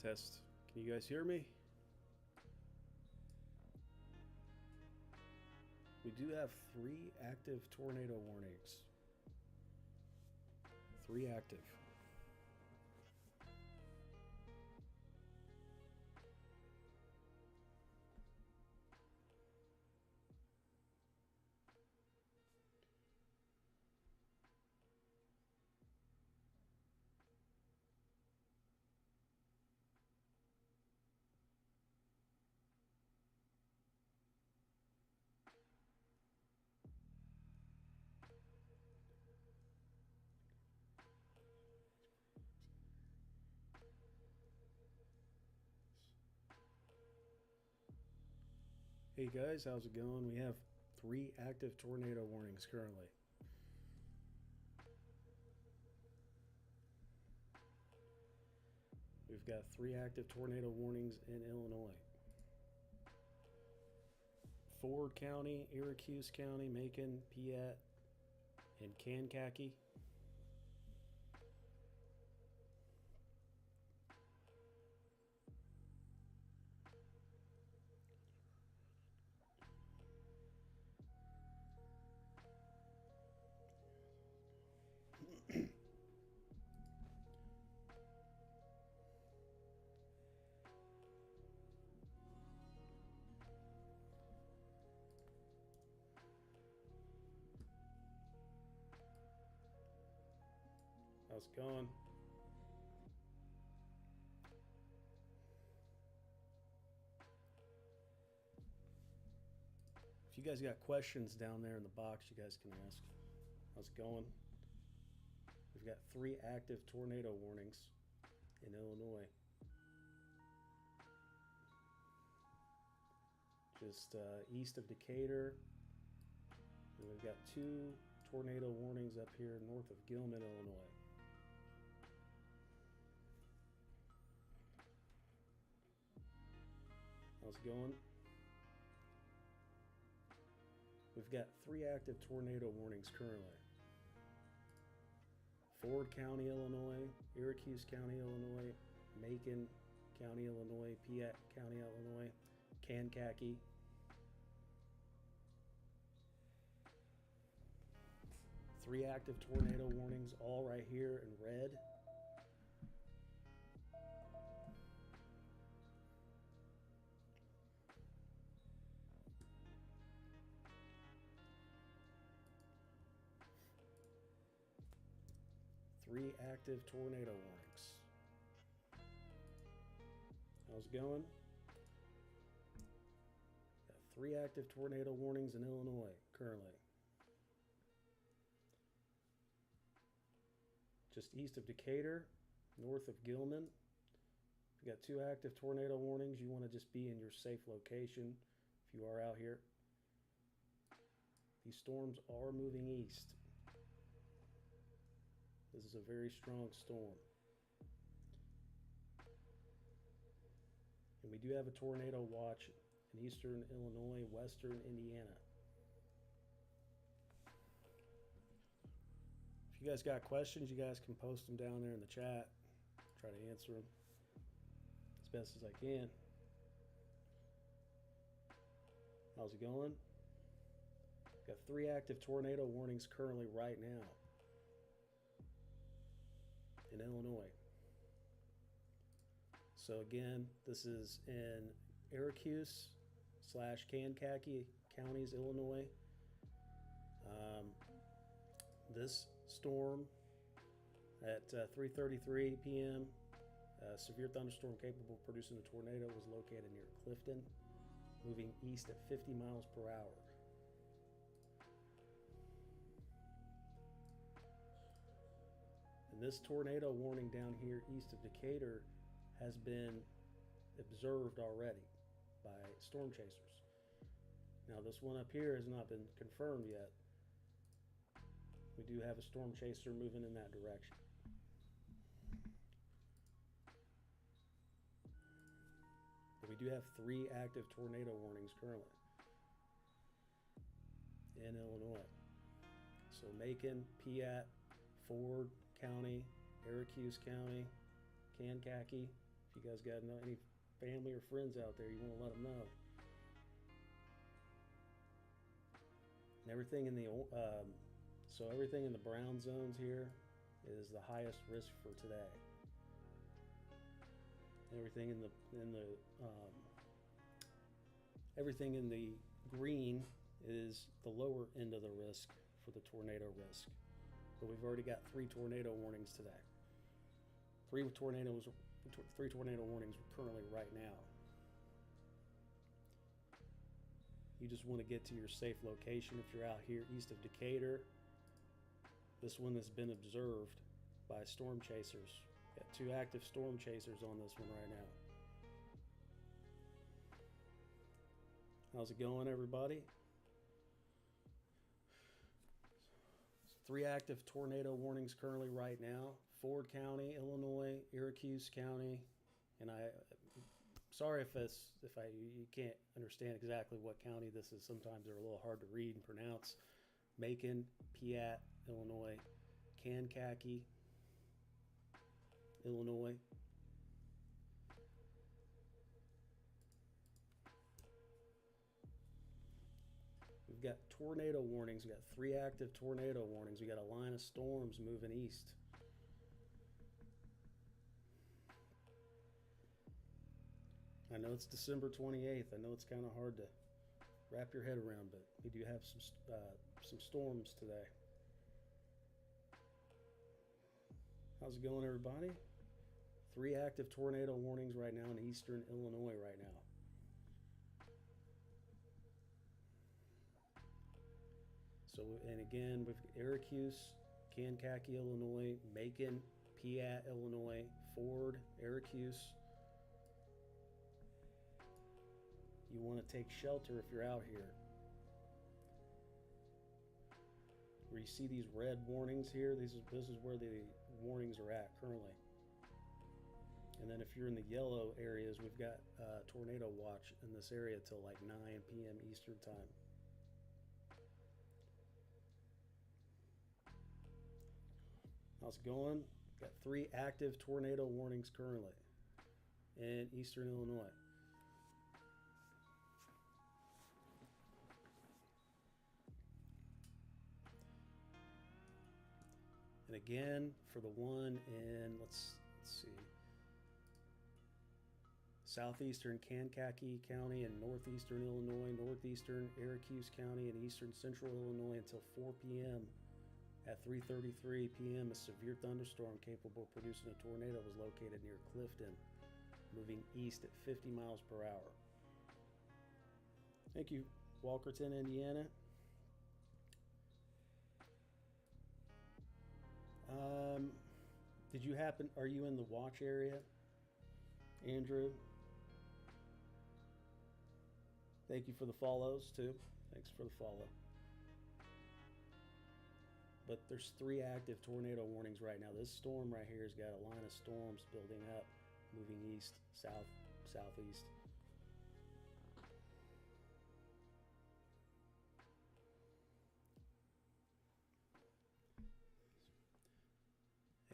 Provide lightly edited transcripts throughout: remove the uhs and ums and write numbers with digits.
Test. Can you guys hear me? We do have 3 active tornado warnings. 3 active. Hey guys, how's it going? We have 3 active tornado warnings currently. We've got 3 active tornado warnings in Illinois. Ford County, Syracuse County, Macon, Piatt, and Kankakee. How's it going? If you guys got questions down there in the box, you guys can ask. How's it going? We've got 3 active tornado warnings in Illinois. Just east of Decatur. And we've got 2 tornado warnings up here north of Gilman, Illinois. How's it going? We've got 3 active tornado warnings currently. Ford County, Illinois, Syracuse County, Illinois, Macon County, Illinois, Piatt County, Illinois, Kankakee. Three active tornado warnings, all right here in red. Three active tornado warnings. How's it going? Got 3 active tornado warnings in Illinois currently. Just east of Decatur, north of Gilman. We've got 2 active tornado warnings. You want to just be in your safe location if you are out here. These storms are moving east. This is a very strong storm. And we do have a tornado watch in eastern Illinois, western Indiana. If you guys got questions, you guys can post them down there in the chat. Try to answer them as best as I can. How's it going? Got 3 active tornado warnings currently right now in Illinois. So again, this is in Syracuse / Kankakee counties, Illinois. This storm at 3:33 p.m., severe thunderstorm capable of producing a tornado, was located near Clifton, moving east at 50 miles per hour. And this tornado warning down here east of Decatur has been observed already by storm chasers. Now this one up here has not been confirmed yet. We do have a storm chaser moving in that direction. But we do have 3 active tornado warnings currently in Illinois. So Macon, Piatt, Ford County, Syracuse County, Kankakee. If you guys got any family or friends out there, you want to let them know. And everything in the so everything in the brown zones here is the highest risk for today. Everything in everything in the green is the lower end of the risk for the tornado risk. But we've already got 3 tornado warnings today. 3 tornado warnings currently right now. You just want to get to your safe location. If you're out here east of Decatur, this one has been observed by storm chasers. Got 2 active storm chasers on this one right now. How's it going, everybody? 3 active tornado warnings currently right now. Ford County, Illinois, Syracuse County, and sorry if you can't understand exactly what county this is. Sometimes they're a little hard to read and pronounce. Macon, Piatt, Illinois, Kankakee, Illinois. We've got tornado warnings. We've got 3 active tornado warnings. We got a line of storms moving east. I know it's December 28th. I know it's kind of hard to wrap your head around, but we do have some storms today. How's it going, everybody? 3 active tornado warnings right now in eastern Illinois right now. So, and again, we've got Syracuse, Kankakee, Illinois, Macon, Piatt, Illinois, Ford, Syracuse. You want to take shelter if you're out here. Where you see these red warnings here, this is where the warnings are at currently. And then if you're in the yellow areas, we've got tornado watch in this area till like 9 p.m. Eastern time. How's it going? Got 3 active tornado warnings currently in eastern Illinois. And again, for the one in, let's see, southeastern Kankakee County and northeastern Illinois, northeastern Syracuse County, and eastern central Illinois until 4 p.m. At 3:33 p.m., a severe thunderstorm capable of producing a tornado was located near Clifton, moving east at 50 miles per hour. Thank you, Walkerton, Indiana. Are you in the watch area, Andrew? Thank you for the follows, too. Thanks for the follow. But there's 3 active tornado warnings right now. This storm right here has got a line of storms building up, moving east, south, southeast.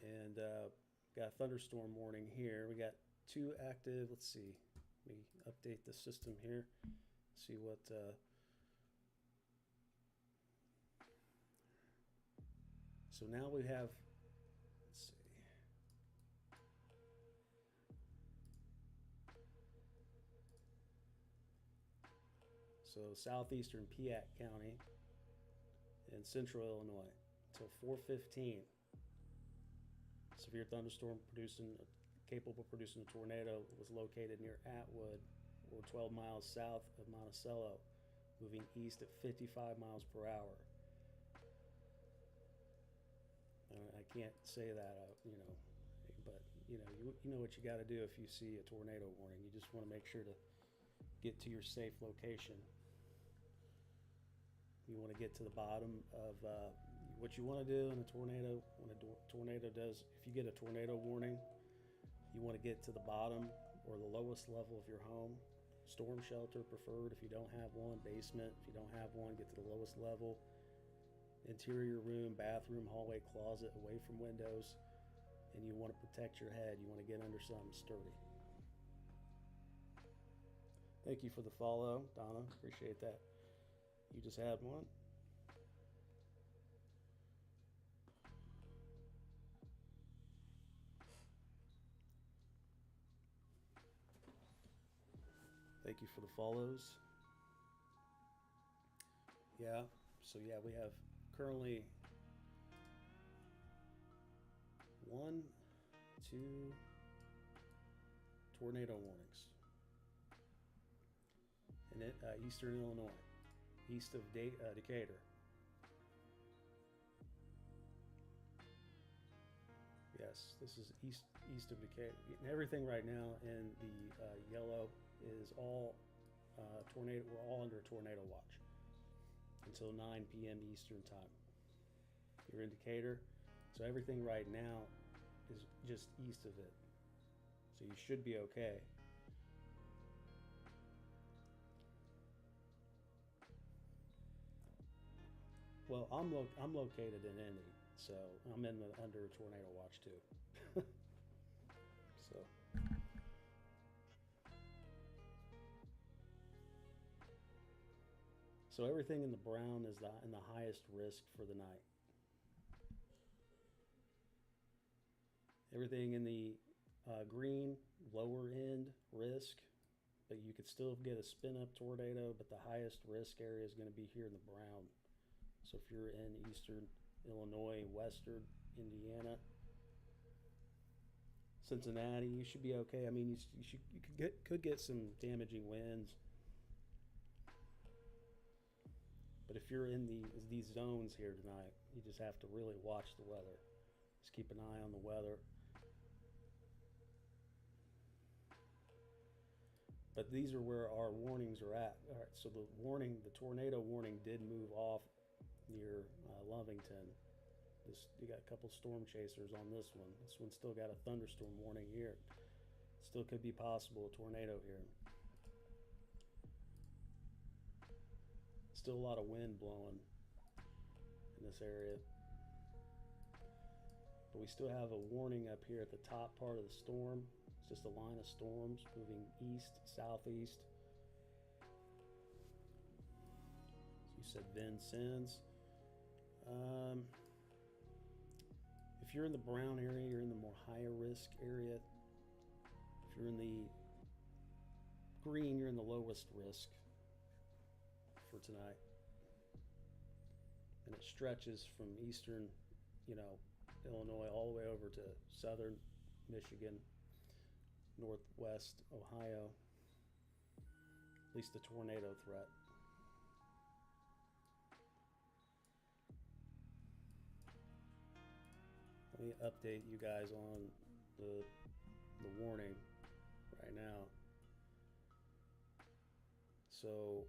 And got a thunderstorm warning here. We got 2 active. Let's see. Let me update the system here. See what. So now we have. Let's see. So southeastern Piatt County and central Illinois until 4:15. Severe thunderstorm capable of producing a tornado was located near Atwood, or 12 miles south of Monticello, moving east at 55 miles per hour. I can't say that, but you know what you got to do if you see a tornado warning. You just want to make sure to get to your safe location. You want to get to the bottom of what you want to do in a tornado. When a tornado does, if you get a tornado warning, you want to get to the bottom or the lowest level of your home. Storm shelter preferred if you don't have one. Basement if you don't have one, get to the lowest level. Interior room, bathroom, hallway, closet, away from windows. And you want to protect your head. You want to get under something sturdy. Thank you for the follow, Donna. Appreciate that. You just had one. Thank you for the follows. Yeah, so yeah, we have currently 1, 2 tornado warnings in eastern Illinois, east of Decatur. Yes, this is east of Decatur. And everything right now in the yellow is all tornado. We're all under a tornado watch until 9 p.m. Eastern time. You're in Decatur, so everything right now is just east of it. So you should be okay. Well, I'm located in Indy, so I'm under a tornado watch too. So. So everything in the brown is in the highest risk for the night. Everything in the green, lower end risk, but you could still get a spin up tornado, but the highest risk area is going to be here in the brown. So if you're in eastern Illinois, western Indiana, Cincinnati, you should be okay. I mean, you could get some damaging winds. But if you're in these zones here tonight, you just have to really watch the weather. Just keep an eye on the weather. But these are where our warnings are at. All right, so the tornado warning did move off near Lovington. You got a couple storm chasers on this one. This one still got a thunderstorm warning here. Still could be possible a tornado here. Still a lot of wind blowing in this area. But we still have a warning up here at the top part of the storm. It's just a line of storms moving east, southeast. So you said Vincennes. If you're in the brown area, you're in the more higher risk area. If you're in the green, you're in the lowest risk for tonight. And it stretches from eastern, Illinois all the way over to southern Michigan, northwest Ohio, at least the tornado threat. Let me update you guys on the warning right now. So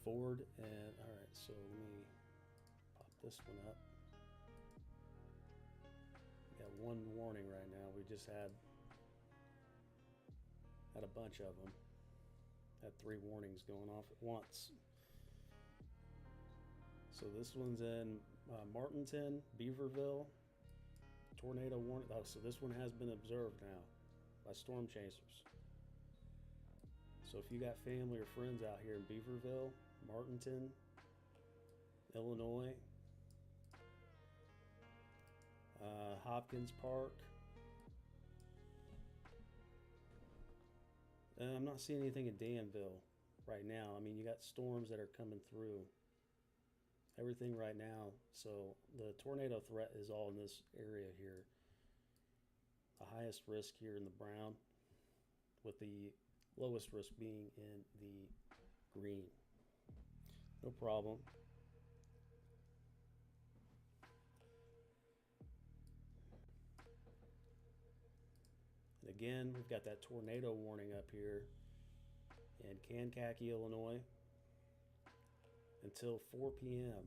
forward and all right, so let me pop this one up. We got one warning right now. We just had a bunch of them. Had 3 warnings going off at once. So this one's in Martinton, Beaverville. Tornado warning. Oh, so this one has been observed now by storm chasers. So if you got family or friends out here in Beaverville, Martinton, Illinois, Hopkins Park. I'm not seeing anything in Danville right now. I mean, you got storms that are coming through. Everything right now. So the tornado threat is all in this area here. The highest risk here in the brown, with the lowest risk being in the green. No problem. And again, we've got that tornado warning up here in Kankakee, Illinois, until 4 p.m.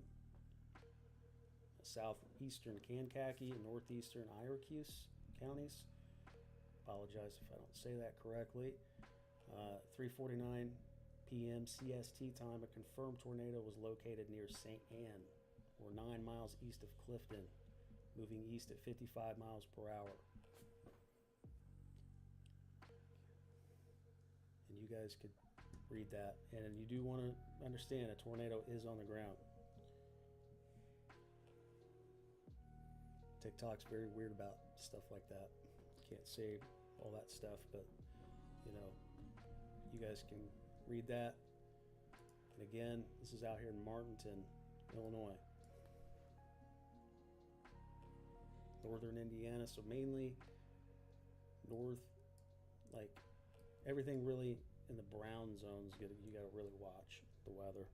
Southeastern Kankakee and northeastern Syracuse counties. Apologize if I don't say that correctly. 3:49 p.m. CST time, a confirmed tornado was located near St. Anne, or 9 miles east of Clifton, moving east at 55 miles per hour. you guys could read that. And you do want to understand a tornado is on the ground. TikTok's very weird about stuff like that. Can't say all that stuff, but you know, you guys can read that. And again, this is out here in Martinton, Illinois, northern Indiana, so mainly north, like everything really in the brown zones, you got to really watch the weather.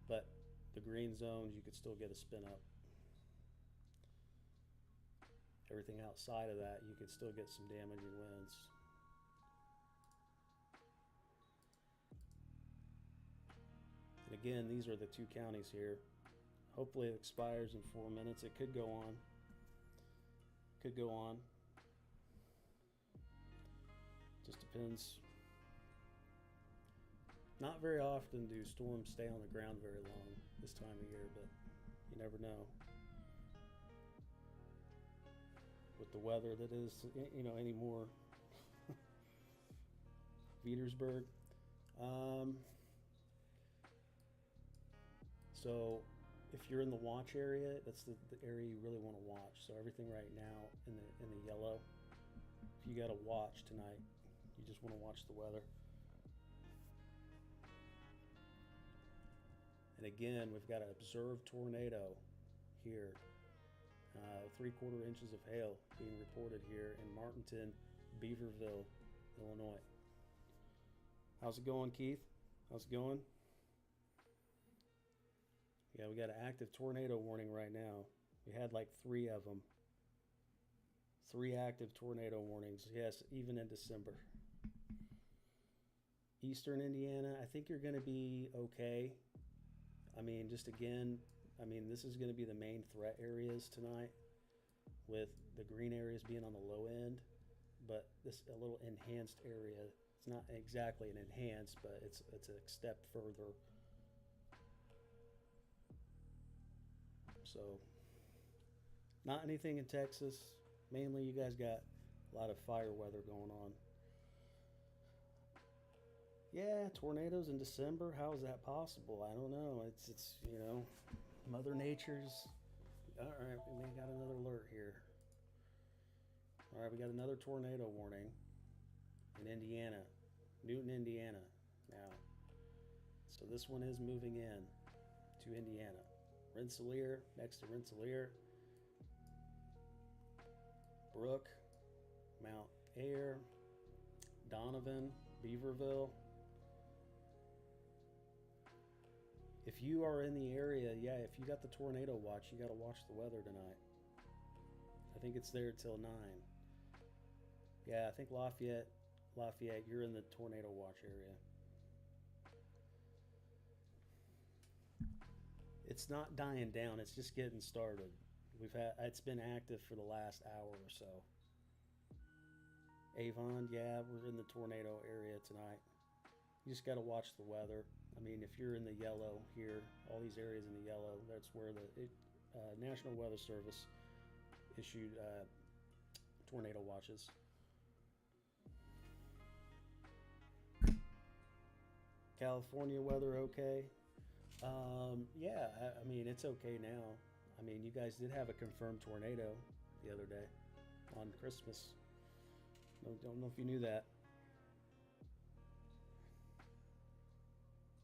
But the green zones, you could still get a spin up. Everything outside of that, you could still get some damaging winds. And again, these are the two counties here. Hopefully it expires in 4 minutes. It could go on. Could go on. Just depends. Not very often do storms stay on the ground very long this time of year, but you never know. With the weather that is, you know, anymore. Petersburg. So if you're in the watch area, that's the area you really want to watch. So everything right now in the yellow, if you got to watch tonight, you just want to watch the weather. And again, we've got an observed tornado here. 3/4 inches of hail being reported here in Martinton, Beaverville, Illinois. How's it going, Keith? How's it going? Yeah, we got an active tornado warning right now. We had like 3 of them. 3 active tornado warnings. Yes, even in December. Eastern Indiana, I think you're going to be okay. I mean, just again, this is going to be the main threat areas tonight, with the green areas being on the low end, but this a little enhanced area. It's not exactly an enhanced, but it's a step further. So, not anything in Texas. Mainly, you guys got a lot of fire weather going on. Yeah, tornadoes in December. How is that possible? I don't know. It's you know, Mother Nature's. All right, we got another alert here. All right, we got another tornado warning in Indiana, Newton, Indiana. Now, so this one is moving in to Indiana. Rensselaer, next to Rensselaer, Brook, Mount Ayr, Donovan, Beaverville. If you are in the area, yeah, if you got the tornado watch, you got to watch the weather tonight. I think it's there till 9. Yeah, I think Lafayette, you're in the tornado watch area. It's not dying down, it's just getting started. It's been active for the last hour or so. Avon, yeah, we're in the tornado area tonight. You just got to watch the weather. I mean, if you're in the yellow here, all these areas in the yellow, that's where the National Weather Service issued tornado watches. California weather okay? Yeah, I mean, it's okay now. I mean, you guys did have a confirmed tornado the other day on Christmas. Don't know if you knew that.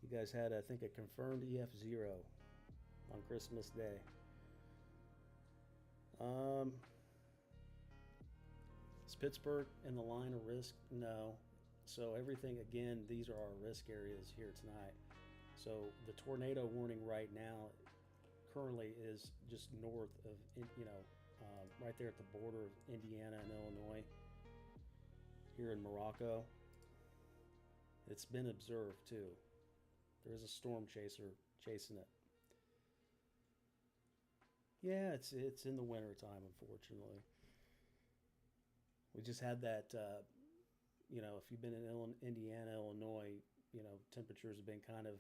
You guys had, I think, a confirmed EF0 on Christmas Day. Is Pittsburgh in the line of risk? No. So everything, again, these are our risk areas here tonight. So the tornado warning right now currently is just north of, right there at the border of Indiana and Illinois, here in Morocco. It's been observed too. There is a storm chaser chasing it. Yeah, it's in the winter time, unfortunately. We just had that, if you've been in Indiana, Illinois, temperatures have been kind of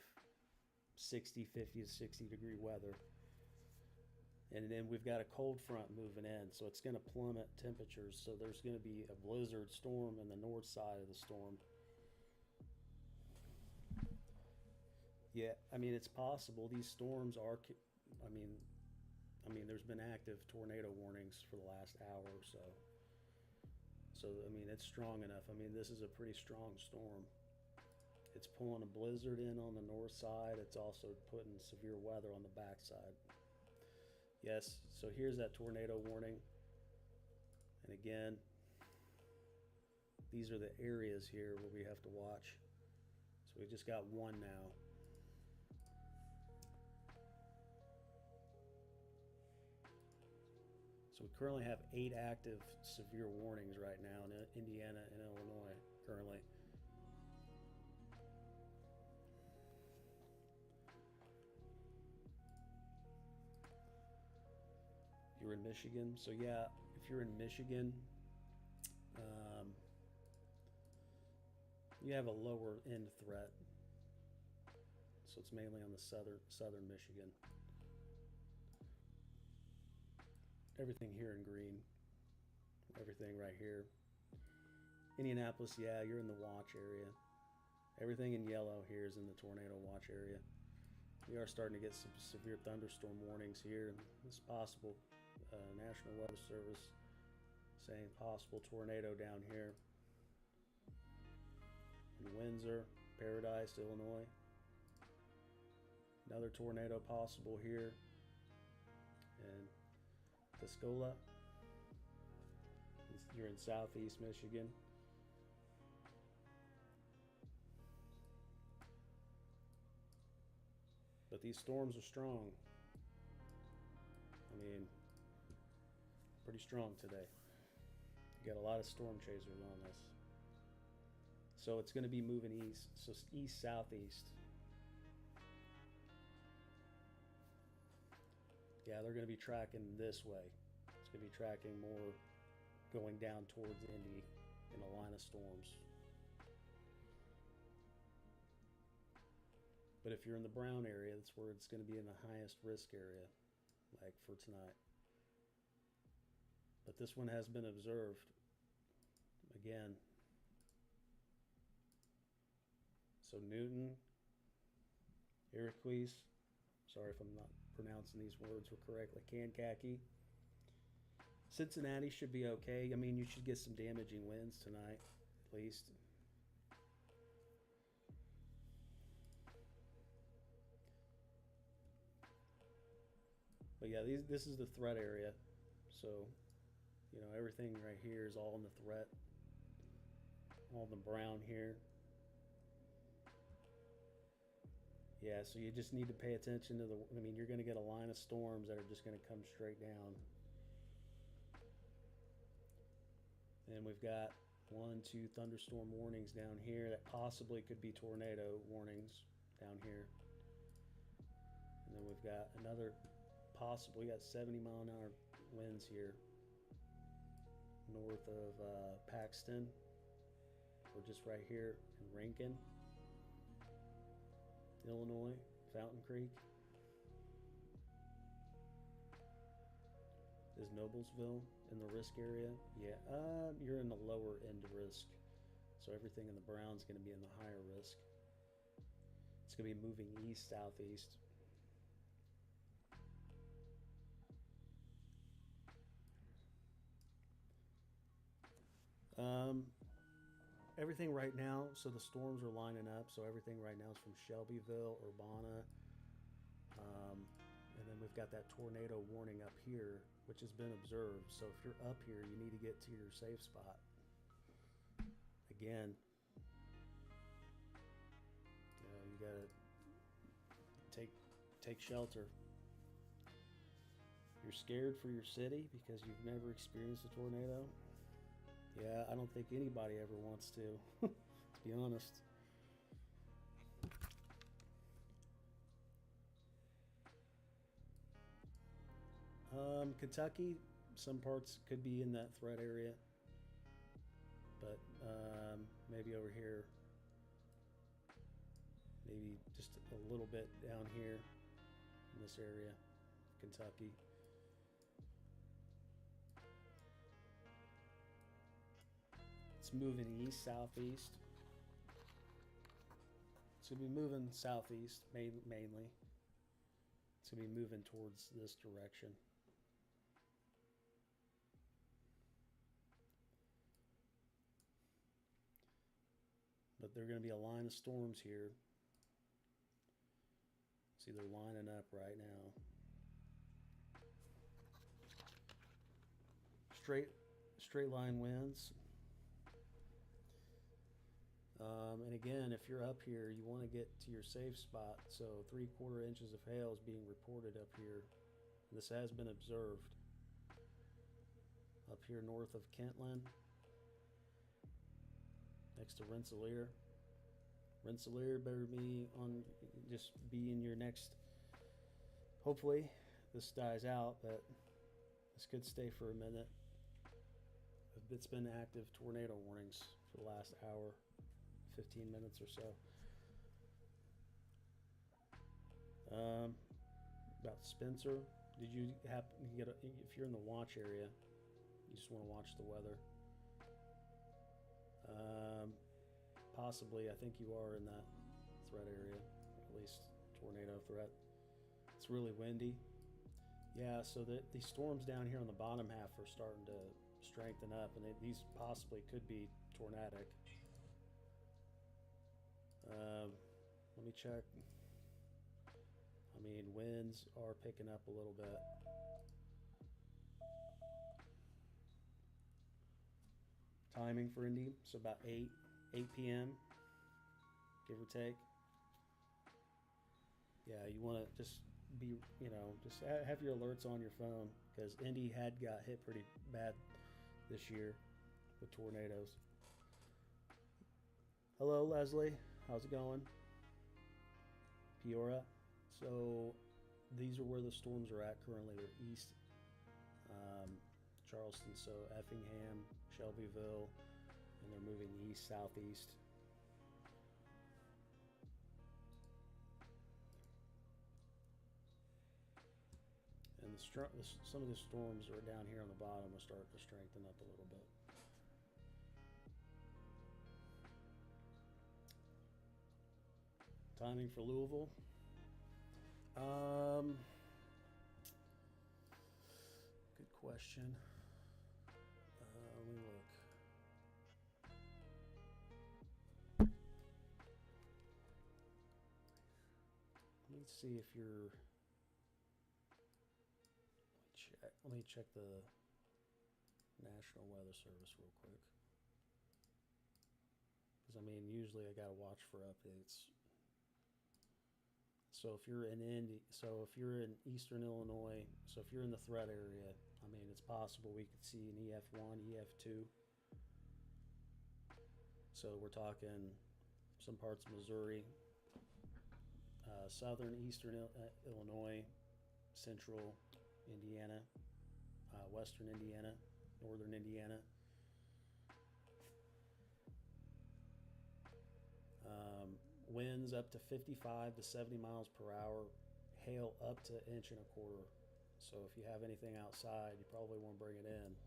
50 to 60 degree weather. And then we've got a cold front moving in, so it's going to plummet temperatures. So there's going to be a blizzard storm in the north side of the storm. Yeah, I mean it's possible. These storms are. I mean, there's been active tornado warnings for the last hour or so. So I mean, it's strong enough. I mean, this is a pretty strong storm. It's pulling a blizzard in on the north side. It's also putting severe weather on the back side. Yes, so here's that tornado warning. And again, these are the areas here where we have to watch. So we just got one now. So we currently have 8 active severe warnings right now in Indiana and Illinois currently. You're in Michigan, so yeah, if you're in Michigan, you have a lower end threat. So it's mainly on the southern Michigan. Everything here in green. Everything right here. Indianapolis, yeah, you're in the watch area. Everything in yellow here is in the tornado watch area. We are starting to get some severe thunderstorm warnings here. It's possible. National Weather Service saying possible tornado down here in Windsor, Paradise, Illinois. Another tornado possible here in Tuscola. You're in southeast Michigan. But these storms are strong. I mean, pretty strong today. You got a lot of storm chasers on this. So it's going to be moving east, so east southeast. Yeah, they're going to be tracking this way. It's going to be tracking more going down towards Indy in a line of storms. But if you're in the brown area, that's where it's going to be in the highest risk area, like for tonight. But this one has been observed. Again. So Newton, Iroquois, sorry if I'm not pronouncing these words correctly, Kankakee. Cincinnati should be okay. I mean, you should get some damaging winds tonight, at least. But yeah, this is the threat area. So, you know, everything right here is all in the threat. All the brown here. Yeah, so you just need to pay attention to I mean, you're going to get a line of storms that are just going to come straight down. And we've got 1, 2 thunderstorm warnings down here that possibly could be tornado warnings down here. And then we've got another possible, we got 70-mile-an-hour winds here north of Paxton. We're just right here in Rankin, Illinois, Fountain Creek. Is Noblesville in the risk area? Yeah, you're in the lower end of risk. So everything in the brown is going to be in the higher risk. It's going to be moving east, southeast. Everything right now, so the storms are lining up. So everything right now is from Shelbyville, Urbana. And then we've got that tornado warning up here, which has been observed. So if you're up here, you need to get to your safe spot. Again, you gotta take shelter. You're scared for your city because you've never experienced a tornado. Yeah, I don't think anybody ever wants to, to be honest. Kentucky, some parts could be in that threat area, but maybe over here, maybe just a little bit down here in this area, Kentucky. It's moving east, southeast. It's going to be moving southeast mainly. It's going to be moving towards this direction. But there are going to be a line of storms here. See, they're lining up right now. Straight line winds. And again, if you're up here, you want to get to your safe spot. So 3/4 inches of hail is being reported up here. This has been observed up here north of Kentland, next to Rensselaer. Rensselaer better just be in your next. Hopefully this dies out, but this could stay for a minute. It's been active tornado warnings for the last hour, 15 minutes or so. About Spencer, did you happen to get if you're in the watch area, you just want to watch the weather? Possibly, I think you are in that threat area, at least tornado threat. It's really windy. Yeah, so these storms down here on the bottom half are starting to strengthen up, and these possibly could be tornadic. Let me check. I mean, winds are picking up a little bit. Timing for Indy, so about 8 p.m., give or take. Yeah, you want to just be, just have your alerts on your phone, because Indy had got hit pretty bad this year with tornadoes. Hello, Leslie. How's it going? Peoria. So these are where the storms are at currently. They're east Charleston, so Effingham, Shelbyville, and they're moving east, southeast. And some of the storms are down here on the bottom will start to strengthen up a little bit. Timing for Louisville. Good question. Let me look. Let me see if you're. Let me check the National Weather Service real quick. Because I mean, usually I gotta watch for updates. So if you're in Eastern Illinois, so if you're in the threat area, I mean, it's possible we could see an EF1, EF2. So we're talking some parts of Missouri, southern eastern Illinois, central Indiana, western Indiana, northern Indiana. Winds up to 55 to 70 miles per hour, hail up to 1.25 inches. So if you have anything outside, you probably won't bring it in.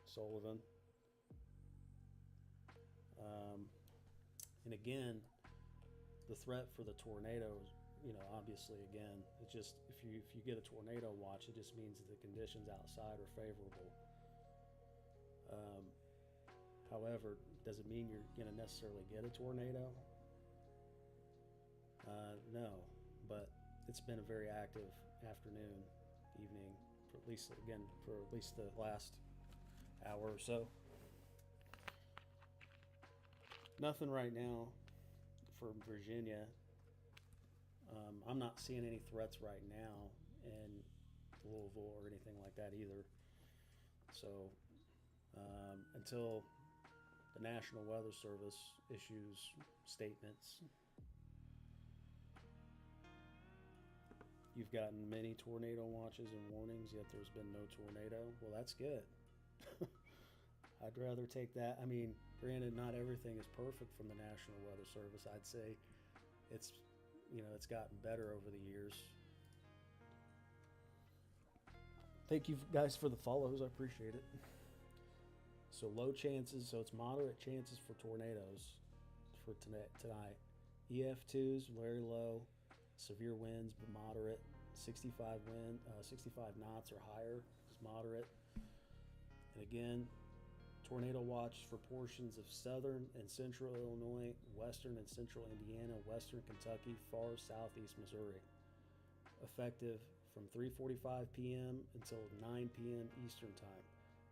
Sullivan. And again, the threat for the tornadoes, obviously, again, it's just if you get a tornado watch, it just means that the conditions outside are favorable. However, does it mean you're going to necessarily get a tornado? No, but it's been a very active afternoon, evening, for at least the last hour or so. Nothing right now for Virginia. I'm not seeing any threats right now in Louisville or anything like that either. So until the National Weather Service issues statements, you've gotten many tornado watches and warnings, yet there's been no tornado. Well, that's good. I'd rather take that. I mean, granted, not everything is perfect from the National Weather Service. I'd say it's gotten better over the years. Thank you guys for the follows. I appreciate it. So low chances, so it's moderate chances for tornadoes for tonight. EF2s very low, severe winds but moderate. 65 knots or higher is moderate. And again, tornado watch for portions of southern and central Illinois, western and central Indiana, western Kentucky, far southeast Missouri. Effective from 3:45 p.m. until 9 p.m. Eastern Time.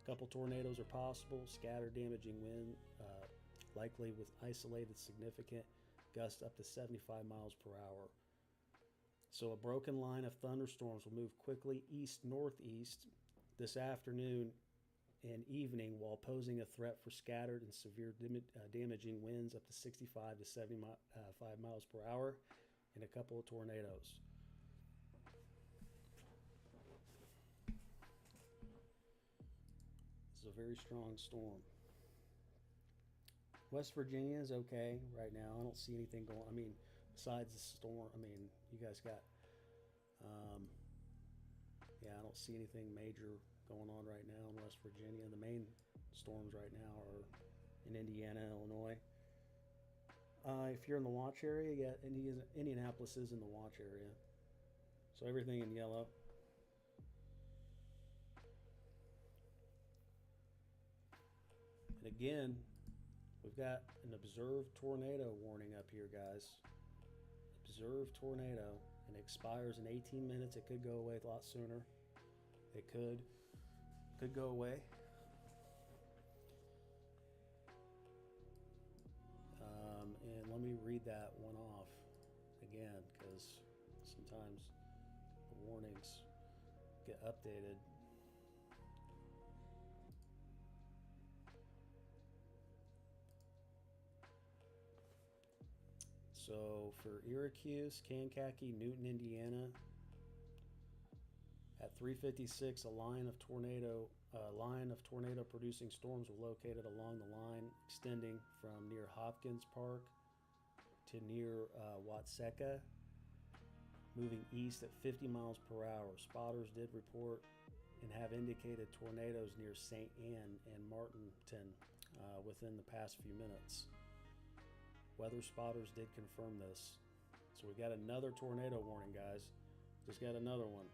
A couple tornadoes are possible, scattered damaging wind, likely with isolated significant gusts up to 75 miles per hour. So a broken line of thunderstorms will move quickly east-northeast this afternoon and evening while posing a threat for scattered and severe damaging winds up to 65 to 75 miles per hour and a couple of tornadoes. This is a very strong storm. West Virginia is okay right now. I don't see anything going. I mean, besides the storm, I mean, you guys got, I don't see anything major going on right now in West Virginia. The main storms right now are in Indiana, Illinois. If you're in the watch area, Indianapolis is in the watch area. So everything in yellow. And again, we've got an observed tornado warning up here, guys. Observed tornado, and it expires in 18 minutes. It could go away a lot sooner. It could go away. And let me read that one off again, because sometimes the warnings get updated. So for Syracuse, Kankakee, Newton, Indiana, at 3:56, a line of tornado producing storms were located along the line extending from near Hopkins Park to near Watseka, moving east at 50 miles per hour. Spotters did report and have indicated tornadoes near St. Anne and Martinton within the past few minutes. Weather spotters did confirm this. So we got another tornado warning, guys. Just got another one.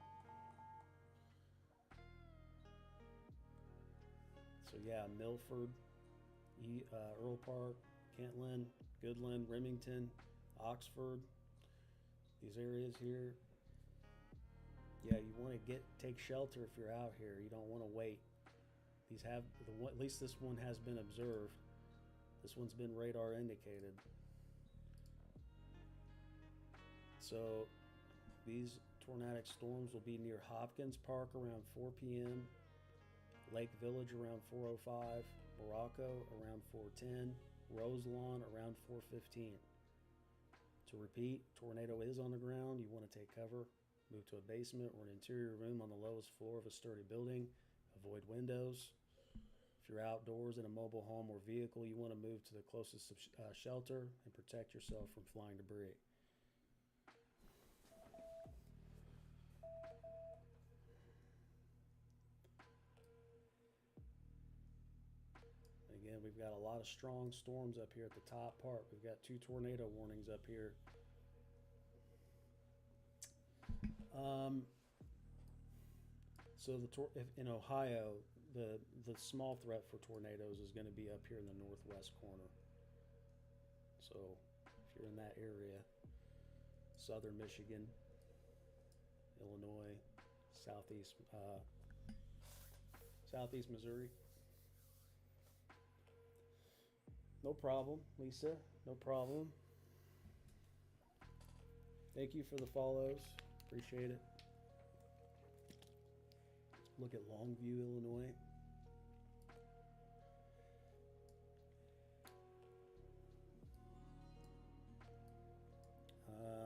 So yeah, Milford, Earl Park, Kentland, Goodland, Remington, Oxford, these areas here. Yeah, you want to take shelter if you're out here. You don't want to wait. These have at least this one has been observed. This one's been radar indicated. So these tornadic storms will be near Hopkins Park around 4 p.m., Lake Village around 4:05, Morocco around 4:10, Roselawn around 4:15. To repeat, tornado is on the ground. You want to take cover, move to a basement or an interior room on the lowest floor of a sturdy building. Avoid windows. If you're outdoors in a mobile home or vehicle, you want to move to the closest shelter and protect yourself from flying debris. Again, we've got a lot of strong storms up here at the top part. We've got 2 tornado warnings up here. So in Ohio, the small threat for tornadoes is going to be up here in the northwest corner. So if you're in that area, southern Michigan, Illinois, southeast Missouri. No problem, Lisa. No problem. Thank you for the follows. Appreciate it. Look at Longview, Illinois.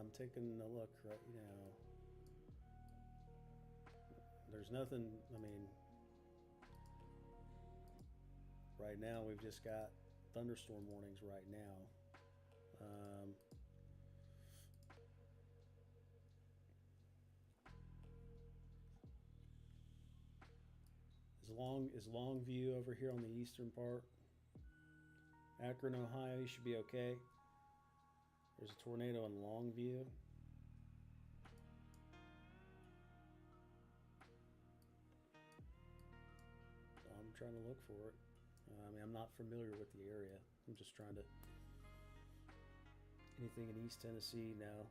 I'm taking a look right now. There's nothing, I mean, right now we've just got thunderstorm warnings right now. As Longview over here on the eastern part. Akron, Ohio, you should be okay. There's a tornado in Longview. I'm trying to look for it. I mean, I'm not familiar with the area. I'm just trying to. Anything in East Tennessee? No,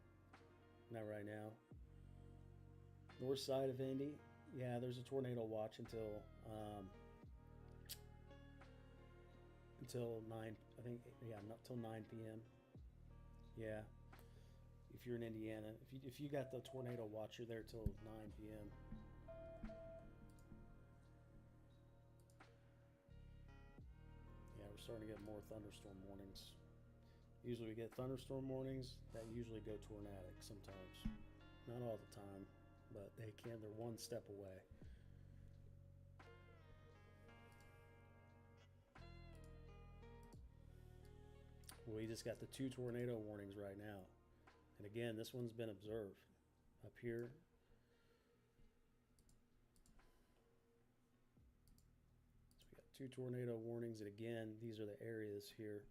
not right now. North side of Indy, yeah, there's a tornado watch until 9. I think, yeah, not till 9 p.m. Yeah, if you're in Indiana, if you got the tornado watch, you're there till 9 p.m. Yeah, we're starting to get more thunderstorm warnings. Usually we get thunderstorm warnings that usually go tornadic sometimes. Not all the time, but they can. They're one step away. We just got the 2 tornado warnings right now. And again, this one's been observed up here. So we got 2 tornado warnings, and again, these are the areas here.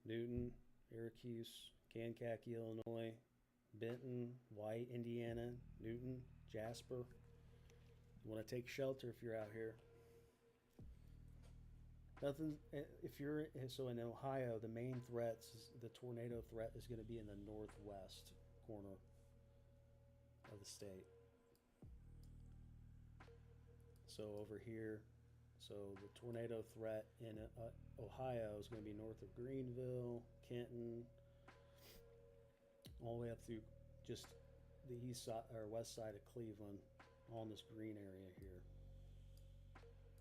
Newton, Syracuse, Kankakee, Illinois, Benton, White, Indiana, Newton, Jasper. You want to take shelter if you're out here. Nothing. If you're so in Ohio, the main threats, the tornado threat is going to be in the northwest corner of the state. So over here, so the tornado threat in Ohio is going to be north of Greenville, Kenton, all the way up through just the east side or west side of Cleveland, all in this green area here.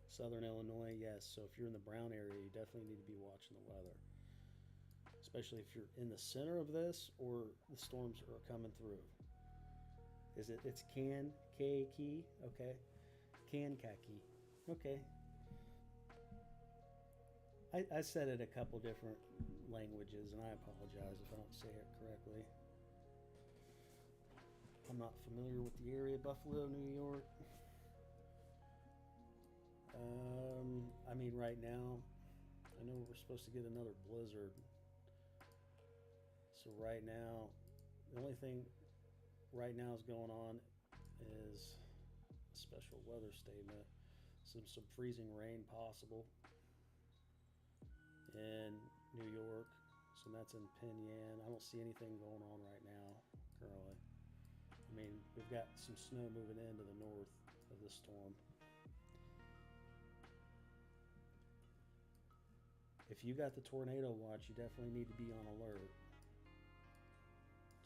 Southern Illinois, yes. So if you're in the brown area, you definitely need to be watching the weather, especially if you're in the center of this or the storms are coming through. It's Kankakee, okay? Kankakee, okay. I said it a couple different languages, and I apologize if I don't say it correctly. I'm not familiar with the area, Buffalo, New York. I mean, right now, I know we're supposed to get another blizzard. So right now, the only thing right now is going on is a special weather statement. Some freezing rain possible in New York. So that's in Penn. I don't see anything going on right now, currently. I mean, we've got some snow moving into the north of the storm. If you got the tornado watch, you definitely need to be on alert.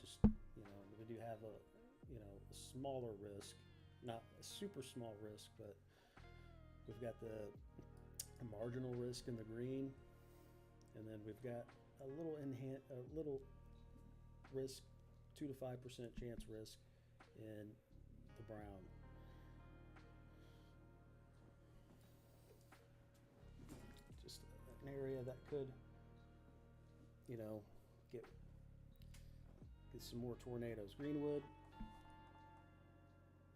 Just, we do have a smaller risk, not a super small risk, but we've got the marginal risk in the green, and then we've got a little risk, 2 to 5% chance risk in the brown. Just an area that could, get some more tornadoes. Greenwood.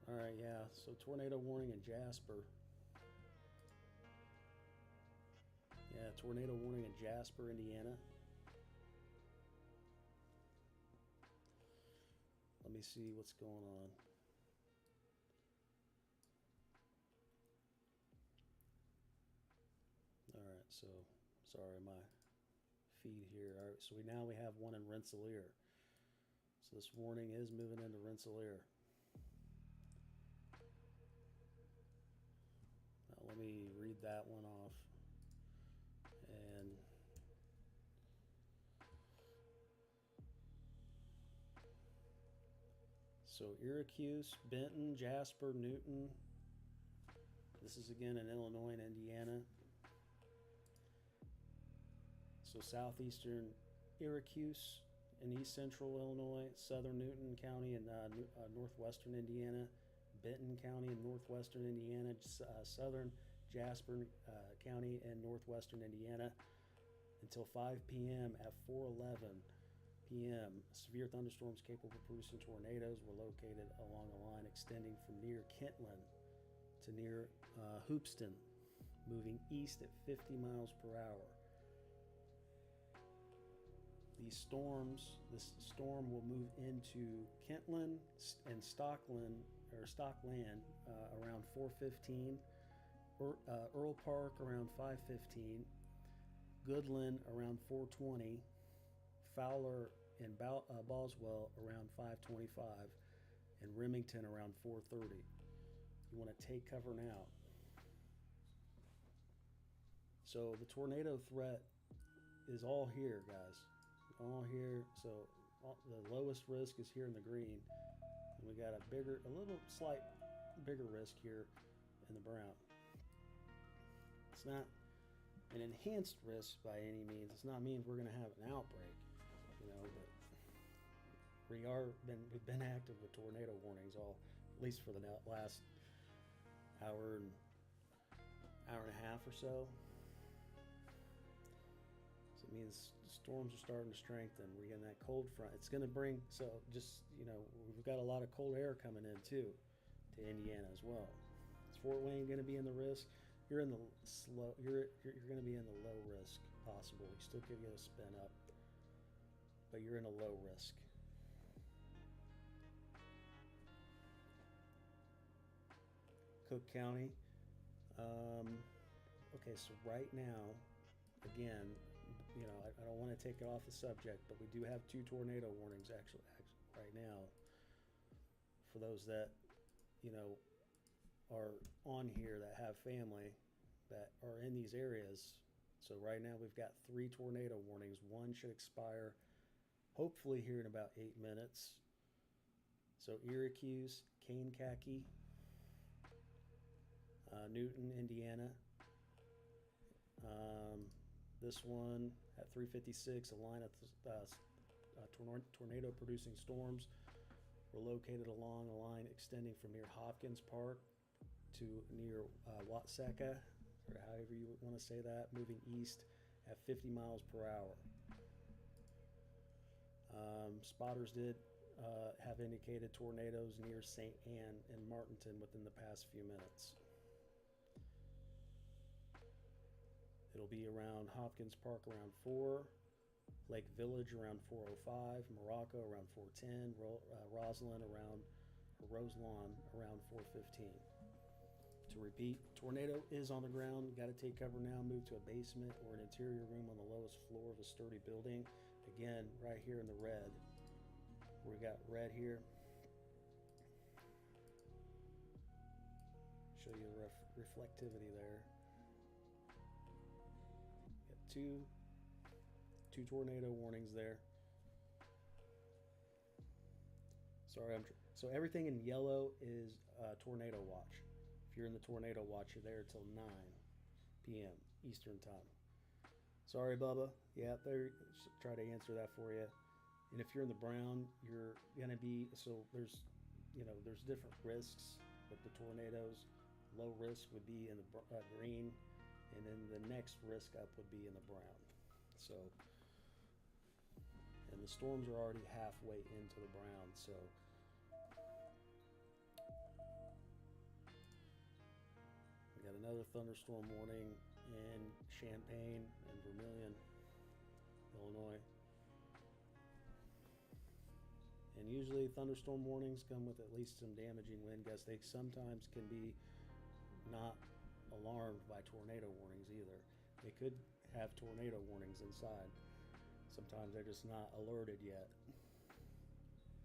All right, yeah. So tornado warning in Jasper. Yeah, tornado warning in Jasper, Indiana. Let me see what's going on. All right, so sorry, my feed here. All right, so we have one in Rensselaer. So this warning is moving into Rensselaer. Now let me read that one off. And so Syracuse, Benton, Jasper, Newton. This is again in Illinois and Indiana. So southeastern Syracuse in east central Illinois, southern Newton County in northwestern Indiana, Benton County in northwestern Indiana, southern Jasper County in northwestern Indiana until 5 p.m. At 4:11 p.m., severe thunderstorms capable of producing tornadoes were located along a line extending from near Kentland to near Hoopston, moving east at 50 miles per hour. This storm will move into Kentland and Stockland around 4:15, Earl Park around 5:15, Goodland around 4:20, Fowler and Boswell around 5:25, and Remington around 4:30. You want to take cover now. So the tornado threat is all here, guys. All here. So the lowest risk is here in the green. And we got a little slight bigger risk here in the brown. It's not an enhanced risk by any means. It's not means we're going to have an outbreak, but we've been active with tornado warnings at least for the last hour and a half or so. So it means storms are starting to strengthen. We're getting that cold front. It's going to bring, we've got a lot of cold air coming in too to Indiana as well. Is Fort Wayne going to be in the risk? You're in the you're going to be in the low risk possible. You still could get a spin up, but you're in a low risk. Cook County. Okay, so right now, again, I don't want to take it off the subject, but we do have 2 tornado warnings actually right now for those that are on here that have family that are in these areas. So right now we've got 3 tornado warnings. One should expire hopefully here in about 8 minutes. So Syracuse, Kankakee, Newton, Indiana. This one at 3:56, a line of tornado producing storms were located along a line extending from near Hopkins Park to near Watseka, or however you want to say that, moving east at 50 miles per hour. Spotters did have indicated tornadoes near St. Anne and Martinton within the past few minutes. It'll be around Hopkins Park around 4, Lake Village around 4:05, Morocco around 4:10, Roslawn around 4:15. To repeat, tornado is on the ground. You got to take cover now. Move to a basement or an interior room on the lowest floor of a sturdy building. Again, right here in the red. We got red here. Show you the reflectivity there. Two tornado warnings there. Sorry, so everything in yellow is tornado watch. If you're in the tornado watch, you're there till 9 p.m. Eastern time. Sorry, Bubba. Yeah, there. Try to answer that for you. And if you're in the brown, you're gonna be. So there's different risks with the tornadoes. Low risk would be in the green. And then the next risk up would be in the brown. So, and the storms are already halfway into the brown. So, we got another thunderstorm warning in Champaign and Vermilion, Illinois. And usually thunderstorm warnings come with at least some damaging wind gusts. They sometimes can be not alarmed by tornado warnings either. They could have tornado warnings inside. Sometimes they're just not alerted yet.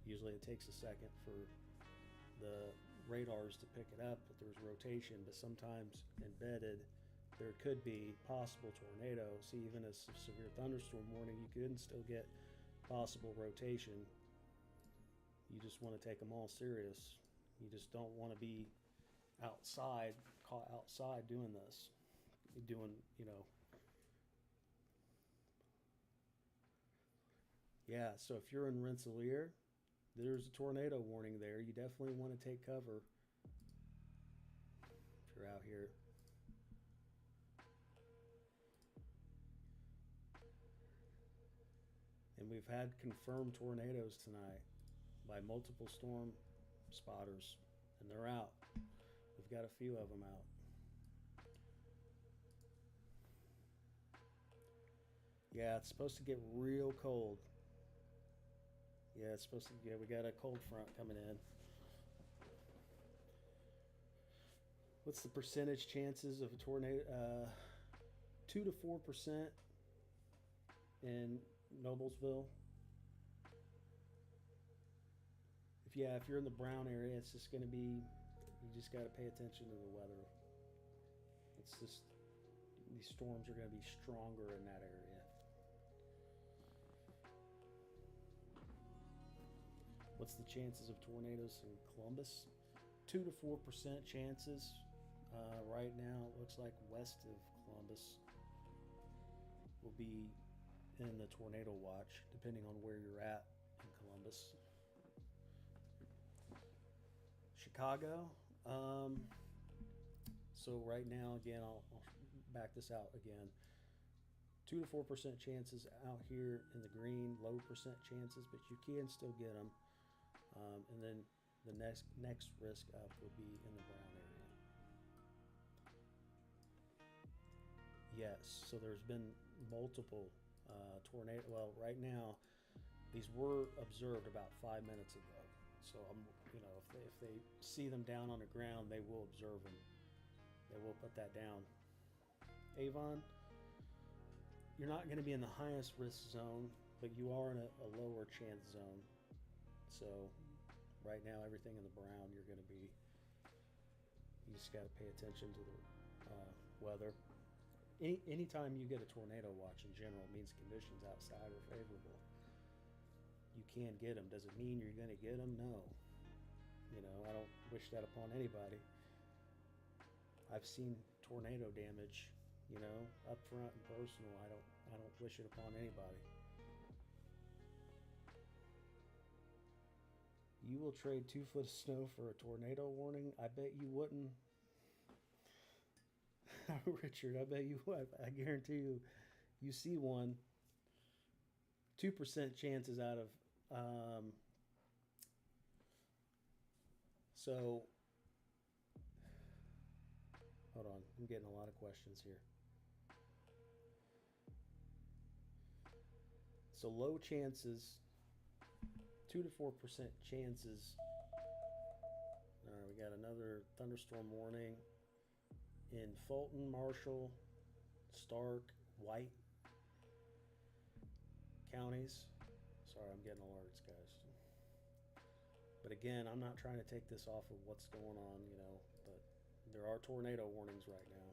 Usually it takes a second for the radars to pick it up that there's rotation, but sometimes embedded there could be possible tornado. See, even a severe thunderstorm warning, you could still get possible rotation. You just want to take them all serious. You just don't want to be caught outside doing this. Yeah, so if you're in Rensselaer, there's a tornado warning there. You definitely want to take cover if you're out here. And we've had confirmed tornadoes tonight by multiple storm spotters, and they're out. We've We've got a few of them out. Yeah, it's supposed to get real cold. Yeah, it's supposed to. Yeah, we got a cold front coming in. What's the percentage chances of a tornado? 2 to 4% in Noblesville. If you're in the Brown area, it's just going to be. You just got to pay attention to the weather. It's just these storms are going to be stronger in that area. What's the chances of tornadoes in Columbus? 2 to 4% chances. Right now, it looks like west of Columbus will be in the tornado watch, depending on where you're at in Columbus. Chicago. So right now, again, I'll back this out again. 2 to 4% chances out here in the green, low percent chances, but you can still get them. And then the next risk up would be in the brown area. Yes, so there's been multiple tornado. Well, right now, these were observed about 5 minutes ago. So if they see them down on the ground, they will observe them. They will put that down. Avon, you're not going to be in the highest risk zone, but you are in a lower chance zone. So right now, everything in the brown, you just got to pay attention to the weather. Anytime you get a tornado watch in general, it means conditions outside are favorable. You can get them. Does it mean you're going to get them? No. I don't wish that upon anybody. I've seen tornado damage, up front and personal. I don't wish it upon anybody. You will trade 2 foot of snow for a tornado warning? I bet you wouldn't. Richard, I bet you would. I guarantee you see one. 2% chances out of. So, hold on. I'm getting a lot of questions here. So low chances. 2 to 4% chances. All right, we got another thunderstorm warning in Fulton, Marshall, Stark, White counties. Sorry, I'm getting alerts, guys. But again, I'm not trying to take this off of what's going on, but there are tornado warnings right now.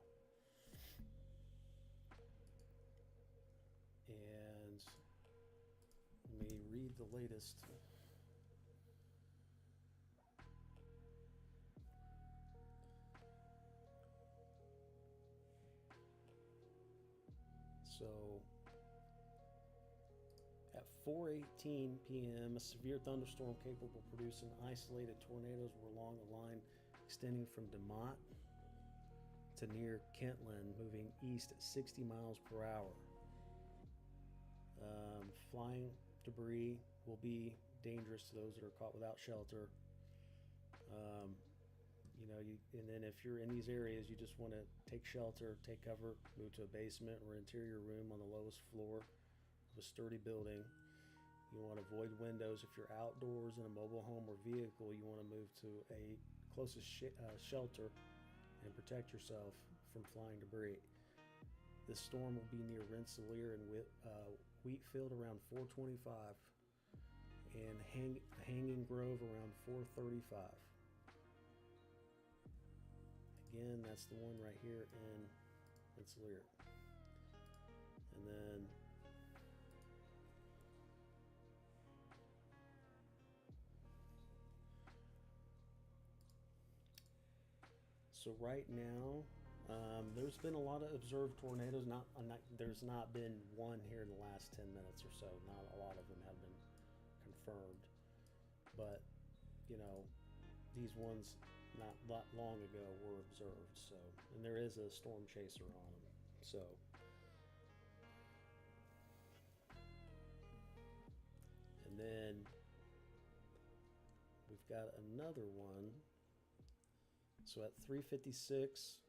And let me read the latest. So at 4:18 p.m., a severe thunderstorm capable of producing isolated tornadoes were along a line extending from DeMont to near Kentland, moving east at 60 miles per hour. Flying debris will be dangerous to those that are caught without shelter. And then if you're in these areas, you just want to take shelter, take cover, move to a basement or interior room on the lowest floor of a sturdy building. You want to avoid windows. If you're outdoors in a mobile home or vehicle, you want to move to a closest shelter and protect yourself from flying debris. This storm will be near Rensselaer and Wheatfield around 4:25 and Hanging Grove around 4:35. Again, that's the one right here in Rensselaer. And then so right now, there's been a lot of observed tornadoes. There's not been one here in the last 10 minutes or so. Not a lot of them have been confirmed. But, these ones not long ago were observed. So, and there is a storm chaser on them. So, and then we've got another one So at 3:56,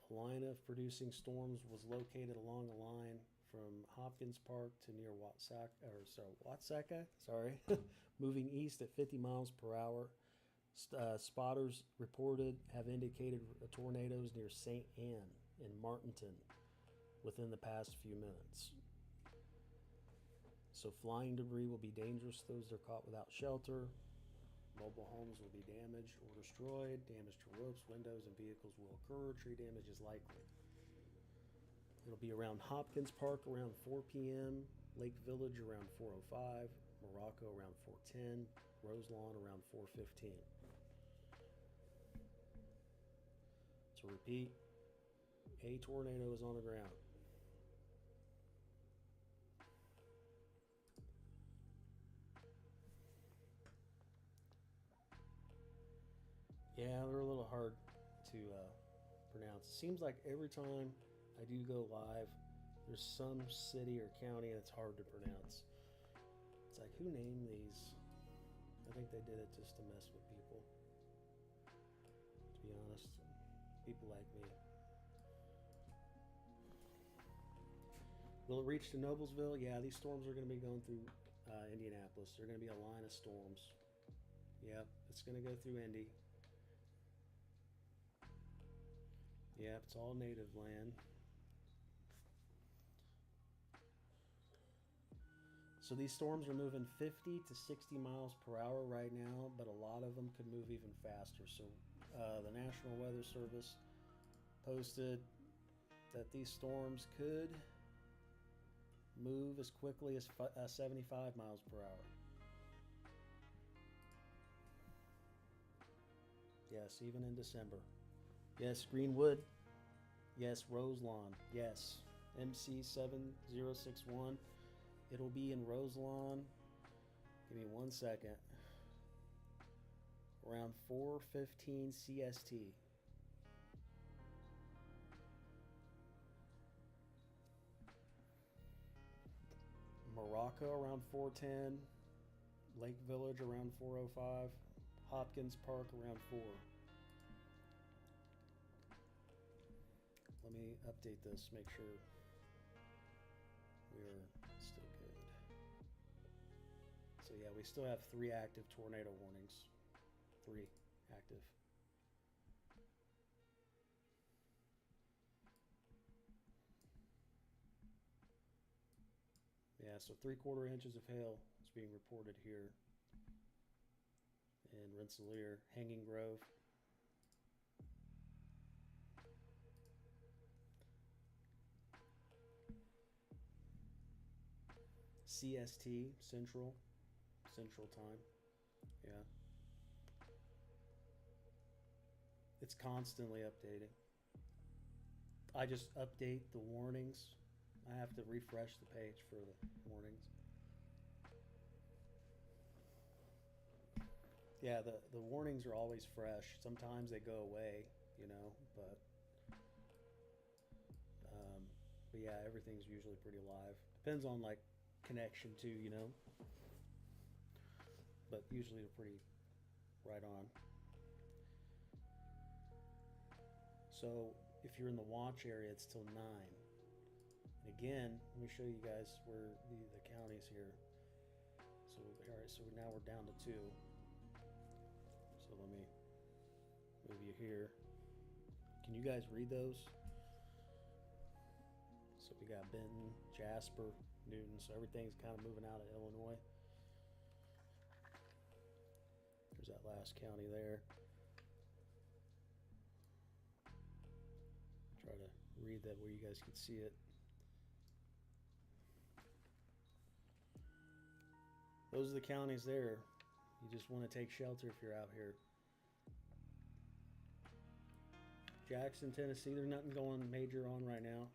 a line of producing storms was located along a line from Hopkins Park to near Watsaka, moving east at 50 miles per hour. Spotters reported have indicated tornadoes near St. Anne and Martinton within the past few minutes. So flying debris will be dangerous to those that are caught without shelter. Mobile homes will be damaged or destroyed. Damage to roofs, windows, and vehicles will occur. Tree damage is likely. It'll be around Hopkins Park around 4 p.m., Lake Village around 4:05, Morocco around 4:10, Roselawn around 4:15. To repeat, a tornado is on the ground. Yeah, they're a little hard to pronounce. It seems like every time I do go live, there's some city or county that's hard to pronounce. It's like, who named these? I think they did it just to mess with people, to be honest. People like me. Will it reach to Noblesville? Yeah, these storms are going to be going through Indianapolis. They're going to be a line of storms. Yep, it's going to go through Indy. Yep, it's all native land. So these storms are moving 50 to 60 miles per hour right now, but a lot of them could move even faster. So the National Weather Service posted that these storms could move as quickly as 75 miles per hour. Yes, even in December. Yes, Greenwood. Yes, Roselawn. Yes, MC7061. It'll be in Roselawn. Give me 1 second. Around 4:15 CST. Morocco around 4:10. Lake Village around 4:05. Hopkins Park around 4. Let me update this, make sure we are still good. So yeah, we still have 3 active tornado warnings. 3 active. Yeah, so 3/4 inches of hail is being reported here in Rensselaer, Hanging Grove. CST, Central Time. Yeah. It's constantly updating. I just update the warnings. I have to refresh the page for the warnings. Yeah, the warnings are always fresh. Sometimes they go away, but yeah, everything's usually pretty live. Depends on like connection too, but usually they're pretty right on. So if you're in the watch area, it's till 9. And again, let me show you guys where the counties here. So all right, so now we're down to 2. So let me move you here. Can you guys read those? So we got Benton, Jasper, Newton. So everything's kind of moving out of Illinois. There's that last county there. Try to read that where you guys can see it. Those are the counties there. You just want to take shelter if you're out here. Jackson, Tennessee, there's nothing going major on right now.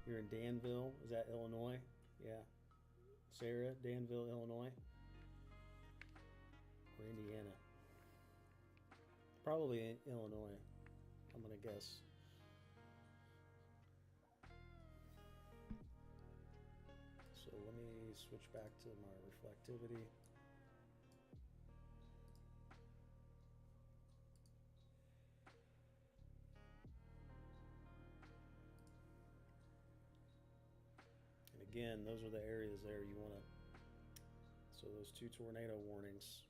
You're in Danville. Is that Illinois? Yeah. Sarah, Danville, Illinois. Or Indiana. Probably in Illinois, I'm going to guess. So let me switch back to my reflectivity. again, those are the areas there you want to, so those 2 tornado warnings,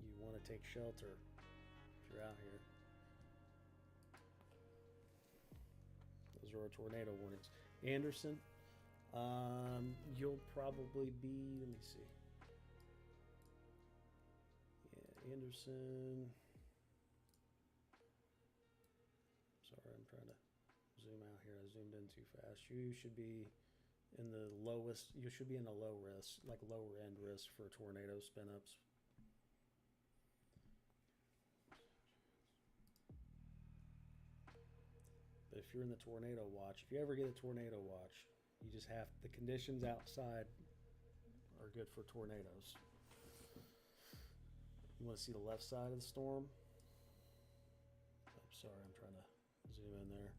you want to take shelter if you're out here. Those are our tornado warnings. Anderson, you'll probably be, let me see. Yeah, Anderson. Sorry, I'm trying to zoom out here. I zoomed in too fast. You should be in the lowest, you should be in the low risk, like lower end risk for tornado spin ups. But if you're in the tornado watch, if you ever get a tornado watch, you just have, the conditions outside are good for tornadoes. You want to see the left side of the storm? Oh, sorry, I'm trying to zoom in there.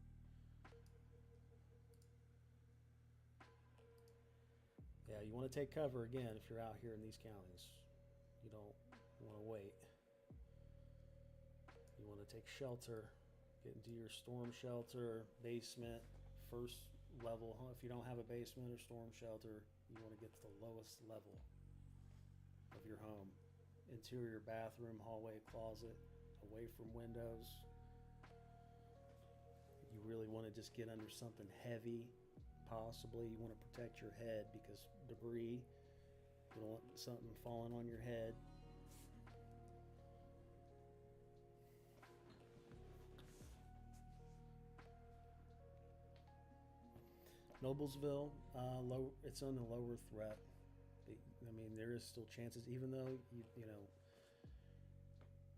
Yeah, you want to take cover again if you're out here in these counties. You don't want to wait. You want to take shelter, get into your storm shelter, basement, first level. If you don't have a basement or storm shelter, you want to get to the lowest level of your home. Interior bathroom, hallway, closet, away from windows. You really want to just get under something heavy. Possibly you want to protect your head because debris, you don't want something falling on your head. Noblesville, low, it's on the lower threat. I mean, there is still chances, even though you know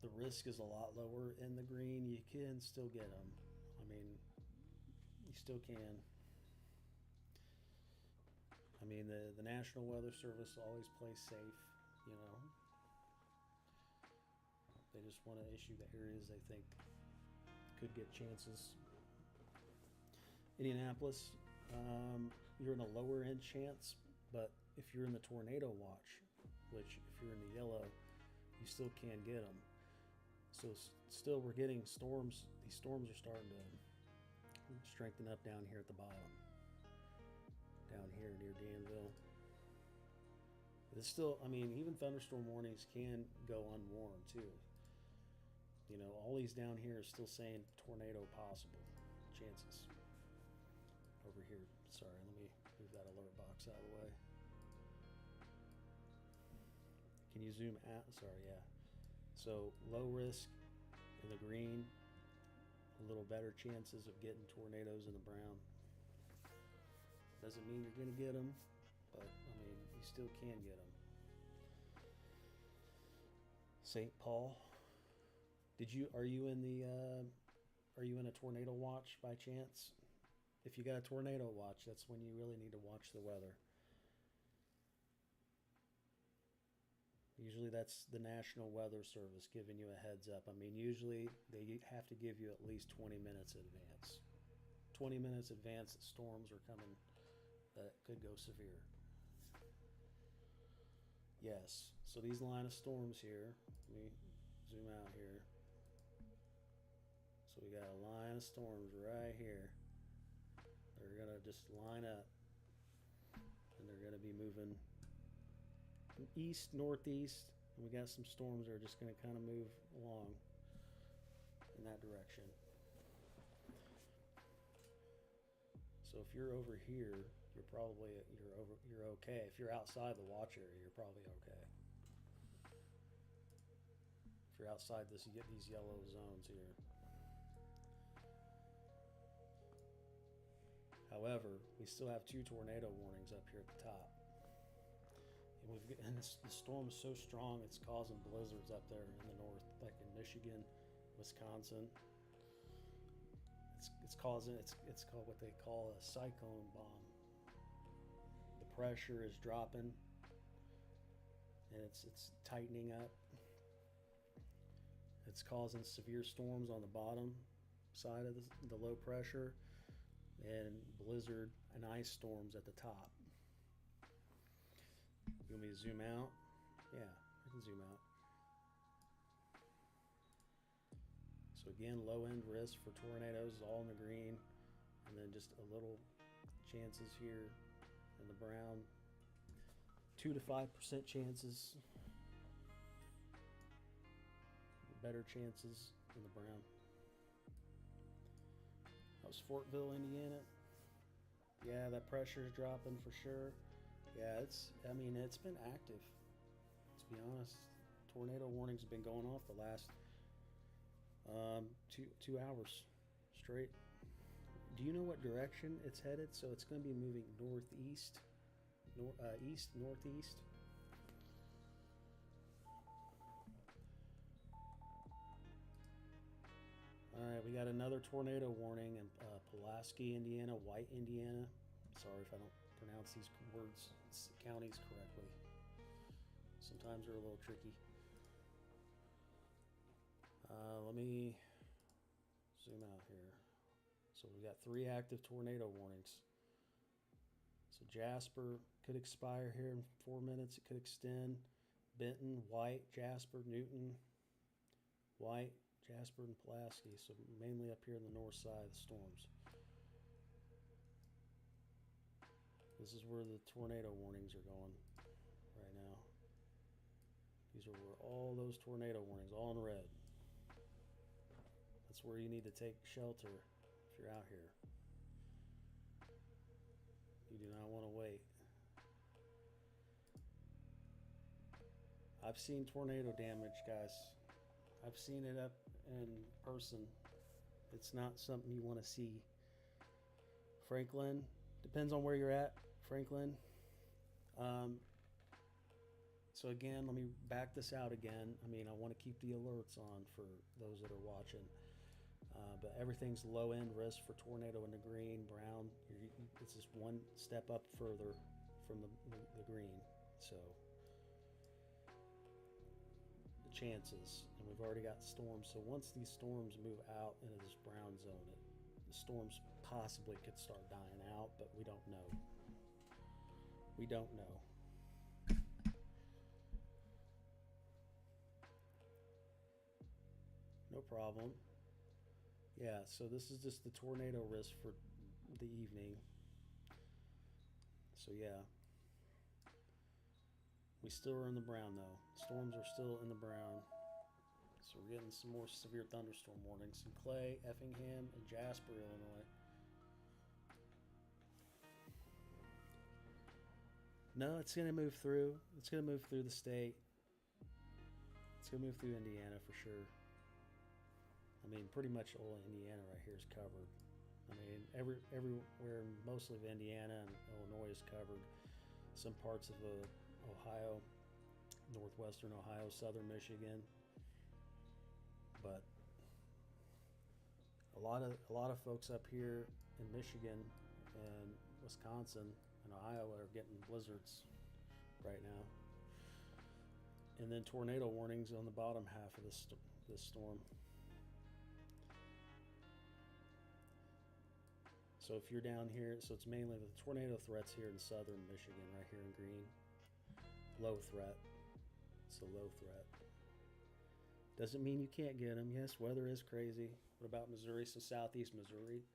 the risk is a lot lower in the green. You can still get them. I mean, you still can. I mean, the National Weather Service always plays safe. You know, they just want to issue the areas they think could get chances. Indianapolis, you're in a lower end chance, but if you're in the tornado watch, which if you're in the yellow, you still can get them. So still we're getting storms. These storms are starting to strengthen up down here at the bottom. Down here near Danville. It's still, I mean, even thunderstorm warnings can go unwarned too. You know, all these down here are still saying tornado possible chances. Over here, sorry, let me move that alert box out of the way. Can you zoom out? Sorry, yeah. So low risk in the green, a little better chances of getting tornadoes in the brown. Doesn't mean you're going to get them, but I mean, you still can get them. St. Paul, are you in a tornado watch by chance? If you got a tornado watch, that's when you really need to watch the weather. Usually that's the National Weather Service giving you a heads up. I mean, usually they have to give you at least 20 minutes in advance. 20 minutes advance that storms are coming that could go severe. Yes, so these line of storms here, let me zoom out here. So we got a line of storms right here. They're gonna just line up and they're gonna be moving east, northeast, and we got some storms that are just gonna kind of move along in that direction. So if you're over here, you're okay. If you're outside the watch area, you're probably okay. If you're outside this, you get these yellow zones here. However, we still have 2 tornado warnings up here at the top. And the storm is so strong, it's causing blizzards up there in the north, like in Michigan, Wisconsin. It's called what they call a cyclone bomb. The pressure is dropping, and it's tightening up. It's causing severe storms on the bottom side of the low pressure, and blizzard and ice storms at the top. You want me to zoom out? Yeah, I can zoom out. So again, low end risk for tornadoes, all in the green, and then just a little chances here in the brown, 2 to 5% chances, better chances in the brown. That was Fortville, Indiana. Yeah, that pressure is dropping for sure. Yeah, it's been active, to be honest. Tornado warnings have been going off the last 2 hours straight. Do you know what direction it's headed? So it's going to be moving northeast, northeast. All right, we got another tornado warning in Pulaski, Indiana, White, Indiana. Sorry if I don't pronounce these counties correctly. Sometimes they're a little tricky. Let me zoom out here. So we got 3 active tornado warnings. So Jasper could expire here in 4 minutes. It could extend. Benton, White, Jasper, Newton, White, Jasper, and Pulaski. So mainly up here in the north side of the storms. This is where the tornado warnings are going right now. These are where all those tornado warnings, all in red. That's where you need to take shelter if you're out here. You do not want to wait. I've seen tornado damage, guys. I've seen it up in person. It's not something you want to see. Franklin, depends on where you're at. Franklin. So again, let me back this out again. I mean, I want to keep the alerts on for those that are watching. But everything's low end risk for tornado in the green, brown. It's just one step up further from the green. So the chances, and we've already got storms. So once these storms move out into this brown zone, the storms possibly could start dying out, but we don't know. We don't know. No problem. Yeah, so this is just the tornado risk for the evening. So yeah. We still are in the brown though. Storms are still in the brown. So we're getting some more severe thunderstorm warnings in Clay, Effingham, and Jasper, Illinois. No, it's going to move through. It's going to move through the state. It's going to move through Indiana for sure. I mean, pretty much all Indiana right here is covered. I mean, everywhere, mostly of Indiana and Illinois is covered. Some parts of Ohio, northwestern Ohio, southern Michigan. But a lot of folks up here in Michigan and Wisconsin and Ohio are getting blizzards right now. And then tornado warnings on the bottom half of this storm. So if you're down here, so it's mainly the tornado threats here in southern Michigan, right here in green. Low threat. It's a low threat. Doesn't mean you can't get them. Yes, weather is crazy. What about Missouri? So southeast Missouri.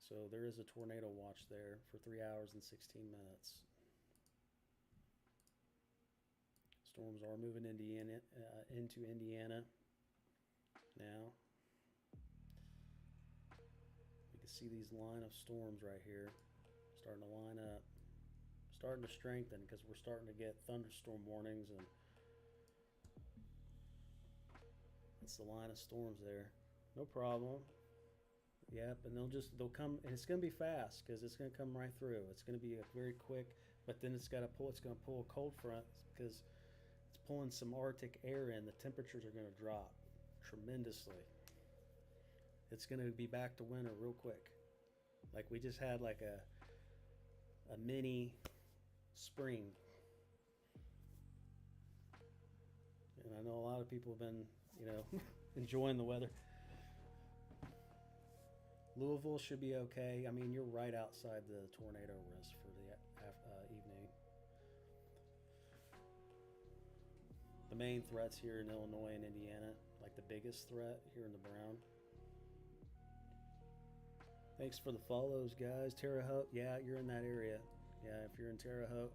So there is a tornado watch there for 3 hours and 16 minutes. Storms are moving into Indiana now. You can see these line of storms right here starting to line up, starting to strengthen because we're starting to get thunderstorm warnings, and it's the line of storms there. No problem. Yep, and they'll come, and it's going to be fast because it's going to come right through. It's going to be a very quick, but then it's going to pull a cold front because it's pulling some Arctic air in. The temperatures are going to drop tremendously. It's going to be back to winter real quick. Like we just had like a mini spring. And I know a lot of people have been, enjoying the weather. Louisville should be okay. I mean, you're right outside the tornado risk for the evening. The main threats here in Illinois and Indiana, like the biggest threat here in the brown. Thanks for the follows, guys. Terre Haute, yeah, you're in that area. Yeah, if you're in Terre Haute,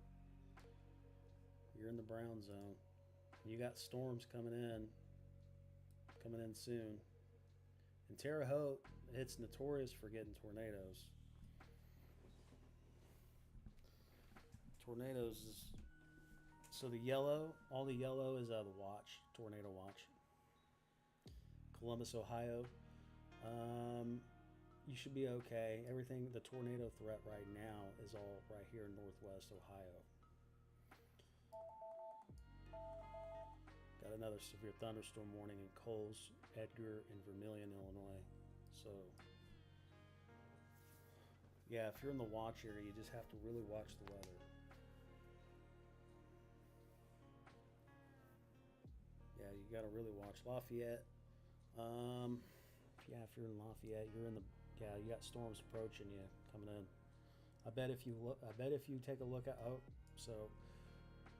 you're in the brown zone. You got storms coming in soon. And Terre Haute, it's notorious for getting tornadoes. Tornadoes is, so the yellow, all the yellow is the watch, tornado watch. Columbus, Ohio. You should be okay. Everything, the tornado threat right now is all right here in Northwest Ohio. Got another severe thunderstorm warning in Coles, Edgar, and Vermilion, Illinois. So, yeah, if you're in the watch area, you just have to really watch the weather. Yeah, you got to really watch Lafayette. Yeah, if you're in Lafayette, you're in the, yeah, you got storms approaching you coming in. I bet if you take a look at, so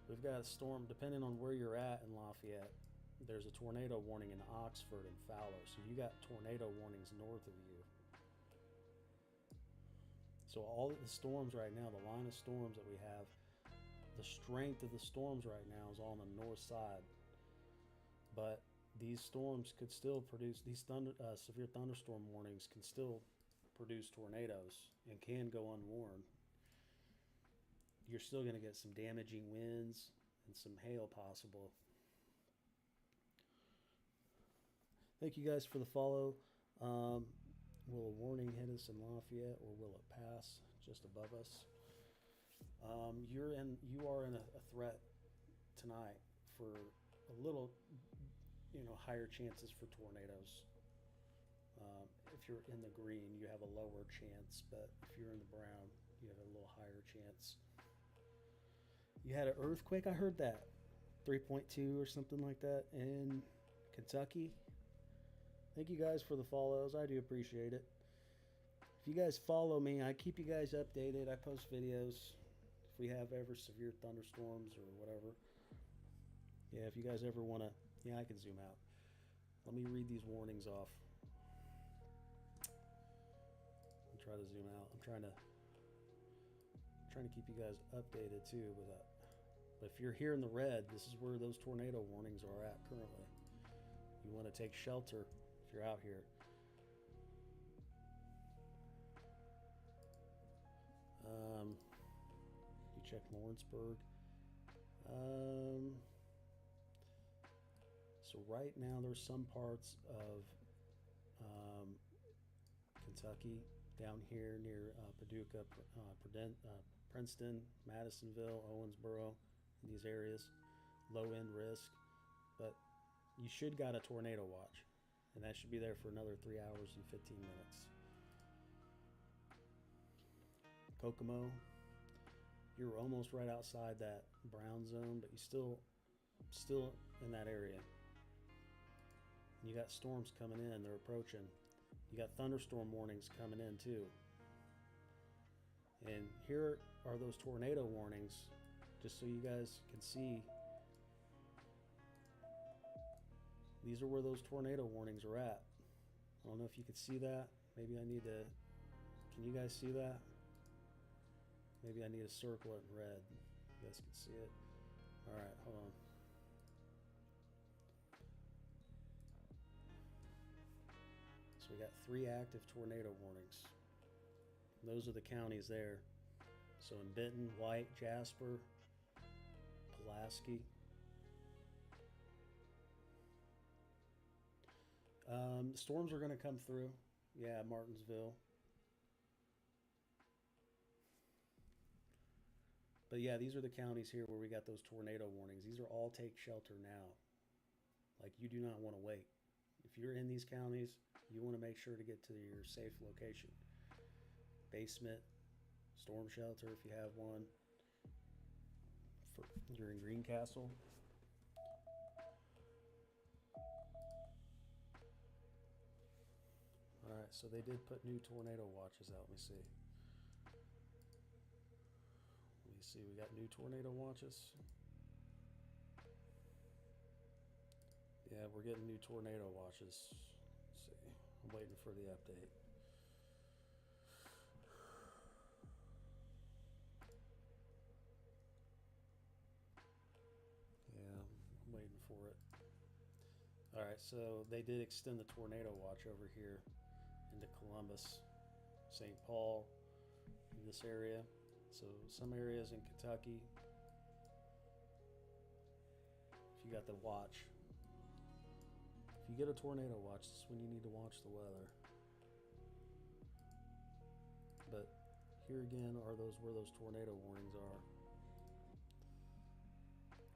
we've got a storm, depending on where you're at in Lafayette, there's a tornado warning in Oxford and Fowler. So you got tornado warnings north of you. So all of the storms right now, the line of storms that we have, the strength of the storms right now is on the north side. But these storms could still produce, these severe thunderstorm warnings can still produce tornadoes and can go unwarned. You're still going to get some damaging winds and some hail possible. Thank you guys for the follow. Will a warning hit us in Lafayette, or will it pass just above us? You are in a threat tonight for a little, higher chances for tornadoes. If you're in the green, you have a lower chance, but if you're in the brown, you have a little higher chance. You had an earthquake, I heard that, 3.2 or something like that in Kentucky. Thank you guys for the follows. I do appreciate it. If you guys follow me, I keep you guys updated. I post videos if we have ever severe thunderstorms or whatever. Yeah, if you guys ever want to, yeah, I can zoom out. Let me read these warnings off. I'll try to zoom out. I'm trying to keep you guys updated too with that. But if you're here in the red, this is where those tornado warnings are at currently. You want to take shelter if you're out here. You check Lawrenceburg. So right now there's some parts of Kentucky down here near Paducah, Princeton, Madisonville, Owensboro, in these areas, low end risk, but you should got a tornado watch, and that should be there for another 3 hours and 15 minutes. Kokomo, you're almost right outside that brown zone, but you still in that area. And you got storms coming in, they're approaching. You got thunderstorm warnings coming in too. And here are those tornado warnings, just so you guys can see. These are where those tornado warnings are at. I don't know if you could see that. Maybe I need to, can you guys see that? Maybe I need to circle it in red. You guys can see it. All right, hold on. So we got 3 active tornado warnings. Those are the counties there. So in Benton, White, Jasper, Pulaski. Storms are going to come through. Yeah, Martinsville. But yeah, these are the counties here where we got those tornado warnings. These are all take shelter now. Like, you do not want to wait. If you're in these counties, you want to make sure to get to your safe location. Basement, storm shelter if you have one. You're in Greencastle. All right, so they did put new tornado watches out. Let me see. We got new tornado watches. Yeah, we're getting new tornado watches. Let's see. I'm waiting for the update. waiting for it. All right, so they did extend the tornado watch over here into Columbus, St. Paul, in this area. So some areas in Kentucky, if you got the watch, if you get a tornado watch, this is when you need to watch the weather. But here again are those where those tornado warnings are.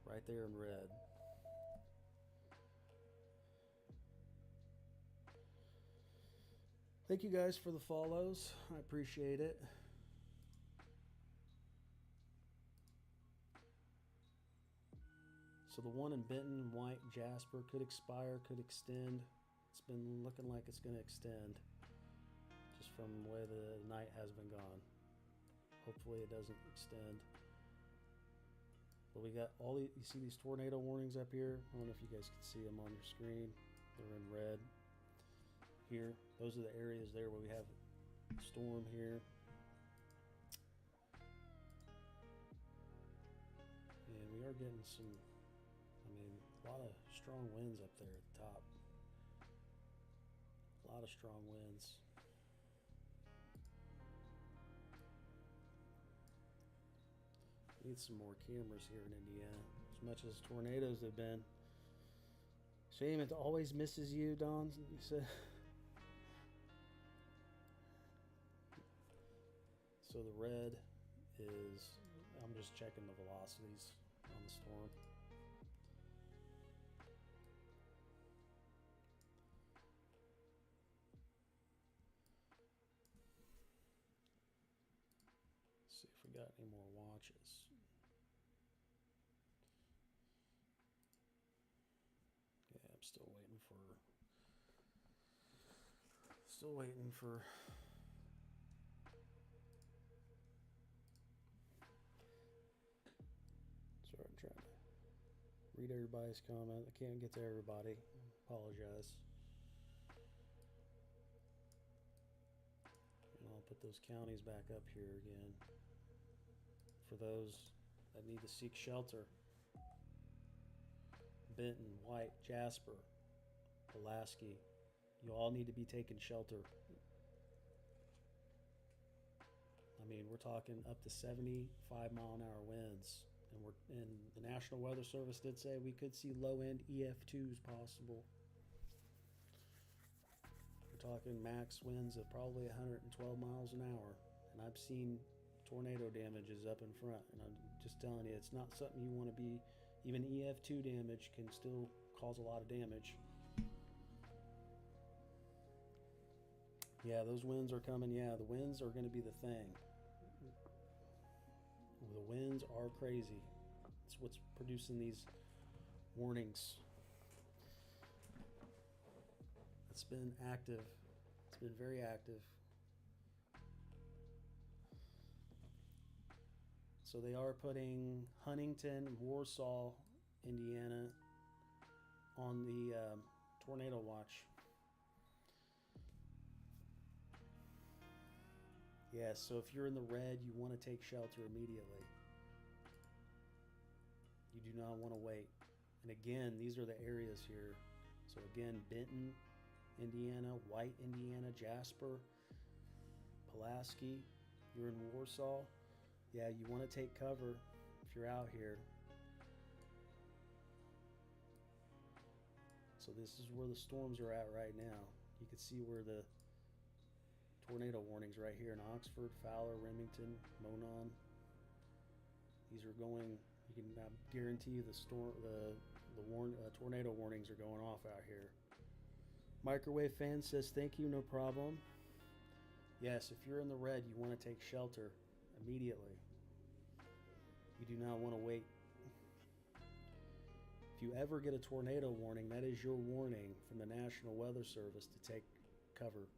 Right there in red. Thank you guys for the follows. I appreciate it. So the one in Benton, White, Jasper could expire, could extend. It's been looking like it's going to extend just from the way the night has been gone. Hopefully it doesn't extend. But we got all the, you see these tornado warnings up here? I don't know if you guys can see them on your screen. They're in red here. Those are the areas there where we have a storm here. And we are getting some, a lot of strong winds up there at the top. A lot of strong winds. Need some more cameras here in Indiana. As much as tornadoes have been. Shame it always misses you, Don, you said. So the red is, I'm just checking the velocities on the storm. Let's see if we got any more watches. Yeah, I'm still waiting for sorry, I'm trying to read everybody's comment. I can't get to everybody. Apologize. And I'll put those counties back up here again for those that need to seek shelter. Benton, White, Jasper, Pulaski, you all need to be taking shelter. We're talking up to 75-mile-an-hour winds, and the National Weather Service did say we could see low-end EF2s possible. We're talking max winds of probably 112 miles an hour, and I've seen tornado damages up in front, and I'm just telling you, it's not something you want to be. Even EF2 damage can still cause a lot of damage. Yeah, those winds are coming. Yeah, the winds are going to be the thing. The winds are crazy. It's what's producing these warnings. It's been active. It's been very active. So they are putting Huntington, Warsaw, Indiana on the tornado watch. Yes, so if you're in the red, you want to take shelter immediately. You do not want to wait. And again, these are the areas here. So again, Benton, Indiana, White, Indiana, Jasper, Pulaski. You're in Warsaw. Yeah, you want to take cover if you're out here. So this is where the storms are at right now. You can see where the tornado warnings right here in Oxford, Fowler, Remington, Monon. These are going. You can guarantee you the tornado warnings are going off out here. Microwave fan says thank you, no problem. Yes, if you're in the red, you want to take shelter immediately. You do not want to wait. If you ever get a tornado warning, that is your warning from the National Weather Service to take cover.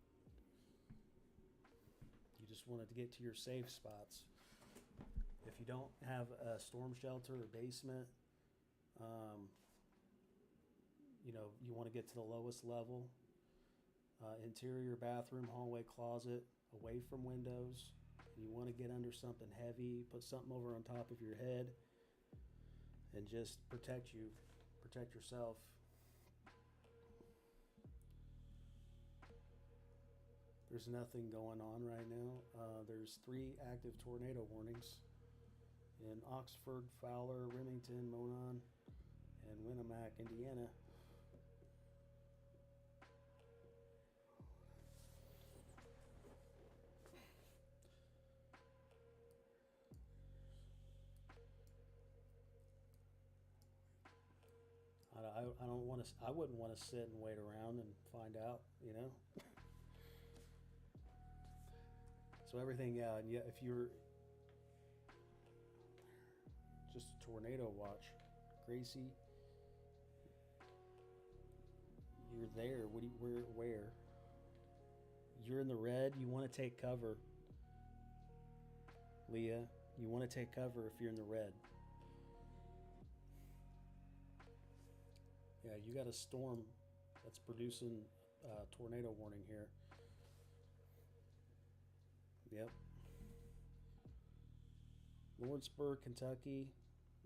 You just wanted to get to your safe spots. If you don't have a storm shelter or basement, you want to get to the lowest level. Interior bathroom, hallway, closet, away from windows. You want to get under something heavy, put something over on top of your head, and just protect protect yourself. There's nothing going on right now. There's 3 active tornado warnings in Oxford, Fowler, Remington, Monon, and Winnemac, Indiana. I don't want to. I wouldn't want to sit and wait around and find out, you know. So everything, yeah, and yeah, if you're just a tornado watch, Gracie, you're there. What do you, where? You're in the red. You want to take cover, Leah. You want to take cover if you're in the red. Yeah, you got a storm that's producing tornado warning here. Yep. Lawrenceburg, Kentucky.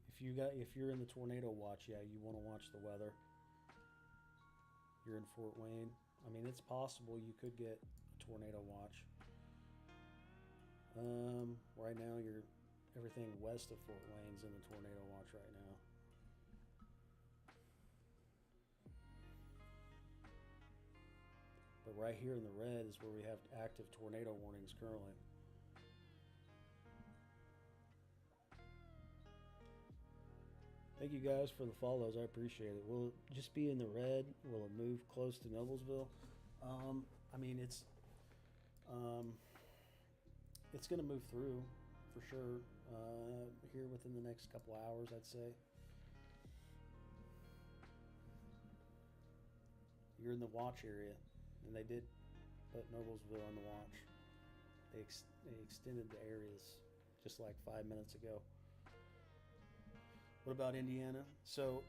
If you're in the tornado watch, yeah, you want to watch the weather. You're in Fort Wayne. I mean, it's possible you could get a tornado watch. Right now, everything west of Fort Wayne's in the tornado watch right now. But right here in the red is where we have active tornado warnings currently. Thank you guys for the follows. I appreciate it. Will it just be in the red? Will it move close to Noblesville? I mean, it's going to move through for sure here within the next couple hours, I'd say. You're in the watch area, and they did put Noblesville on the watch. They extended the areas just like 5 minutes ago. What about Indiana? So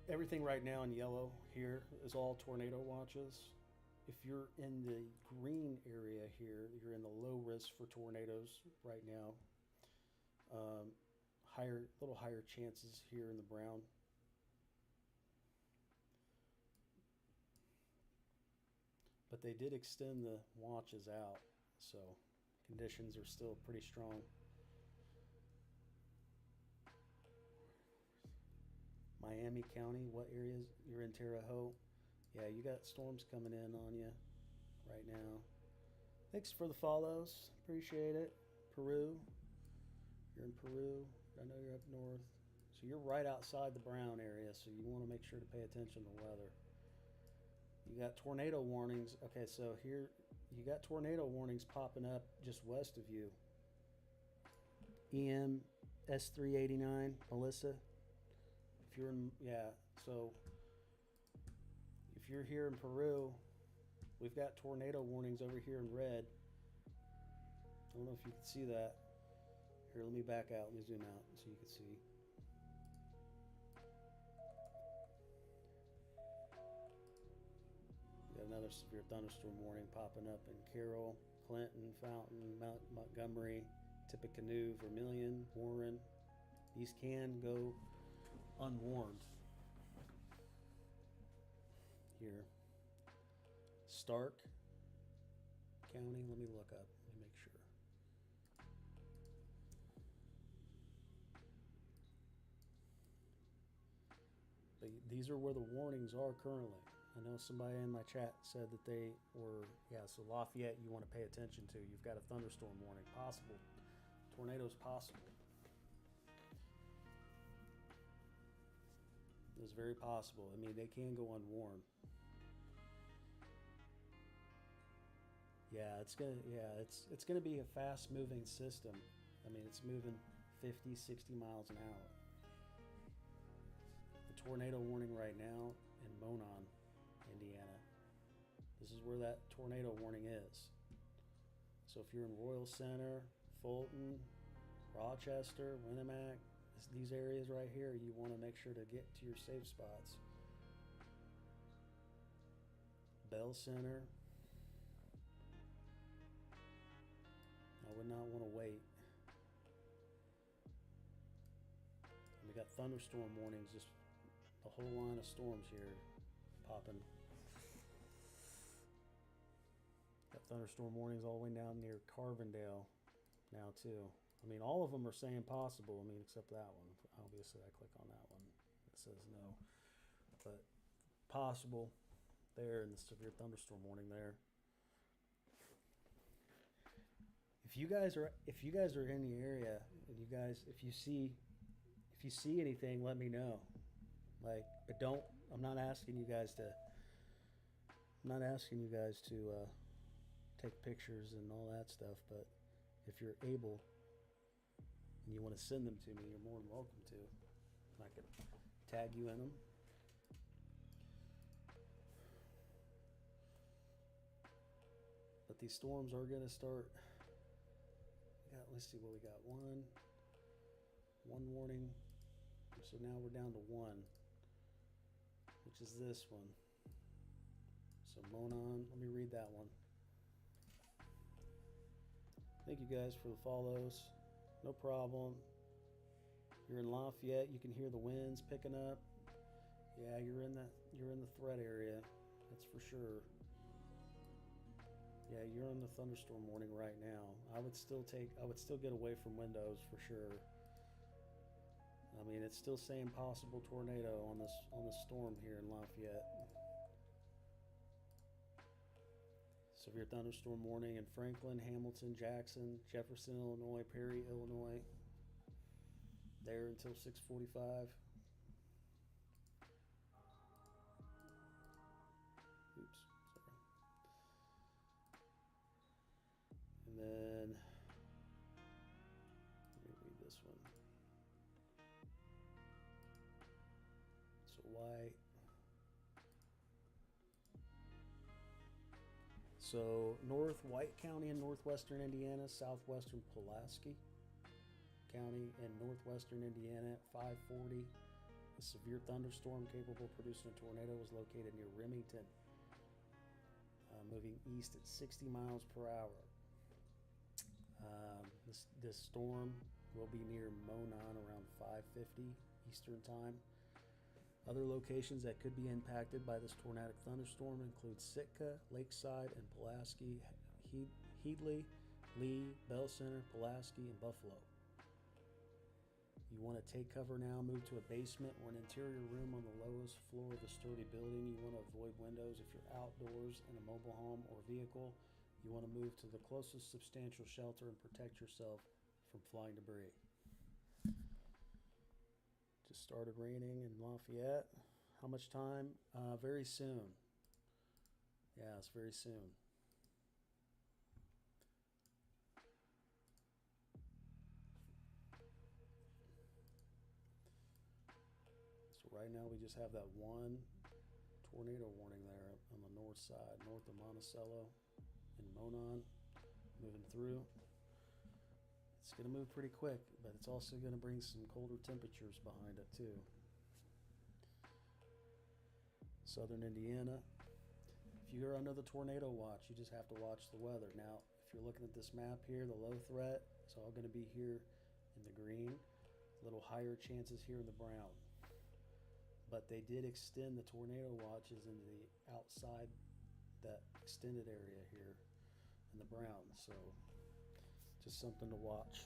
everything right now in yellow here is all tornado watches. If you're in the green area here, you're in the low risk for tornadoes right now. Little higher chances here in the brown. But they did extend the watches out, so conditions are still pretty strong. Miami County, what areas? You're in Terre Haute. Yeah, you got storms coming in on you right now. Thanks for the follows. Appreciate it. Peru. You're in Peru. I know you're up north. So you're right outside the brown area, so you want to make sure to pay attention to weather. You got tornado warnings. Okay, so here you got tornado warnings popping up just west of you. EM S389, Melissa. If you're in, yeah, so if you're here in Peru, we've got tornado warnings over here in red. I don't know if you can see that. Here, let me back out. Let me zoom out so you can see. We got another severe thunderstorm warning popping up in Carroll, Clinton, Fountain, Montgomery, Tippecanoe, Vermilion, Warren. These can go unwarned. Here, Stark County. Let me look up. Let me make sure. But these are where the warnings are currently. I know somebody in my chat said that they were, yeah, so Lafayette you want to pay attention to. You've got a thunderstorm warning. Possible. Tornadoes possible. It's very possible. I mean, they can go unwarned. Yeah, it's gonna be a fast-moving system. I mean, it's moving 50, 60 miles an hour. The tornado warning right now in Monon, Indiana. This is where that tornado warning is. So if you're in Royal Center, Fulton, Rochester, Winnemac, these areas right here, you want to make sure to get to your safe spots. Bell Center. I would not want to wait. And we got thunderstorm warnings just a whole line of storms here popping. Got thunderstorm warnings all the way down near Carbondale now too. I mean, all of them are saying possible. I mean, except that one. Obviously, I click on that one. It says no, but possible there, and the severe thunderstorm warning there. If you guys are in the area, and if you see anything, let me know. Like, but don't. I'm not asking you guys to take pictures and all that stuff. But if you're able and you want to send them to me, you're more than welcome to. I can tag you in them. But these storms are going to start. Let's see what we got. One warning. So now we're down to one, which is this one. So Monon, let me read that one. Thank you guys for the follows. No problem. You're in Lafayette. You can hear the winds picking up. Yeah, you're in the threat area. That's for sure. Yeah, you're on the thunderstorm warning right now. I would still get away from windows for sure. I mean, it's still saying possible tornado on this storm here in Lafayette. Severe thunderstorm warning in Franklin, Hamilton, Jackson, Jefferson, Illinois, Perry, Illinois. There until 6:45. Oops, sorry. And then let me read this one. So why? So North White County in northwestern Indiana, southwestern Pulaski County in northwestern Indiana at 5:40. A severe thunderstorm capable of producing a tornado was located near Remington, moving east at 60 miles per hour. This storm will be near Monon around 5:50 Eastern Time. Other locations that could be impacted by this tornadic thunderstorm include Sitka, Lakeside, and Pulaski, Headley, Lee, Bell Center, Pulaski, and Buffalo. You want to take cover now, move to a basement or an interior room on the lowest floor of a sturdy building. You want to avoid windows if you're outdoors in a mobile home or vehicle. You want to move to the closest substantial shelter and protect yourself from flying debris. Just started raining in Lafayette. How much time? Very soon. Yeah, it's very soon. So right now we just have that one tornado warning there on the north side, north of Monticello and Monon, moving through. It's going to move pretty quick, but it's also going to bring some colder temperatures behind it too. Southern Indiana. If you're under the tornado watch, you just have to watch the weather. Now, if you're looking at this map here, the low threat is all going to be here in the green. A little higher chances here in the brown. But they did extend the tornado watches into the outside, that extended area here in the brown. So just something to watch.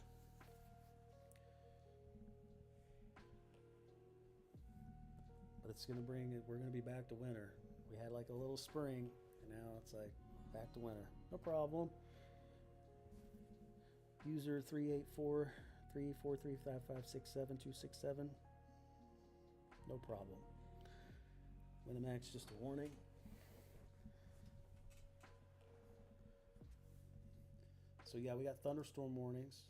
But it's going to we're going to be back to winter. We had like a little spring, and now it's like back to winter. No problem. User 384-343-556-7267. No problem. Winamax, just a warning. So yeah, we got thunderstorm warnings.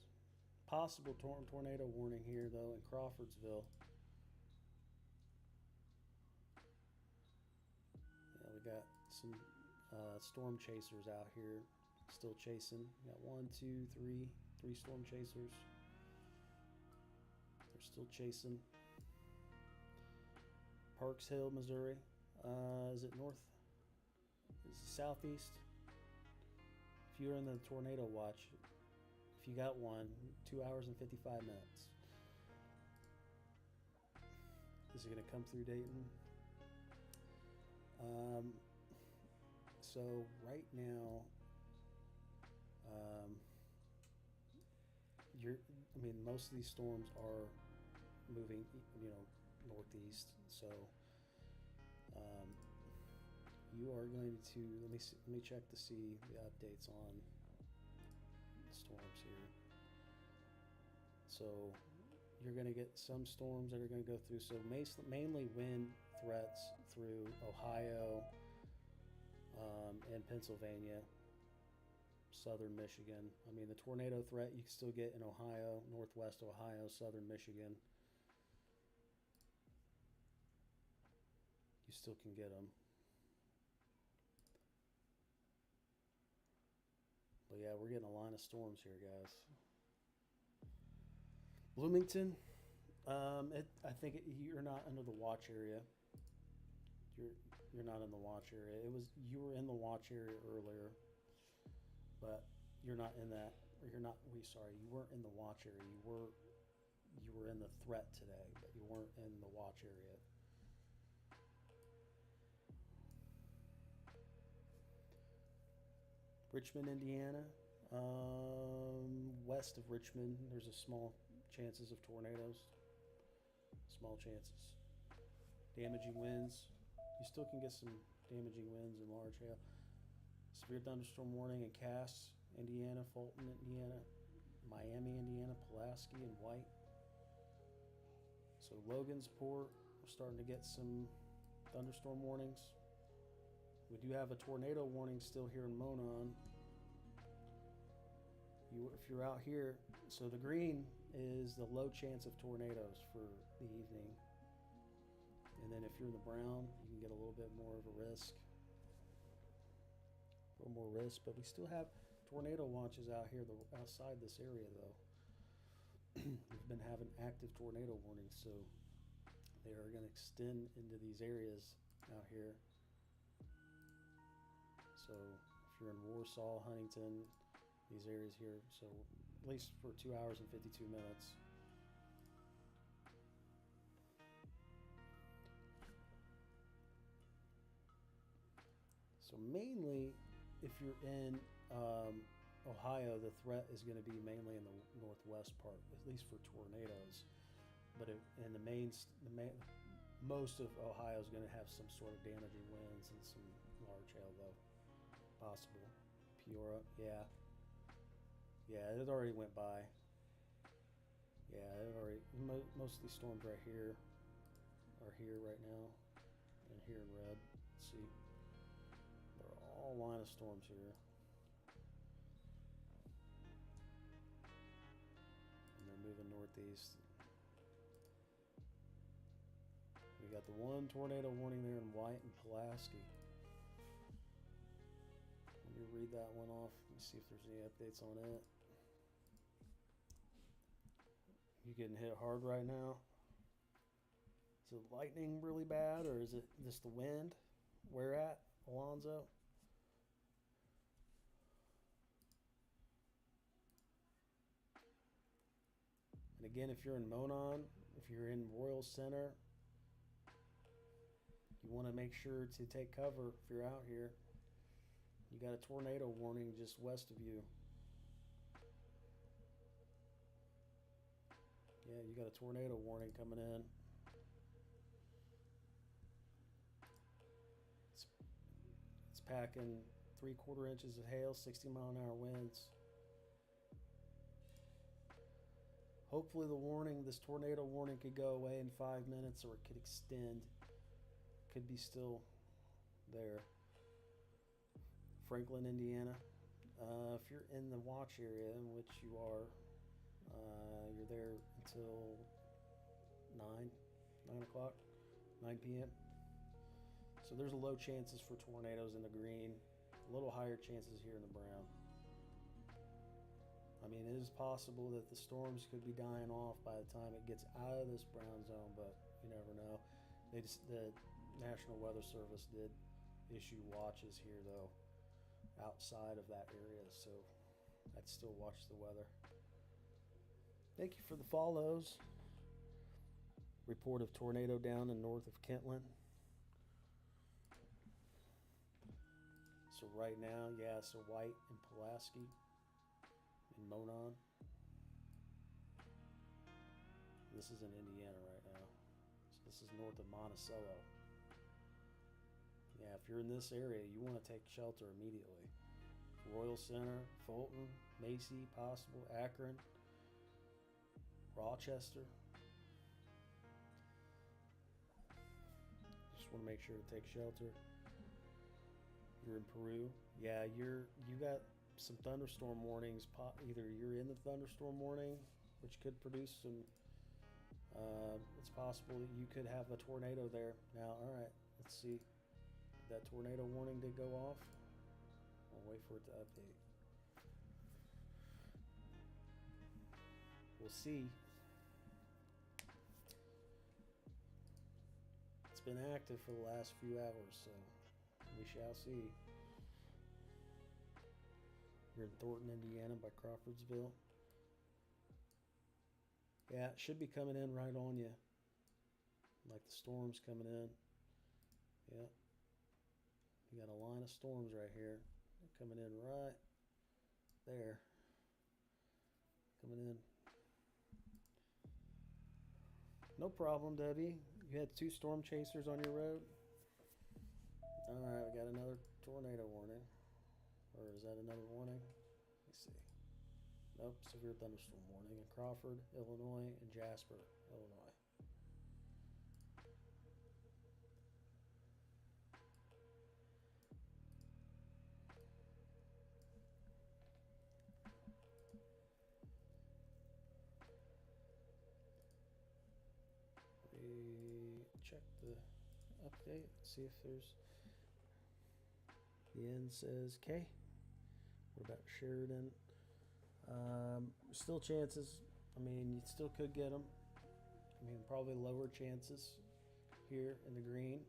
Possible tornado warning here though in Crawfordsville. Yeah, we got some storm chasers out here still chasing. We got 1, 2, 3 storm chasers. They're still chasing. Parks Hill, Missouri. Is it north? Is it southeast? If you're in the tornado watch, if you got one, 2 hours and 55 minutes. Is it going to come through Dayton? So right now, most of these storms are moving, northeast. So you are going to let me check to see the updates on the storms here. So you're going to get some storms that are going to go through. So mainly wind threats through Ohio and Pennsylvania, southern Michigan. I mean, the tornado threat you can still get in Ohio, northwest Ohio, southern Michigan. You still can get them. But yeah, we're getting a line of storms here, guys. Bloomington, I think you're not under the watch area. You're not in the watch area. You were in the watch area earlier, but you're not in that. Or you're not. You weren't in the watch area. You were in the threat today, but you weren't in the watch area. Richmond, Indiana, west of Richmond, there's a small chances of tornadoes. Small chances. Damaging winds. You still can get some damaging winds and large hail. Severe thunderstorm warning in Cass, Indiana, Fulton, Indiana, Miami, Indiana, Pulaski, and White. So Logansport, we're starting to get some thunderstorm warnings. We do have a tornado warning still here in Monon. If you're out here, so the green is the low chance of tornadoes for the evening. And then if you're in the brown, you can get a little bit more of a risk. A little more risk, but we still have tornado watches out here outside this area though. We've been having active tornado warnings, so they are going to extend into these areas out here. So if you're in Warsaw, Huntington, these areas here, so at least for 2 hours and 52 minutes. So mainly, if you're in Ohio, the threat is going to be mainly in the northwest part, at least for tornadoes. But most of Ohio is going to have some sort of damaging winds and some large hail, though. Possible. Peoria, yeah, it already went by. Yeah, it already. Most of these storms right here are here right now, and here in red. Let's see, they're all line of storms here, and they're moving northeast. We got the one tornado warning there in White and Pulaski. Read that one off. Let me see if there's any updates on it. You getting hit hard right now? Is it lightning really bad, or is it just the wind? Where at, Alonzo? And again, if you're in Monon, if you're in Royal Center, you want to make sure to take cover if you're out here. You got a tornado warning just west of you. Yeah, you got a tornado warning coming in. It's packing 3/4 inches of hail, 60-mile-an-hour winds. Hopefully this tornado warning could go away in 5 minutes, or it could extend. Could be still there. Franklin, Indiana. If you're in the watch area, in which you are, you're there until 9 o'clock, 9 p.m. So there's low chances for tornadoes in the green, a little higher chances here in the brown. I mean, it is possible that the storms could be dying off by the time it gets out of this brown zone, but you never know. The National Weather Service did issue watches here, though, outside of that area, so I'd still watch the weather. Thank you for the follows. Report of tornado down in north of Kentland. So right now, yeah, so White and Pulaski and Monon. This is in Indiana right now. So this is north of Monticello. Yeah, if you're in this area, you want to take shelter immediately. Royal Center, Fulton, Macy, possible, Akron, Rochester. Just want to make sure to take shelter. You're in Peru. Yeah, you got some thunderstorm warnings. Either you're in the thunderstorm warning, which could produce some. It's possible that you could have a tornado there. Now, all right, let's see. That tornado warning did go off. I'll wait for it to update. We'll see. It's been active for the last few hours, so we shall see. You're in Thornton, Indiana by Crawfordsville. Yeah, it should be coming in right on you. Like the storm's coming in. Yeah. You got a line of storms right here. They're coming in right there. Coming in. No problem, Debbie. You had 2 storm chasers on your road. All right, we got another tornado warning. Or is that another warning? Let me see. Nope, severe thunderstorm warning in Crawford, Illinois, and Jasper, Illinois. Check the update, see if there's. The end says K. What about Sheridan? Still chances. I mean, you still could get them. I mean, probably lower chances here in the green.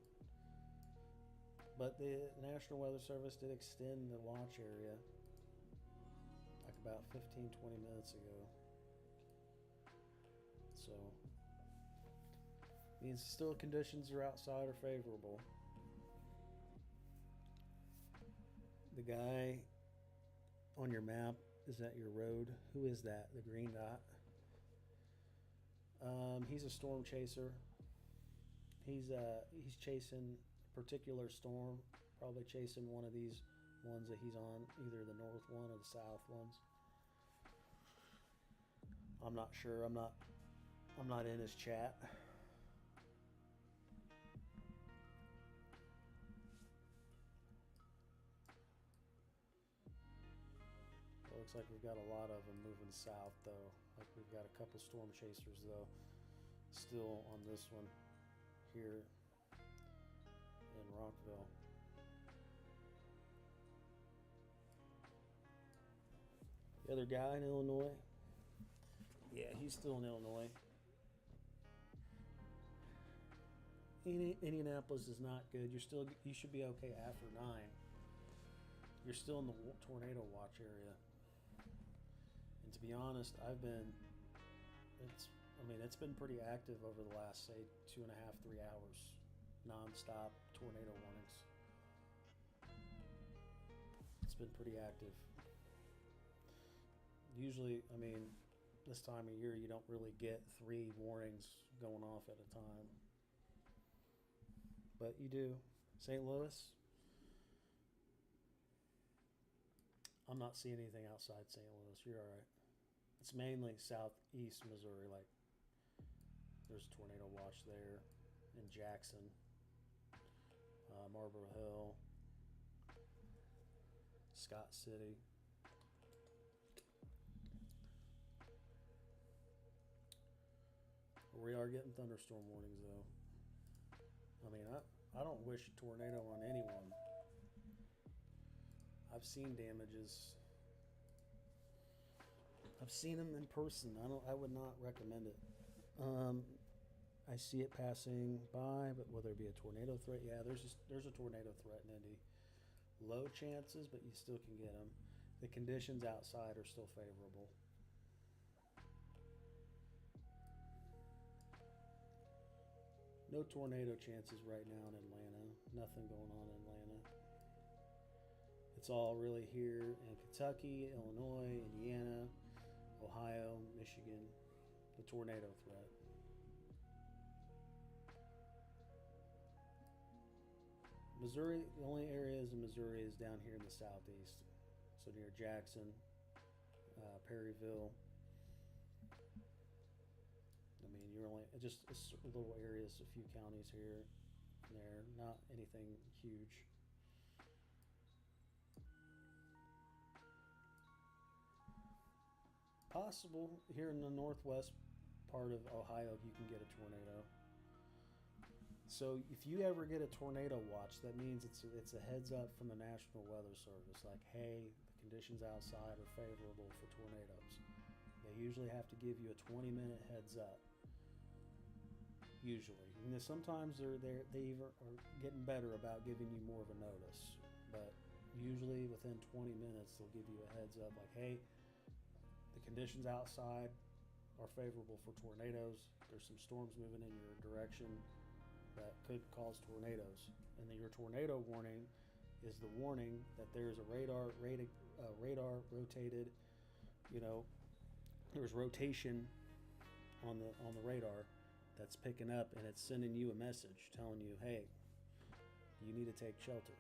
But the National Weather Service did extend the watch area like about 15-20 minutes ago. So means still conditions are outside are favorable. The guy on your map, is that your road? Who is that? The green dot? He's a storm chaser. He's chasing a particular storm, probably chasing one of these ones that he's on, either the north one or the south ones. I'm not sure. I'm not in his chat. Looks like we've got a lot of them moving south, though. Like we've got a couple storm chasers, though, still on this one here in Rockville. The other guy in Illinois, yeah, he's still in Illinois. Indianapolis is not good. You should be okay after 9. You're still in the tornado watch area. And to be honest, it's been pretty active over the last, say, 2.5, 3 hours. Non-stop tornado warnings. It's been pretty active. Usually, I mean, this time of year, you don't really get 3 warnings going off at a time. But you do. St. Louis, I'm not seeing anything outside St. Louis. You're all right. It's mainly southeast Missouri. Like, there's a tornado watch there in Jackson, Marlboro Hill, Scott City. We are getting thunderstorm warnings, though. I mean, I don't wish a tornado on anyone. I've seen damages. I've seen them in person. I would not recommend it. I see it passing by, but will there be a tornado threat? Yeah, there's a tornado threat in Indy. Low chances, but you still can get them. The conditions outside are still favorable. No tornado chances right now in Atlanta. Nothing going on in Atlanta. It's all really here in Kentucky, Illinois, Indiana, Ohio, Michigan, the tornado threat. Missouri, the only areas in Missouri is down here in the southeast. So near Jackson, Perryville. I mean, you're only just little areas, a few counties here and there, not anything huge. Possible here in the northwest part of Ohio, you can get a tornado. So if you ever get a tornado watch, that means it's a heads up from the National Weather Service, like, hey, the conditions outside are favorable for tornadoes. They usually have to give you a 20-minute heads up. Usually, and sometimes they even are getting better about giving you more of a notice. But usually within 20 minutes, they'll give you a heads up, like, hey, the conditions outside are favorable for tornadoes. There's some storms moving in your direction that could cause tornadoes. And then your tornado warning is the warning that there's a radar rotated, there's rotation on the radar that's picking up, and it's sending you a message telling you, hey, you need to take shelter.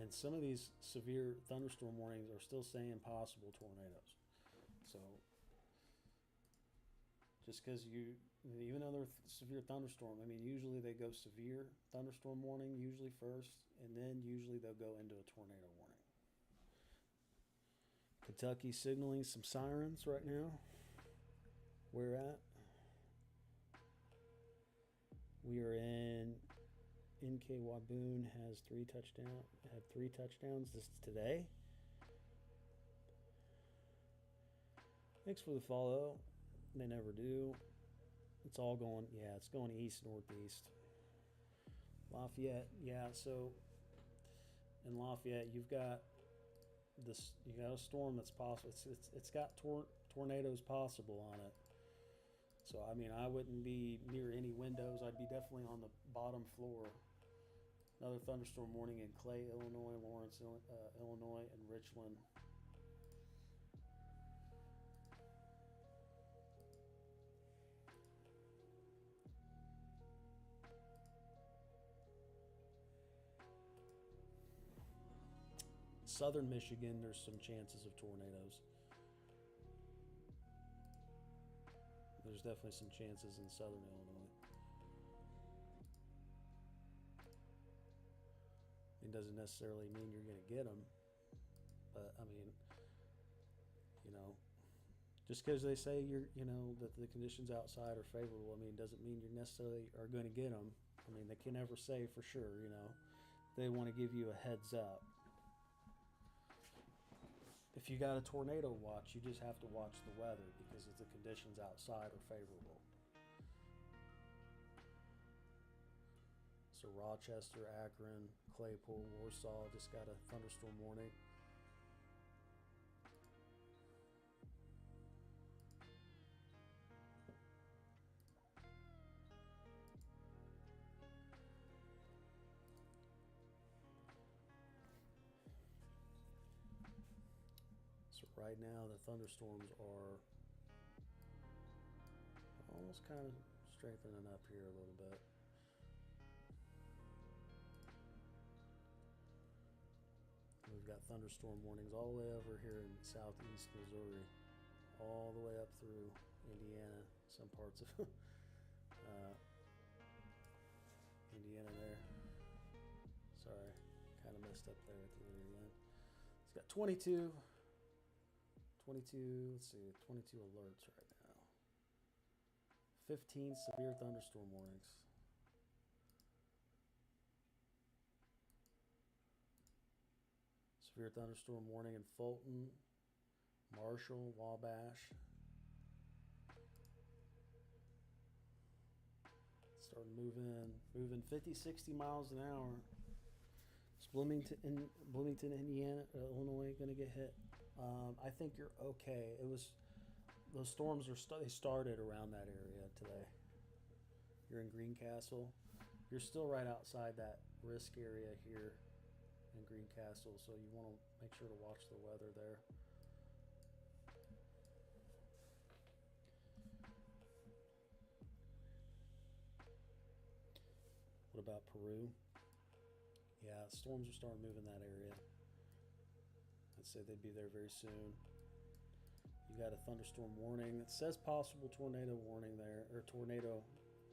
And some of these severe thunderstorm warnings are still saying possible tornadoes. So just because even though they're severe thunderstorm, I mean, usually they go severe thunderstorm warning usually first, and then usually they'll go into a tornado warning. Kentucky signaling some sirens right now. Where at? We are in NK Waboon had 3 touchdowns this today. Thanks for the follow. They never do. It's all going, it's going east, northeast. Lafayette, so in Lafayette, you got a storm that's possible. It's got tornadoes possible on it. So, I mean, I wouldn't be near any windows. I'd be definitely on the bottom floor. Another thunderstorm warning in Clay, Illinois, Lawrence, Illinois, and Richland. Southern Michigan, there's some chances of tornadoes. There's definitely some chances in southern Illinois. It doesn't necessarily mean you're going to get them, but I mean, just because they say that the conditions outside are favorable, I mean, doesn't mean you necessarily are going to get them. I mean, they can never say for sure. They want to give you a heads up. If you got a tornado watch, you just have to watch the weather because the conditions outside are favorable. So Rochester, Akron, Claypool, Warsaw just got a thunderstorm warning. So right now the thunderstorms are almost kind of strengthening up here a little bit. We've got thunderstorm warnings all the way over here in southeast Missouri, all the way up through Indiana, some parts of Indiana there. Sorry, kind of messed up there at the very end. It's got 22, let's see, 22 alerts right now. 15 severe thunderstorm warnings. Severe thunderstorm warning in Fulton, Marshall, Wabash. Starting moving 50, 60 miles an hour. Is Bloomington, Indiana, Illinois going to get hit? I think you're okay. those storms they started around that area today. You're in Greencastle. You're still right outside that risk area here in Greencastle, so you want to make sure to watch the weather there. What about Peru? Yeah, storms are starting to move in that area. I'd say they'd be there very soon. You got a thunderstorm warning. It says possible tornado warning there, or tornado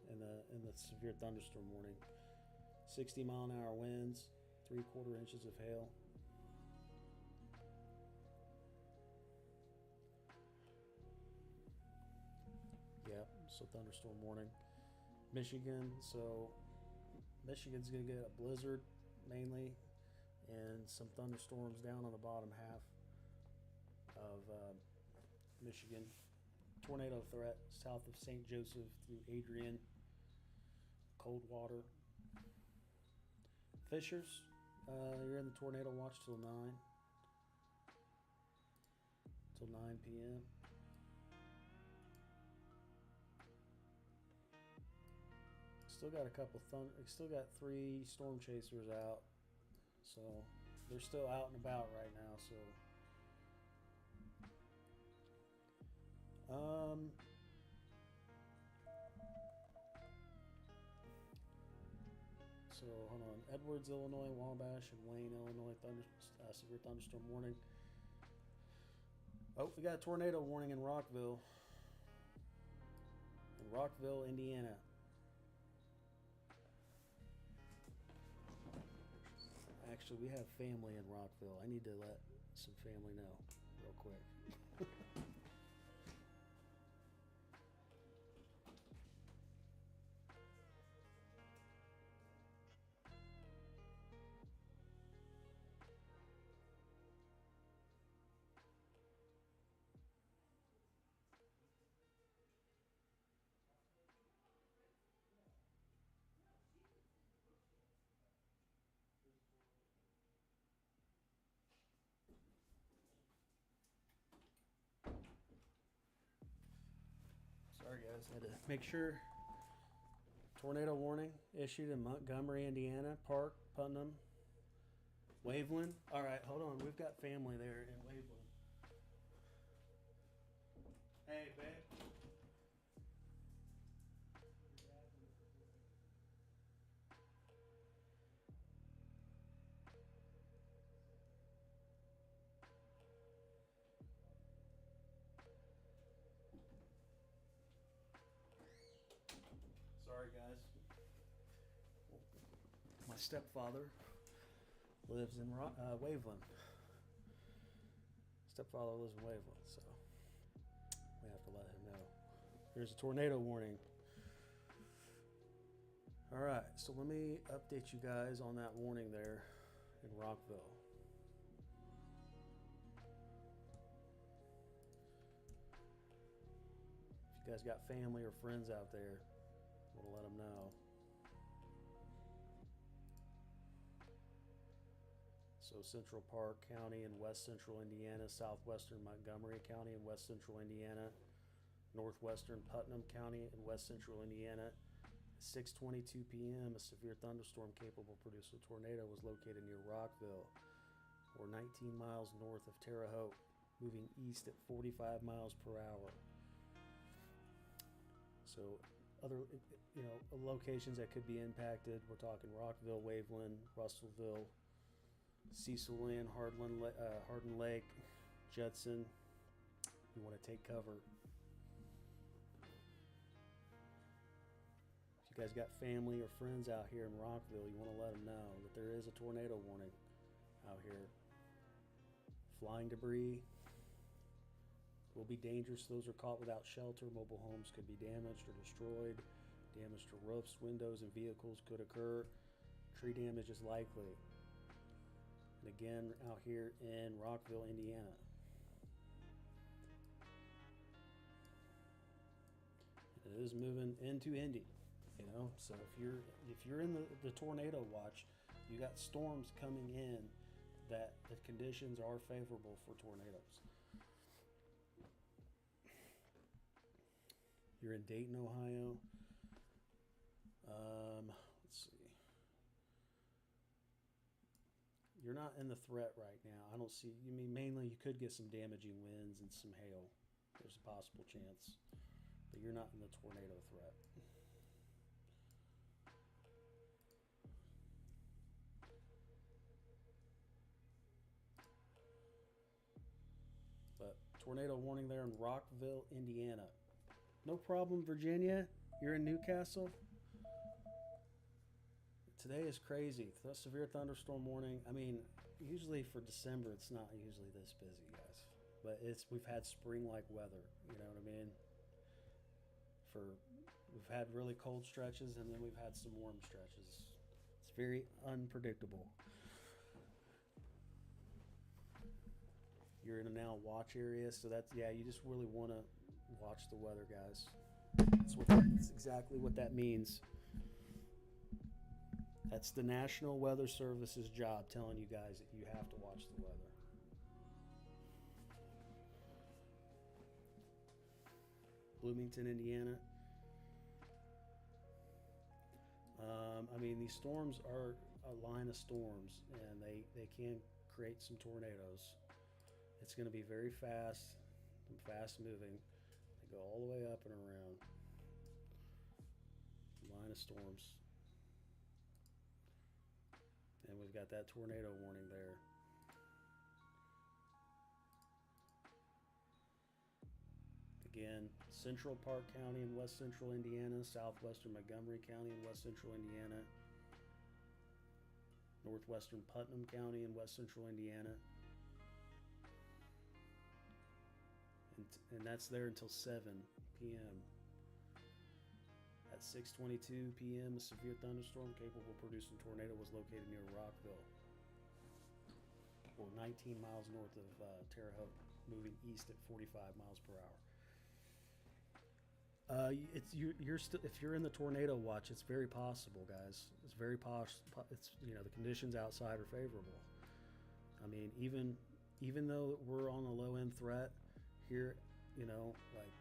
in the severe thunderstorm warning. 60-mile-an-hour winds, 3/4 inches of hail. Yep, so thunderstorm warning. Michigan, so Michigan's going to get a blizzard mainly, and some thunderstorms down on the bottom half of Michigan. Tornado threat south of St. Joseph through Adrian. Cold water. Fishers, you're in the tornado watch till 9 p.m. Still got a couple still got 3 storm chasers out, so they're still out and about right now. So hold on. Edwards, Illinois, Wabash, and Wayne, Illinois, severe thunderstorm warning. Oh, we got a tornado warning in Rockville. In Rockville, Indiana. Actually, we have family in Rockville. I need to let some family know real quick. Sorry guys, had to make sure. Tornado warning issued in Montgomery, Indiana, Park, Putnam, Waveland. All right, hold on. We've got family there in Waveland. Hey, babe. Sorry, guys. My stepfather lives in Waveland. Stepfather lives in Waveland, so we have to let him know. Here's a tornado warning. All right, so let me update you guys on that warning there in Rockville. If you guys got family or friends out there, we'll let them know. So Central Park County in west central Indiana, southwestern Montgomery County in west central Indiana, northwestern Putnam County in west central Indiana. At 6:22 p.m., a severe thunderstorm capable of producing a tornado was located near Rockville, or 19 miles north of Terre Haute, moving east at 45 miles per hour. So other locations that could be impacted, we're talking Rockville, Waveland, Russellville, Cecil Lynn, Hardin Lake, Judson. You want to take cover. If you guys got family or friends out here in Rockville, you want to let them know that there is a tornado warning out here. Flying debris will be dangerous. Those are caught without shelter. Mobile homes could be damaged or destroyed. Damage to roofs, windows, and vehicles could occur. Tree damage is likely. And again, out here in Rockville, Indiana. It is moving into Indy, So if you're in the tornado watch, you got storms coming in that the conditions are favorable for tornadoes. You're in Dayton, Ohio. Let's see. You're not in the threat right now. I don't see. You mean mainly you could get some damaging winds and some hail. There's a possible chance, but you're not in the tornado threat. But tornado warning there in Rockville, Indiana. No problem, Virginia. You're in Newcastle. Today is crazy. Severe thunderstorm warning. I mean, usually for December, it's not usually this busy, guys. But we've had spring-like weather. You know what I mean? We've had really cold stretches, and then we've had some warm stretches. It's very unpredictable. You're in a now watch area, so that's, yeah, you just really want to watch the weather, guys. That's exactly what that means. That's the National Weather Service's job, telling you guys that you have to watch the weather. Bloomington, Indiana. I mean, these storms are a line of storms, and they can create some tornadoes. It's going to be very fast and fast moving. They go all the way up and around. Line of storms. And we've got that tornado warning there. Again, Central Park County in west central Indiana, southwestern Montgomery County in west central Indiana, northwestern Putnam County in west central Indiana. And that's there until 7 p.m. At 6:22 p.m., a severe thunderstorm capable of producing tornado was located near Rockville, or 19 miles north of Terre Haute, moving east at 45 miles per hour. If you're in the tornado watch, it's very possible, guys. It's very possible. It's, you know, the conditions outside are favorable. I mean, even though we're on a low end threat here, you know, like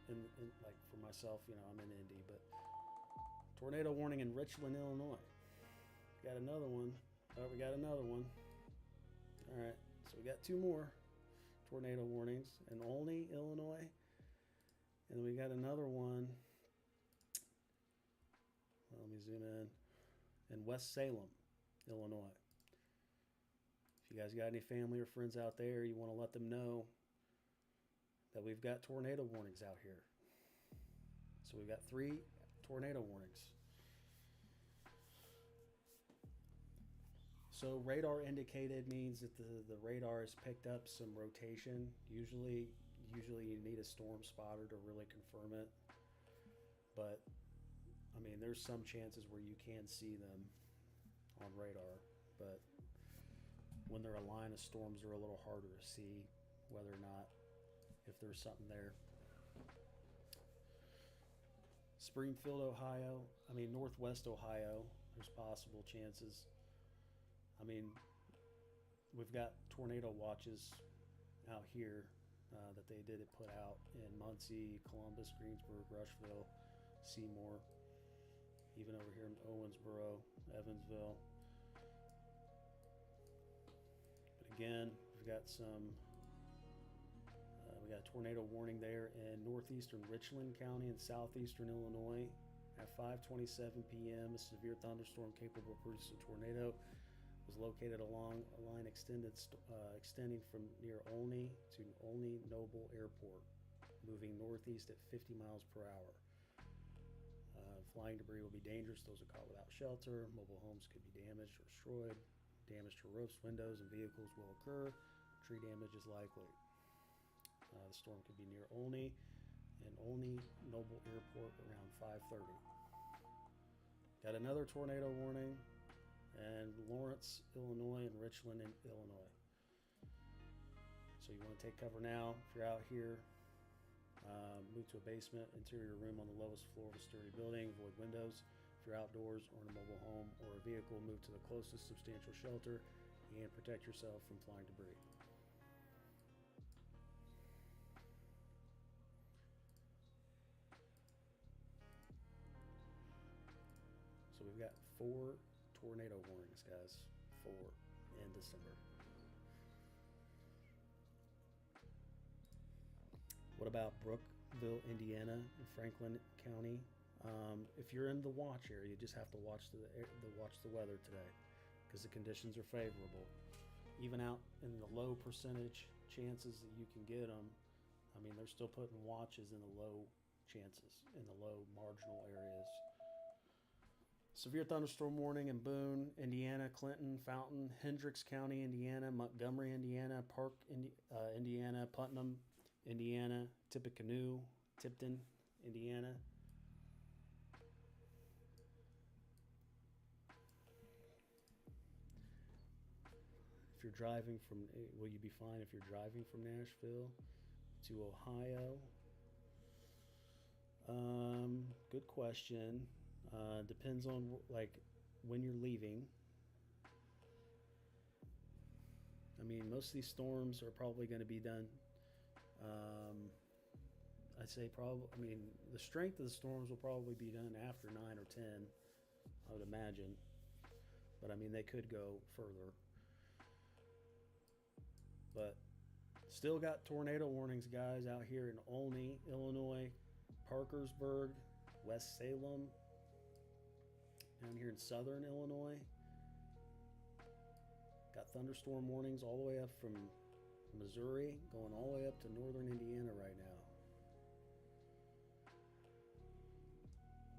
like for myself, you know, I'm in Indy, but tornado warning in Richland, Illinois. Got another one. Oh, we got another one. All right, so we got two more tornado warnings in Olney, Illinois. And we got another one, well, let me zoom in West Salem, Illinois. If you guys got any family or friends out there, you want to let them know that we've got tornado warnings out here. So we've got 3 tornado warnings. So radar indicated means that the radar has picked up some rotation. Usually you need a storm spotter to really confirm it. But, I mean, there's some chances where you can see them on radar. But when they're a line of storms, they're a little harder to see whether or not, if there's something there. Springfield, Ohio. I mean, Northwest Ohio, there's possible chances. I mean, we've got tornado watches out here that they did put out in Muncie, Columbus, Greensburg, Rushville, Seymour, even over here in Owensboro, Evansville. But again, we've got we got a tornado warning there in northeastern Richland County in southeastern Illinois. At 5:27 p.m., a severe thunderstorm capable of producing a tornado was located along a line extending from near Olney to Olney Noble Airport, moving northeast at 50 miles per hour. Flying debris will be dangerous. Those are caught without shelter. Mobile homes could be damaged or destroyed. Damage to roofs, windows, and vehicles will occur. Tree damage is likely. The storm could be near Olney and Olney Noble Airport around 5:30. Got another tornado warning in Lawrence, Illinois, and Richland, Illinois. So you want to take cover now. If you're out here, move to a basement, interior room on the lowest floor of a sturdy building. Avoid windows. If you're outdoors or in a mobile home or a vehicle, move to the closest substantial shelter and protect yourself from flying debris. we've got 4 tornado warnings, guys. 4 in December. What about Brookville, Indiana, and Franklin County? If you're in the watch area, you just have to watch the weather today, because the conditions are favorable. Even out in the low percentage chances that you can get them, I mean, they're still putting watches in the low chances, in the low marginal areas. Severe thunderstorm warning in Boone, Indiana, Clinton, Fountain, Hendricks County, Indiana, Montgomery, Indiana, Park, Indiana, Putnam, Indiana, Tippecanoe, Tipton, Indiana. If you're driving from, will you be fine if you're driving from Nashville to Ohio? Good question. Depends on like when you're leaving. I mean, most of these storms are probably going to be done. I'd say probably, I mean, the strength of the storms will probably be done after 9 or 10, I would imagine. But I mean, they could go further. But still got tornado warnings, guys, out here in Olney, Illinois, Parkersburg, West Salem, down here in southern Illinois. Got thunderstorm warnings all the way up from Missouri, going all the way up to northern Indiana right now.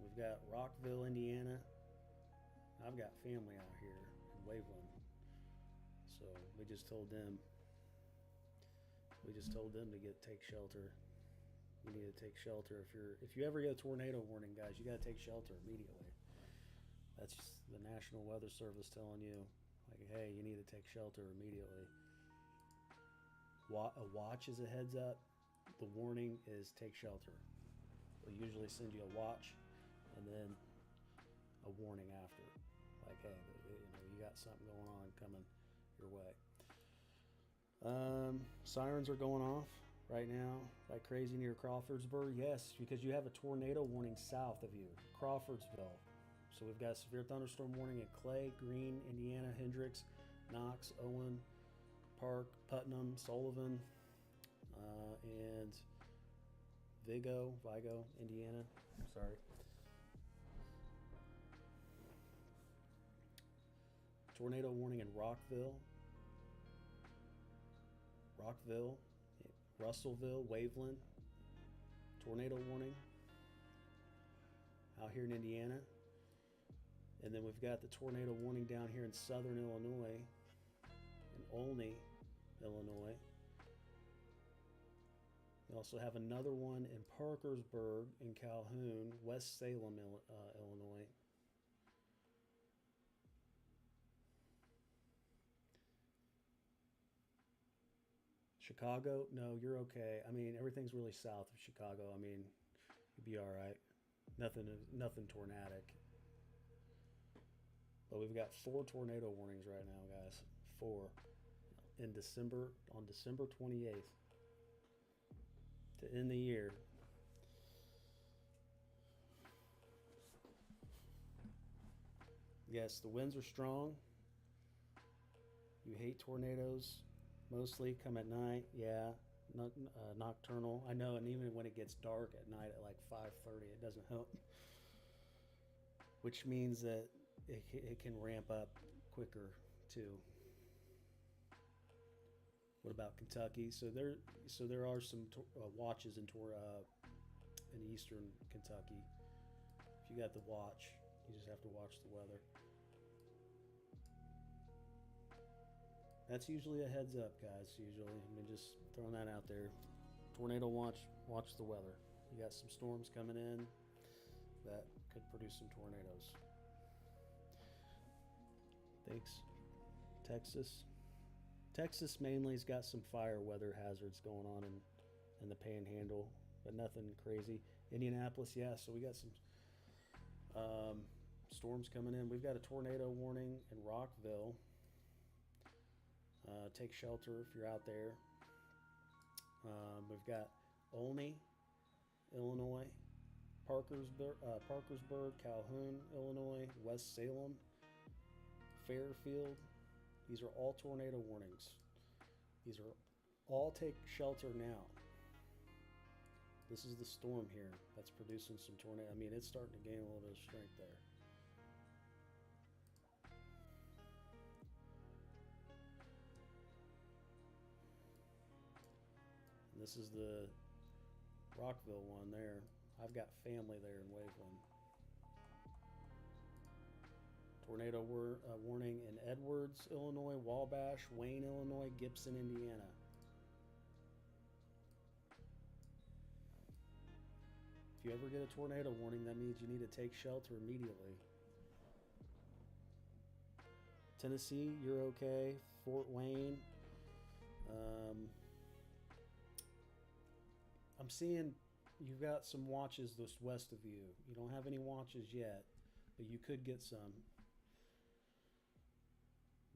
We've got Rockville, Indiana. I've got family out here in Waveland, so we just told them to take shelter. You need to take shelter if you ever get a tornado warning, guys. You got to take shelter immediately. That's just the National Weather Service telling you, like, hey, you need to take shelter immediately. A watch is a heads up. The warning is take shelter. They'll usually send you a watch and then a warning after, like, hey, you got something going on coming your way. Sirens are going off right now like crazy near Crawfordsburg. Yes, because you have a tornado warning south of you, Crawfordsville. So we've got a severe thunderstorm warning in Clay, Greene, Indiana, Hendricks, Knox, Owen, Park, Putnam, Sullivan, and Vigo, Indiana. Sorry. Tornado warning in Rockville, Russellville, Waveland. Tornado warning out here in Indiana. And then we've got the tornado warning down here in southern Illinois, in Olney, Illinois. We also have another one in Parkersburg, in Calhoun, West Salem, Illinois. Chicago, no, you're okay. I mean, everything's really south of Chicago. I mean, you'd be all right. Nothing tornadic. But we've got 4 tornado warnings right now, guys. 4 in December, on December 28th, to end the year. Yes, the winds are strong. You hate tornadoes. Mostly come at night, yeah, nocturnal. I know, and even when it gets dark at night at like 5:30, it doesn't help. Which means that it can ramp up quicker too. What about Kentucky? So there are some watches in eastern Kentucky. If you got the watch, you just have to watch the weather. That's usually a heads up, guys. Usually, I mean, just throwing that out there. Tornado watch the weather. You got some storms coming in that could produce some tornadoes. Thanks. Texas mainly has got some fire weather hazards going on in the Panhandle, but nothing crazy. Indianapolis, yeah. So we got some storms coming in. We've got a tornado warning in Rockville. Take shelter if you're out there. We've got Olney, Illinois, Parkersburg, Calhoun, Illinois, West Salem, Fairfield. These are all tornado warnings. These are all take shelter now. This is the storm here that's producing some tornado. I mean, it's starting to gain a little bit of strength there. And this is the Rockville one there. I've got family there in Waveland. Tornado warning in Edwards, Illinois, Wabash, Wayne, Illinois, Gibson, Indiana. If you ever get a tornado warning, that means you need to take shelter immediately. Tennessee, you're okay. Fort Wayne. I'm seeing you've got some watches just west of you. You don't have any watches yet, but you could get some.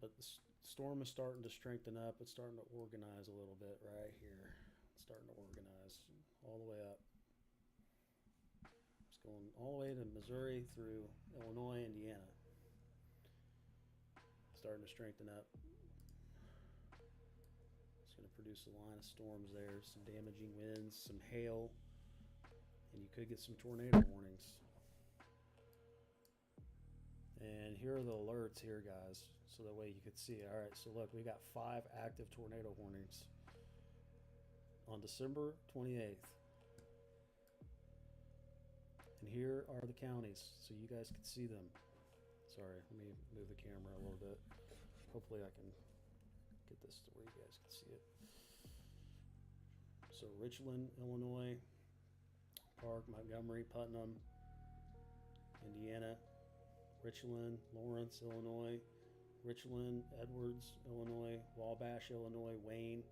But the storm is starting to strengthen up. It's starting to organize a little bit right here. It's starting to organize all the way up. It's going all the way to Missouri through Illinois, Indiana. Starting to strengthen up. It's going to produce a line of storms there, some damaging winds, some hail, and you could get some tornado warnings. And here are the alerts here, guys, so that way you could see. All right, so look, we got 5 active tornado warnings on December 28th. And here are the counties, so you guys can see them. Sorry, let me move the camera a little bit. Hopefully I can get this to where you guys can see it. So Richland, Illinois, Park, Montgomery, Putnam, Indiana, Richland, Lawrence, Illinois, Richland, Edwards, Illinois, Wabash, Illinois, Wayne,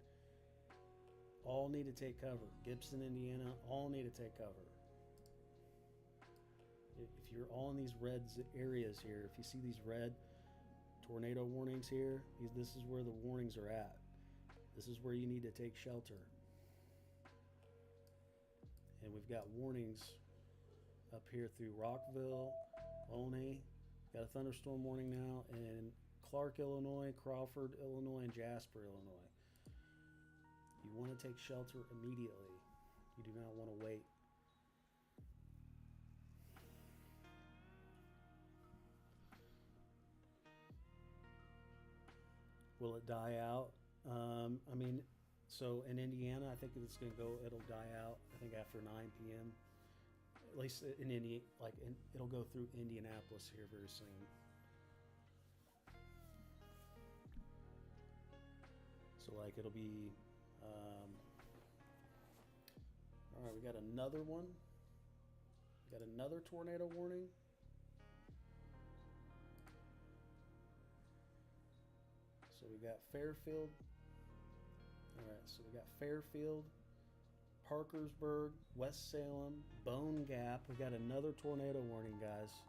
all need to take cover. Gibson, Indiana, all need to take cover. If you're all in these red areas here, if you see these red tornado warnings here, this is where the warnings are at. This is where you need to take shelter. And we've got warnings up here through Rockville, Olney. Got a thunderstorm warning now in Clark, Illinois, Crawford, Illinois, and Jasper, Illinois. You want to take shelter immediately. You do not want to wait. Will it die out? I mean, so in Indiana, I think it's going to go, it'll die out, I think after 9 p.m. At least in India, it'll go through Indianapolis here very soon. So it'll be, all right, we got another one. We got another tornado warning. So we got Fairfield. All right, so we got Fairfield, Parkersburg, West Salem, Bone Gap. We got another tornado warning, guys.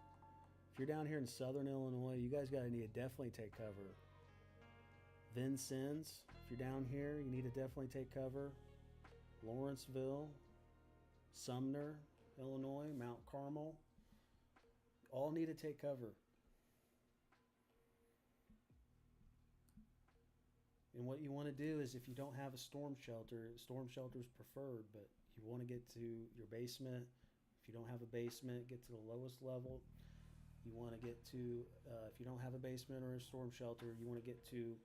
If you're down here in southern Illinois, you guys got to need to definitely take cover. Vincennes, if you're down here, you need to definitely take cover. Lawrenceville, Sumner, Illinois, Mount Carmel, all need to take cover. And what you want to do is, if you don't have a storm shelter is preferred, but you want to get to your basement. If you don't have a basement, get to the lowest level. You want to get to, if you don't have a basement or a storm shelter, you want to get to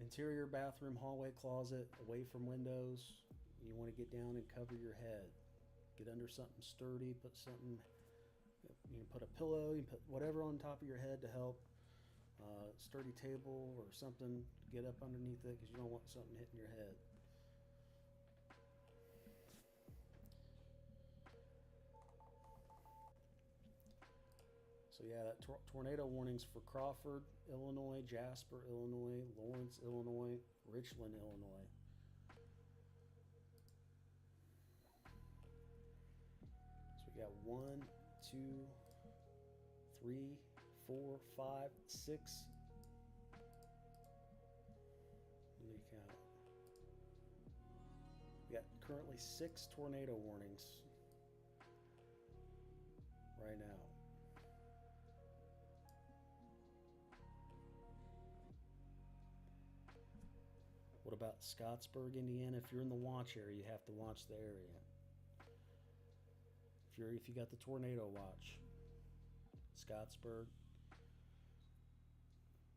interior bathroom, hallway, closet, away from windows. You want to get down and cover your head. Get under something sturdy, put something, you can put a pillow, you can put whatever on top of your head to help. Sturdy table or something, get up underneath it, because you don't want something hitting your head. So yeah, that tornado warnings for Crawford, Illinois, Jasper, Illinois, Lawrence, Illinois, Richland, Illinois. So we got 1, 2, 3, 4, 5, 6. Let me count. We got currently 6 tornado warnings right now. What about Scottsburg, Indiana? If you're in the watch area, you have to watch the area. If you got the tornado watch, Scottsburg.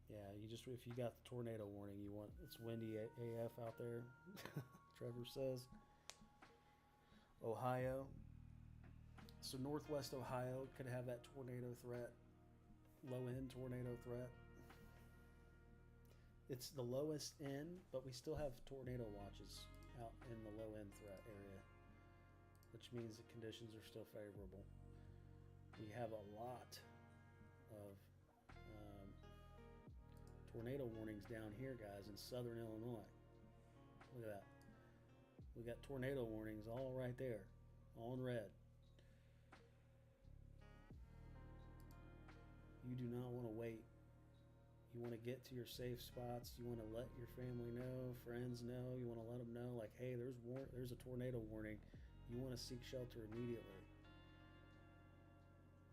Yeah, if you got the tornado warning, it's windy AF out there. Trevor says. Ohio. So Northwest Ohio could have that tornado threat, low-end tornado threat. It's the lowest end, but we still have tornado watches out in the low-end threat area, which means the conditions are still favorable. We have a lot of tornado warnings down here, guys, in southern Illinois. Look at that. We got tornado warnings all right there, all in red. You do not want to wait. You want to get to your safe spots. You want to let your family know, friends know. You want to let them know, like, hey, there's a tornado warning. You want to seek shelter immediately.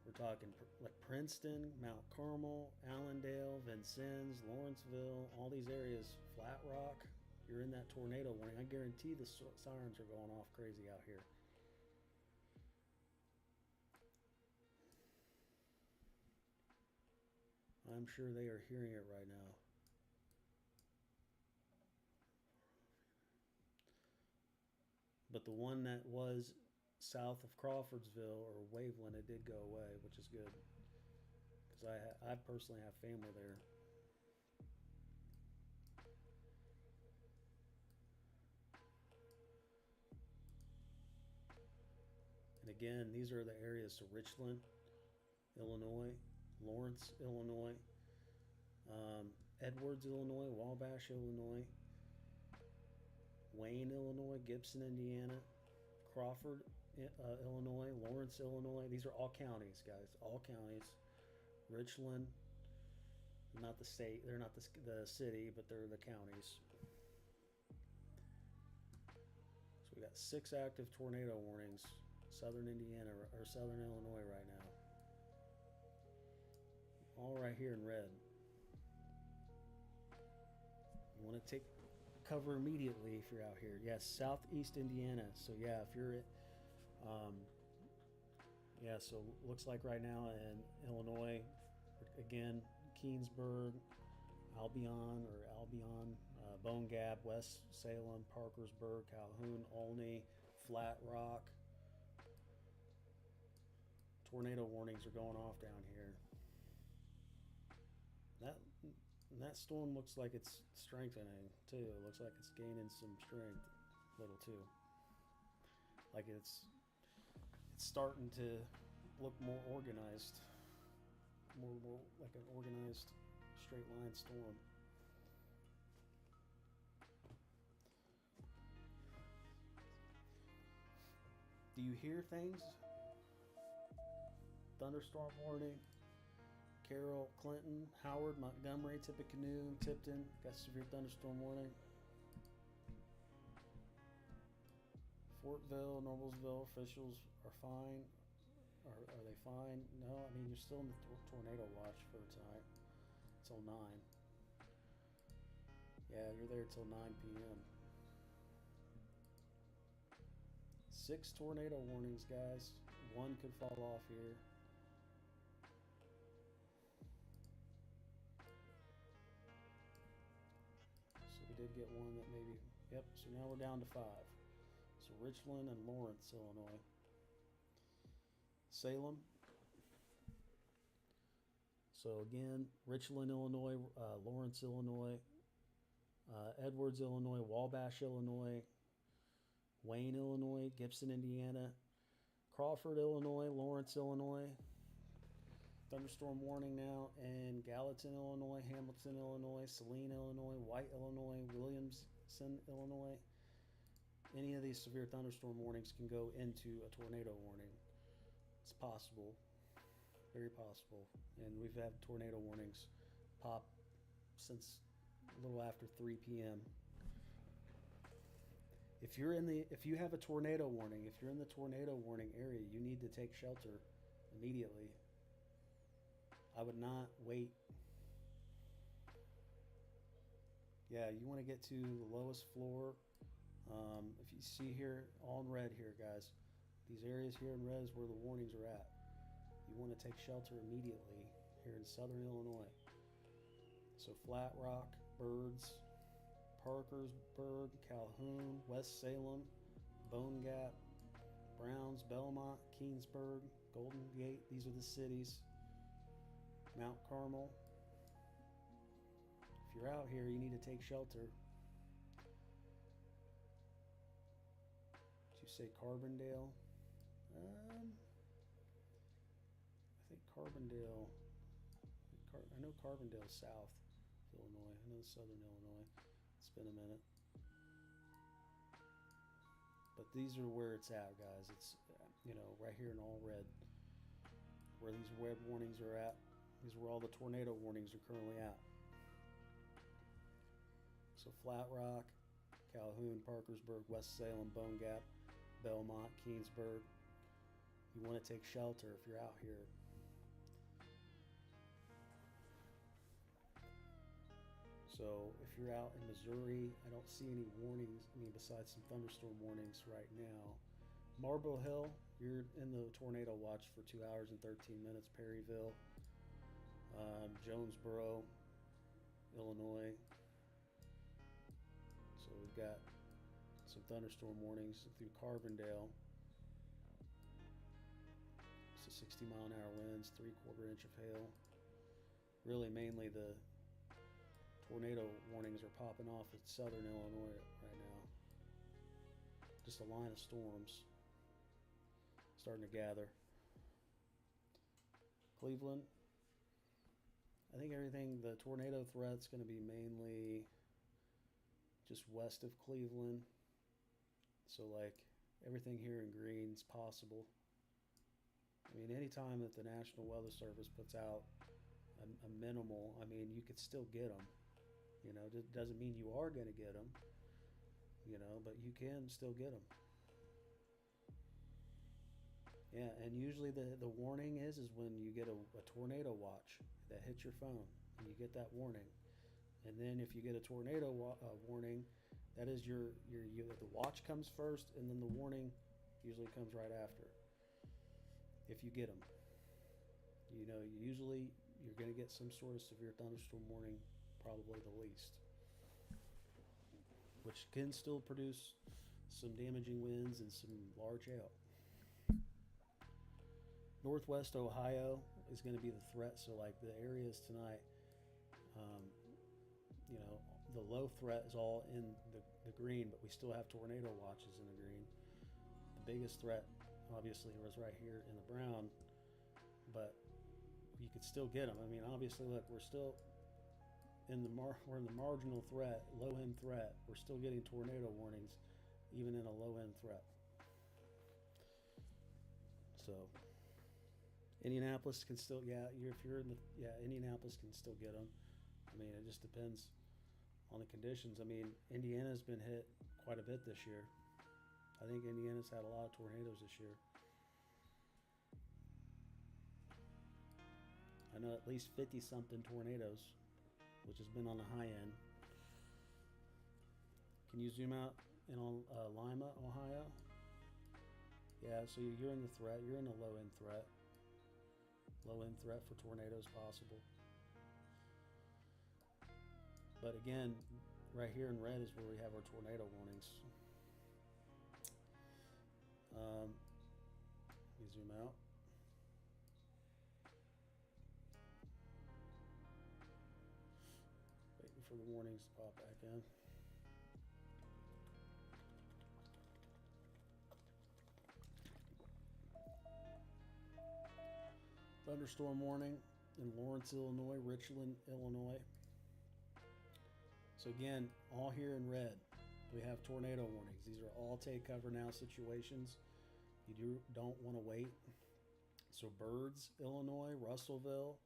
We're talking like Princeton, Mount Carmel, Allendale, Vincennes, Lawrenceville, all these areas, Flat Rock. You're in that tornado warning. I guarantee the sirens are going off crazy out here. I'm sure they are hearing it right now. But the one that was south of Crawfordsville or Waveland, it did go away, which is good. Because I personally have family there. And again, these are the areas, so Richland, Illinois, Lawrence, Illinois, Edwards, Illinois, Wabash, Illinois, Wayne, Illinois, Gibson, Indiana, Crawford, Illinois, Lawrence, Illinois. These are all counties, guys, all counties. Richland, not the state, they're not the city, but they're the counties. So we got 6 active tornado warnings, southern Indiana or southern Illinois right now. All right here in red. You want to take cover immediately if you're out here. Yes, southeast Indiana. So yeah, if you're so looks like right now in Illinois, again, Keensburg, Albion, Bone Gap, West Salem, Parkersburg, Calhoun, Olney, Flat Rock. Tornado warnings are going off down here. That storm looks like it's strengthening too. It looks like it's gaining some strength a little too. Like it's starting to look more organized, more like an organized straight line storm. Do you hear things? Thunderstorm warning. Carroll, Clinton, Howard, Montgomery, Tippecanoe, Tipton, got severe thunderstorm warning. Fortville, Noblesville, officials are fine. Are they fine? No, I mean, you're still in the tornado watch for tonight till 9. Yeah, you're there till 9 p.m. 6 tornado warnings, guys. 1 could fall off here. We did get one that maybe, yep, so now we're down to 5. So Richland and Lawrence, Illinois. Salem. So again, Richland, Illinois, Lawrence, Illinois, Edwards, Illinois, Wabash, Illinois, Wayne, Illinois, Gibson, Indiana, Crawford, Illinois, Lawrence, Illinois. Thunderstorm warning now in Gallatin, Illinois, Hamilton, Illinois, Saline, Illinois, White, Illinois, Williamson, Illinois. Any of these severe thunderstorm warnings can go into a tornado warning. It's possible, very possible. And we've had tornado warnings pop since a little after 3 p.m. If you have a tornado warning, if you're in the tornado warning area, you need to take shelter immediately. I would not wait. Yeah, you want to get to the lowest floor. If you see here, all in red here, guys, these areas here in red is where the warnings are at. You want to take shelter immediately here in southern Illinois. So Flat Rock, Birds, Parkersburg, Calhoun, West Salem, Bone Gap, Browns, Belmont, Keensburg, Golden Gate, these are the cities. Mount Carmel. If you're out here, you need to take shelter. Did you say Carbondale? I think Carbondale. I know Carbondale's south of Illinois. I know southern Illinois. It's been a minute. But these are where it's at, guys. It's, right here in all red. Where these web warnings are at. These are where all the tornado warnings are currently at. So Flat Rock, Calhoun, Parkersburg, West Salem, Bone Gap, Belmont, Keensburg. You want to take shelter if you're out here. So if you're out in Missouri, I don't see any warnings, besides some thunderstorm warnings right now. Marble Hill, you're in the tornado watch for 2 hours and 13 minutes. Perryville, Jonesboro, Illinois. So we've got some thunderstorm warnings through Carbondale. So 60-mile-an-hour winds, 3/4 inch of hail. Really, mainly the tornado warnings are popping off in southern Illinois right now. Just a line of storms starting to gather. Cleveland, I think the tornado threat's going to be mainly just west of Cleveland. So like everything here in green's possible. Anytime that the National Weather Service puts out a minimal, you could still get them. It doesn't mean you are going to get them, but you can still get them. Yeah, and usually the warning is when you get a tornado watch that hits your phone, and you get that warning. And then if you get a tornado warning, that is the watch comes first, and then the warning usually comes right after. If you get them, usually you're going to get some sort of severe thunderstorm warning, probably the least, which can still produce some damaging winds and some large hail. Northwest Ohio is going to be the threat. So like the areas tonight, the low threat is all in the green, but we still have tornado watches in the green. The biggest threat obviously was right here in the brown, but you could still get them. Obviously, look, we're still in the marginal threat, low end threat. We're still getting tornado warnings, even in a low end threat. So Indianapolis can still, Indianapolis can still get them. It just depends on the conditions. Indiana's been hit quite a bit this year. I think Indiana's had a lot of tornadoes this year. I know at least 50-something tornadoes, which has been on the high end. Can you zoom out in on Lima, Ohio? Yeah, so you're in the threat. You're in a low-end threat. Low-end threat for tornadoes possible. But again, right here in red is where we have our tornado warnings. Let me zoom out. Waiting for the warnings to pop back in. Thunderstorm warning in Lawrence, Illinois, Richland, Illinois. So again, all here in red, we have tornado warnings. These are all take cover now situations. You don't want to wait. So Birds, Illinois, Russellville,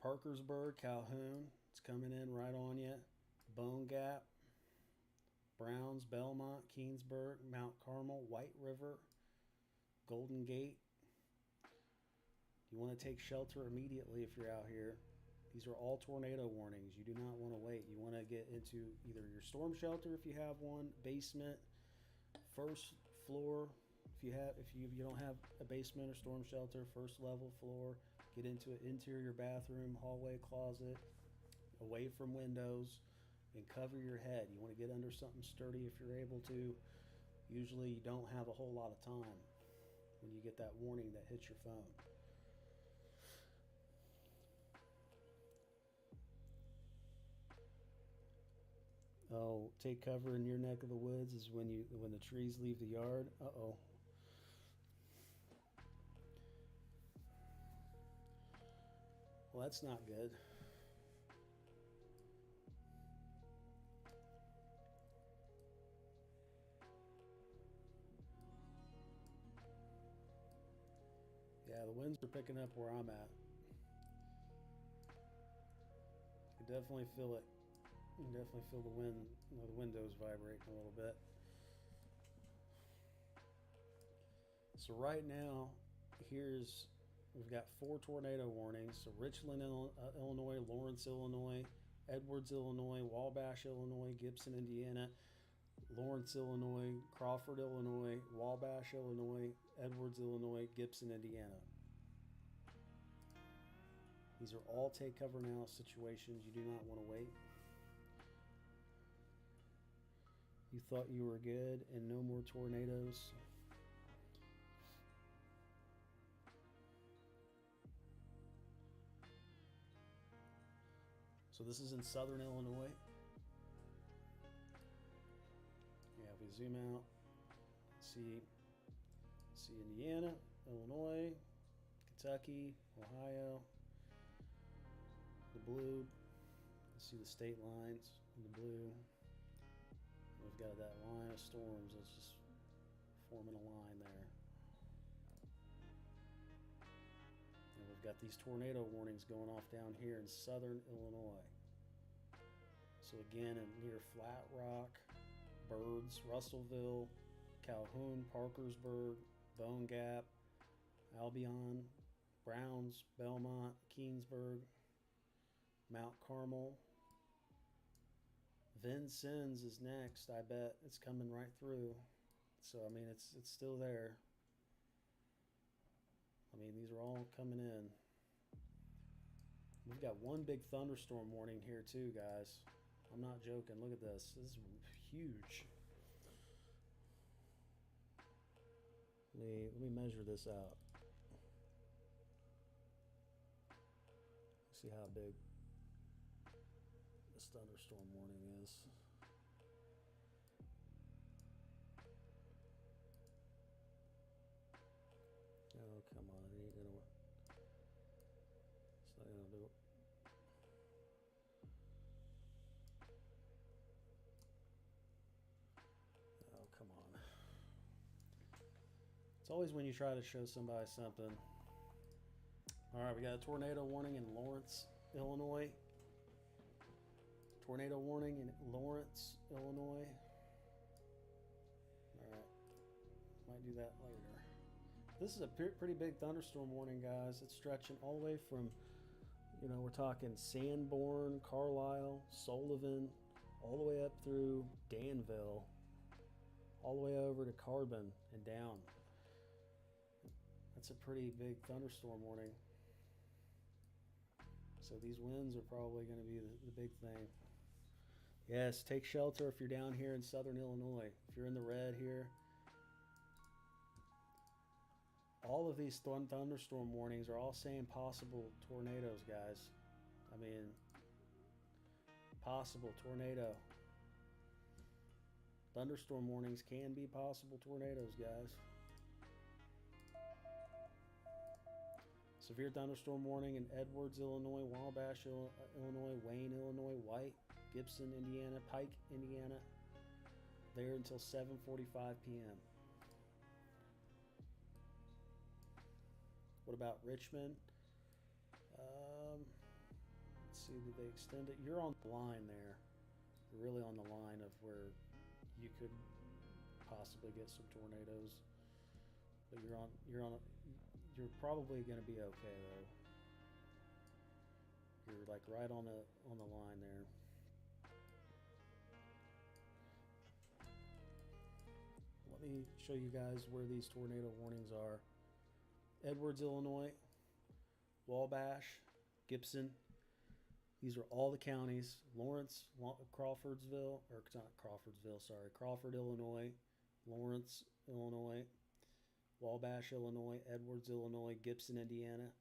Parkersburg, Calhoun, it's coming in right on you. Bone Gap, Browns, Belmont, Keensburg, Mount Carmel, White River, Golden Gate. You want to take shelter immediately if you're out here. These are all tornado warnings. You do not want to wait. You want to get into either your storm shelter if you have one, basement, first floor if you don't have a basement or storm shelter, first level floor. Get into an interior bathroom, hallway, closet, away from windows, and cover your head. You want to get under something sturdy if you're able to. Usually you don't have a whole lot of time when you get that warning that hits your phone. Oh, take cover in your neck of the woods is when the trees leave the yard. Uh-oh. Well, that's not good. Yeah, the winds are picking up where I'm at. You can definitely feel it. You can definitely feel the wind, the windows vibrating a little bit. So right now, we've got 4 tornado warnings. So Richland, Illinois, Lawrence, Illinois, Edwards, Illinois, Wabash, Illinois, Gibson, Indiana, Lawrence, Illinois, Crawford, Illinois, Wabash, Illinois, Edwards, Illinois, Gibson, Indiana. These are all take cover now situations. You do not want to wait. You thought you were good and no more tornadoes. So this is in southern Illinois. Yeah, if we zoom out, see Indiana, Illinois, Kentucky, Ohio, the blue. See the state lines in the blue. We've got that line of storms that's just forming a line there. And we've got these tornado warnings going off down here in southern Illinois. So again, near Flat Rock, Birds, Russellville, Calhoun, Parkersburg, Bone Gap, Albion, Browns, Belmont, Keensburg, Mount Carmel. Vincennes is next. I bet it's coming right through. So I mean, it's still there. I mean, these are all coming in. We've got one big thunderstorm warning here too, guys. I'm not joking. Look at this. This is huge. Let me measure this out. See how big this thunderstorm warning is. Oh, come on. It ain't gonna work. It's not gonna do it. Oh, come on. It's always when you try to show somebody something. All right, we got a tornado warning in Lawrence, Illinois. Tornado warning in Lawrence, Illinois. All right, might do that later. This is a pretty big thunderstorm warning, guys. It's stretching all the way from, we're talking Sanborn, Carlisle, Sullivan, all the way up through Danville, all the way over to Carbon and down. That's a pretty big thunderstorm warning. So these winds are probably going to be the big thing. Yes, take shelter if you're down here in southern Illinois. If you're in the red here. All of these thunderstorm warnings are all saying possible tornadoes, guys. I mean, possible tornado. Thunderstorm warnings can be possible tornadoes, guys. Severe thunderstorm warning in Edwards, Illinois, Wabash, Illinois, Wayne, Illinois, White, Gibson, Indiana, Pike, Indiana. There until 7:45 p.m. What about Richmond? Let's see, did they extend it? You're on the line there. You're really on the line of where you could possibly get some tornadoes. But you're probably going to be okay though. You're like right on the line there. Let me show you guys where these tornado warnings are. Edwards, Illinois, Wabash, Gibson. These are all the counties. Lawrence, Crawfordsville, or not Crawfordsville, sorry, Crawford, Illinois, Lawrence, Illinois, Wabash, Illinois, Edwards, Illinois, Gibson, Indiana.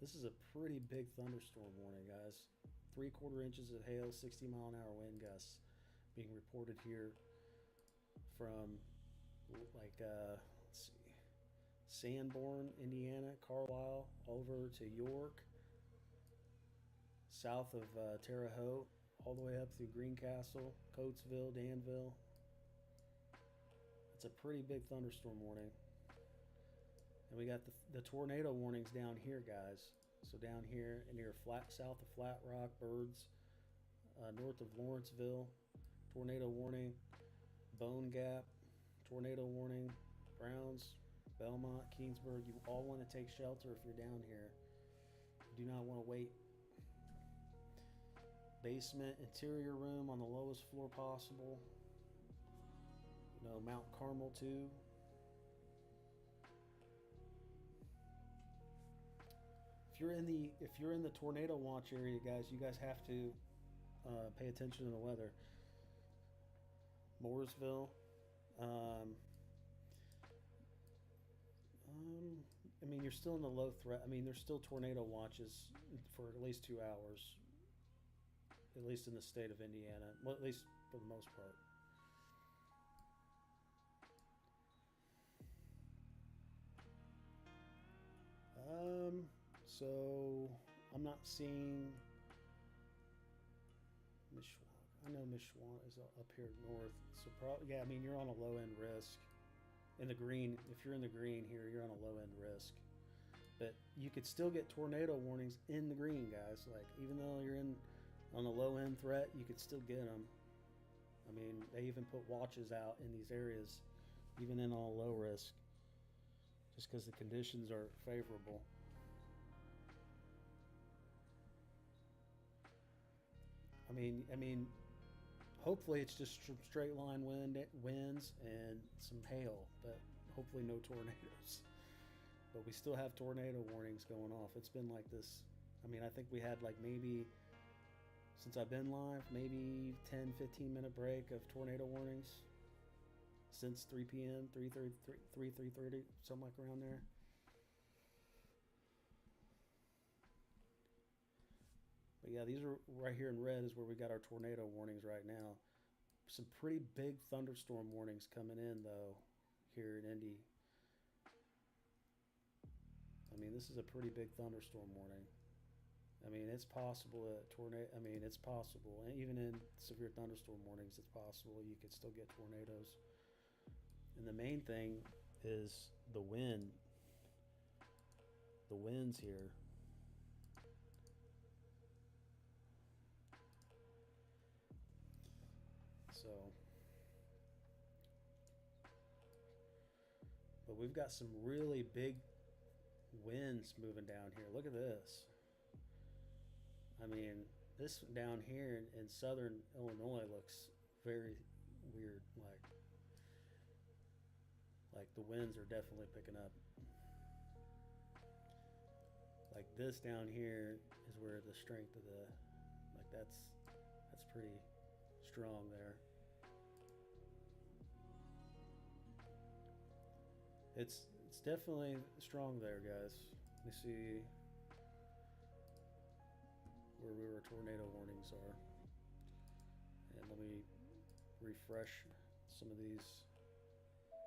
This is a pretty big thunderstorm warning, guys. 3/4 inches of hail, 60-mile-an-hour wind gusts being reported here from like let's see, Sanborn, Indiana, Carlisle, over to York, south of Terre Haute, all the way up through Greencastle, Coatesville, Danville. It's a pretty big thunderstorm warning. And we got the tornado warnings down here, guys. So down here near south of Flat Rock, Birds, north of Lawrenceville, tornado warning. Bone Gap, tornado warning. Browns, Belmont, Keensburg. You all want to take shelter if you're down here. You do not want to wait. Basement, interior room on the lowest floor possible. You know, Mount Carmel too. If you're in the tornado watch area, guys, you guys have to pay attention to the weather. Mooresville. I mean, you're still in the low threat. I mean, there's still tornado watches for at least 2 hours, at least in the state of Indiana. Well, at least for the most part. So I'm not seeing Mishwan. I know Mishwan is up here north. So yeah, I mean, you're on a low end risk. In the green, if you're in the green here, you're on a low end risk. But you could still get tornado warnings in the green, guys. Like, even though you're on a low end threat, you could still get them. I mean, they even put watches out in these areas, even in all low risk, just because the conditions are favorable. I mean, hopefully it's just straight line winds and some hail, but hopefully no tornadoes. But we still have tornado warnings going off. It's been like this. I mean, I think we had like maybe, since I've been live, maybe 10-15 minute break of tornado warnings since 3 p.m., 3:30, something like around there. But yeah, these are right here in red is where we got our tornado warnings right now. Some pretty big thunderstorm warnings coming in though here in Indy. I mean, this is a pretty big thunderstorm warning. I mean, it's possible it's possible. And even in severe thunderstorm warnings, it's possible you could still get tornadoes. And the main thing is the wind. The winds here. So, but we've got some really big winds moving down here. Look at this. I mean, this down here in southern Illinois looks very weird. Like the winds are definitely picking up. Like this down here is where the strength of that's pretty strong there. It's definitely strong there, guys. Let me see where our tornado warnings are. And let me refresh some of these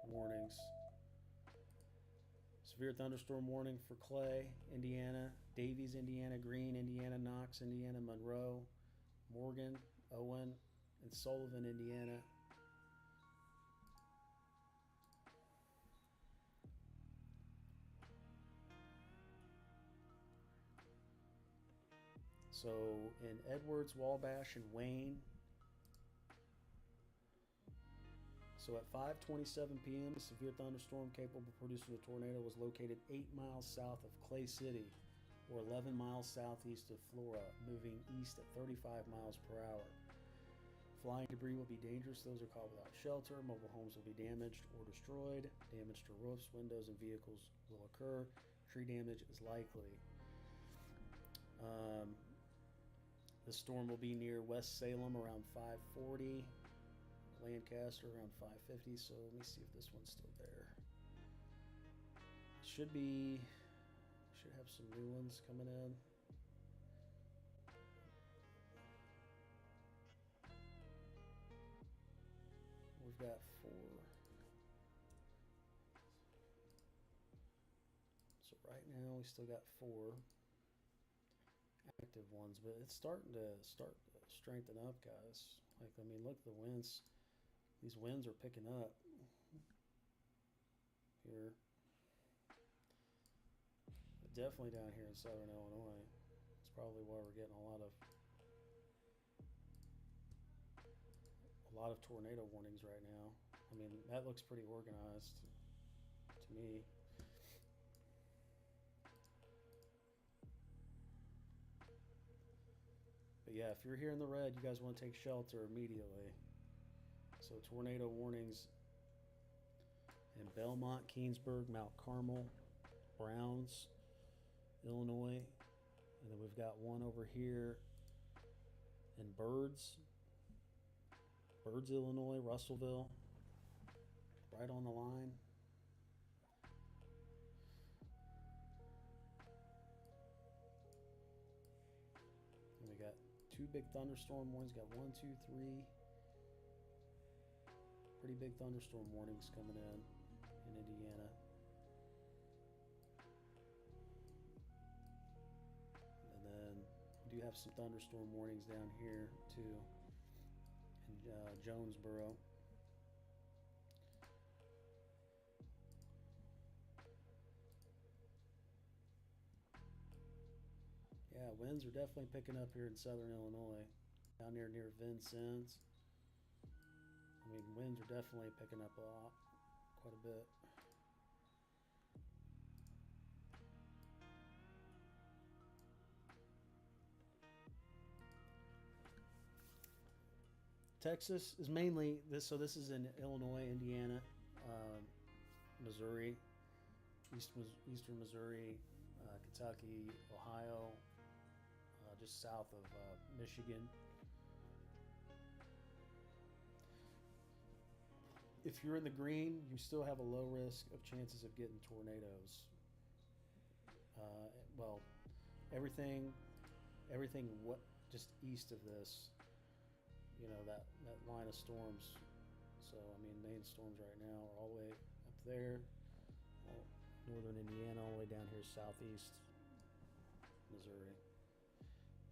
warnings. Severe thunderstorm warning for Clay, Indiana, Davies, Indiana, Greene, Indiana, Knox, Indiana, Monroe, Morgan, Owen, and Sullivan, Indiana. So in Edwards, Wabash, and Wayne. So at 5:27 p.m., a severe thunderstorm capable of producing a tornado was located 8 miles south of Clay City, or 11 miles southeast of Flora, moving east at 35 miles per hour. Flying debris will be dangerous. Those are caught without shelter. Mobile homes will be damaged or destroyed. Damage to roofs, windows, and vehicles will occur. Tree damage is likely. The storm will be near West Salem around 5:40. Lancaster around 5:50. So let me see if this one's still there. Should have some new ones coming in. We've got 4. So right now we still got 4 active ones, but it's starting to strengthen up, guys. Like, I mean, look at the winds. These winds are picking up here. Definitely down here in southern Illinois. It's probably why we're getting a lot of tornado warnings right now. I mean, that looks pretty organized to me. But yeah, if you're here in the red, you guys want to take shelter immediately. So tornado warnings in Belmont, Keensburg, Mount Carmel, Browns, Illinois. And then we've got one over here in Birds, Illinois, Russellville, right on the line. And we got 2 big thunderstorm warnings. Got 1, 2, 3. Pretty big thunderstorm warnings coming in Indiana. And then we do have some thunderstorm warnings down here too in Jonesboro. Yeah, winds are definitely picking up here in southern Illinois. Down there near Vincennes. I mean, winds are definitely picking up a lot, quite a bit. Texas is mainly this. So this is in Illinois, Indiana, Missouri, eastern Missouri, Kentucky, Ohio, just south of Michigan. If you're in the green, you still have a low risk of chances of getting tornadoes. Well, everything what just east of this, you know, that line of storms. So I mean, main storms right now are all the way up there, northern Indiana, all the way down here southeast Missouri.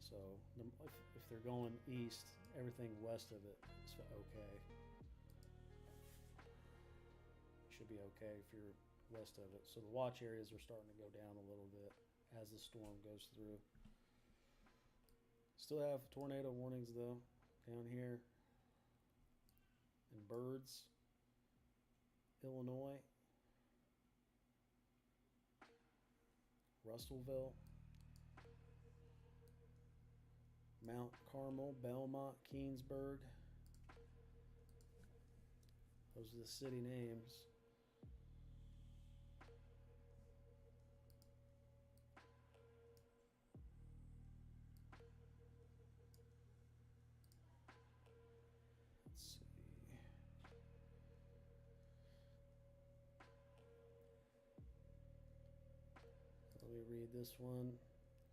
So if they're going east, everything west of it is okay. Should be okay if you're west of it. So the watch areas are starting to go down a little bit as the storm goes through. Still have tornado warnings though down here in Birds, Illinois, Russellville, Mount Carmel, Belmont, Keensburg. Those are the city names. Let me read this one.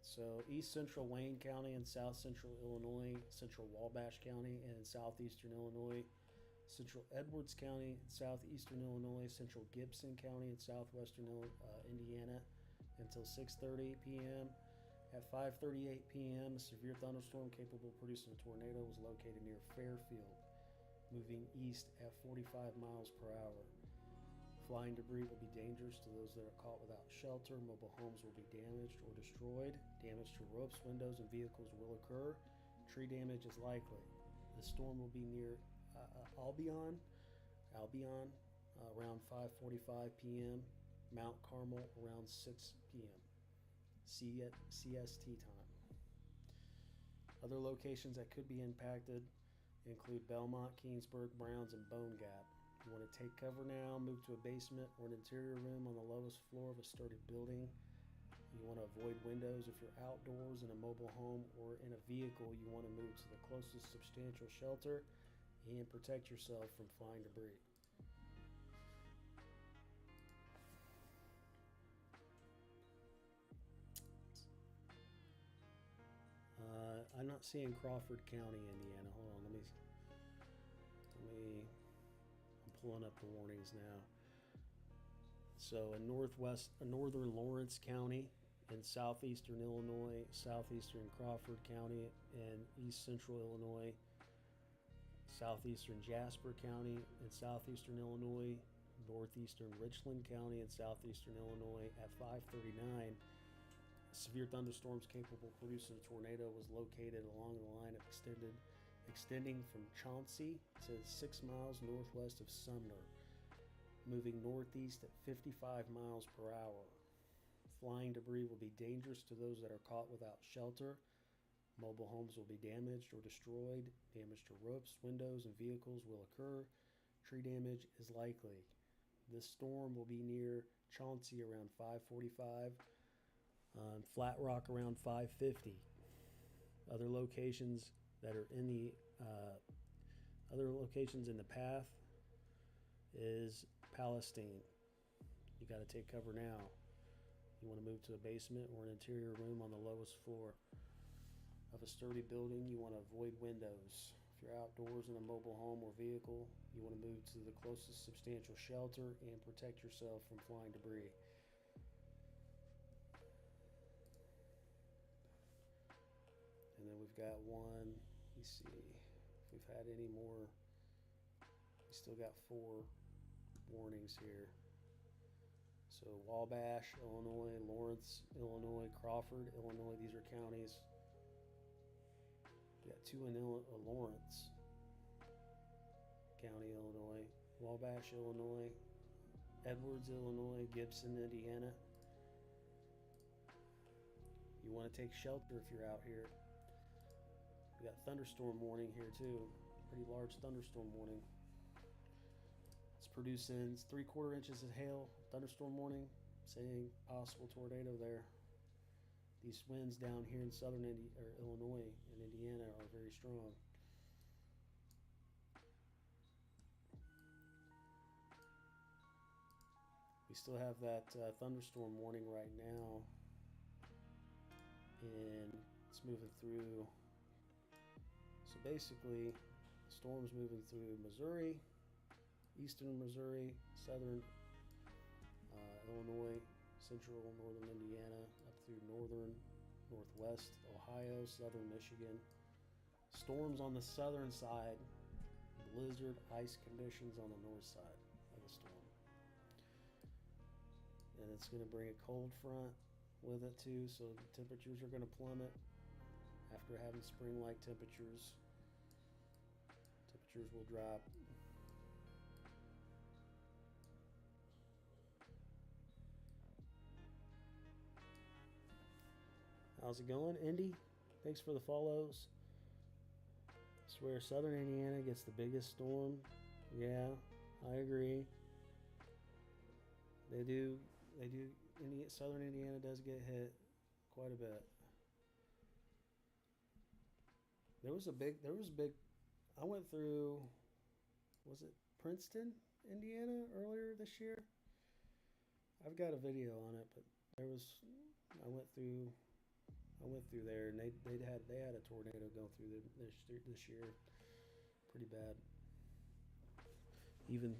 So East Central Wayne County and South Central Illinois, Central Wabash County and Southeastern Illinois, Central Edwards County, Southeastern Illinois, Central Gibson County and Southwestern Indiana until 6:30 p.m. At 5:38 p.m., a severe thunderstorm capable of producing a tornado was located near Fairfield, moving east at 45 miles per hour. Flying debris will be dangerous to those that are caught without shelter. Mobile homes will be damaged or destroyed. Damage to roofs, windows, and vehicles will occur. Tree damage is likely. The storm will be near Albion, around 5:45 p.m. Mount Carmel around 6 p.m. CST time. Other locations that could be impacted include Belmont, Keensburg, Browns, and Bone Gap. You want to take cover now, move to a basement or an interior room on the lowest floor of a sturdy building. You want to avoid windows if you're outdoors in a mobile home or in a vehicle. You want to move to the closest substantial shelter and protect yourself from flying debris. I'm not seeing Crawford County, Indiana. Hold on, I'm pulling up the warnings now. So in northern Lawrence County, in southeastern Illinois, southeastern Crawford County, and east central Illinois, southeastern Jasper County, and southeastern Illinois, northeastern Richland County, and southeastern Illinois at 5:39. Severe thunderstorms capable of producing a tornado was located along the line extending from Chauncey to 6 miles northwest of Sumner, moving northeast at 55 miles per hour. Flying debris will be dangerous to those that are caught without shelter. Mobile homes will be damaged or destroyed. Damage to roofs, windows, and vehicles will occur. Tree damage is likely. This storm will be near Chauncey around 5:45. Flat Rock around 5:50. Other locations that are in the path is Palestine. You got to take cover now. You want to move to a basement or an interior room on the lowest floor of a sturdy building. You want to avoid windows. If you're outdoors in a mobile home or vehicle, you want to move to the closest substantial shelter and protect yourself from flying debris. And then we've got one, let me see if we've had any more. We still got 4 warnings here. So Wabash, Illinois, Lawrence, Illinois, Crawford, Illinois, these are counties. We got 2 in Lawrence County, Illinois, Wabash, Illinois, Edwards, Illinois, Gibson, Indiana. You want to take shelter if you're out here. We got thunderstorm warning here too. Pretty large thunderstorm warning. It's producing 3/4 inches of hail. Thunderstorm warning saying possible tornado there. These winds down here in southern Illinois and Indiana are very strong. We still have that thunderstorm warning right now, and it's moving through. So basically, the storm's moving through Missouri, eastern Missouri, southern Illinois, central northern Indiana, up through northern, northwest Ohio, southern Michigan. Storms on the southern side, blizzard ice conditions on the north side of the storm. And it's going to bring a cold front with it too, so the temperatures are going to plummet after having spring-like temperatures. Temperatures will drop. How's it going, Indy? Thanks for the follows. I swear southern Indiana gets the biggest storm. Yeah, I agree. They do. Southern Indiana does get hit quite a bit. There was big. I went through, was it Princeton, Indiana earlier this year? I've got a video on it, but I went through there, and they had a tornado go through this year, pretty bad. Even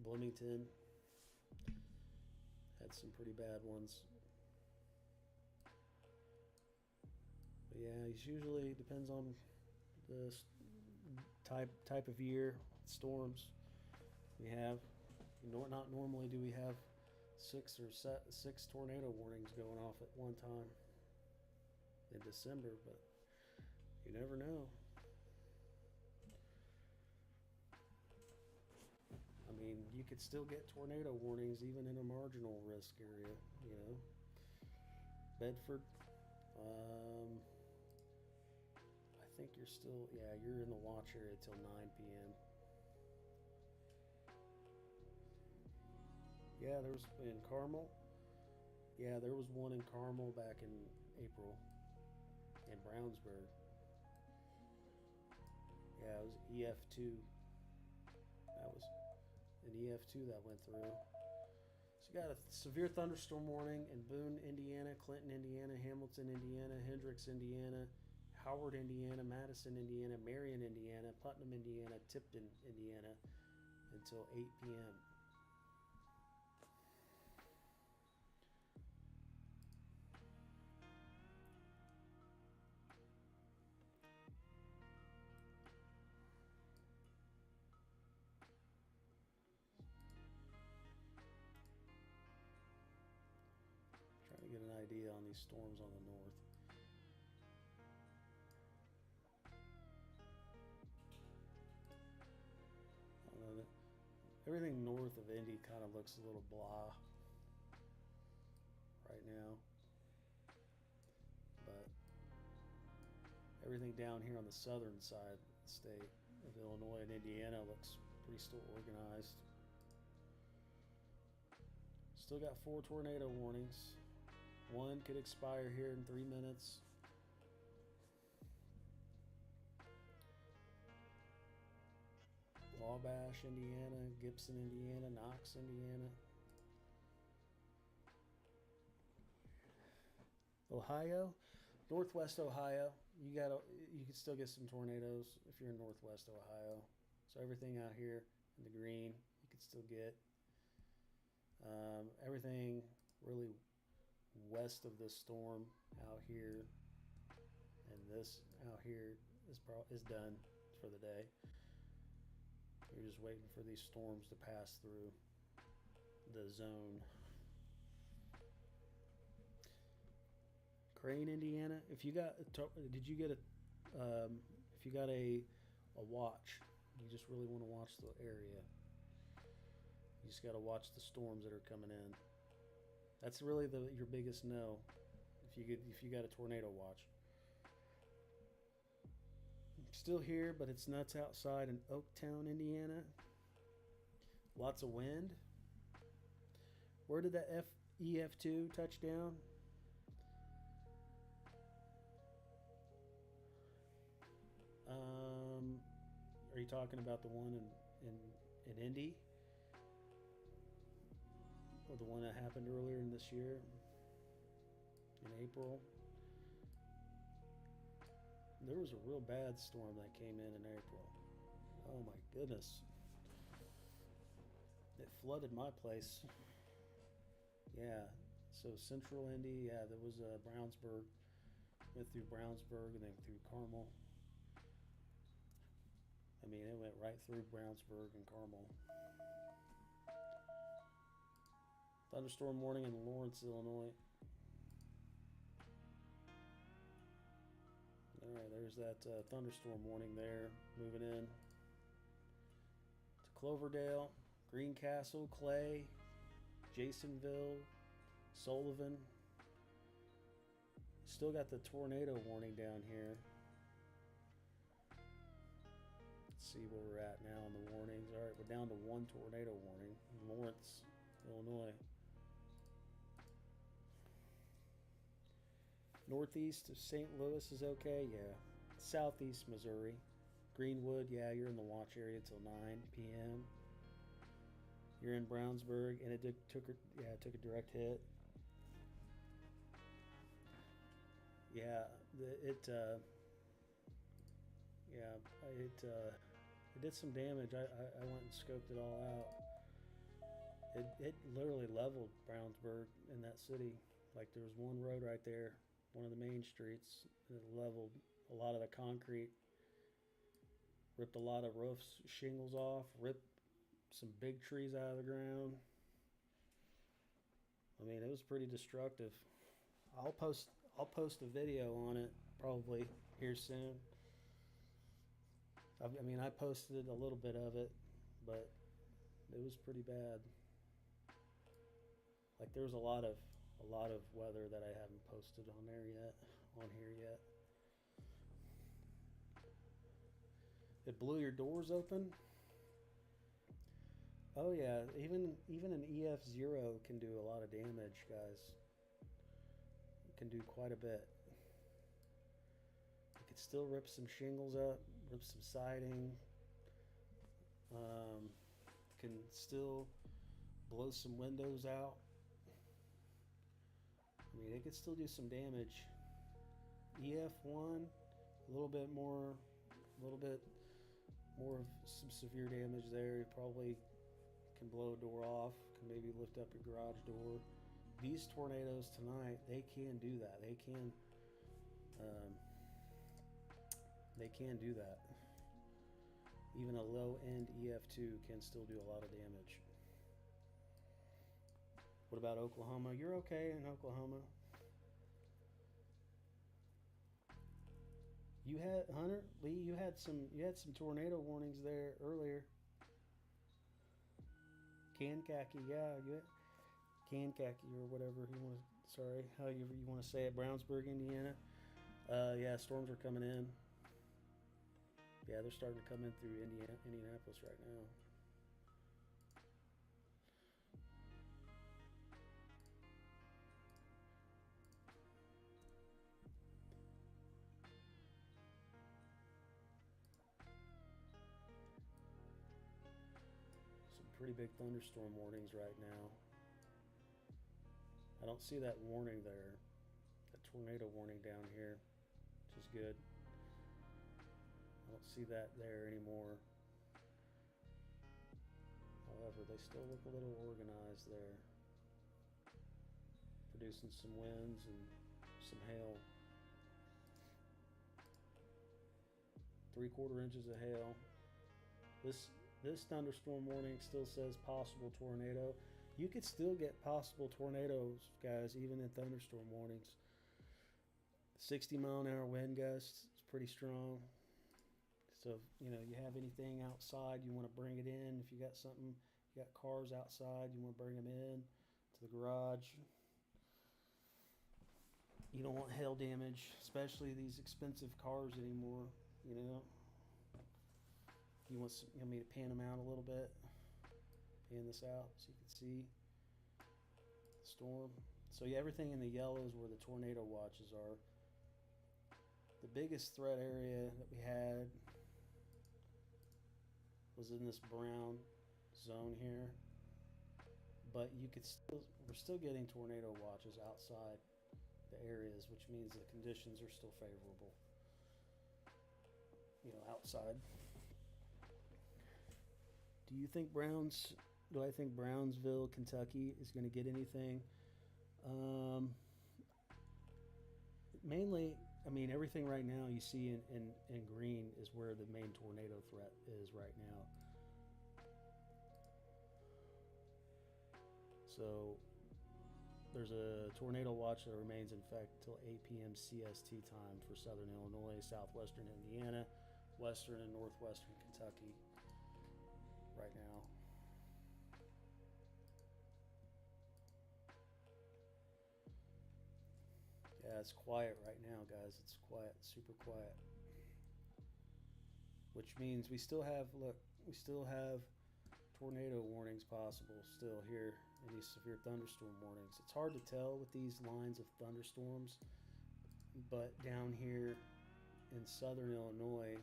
Bloomington had some pretty bad ones. But yeah, it usually depends on the type of year storms we have. Not normally do we have six tornado warnings going off at one time in December, but you never know. I mean, you could still get tornado warnings even in a marginal risk area, you know. Bedford, I think you're still, yeah, you're in the watch area till 9 p.m. Yeah, there was in Carmel. Yeah, there was one in Carmel back in April in Brownsburg. Yeah, it was EF2. That was an EF2 that went through. So you got a severe thunderstorm warning in Boone, Indiana, Clinton, Indiana, Hamilton, Indiana, Hendricks, Indiana, Howard, Indiana, Madison, Indiana, Marion, Indiana, Putnam, Indiana, Tipton, Indiana until 8 p.m. Trying to get an idea on these storms on the north. I don't know, everything north of Indy kind of looks a little blah right now, but everything down here on the southern side of the state of Illinois and Indiana looks pretty still organized. Still got 4 tornado warnings. One could expire here in 3 minutes. Wabash, Indiana, Gibson, Indiana, Knox, Indiana. Ohio, Northwest Ohio. You can still get some tornadoes if you're in Northwest Ohio. So everything out here in the green, you can still get. Everything really west of this storm out here, and this out here is done for the day. We're just waiting for these storms to pass through the zone. Crane, Indiana. If you got, did you get if you got a watch, you just really want to watch the area. You just got to watch the storms that are coming in. That's really your biggest no. If you got a tornado watch. Still here, but it's nuts outside in Oaktown, Indiana. Lots of wind. Where did that EF2 touch down? Are you talking about the one in Indy? Or the one that happened earlier in this year? In April? There was a real bad storm that came in April. Oh my goodness. It flooded my place. Yeah, so central Indy, yeah, there was Brownsburg. Went through Brownsburg and then through Carmel. I mean, it went right through Brownsburg and Carmel. Thunderstorm warning in Lawrence, Illinois. Alright, there's that thunderstorm warning there. Moving in to Cloverdale, Greencastle, Clay, Jasonville, Sullivan. Still got the tornado warning down here. Let's see where we're at now in the warnings. Alright, we're down to 1 tornado warning in Lawrence, Illinois. Northeast of St. Louis is okay, yeah. Southeast Missouri. Greenwood, yeah, you're in the watch area until 9 p.m. You're in Brownsburg, and it took a direct hit. Yeah, it did some damage. I went and scoped it all out. It literally leveled Brownsburg in that city. Like there was one road right there, one of the main streets, that leveled a lot of the concrete, ripped a lot of roofs, shingles off, ripped some big trees out of the ground. I mean, it was pretty destructive. I'll post a video on it probably here soon. I mean, I posted a little bit of it, but it was pretty bad. Like, there's a lot of weather that I haven't posted on here yet. It blew your doors open. Oh yeah, even an EF0 can do a lot of damage, guys. It can do quite a bit. It could still rip some shingles up, rip some siding. Can still blow some windows out. I mean, it could still do some damage. EF1, a little bit more of some severe damage there. You probably can blow a door off, can maybe lift up your garage door. These tornadoes tonight, they can do that. They can do that. Even a low-end EF2 can still do a lot of damage. What about Oklahoma? You're okay in Oklahoma. You had Hunter Lee. You had some tornado warnings there earlier. Kankakee, yeah, you had Kankakee or whatever you want to. Sorry, however you want to say it. Brownsburg, Indiana. Yeah, storms are coming in. Yeah, they're starting to come in through Indianapolis right now. Some pretty big thunderstorm warnings right now. I don't see that warning there, that tornado warning down here, which is good. I don't see that there anymore. However, they still look a little organized there, producing some winds and some hail. 3/4 inches of hail. This thunderstorm warning still says possible tornado. You could still get possible tornadoes, guys, even in thunderstorm warnings. 60-mile-an-hour wind gusts is pretty strong. So, you know, you have anything outside, you want to bring it in. If you got something, you got cars outside, you want to bring them in to the garage. You don't want hail damage, especially these expensive cars anymore, you know. You want me to pan them out a little bit? Pan this out so you can see the storm. So yeah, everything in the yellow is where the tornado watches are. The biggest threat area that we had was in this brown zone here, but we're still getting tornado watches outside the areas, which means the conditions are still favorable, you know, outside. Do I think Brownsville, Kentucky is going to get anything? Mainly, I mean, everything right now you see in green is where the main tornado threat is right now. So there's a tornado watch that remains in effect till 8 p.m. CST time for southern Illinois, southwestern Indiana, western and northwestern Kentucky right now. Yeah, it's quiet right now, guys. It's quiet, super quiet. Which means we still have tornado warnings possible still here in these severe thunderstorm warnings. It's hard to tell with these lines of thunderstorms, but down here in southern Illinois,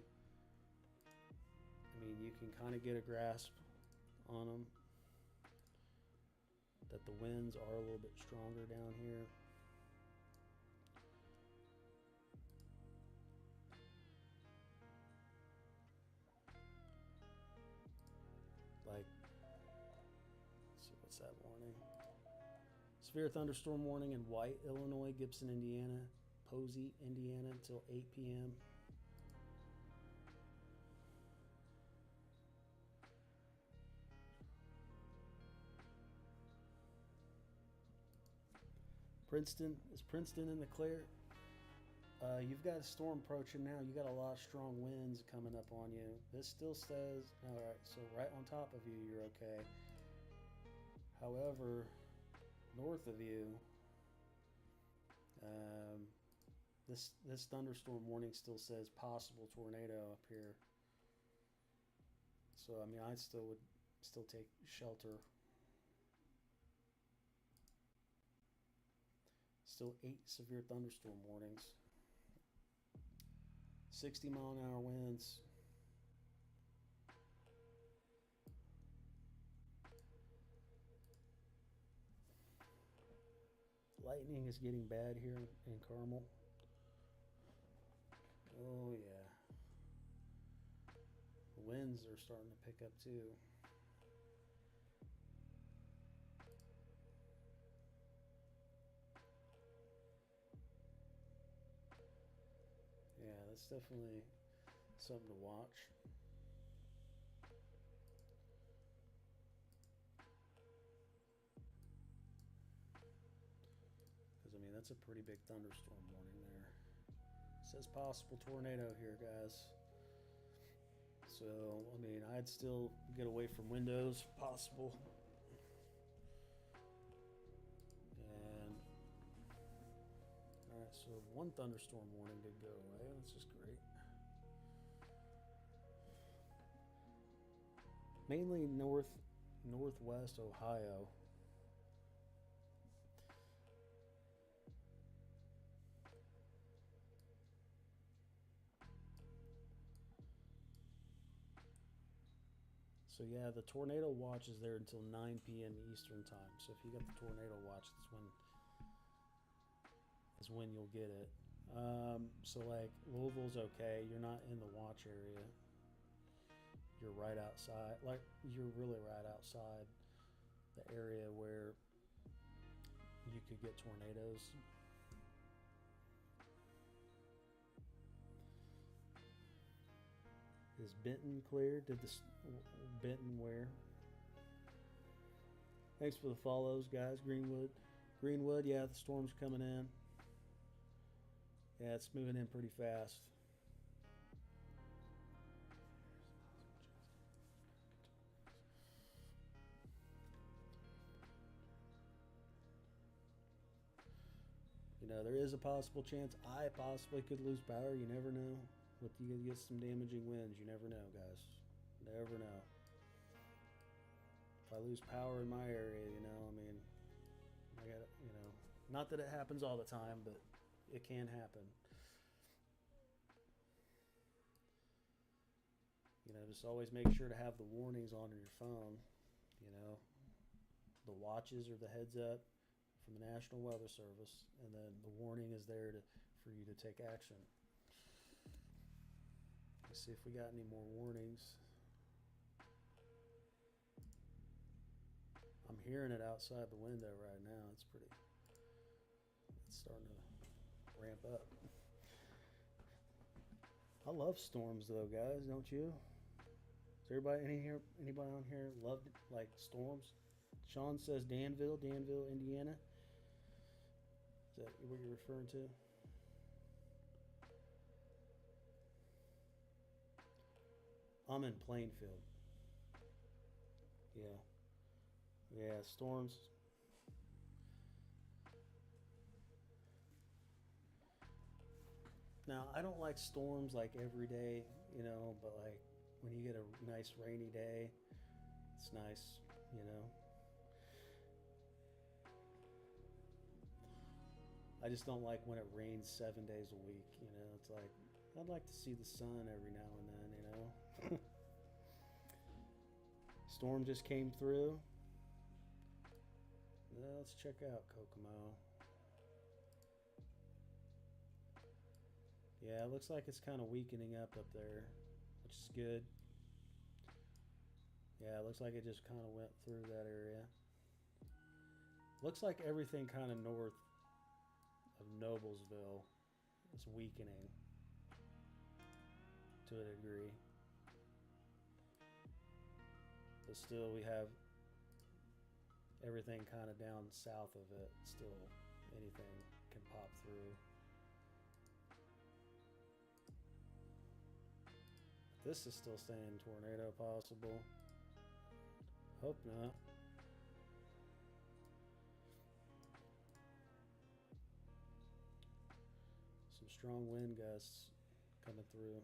I mean, you can kind of get a grasp on them, that the winds are a little bit stronger down here. Like, let's see, what's that warning? Severe thunderstorm warning in White, Illinois, Gibson, Indiana, Posey, Indiana until 8 p.m. Princeton, is Princeton in the clear? You've got a storm approaching now. You got a lot of strong winds coming up on you. This still says, all right, so right on top of you, you're okay. However, north of you, this thunderstorm warning still says possible tornado up here. So I mean, I would still take shelter. Still 8 severe thunderstorm warnings. 60-mile-an-hour winds. Lightning is getting bad here in Carmel. Oh yeah. The winds are starting to pick up too. Yeah, that's definitely something to watch. Because, I mean, that's a pretty big thunderstorm warning there. It says possible tornado here, guys. So, I mean, I'd still get away from windows if possible. And, alright, so one thunderstorm warning did go away. That's just great. Mainly northwest Ohio. So yeah, the tornado watch is there until 9 p.m. Eastern time. So if you got the tornado watch, that's when you'll get it. So like Louisville's okay. You're not in the watch area. You're right outside. Like you're really right outside the area where you could get tornadoes. Is Benton clear? Did this Benton where? Thanks for the follows, guys. Greenwood, yeah, the storm's coming in. Yeah, it's moving in pretty fast. You know, there is a possible chance I possibly could lose power. You never know. But you get some damaging winds. You never know, guys. Never know. If I lose power in my area, you know, I mean, I got, you know, not that it happens all the time, but it can happen. You know, just always make sure to have the warnings on your phone. You know, the watches or the heads up from the National Weather Service, and then the warning is there for you to take action. Let's see if we got any more warnings. I'm hearing it outside the window right now. It's starting to ramp up. I love storms though, guys, don't you? Is anybody on here love like storms? Sean says Danville, Indiana. Is that what you're referring to? I'm in Plainfield. Yeah, storms. Now, I don't like storms like every day, you know, but like when you get a nice rainy day, it's nice, you know. I just don't like when it rains 7 days a week, you know. It's like, I'd like to see the sun every now and then, you know. Storm just came through. Let's check out Kokomo. Yeah, it looks like it's kind of weakening up there, which is good. Yeah, it looks like it just kind of went through that area. Looks like everything kind of north of Noblesville is weakening to a degree. But still, we have everything kind of down south of it still anything can pop through. This is still saying tornado possible. Hope not. Some strong wind gusts coming through.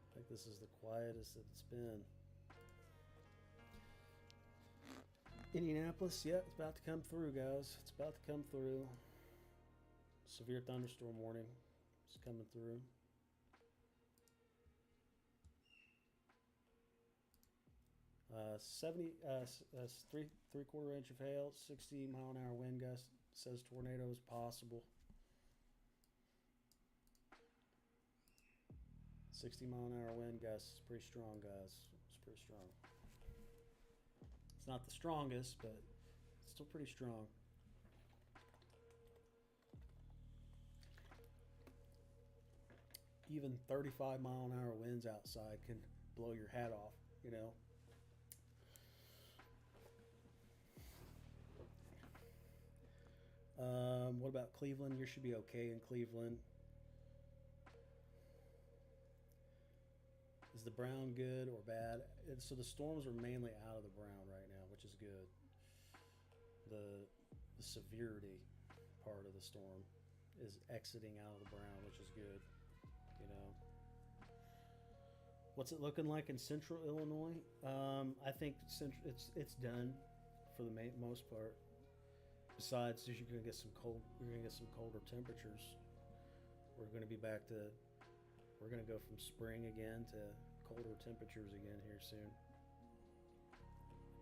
I think this is the quietest that it's been. Indianapolis, yeah, it's about to come through, guys. It's about to come through. Severe thunderstorm warning is coming through. Uh, 70, three-quarter inch of hail, 60-mile-an-hour wind gust. Says tornado is possible. 60-mile-an-hour wind gust is pretty strong, guys. It's pretty strong. It's not the strongest, but it's still pretty strong. Even 35-mile-an-hour winds outside can blow your hat off, you know. What about Cleveland? You should be okay in Cleveland. Is the brown good or bad? So the storms are mainly out of the brown right now, which is good. The severity part of the storm is exiting out of the brown, which is good. You know, what's it looking like in central Illinois? I think it's done for the most part. Besides, you're going to get some colder temperatures. We're going to be back to. We're going to go from spring again to colder temperatures again here soon.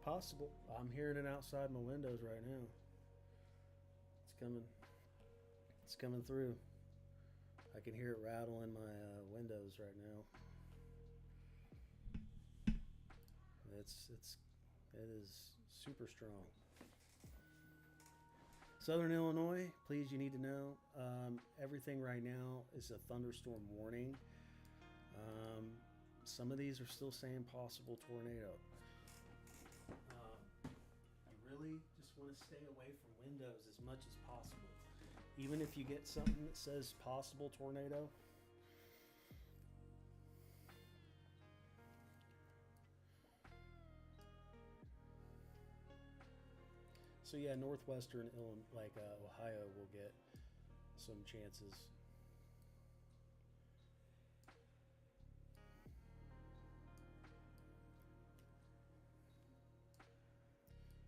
Possible. I'm hearing it outside my windows right now. It's coming. It's coming through. I can hear it rattle in my windows right now. It is super strong. Southern Illinois, please, you need to know, everything right now is a thunderstorm warning. Some of these are still saying possible tornado. You really just want to stay away from windows as much as possible. Even if you get something that says possible tornado, so yeah, northwestern Illinois, like Ohio, will get some chances.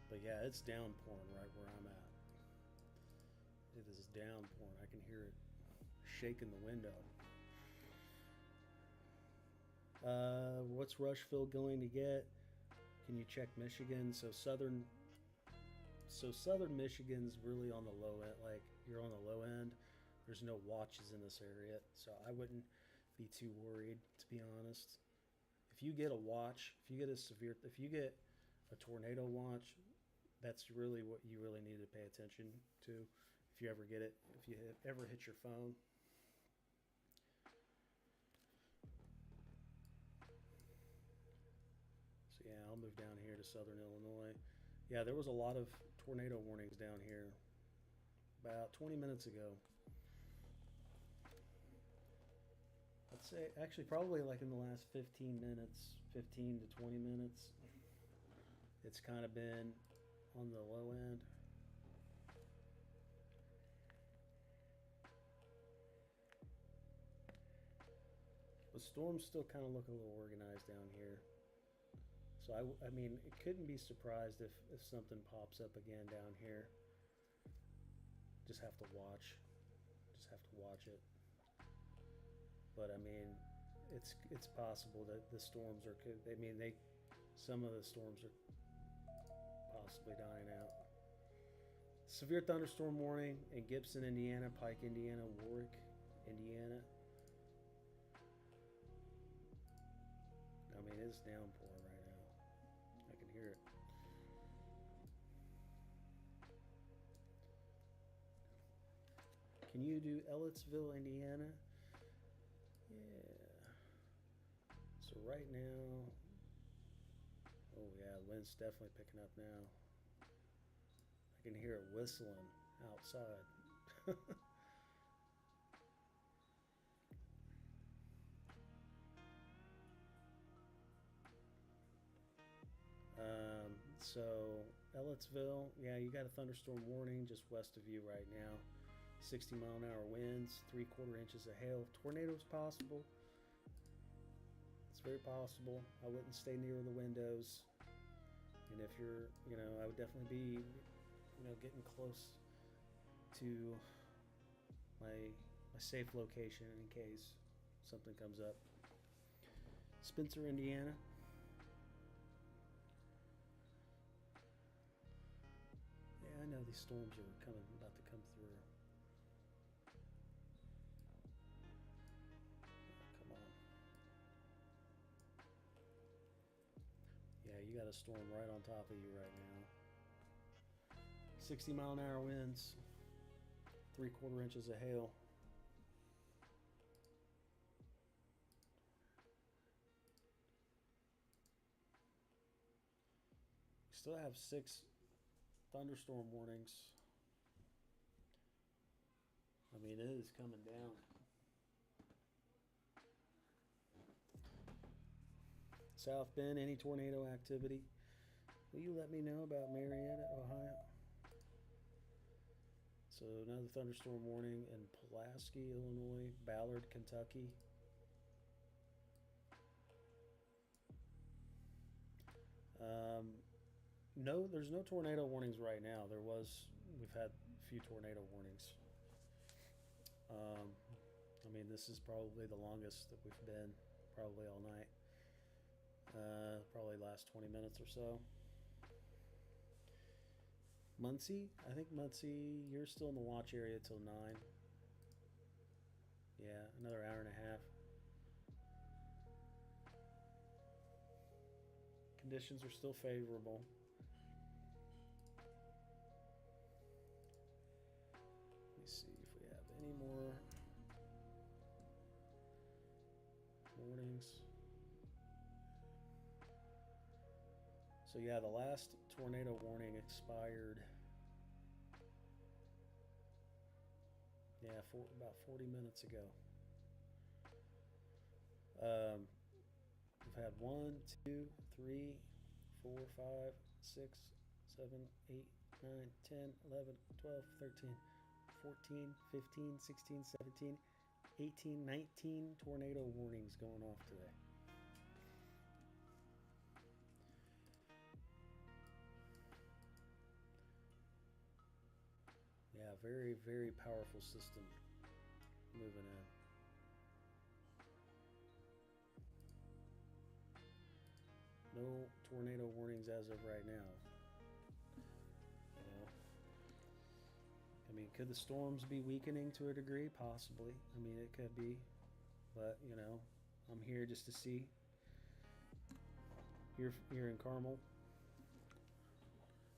But yeah, it's downpouring right where I'm at. It is downpouring. I can hear it shaking the window. What's Rushville going to get? Can you check Michigan? So southern Michigan's really on the low end. Like, you're on the low end. There's no watches in this area, so I wouldn't be too worried, to be honest. If you get a watch, if you get a tornado watch, that's really what you really need to pay attention to. If you ever get it, if you ever hit your phone. So yeah, I'll move down here to southern Illinois. Yeah, there was a lot of tornado warnings down here about 20 minutes ago. I'd say actually probably like in the last 15 minutes, 15 to 20 minutes, it's kind of been on the low end. The storms still kind of look a little organized down here. So I mean, it couldn't be surprised if something pops up again down here. Just have to watch. Just have to watch it. But I mean, it's possible that the storms are. I mean, some of the storms are possibly dying out. Severe thunderstorm warning in Gibson, Indiana, Pike, Indiana, Warwick, Indiana. I mean, it's downpouring right now. I can hear it. Can you do Ellettsville, Indiana? Yeah. So right now, oh yeah, wind's definitely picking up now. I can hear it whistling outside. So Ellettsville, yeah, you got a thunderstorm warning just west of you right now. 60-mile-an-hour winds, 3/4 inches of hail. Tornadoes possible. It's very possible. I wouldn't stay near the windows. And if you're, I would definitely be, getting close to my safe location in case something comes up. Spencer, Indiana. Yeah, I know these storms are about to come through. Come on. Yeah, you got a storm right on top of you right now. 60-mile-an-hour winds, 3/4 inches of hail. We still have 6 thunderstorm warnings. I mean, it is coming down. South Bend, any tornado activity? Will you let me know about Marietta, Ohio? So another thunderstorm warning in Pulaski, Illinois, Ballard, Kentucky. No, there's no tornado warnings right now. We've had a few tornado warnings. I mean, this is probably the longest that we've been, probably all night. Probably last 20 minutes or so. Muncie, I think Muncie, you're still in the watch area till 9. Yeah, another hour and a half. Conditions are still favorable. Let me see if we have any more warnings. So yeah, the last tornado warning expired. Yeah, about 40 minutes ago. We've had 1, 2, 3, 4, 5, 6, 7, 8, 9, 10, 11, 12, 13, 14, 15, 16, 17, 18, 19 tornado warnings going off today. Yeah, very, very powerful system moving in. No tornado warnings as of right now. I mean, could the storms be weakening to a degree? Possibly. I mean, it could be. But, I'm here just to see. You're in Carmel.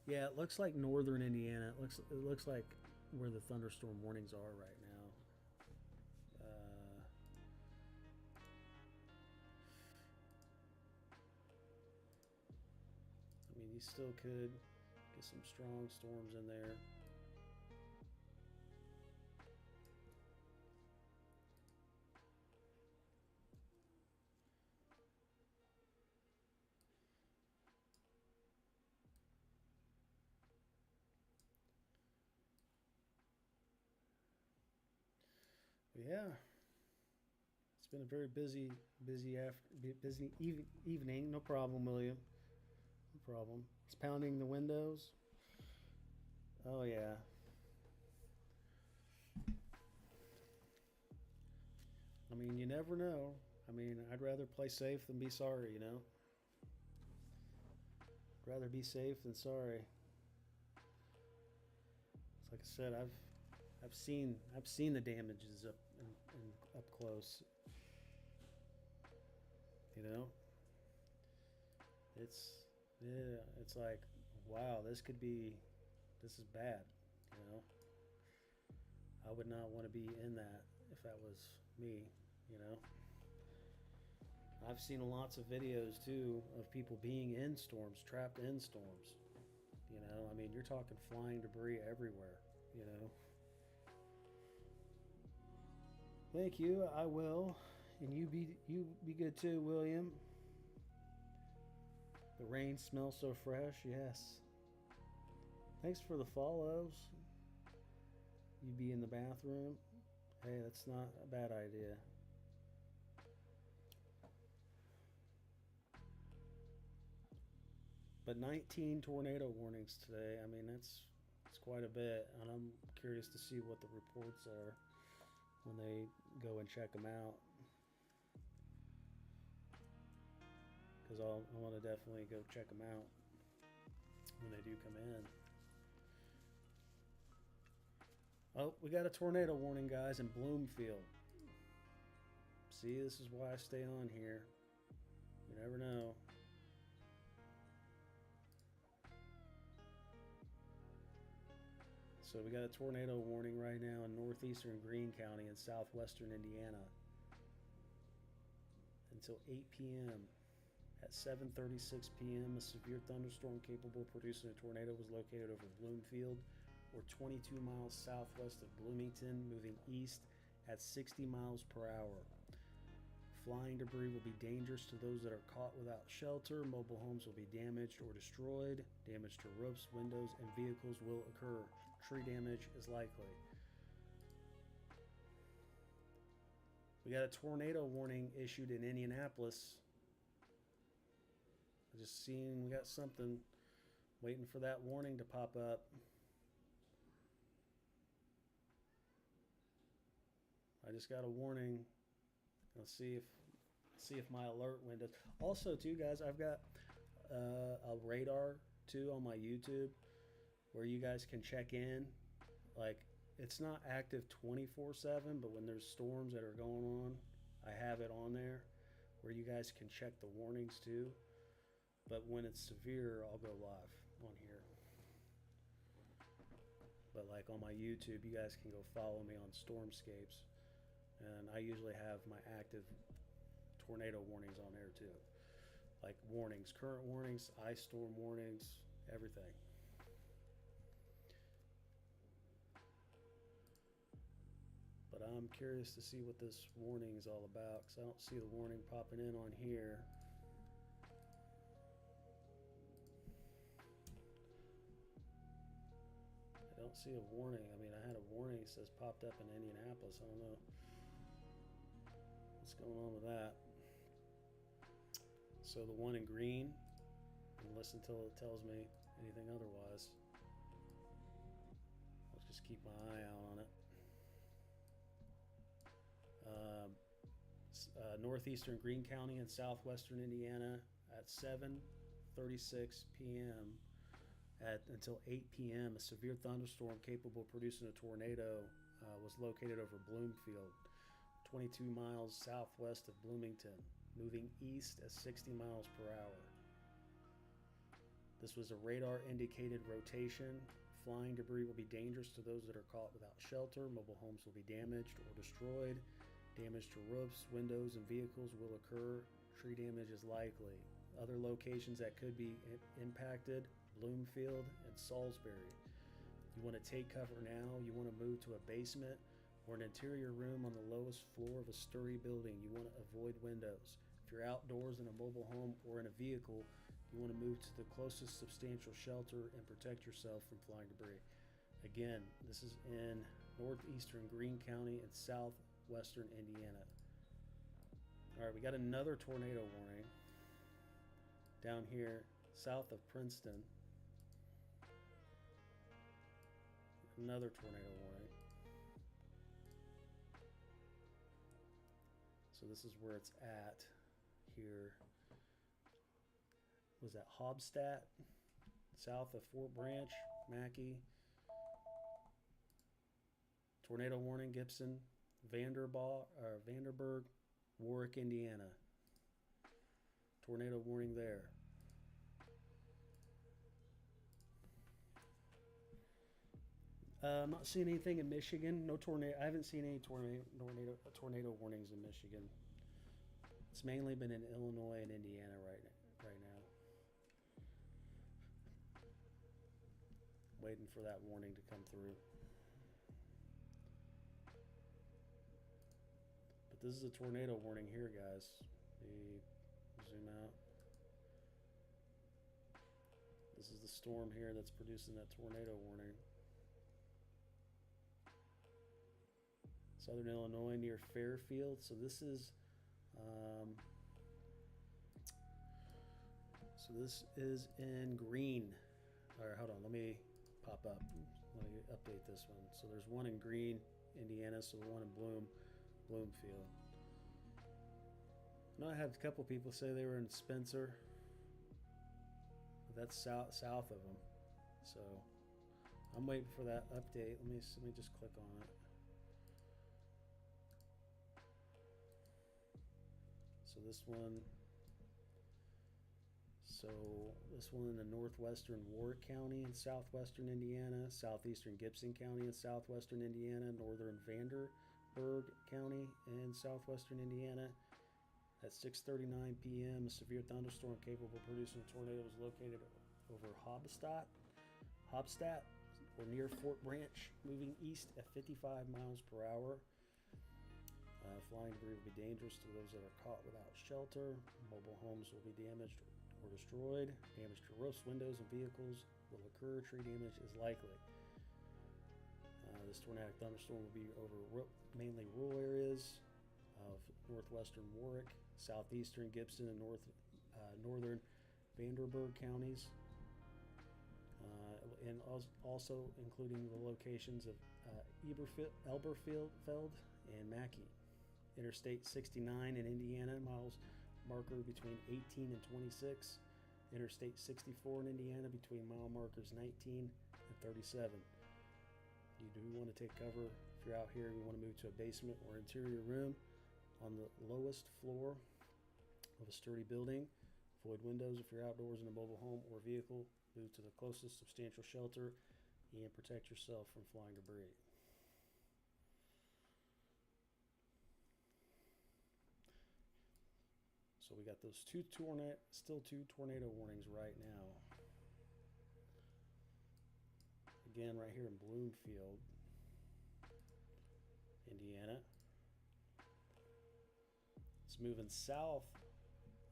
Yeah, it looks like northern Indiana. It looks like where the thunderstorm warnings are right now. I mean, you still could get some strong storms in there. Yeah, it's been a very busy evening. No problem, William. No problem. It's pounding the windows. Oh yeah. I mean, you never know. I mean, I'd rather play safe than be sorry. I'd rather be safe than sorry. It's like I said, I've seen the damages up close. It's like, wow, this is bad. I would not want to be in that if that was me, you know. I've seen lots of videos too of people being in storms, trapped in storms. You know, I mean, you're talking flying debris everywhere, you know. Thank you, I will. And you be good too, William. The rain smells so fresh, yes. Thanks for the follows. You be in the bathroom. Hey, that's not a bad idea. But 19 tornado warnings today. I mean, that's quite a bit, and I'm curious to see what the reports are when they go and check them out. Because I want to definitely go check them out when they do come in. Oh, we got a tornado warning, guys, in Bloomfield. See, this is why I stay on here. You never know. So we got a tornado warning right now in northeastern Greene County in southwestern Indiana until 8 p.m. At 7:36 p.m., a severe thunderstorm capable of producing a tornado was located over Bloomfield, or 22 miles southwest of Bloomington, moving east at 60 miles per hour. Flying debris will be dangerous to those that are caught without shelter. Mobile homes will be damaged or destroyed. Damage to roofs, windows, and vehicles will occur. Tree damage is likely. We got a tornado warning issued in Indianapolis. I just seen we got something, waiting for that warning to pop up. I just got a warning. Let's see if my alert windows. Also, too, guys, I've got a radar too on my YouTube where you guys can check in. Like, it's not active 24/7, but when there's storms that are going on, I have it on there where you guys can check the warnings too. But when it's severe, I'll go live on here. But like on my YouTube, you guys can go follow me on Stormscapes. And I usually have my active tornado warnings on there too. Like warnings, current warnings, ice storm warnings, everything. But I'm curious to see what this warning is all about, because I don't see the warning popping in on here. I don't see a warning. I mean, I had a warning that says popped up in Indianapolis. I don't know what's going on with that. So the one in green, and listen till it tells me anything otherwise. I'll just keep my eye out on it. Northeastern Greene County and southwestern Indiana at 7:36 p.m. Until 8 p.m. A severe thunderstorm capable of producing a tornado was located over Bloomfield, 22 miles southwest of Bloomington, moving east at 60 miles per hour. This was a radar indicated rotation. Flying debris will be dangerous to those that are caught without shelter. Mobile homes will be damaged or destroyed. Damage to roofs, windows, and vehicles will occur. Tree damage is likely. Other locations that could be impacted: Bloomfield and Salisbury. You want to take cover now. You want to move to a basement or an interior room on the lowest floor of a sturdy building. You want to avoid windows. If you're outdoors in a mobile home or in a vehicle, you want to move to the closest substantial shelter and protect yourself from flying debris. Again, this is in northeastern Greene County and southwestern Indiana. All right, we got another tornado warning down here south of Princeton. Another tornado warning. So this is where it's at here. Was that Hobstadt, south of Fort Branch, Mackey. Tornado warning, Gibson, Vanderburg, Warwick, Indiana. Tornado warning there. I'm not seeing anything in Michigan. No tornado. I haven't seen any tornado warnings in Michigan. It's mainly been in Illinois and Indiana right now. Waiting for that warning to come through. But this is a tornado warning here, guys. Zoom out. This is the storm here that's producing that tornado warning. Southern Illinois near Fairfield. So this is in green. All right, hold on. Let me pop up. Let me update this one. So there's one in Greene, Indiana. So the one in Bloomfield. I know I had a couple people say they were in Spencer. But that's south of them. So I'm waiting for that update. Let me just click on it. So this one in the northwestern Warwick County in southwestern Indiana, southeastern Gibson County in southwestern Indiana, northern Vanderburgh County in southwestern Indiana. At 6:39 p.m., a severe thunderstorm capable of producing a tornado was located over Hobstadt, or near Fort Branch, moving east at 55 miles per hour. Flying debris will be dangerous to those that are caught without shelter. Mobile homes will be damaged or destroyed. Damage to roofs, windows, and vehicles will occur. Tree damage is likely. This tornadic thunderstorm will be over mainly rural areas of northwestern Warwick, southeastern Gibson, and northern Vanderburgh counties, and also including the locations of Elberfeld and Mackey. Interstate 69 in Indiana, miles marker between 18 and 26. Interstate 64 in Indiana between mile markers 19 and 37. You do want to take cover if you're out here and you want to move to a basement or interior room on the lowest floor of a sturdy building. Avoid windows if you're outdoors in a mobile home or vehicle. Move to the closest substantial shelter and protect yourself from flying debris. So we got those two tornado warnings right now. Again, right here in Bloomfield, Indiana. It's moving south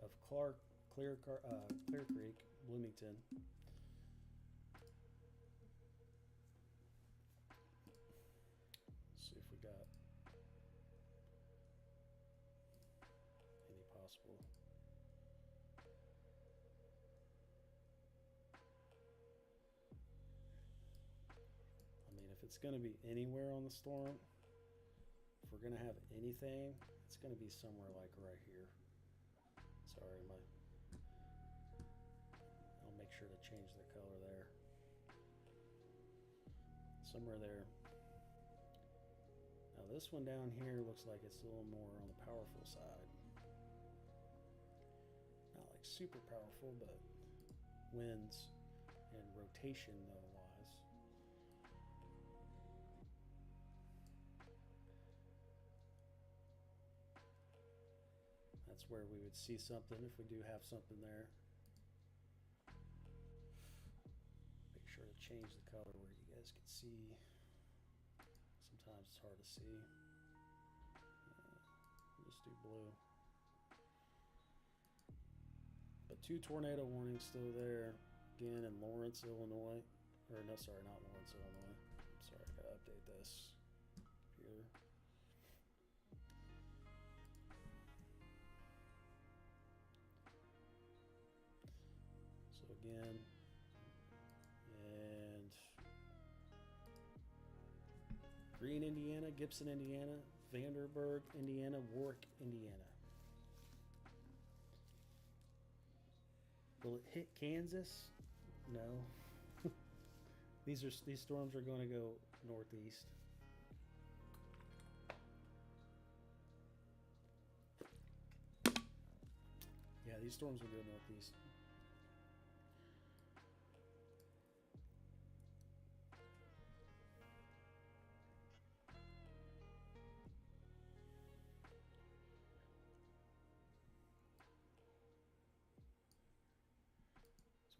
of Clear Creek, Bloomington. Let's see if we got any possible. I mean, if it's going to be anywhere on the storm, if we're going to have anything, it's going to be somewhere like right here. Sorry, I'll make sure to change the color there. Somewhere there. Now this one down here looks like it's a little more on the powerful side. Not like super powerful, but winds and rotation though wise. That's where we would see something if we do have something there. Make sure to change the color where you guys can see. Sometimes it's hard to see. Just do blue. But two tornado warnings still there. Again in Lawrence, Illinois. Or no, sorry, not Lawrence, Illinois. I'm sorry, I gotta update this here. So again, and Greene, Indiana, Gibson, Indiana, Vanderburgh, Indiana, Warwick, Indiana. Will it hit Kansas? No. These storms are going to go northeast. Yeah, these storms will go northeast.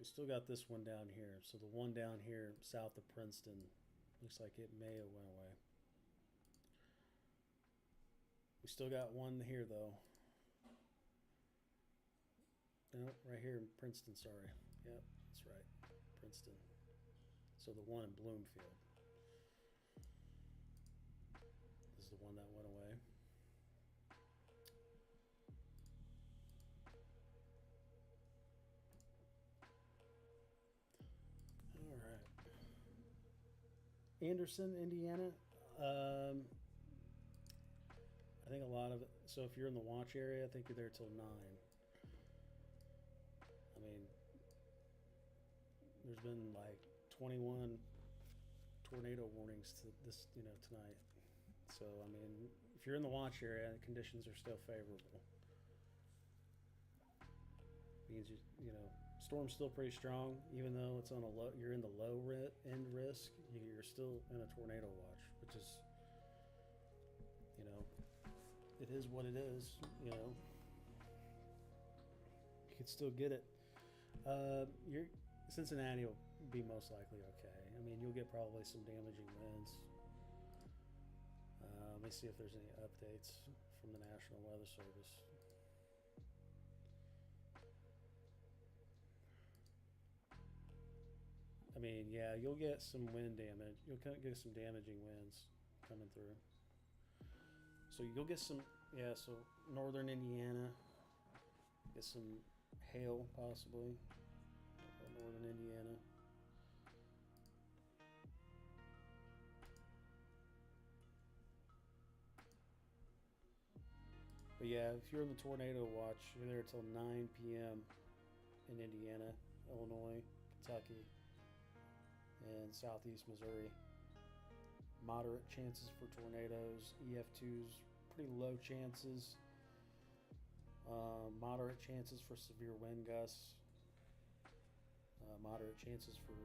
We still got this one down here. So the one down here south of Princeton looks like it may have went away. We still got one here though. No, right here in Princeton, sorry. Yep, that's right. Princeton. So the one in Bloomfield. This is the one that went away. All right. Anderson, Indiana. I think a lot of it. So if you're in the watch area, I think you're there till 9. I mean, there's been like 21 tornado warnings to this, tonight. So I mean, if you're in the watch area, the conditions are still favorable. Means storm's still pretty strong, even though it's on a low. You're in the low end risk. You're still in a tornado watch, which is, it is what it is. You could still get it. Cincinnati will be most likely okay. I mean, you'll get probably some damaging winds. Let me see if there's any updates from the National Weather Service. I mean, yeah, you'll get some wind damage. You'll get some damaging winds coming through. So you'll get some, so northern Indiana, get some hail possibly. Northern Indiana. But yeah, if you're in the tornado watch, you're there till 9 p.m. in Indiana, Illinois, Kentucky, and southeast Missouri. Moderate chances for tornadoes. EF2s, pretty low chances. Moderate chances for severe wind gusts. Moderate chances for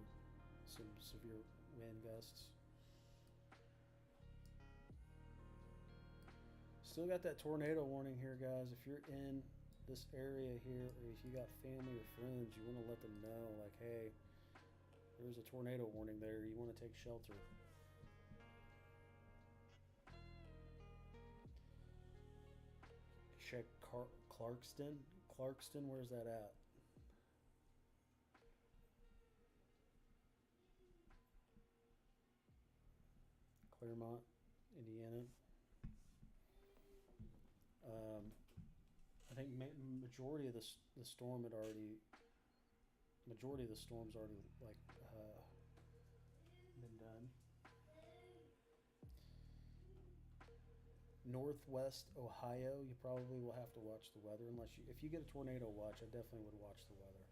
some severe wind gusts. Still got that tornado warning here, guys. If you're in this area here, or if you got family or friends, you want to let them know, like, hey, there's a tornado warning there. You want to take shelter. Check Clarkston. Clarkston, where's that at? Claremont, Indiana. I think majority of the storm had already. Majority of the storm's already been done. Northwest Ohio, you probably will have to watch the weather if you get a tornado watch. I definitely would watch the weather.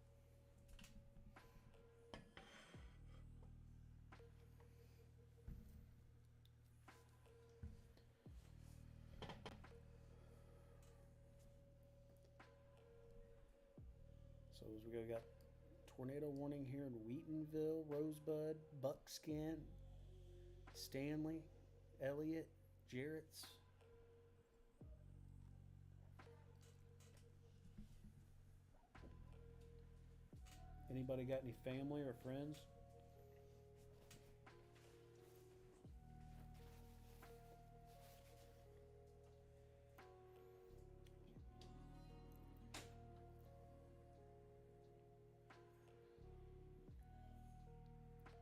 So as we got tornado warning here in Wheatonville, Rosebud, Buckskin, Stanley, Elliott, Jarrett's. Anybody got any family or friends?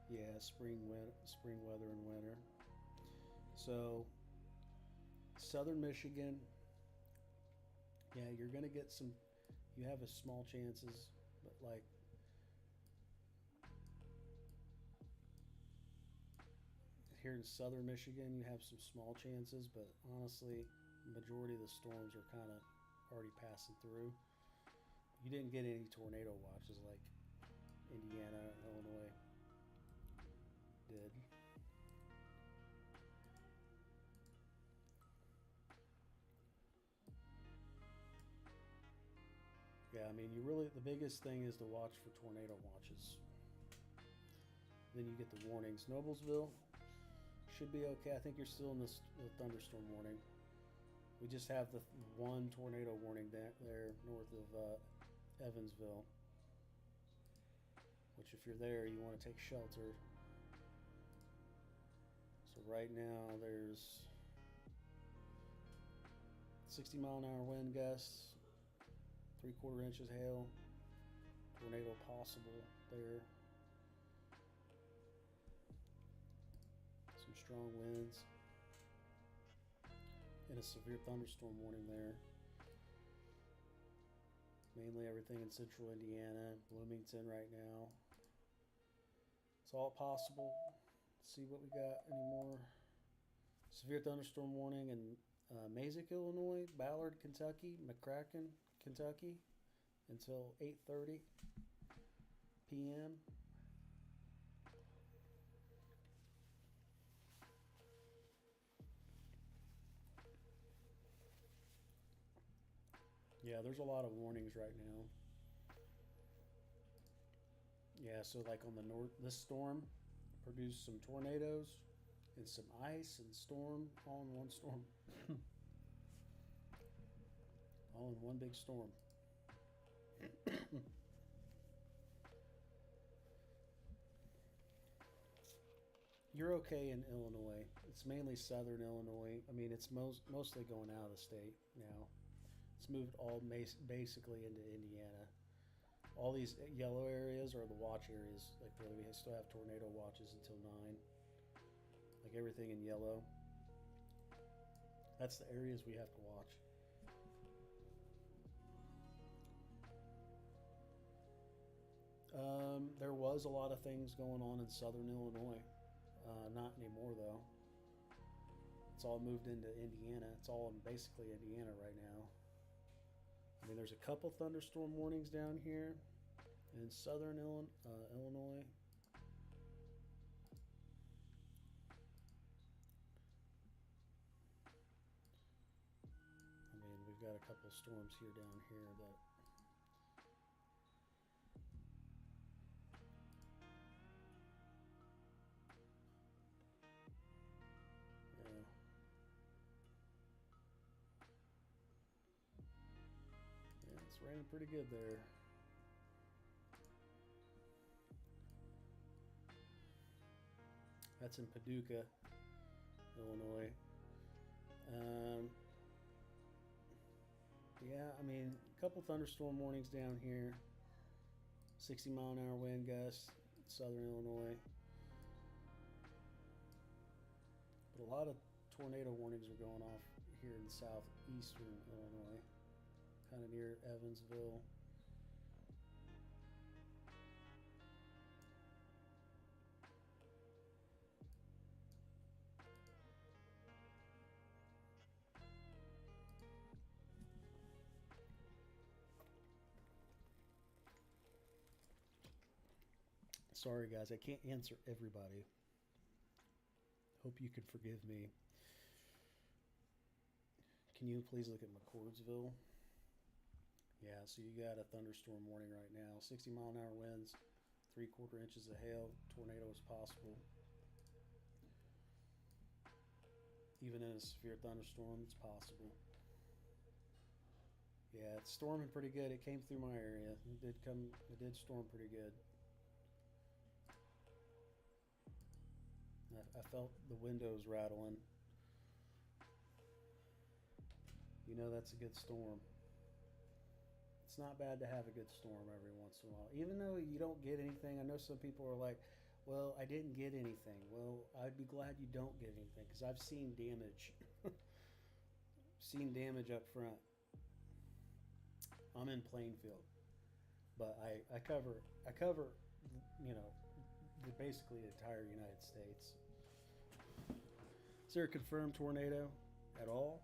Yeah, spring weather and winter. So, southern Michigan, yeah, you're gonna get some. You have a small chances, but like here in southern Michigan, you have some small chances, but honestly, majority of the storms are kind of already passing through. You didn't get any tornado watches like Indiana, Illinois did. Yeah, I mean, the biggest thing is to watch for tornado watches. Then you get the warnings. Noblesville should be okay. I think you're still in the thunderstorm warning. We just have the one tornado warning there north of Evansville. which if you're there, you want to take shelter. So right now there's 60-mile-an-hour wind gusts, 3/4 inches hail, tornado possible there. Some strong winds and a severe thunderstorm warning there. Mainly everything in central Indiana, Bloomington right now. It's all possible. Let's see what we got anymore. Severe thunderstorm warning in Mazik, Illinois, Ballard, Kentucky, McCracken, Kentucky, until 8:30 p.m. Yeah, there's a lot of warnings right now. Yeah, so like on the north, this storm produced some tornadoes and some ice and storm all in one storm. All in one big storm. You're okay in Illinois. It's mainly southern Illinois. I mean, it's mostly going out of the state now. It's moved all basically into Indiana. All these yellow areas are the watch areas. Like we still have tornado watches until 9. Like everything in yellow. That's the areas we have to watch. There was a lot of things going on in southern Illinois. Not anymore though. It's all moved into Indiana. It's all in basically Indiana right now. I mean, there's a couple thunderstorm warnings down here in southern Illinois. I mean, we've got a couple storms here down here that it's raining pretty good there. That's in Paducah, Illinois. Yeah, I mean, a couple thunderstorm warnings down here. 60-mile-an-hour wind gusts, southern Illinois. But a lot of tornado warnings are going off here in southeastern Illinois. Kind of near Evansville. Sorry guys, I can't answer everybody. Hope you can forgive me. Can you please look at McCordsville? Yeah, so you got a thunderstorm warning right now. 60-mile-an-hour winds, 3/4 inches of hail, tornado is possible. Even in a severe thunderstorm, it's possible. Yeah, it's storming pretty good. It came through my area. It did storm pretty good. I felt the windows rattling. You know that's a good storm. It's not bad to have a good storm every once in a while. Even though you don't get anything, I know some people are like, well, I didn't get anything. Well, I'd be glad you don't get anything because I've seen damage. Seen damage up front. I'm in Plainfield, but I cover, you know, basically the entire United States. Is there a confirmed tornado at all?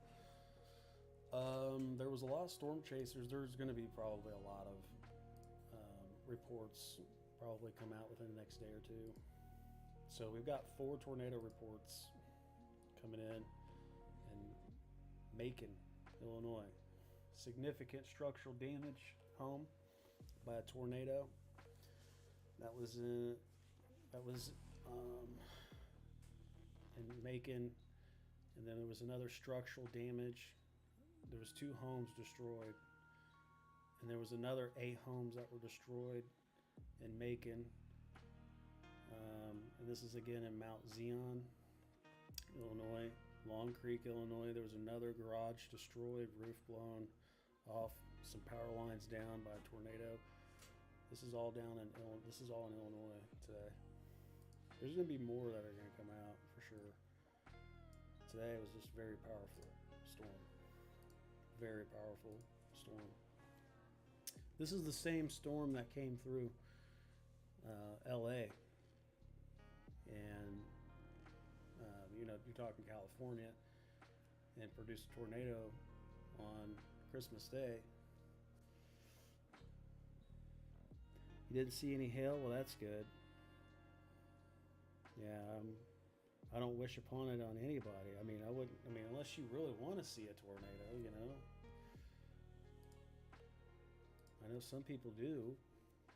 There was a lot of storm chasers. There's going to be probably a lot of reports probably come out within the next day or two. So we've got 4 tornado reports coming in Macon, Illinois. Significant structural damage home by a tornado. That was in Macon, and then there was another structural damage. There was 2 homes destroyed, and there was another 8 homes that were destroyed in Macon. And this is again in Mount Zion, Illinois. Long Creek, Illinois. There was another garage destroyed, roof blown off, some power lines down by a tornado. This is all down in Illinois today. There's going to be more that are going to come out for sure. Today was just very powerful storm. Very powerful storm. This is the same storm that came through LA. And, you're talking California, and produced a tornado on Christmas Day. You didn't see any hail? Well, that's good. Yeah, I don't wish upon it on anybody. I mean, unless you really want to see a tornado, I know some people do,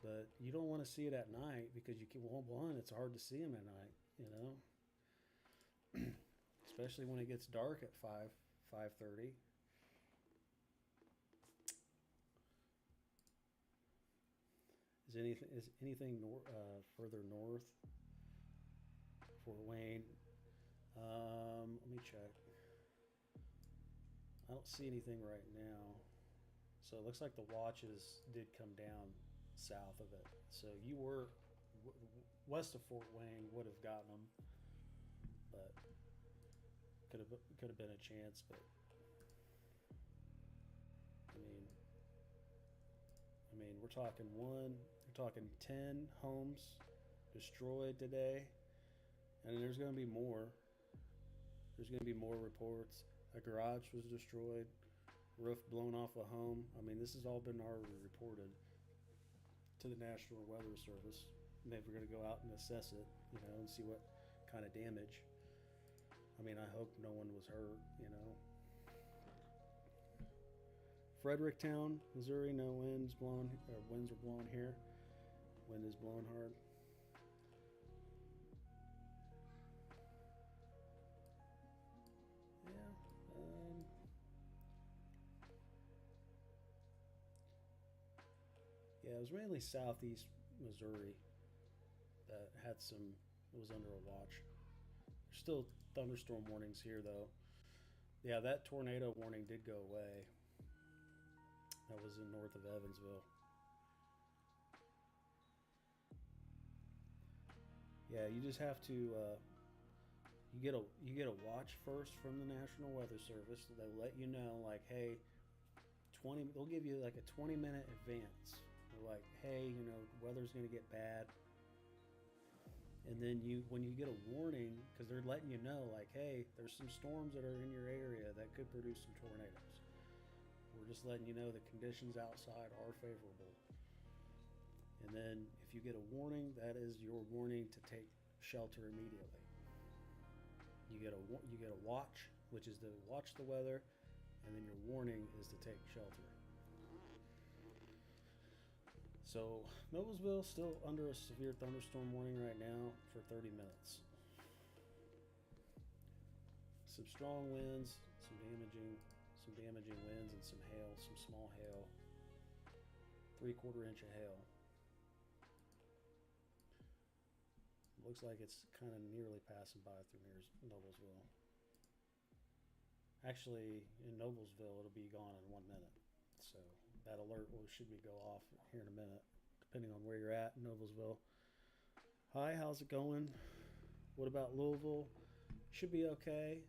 but you don't want to see it at night because it's hard to see them at night, especially when it gets dark at 5:30. Is anything further north? Fort Wayne. Let me check. I don't see anything right now. So it looks like the watches did come down south of it. So you were west of Fort Wayne, would have gotten them, but could have been a chance. But I mean, we're talking 10 homes destroyed today, and there's going to be more. There's going to be more reports. A garage was destroyed, roof blown off a home. I mean, this has all been already reported to the National Weather Service. Maybe we're going to go out and assess it, and see what kind of damage. I mean, I hope no one was hurt, Fredericktown, Missouri, no winds blowing, or winds are blowing here. Wind is blowing hard. Yeah, it was mainly southeast Missouri that was under a watch. There's still thunderstorm warnings here, though. Yeah, that tornado warning did go away. That was in north of Evansville. Yeah, you just have to you get a watch first from the National Weather Service. They let you know, like, hey, they'll give you like a 20-minute advance. They're like, hey, weather's going to get bad. And then when you get a warning, because they're letting you know, like, hey, there's some storms that are in your area that could produce some tornadoes. We're just letting you know the conditions outside are favorable. And then if you get a warning, that is your warning to take shelter immediately. You get a watch, which is to watch the weather, and then your warning is to take shelter. So Noblesville still under a severe thunderstorm warning right now for 30 minutes. Some strong winds, some damaging winds, and some hail, some small hail. 3/4 inch of hail. Looks like it's kind of nearly passing by through near Noblesville. Actually, in Noblesville, it'll be gone in 1 minute. So that alert should go off here in a minute, depending on where you're at in Noblesville. Hi, how's it going? What about Louisville? Should be okay.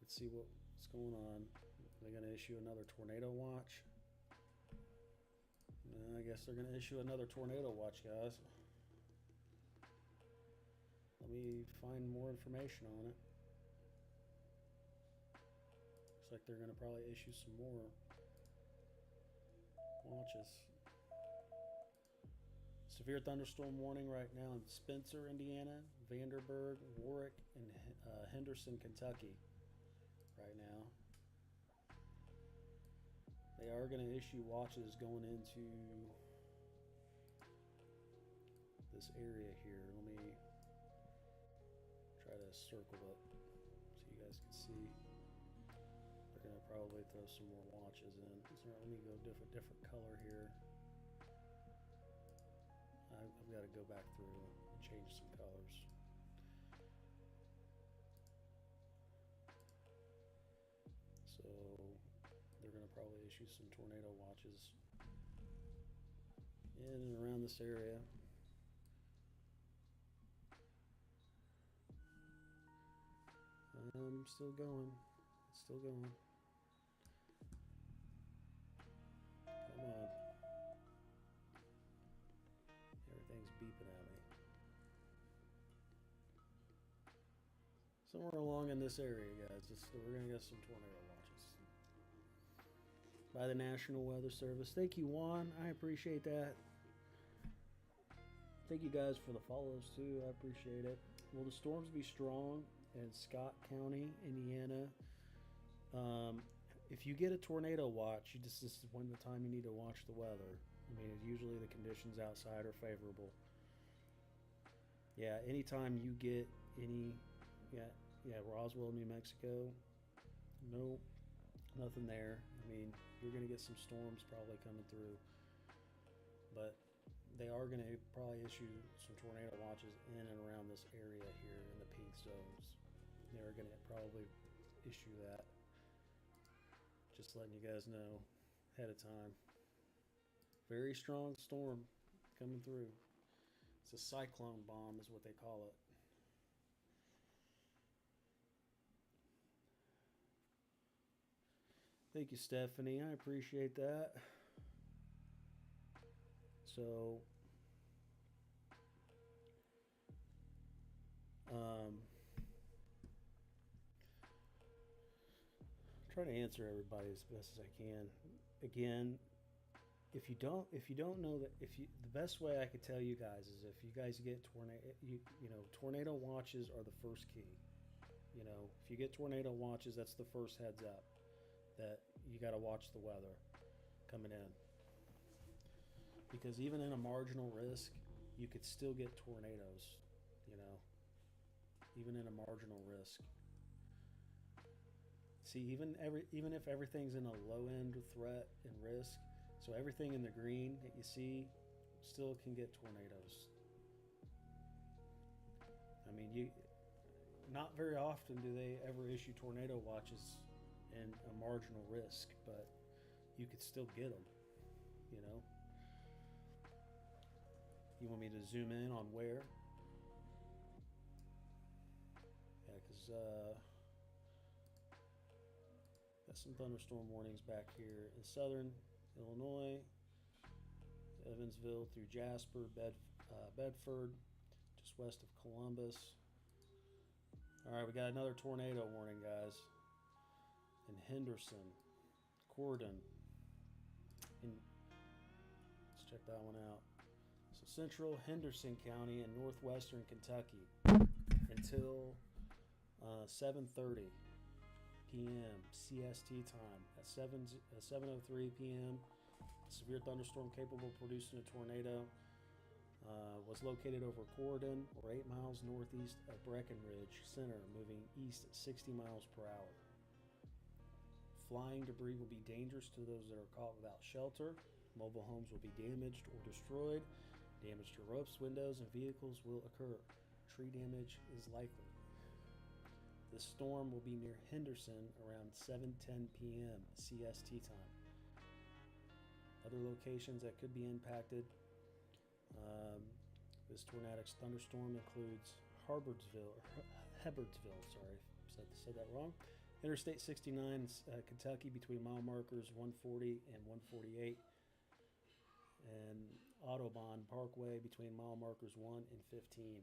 Let's see what's going on. They're going to issue another tornado watch. I guess they're going to issue another tornado watch, guys. Let me find more information on it. Looks like they're going to probably issue some more watches. Severe thunderstorm warning right now in Spencer, Indiana, Vanderburgh, Warwick, and Henderson, Kentucky right now. They are going to issue watches going into this area here. Let me try to circle it so you guys can see. They're gonna probably throw some more watches in. So let me go different color here. I've got to go back through and change some colors. So they're going to probably issue some tornado watches in and around this area. Still going. It's still going. Come on. Everything's beeping at me. Somewhere along in this area, guys, we're going to get some tornado watches by the National Weather Service. Thank you, Juan. I appreciate that. Thank you guys for the follows, too. I appreciate it. Will the storms be strong in Scott County, Indiana? If you get a tornado watch, this is one of the time you need to watch the weather. I mean, usually the conditions outside are favorable. Yeah, anytime you get any, Roswell, New Mexico, no, nothing there. I mean, you're going to get some storms probably coming through, but they are going to probably issue some tornado watches in and around this area here in the pink zones. They're going to probably issue that. Just letting you guys know ahead of time. Very strong storm coming through. It's a cyclone bomb is what they call it. Thank you, Stephanie. I appreciate that. So, try to answer everybody as best as I can. Again, if you don't know that, the best way I could tell you guys is if you guys get tornado watches are the first key. If you get tornado watches, that's the first heads up that you got to watch the weather coming in. Because even in a marginal risk, you could still get tornadoes, even in a marginal risk. See, even if everything's in a low end threat and risk, so everything in the green that you see still can get tornadoes. I mean, not very often do they ever issue tornado watches in a marginal risk, but you could still get them, You want me to zoom in on where? Yeah, because got some thunderstorm warnings back here in southern Illinois, Evansville through Jasper, Bedford, just west of Columbus. All right, we got another tornado warning, guys, in Henderson, Corydon. Let's check that one out. So central Henderson County in northwestern Kentucky until 7:30 p.m. CST time. At 7:03 p.m., a severe thunderstorm capable of producing a tornado was located over Corydon, or 8 miles northeast of Breckenridge Center, moving east at 60 miles per hour. Flying debris will be dangerous to those that are caught without shelter. Mobile homes will be damaged or destroyed. Damage to roofs, windows, and vehicles will occur. Tree damage is likely. The storm will be near Henderson around 7:10 p.m. CST time. Other locations that could be impacted. This tornadic thunderstorm includes Hebbardsville, sorry, said that wrong. Interstate 69 in Kentucky between mile markers 140 and 148. And Audubon Parkway between mile markers 1 and 15.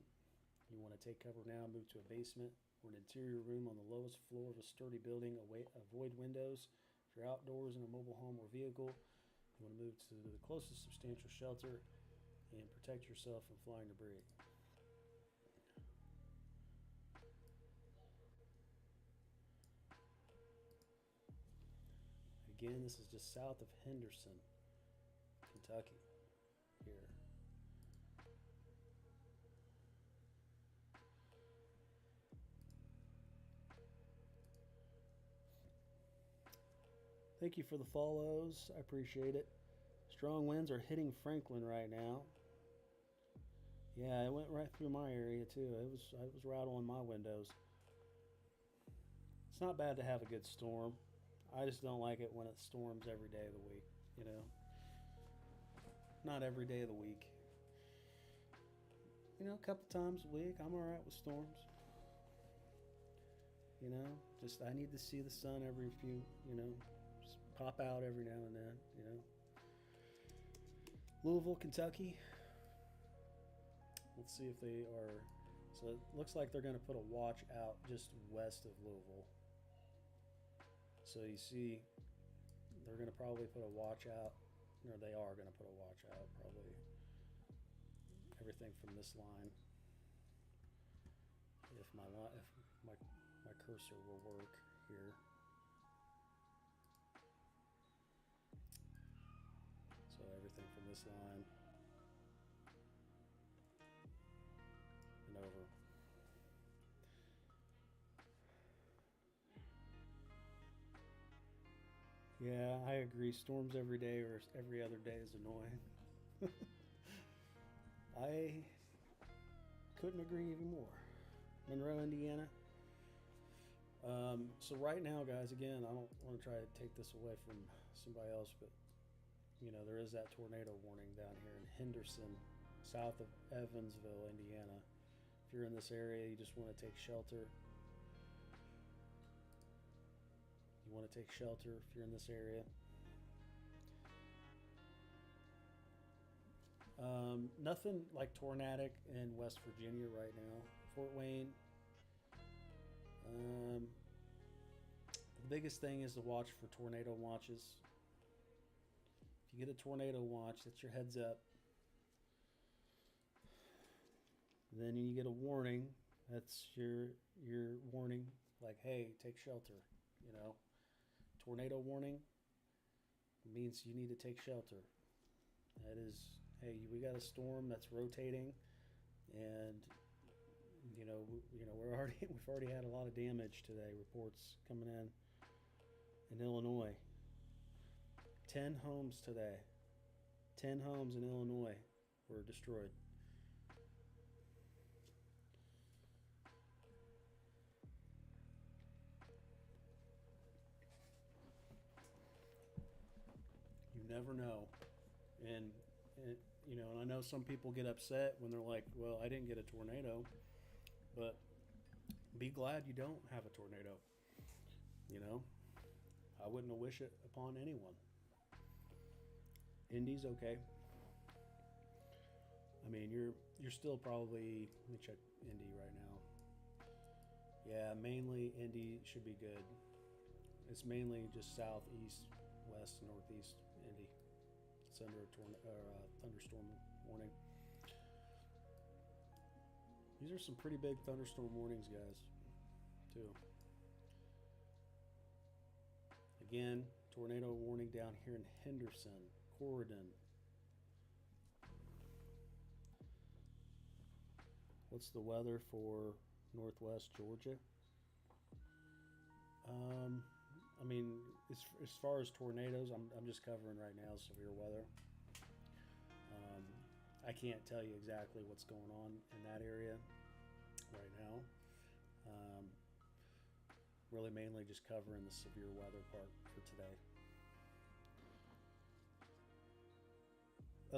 You want to take cover now, move to a basement or an interior room on the lowest floor of a sturdy building. Avoid windows. If you're outdoors in a mobile home or vehicle, you want to move to the closest substantial shelter and protect yourself from flying debris. Again, this is just south of Henderson, Kentucky, here. Thank you for the follows. I appreciate it. Strong winds are hitting Franklin right now. Yeah, it went right through my area too. It was rattling my windows. It's not bad to have a good storm. I just don't like it when it storms every day of the week, you know. Not every day of the week. You know, a couple times a week, I'm alright with storms. You know, just I need to see the sun every few, you know, just pop out every now and then, you know. Louisville, Kentucky. Let's see if they are. So it looks like they're going to put a watch out just west of Louisville. So you see, they're going to probably put a watch out, or they are going to put a watch out, probably everything from this line. If my cursor will work here. So everything from this line and over. Yeah, I agree. Storms every day or every other day is annoying. I couldn't agree even more. Monroe, Indiana. So right now, guys, again, I don't want to try to take this away from somebody else, but you know, there is that tornado warning down here in Henderson, south of Evansville, Indiana. If you're in this area, you just want to take shelter. You want to take shelter if you're in this area. Nothing like tornadic in West Virginia right now. Fort Wayne. The biggest thing is to watch for tornado watches. If you get a tornado watch, that's your heads up. Then you get a warning. That's your warning. Like, hey, take shelter. You know, tornado warning means you need to take shelter. That is, hey, we got a storm that's rotating, and we've already had a lot of damage today. Reports coming in Illinois. 10 homes today. 10 homes in Illinois were destroyed. You never know. And you know, and I know some people get upset when they're like, well, I didn't get a tornado, but be glad you don't have a tornado. You know, I wouldn't wish it upon anyone. Indy's okay. I mean, you're still probably, let me check Indy right now. Yeah, mainly Indy should be good. It's mainly just south, east, west, northeast Indy. It's under a thunderstorm warning. These are some pretty big thunderstorm warnings, guys, too. Again, tornado warning down here in Henderson, Corydon. What's the weather for northwest Georgia? I mean, as far as tornadoes, I'm just covering right now severe weather. I can't tell you exactly what's going on in that area right now. Really mainly just covering the severe weather part for today.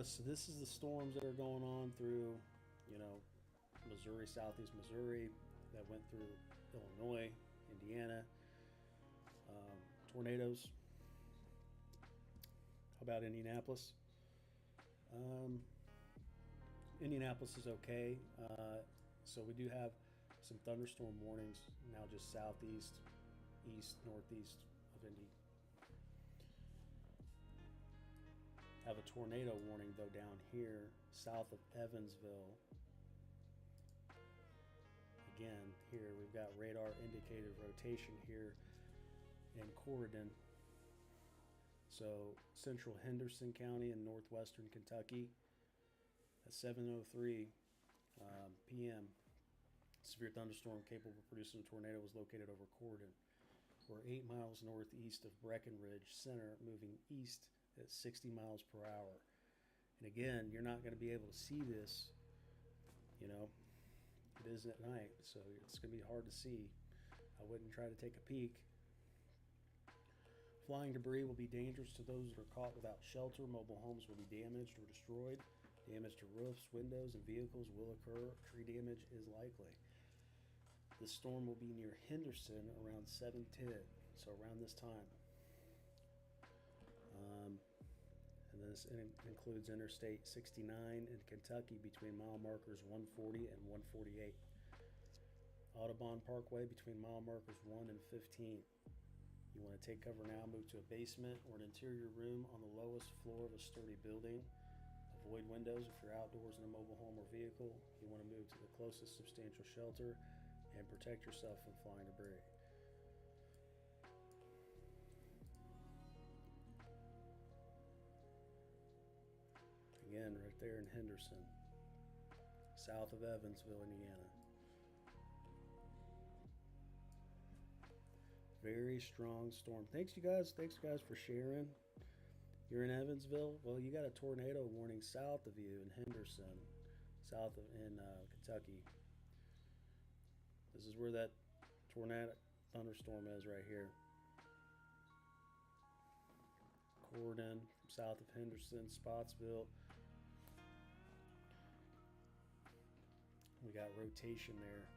So this is the storms that are going on through, you know, Missouri, southeast Missouri, that went through Illinois, Indiana. Tornadoes. How about Indianapolis? Indianapolis is okay. So we do have some thunderstorm warnings now, just southeast, east, northeast of Indy. Have a tornado warning though down here south of Evansville. Again, here we've got radar indicated rotation here in Corydon. So central Henderson County in northwestern Kentucky at 7:03 p.m. Severe thunderstorm capable of producing a tornado was located over Corydon. We're 8 miles northeast of Breckenridge Center, moving east at 60 miles per hour. And again, you're not going to be able to see this, you know, it is at night, so it's going to be hard to see. I wouldn't try to take a peek. Flying debris will be dangerous to those that are caught without shelter. Mobile homes will be damaged or destroyed. Damage to roofs, windows, and vehicles will occur. Tree damage is likely. The storm will be near Henderson around 7:10, so around this time. And this includes Interstate 69 in Kentucky between mile markers 140 and 148. Audubon Parkway between mile markers 1 and 15. You want to take cover now, move to a basement or an interior room on the lowest floor of a sturdy building. Avoid windows if you're outdoors in a mobile home or vehicle. You want to move to the closest substantial shelter and protect yourself from flying debris. Again, right there in Henderson, south of Evansville, Indiana. Very strong storm. Thanks, you guys for sharing. You're in Evansville. Well, you got a tornado warning south of you in Henderson, south of in Kentucky. This is where that tornado thunderstorm is right here. Corden, south of Henderson, Spotsville. We got rotation there.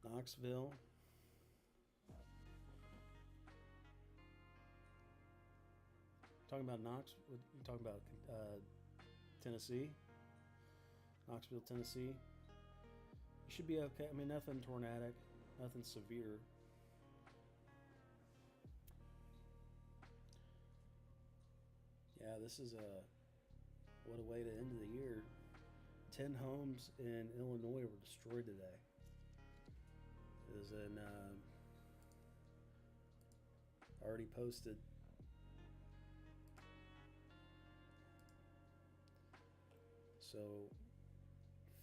Knoxville. Talking about you talking about Tennessee, Knoxville, Tennessee. You should be okay. I mean, nothing tornadic, nothing severe. Yeah, this is what a way to end the year. 10 homes in Illinois were destroyed today. It is in already posted. So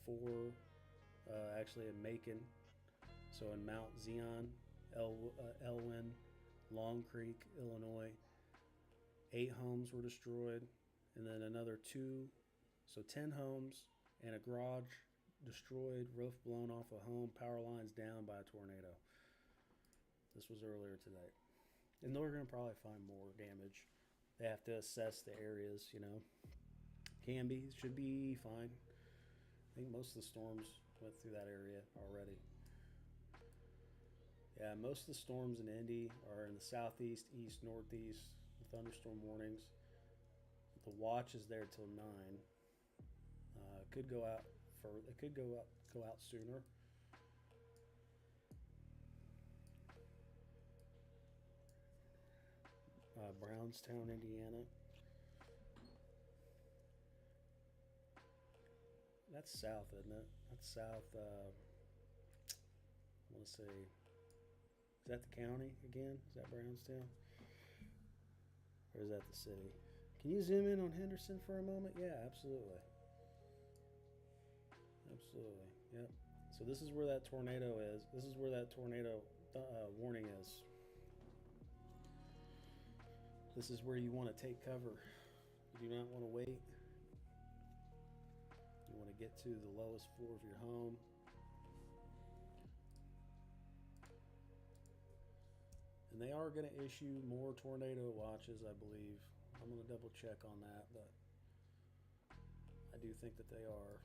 4 actually in Macon, so in Mount Zion, Elwyn, Long Creek, Illinois, 8 homes were destroyed, and then another 2, so 10 homes and a garage destroyed, roof blown off a home, power lines down by a tornado. This was earlier today. And they're going to probably find more damage. They have to assess the areas, you know. Should be fine. I think most of the storms went through that area already. Yeah, most of the storms in Indy are in the southeast, east, northeast, with thunderstorm warnings. The watch is there till 9. It could go out go out sooner. Brownstown, Indiana. That's south, isn't it? That's south. I want to say, is that the county again? Is that Brownstown? Or is that the city? Can you zoom in on Henderson for a moment? Yeah, absolutely. Absolutely. Yep. So this is where that tornado is. This is where that tornado warning is. This is where you want to take cover. You do not want to wait. You want to get to the lowest floor of your home. And they are going to issue more tornado watches, I believe. I'm going to double check on that, but I do think that they are.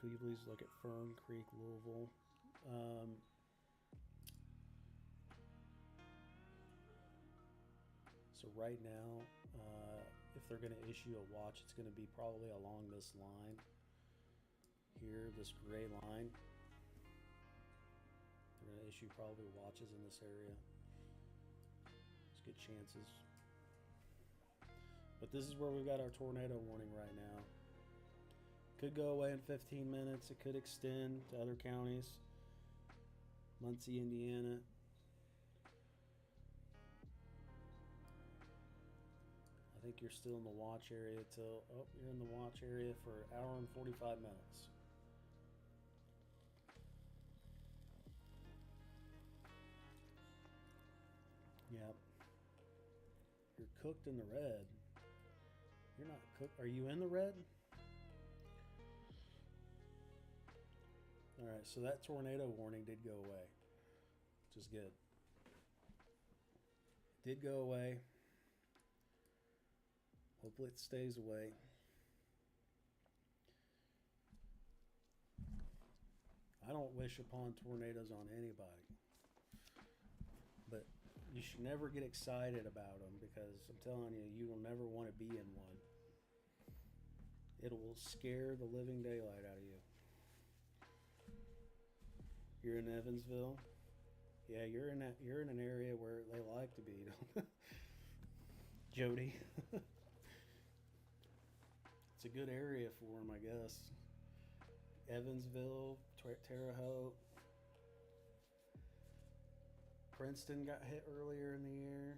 Can you please look at Fern Creek, Louisville? So right now, if they're going to issue a watch, it's going to be probably along this line here, this gray line. They're going to issue probably watches in this area. There's good chances. But this is where we've got our tornado warning right now. Could go away in 15 minutes. It could extend to other counties. Muncie, Indiana. I think you're still in the watch area till, oh, you're in the watch area for an hour and 45 minutes. Yep. You're cooked in the red. You're not cooked. Are you in the red? All right, so that tornado warning did go away, which is good. It did go away. Hopefully it stays away. I don't wish upon tornadoes on anybody, but you should never get excited about them, because I'm telling you, you will never want to be in one. It will scare the living daylight out of you. You're in Evansville? Yeah, you're in an area where they like to be, Jody. It's a good area for them, I guess. Evansville, Terre Haute. Princeton got hit earlier in the year.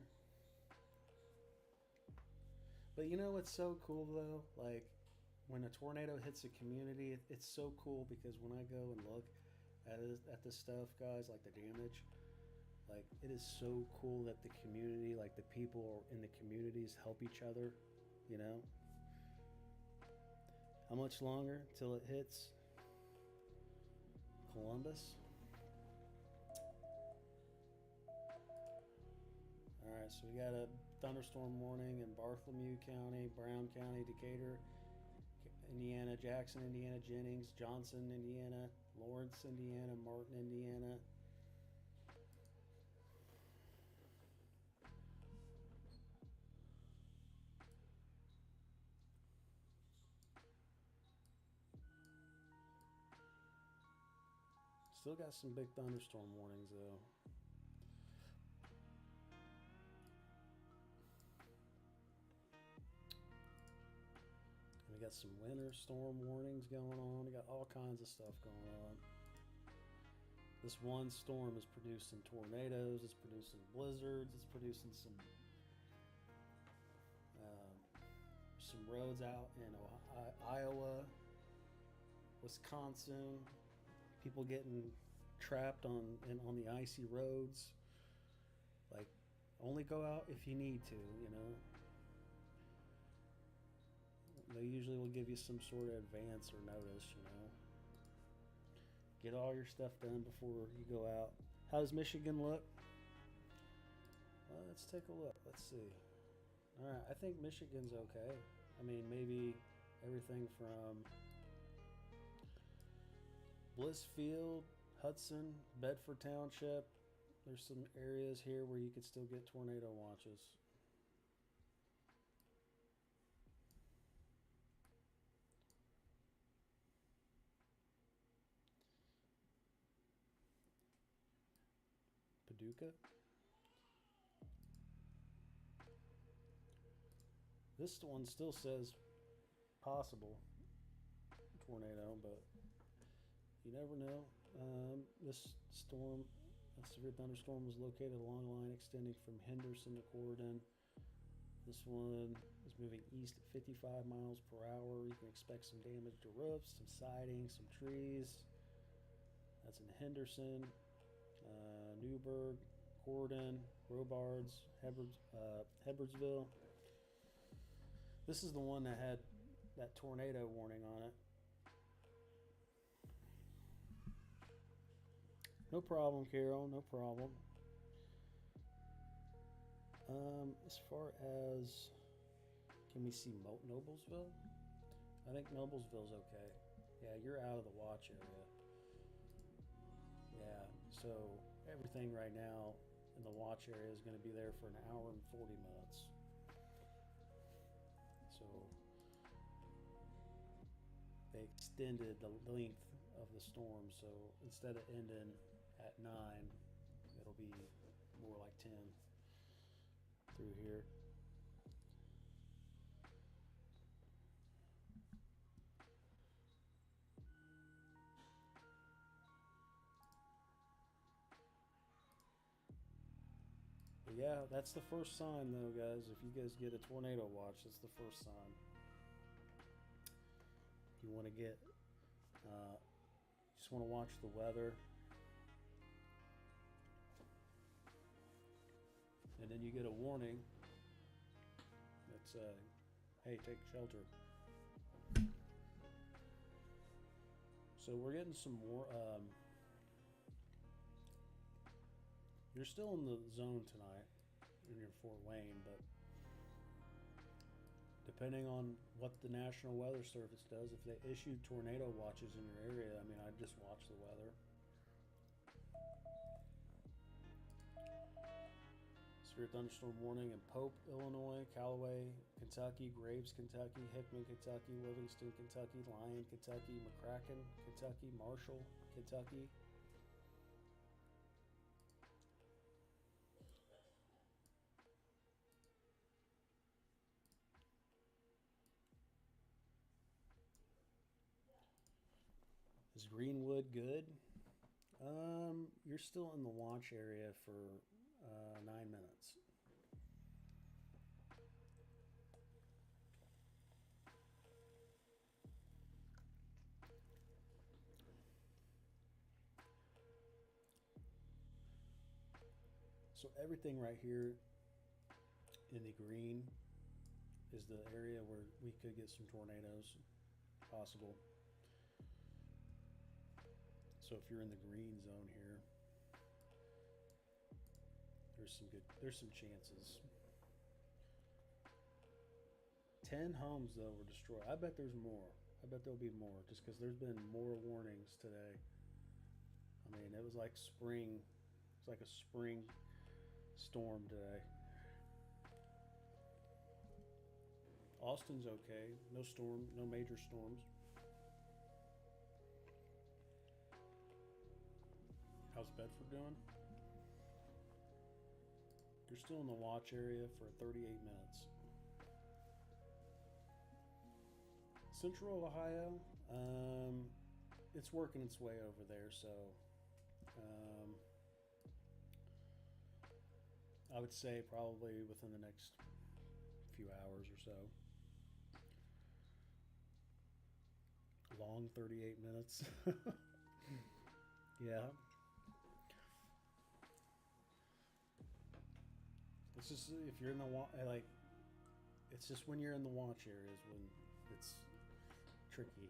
But you know what's so cool though? Like, when a tornado hits a community, it's so cool, because when I go and look at this stuff, guys, like the damage, like, it is so cool that the community, like the people in the communities help each other, you know? How much longer till it hits Columbus? All right, so we got a thunderstorm warning in Bartholomew County, Brown County, Decatur, Indiana, Jackson, Indiana, Jennings, Johnson, Indiana, Lawrence, Indiana, Martin, Indiana. Still got some big thunderstorm warnings though. We got some winter storm warnings going on. We got all kinds of stuff going on. This one storm is producing tornadoes. It's producing blizzards. It's producing some roads out in Iowa, Wisconsin. People getting trapped on the icy roads. Like, only go out if you need to, you know. They usually will give you some sort of advance or notice, you know. Get all your stuff done before you go out. How does Michigan look? Well, let's take a look. Let's see. All right, I think Michigan's okay. I mean, maybe everything from Blissfield, Hudson, Bedford Township. There's some areas here where you could still get tornado watches. Paducah. This one still says possible tornado, but you never know. This storm, a severe thunderstorm, was located along a line extending from Henderson to Corydon. This one is moving east at 55 miles per hour. You can expect some damage to roofs, some siding, some trees. That's in Henderson, Newburgh, Corydon, Robards, Hebbardsville. This is the one that had that tornado warning on it. No problem, Carol, no problem. As far as, can we see Noblesville? I think Noblesville's okay. Yeah, you're out of the watch area. Yeah, so everything right now in the watch area is going to be there for an hour and 40 minutes. So they extended the length of the storm, so instead of ending at 9, it'll be more like 10 through here. But yeah, that's the first sign, though, guys. If you guys get a tornado watch, that's the first sign. You want to get, just want to watch the weather. And then you get a warning that's, hey, take shelter. So we're getting some more, you're still in the zone tonight in your Fort Wayne, but depending on what the National Weather Service does, if they issue tornado watches in your area, I mean, I'd just watch the weather. Severe thunderstorm warning in Pope, Illinois, Callaway, Kentucky, Graves, Kentucky, Hickman, Kentucky, Livingston, Kentucky, Lyon, Kentucky, McCracken, Kentucky, Marshall, Kentucky. Is Greenwood good? You're still in the watch area for 9 minutes. So everything right here in the green is the area where we could get some tornadoes possible. So if you're in the green zone here, there's some chances. 10 homes though were destroyed. I bet there's more. I bet there'll be more just because there's been more warnings today. I mean, it was like spring. It's like a spring storm today. Austin's okay. No major storms. How's Bedford doing? You're still in the watch area for 38 minutes. Central Ohio, it's working its way over there, so I would say probably within the next few hours or so. Long 38 minutes. Yeah. It's just if you're in the it's just when you're in the watch areas when it's tricky.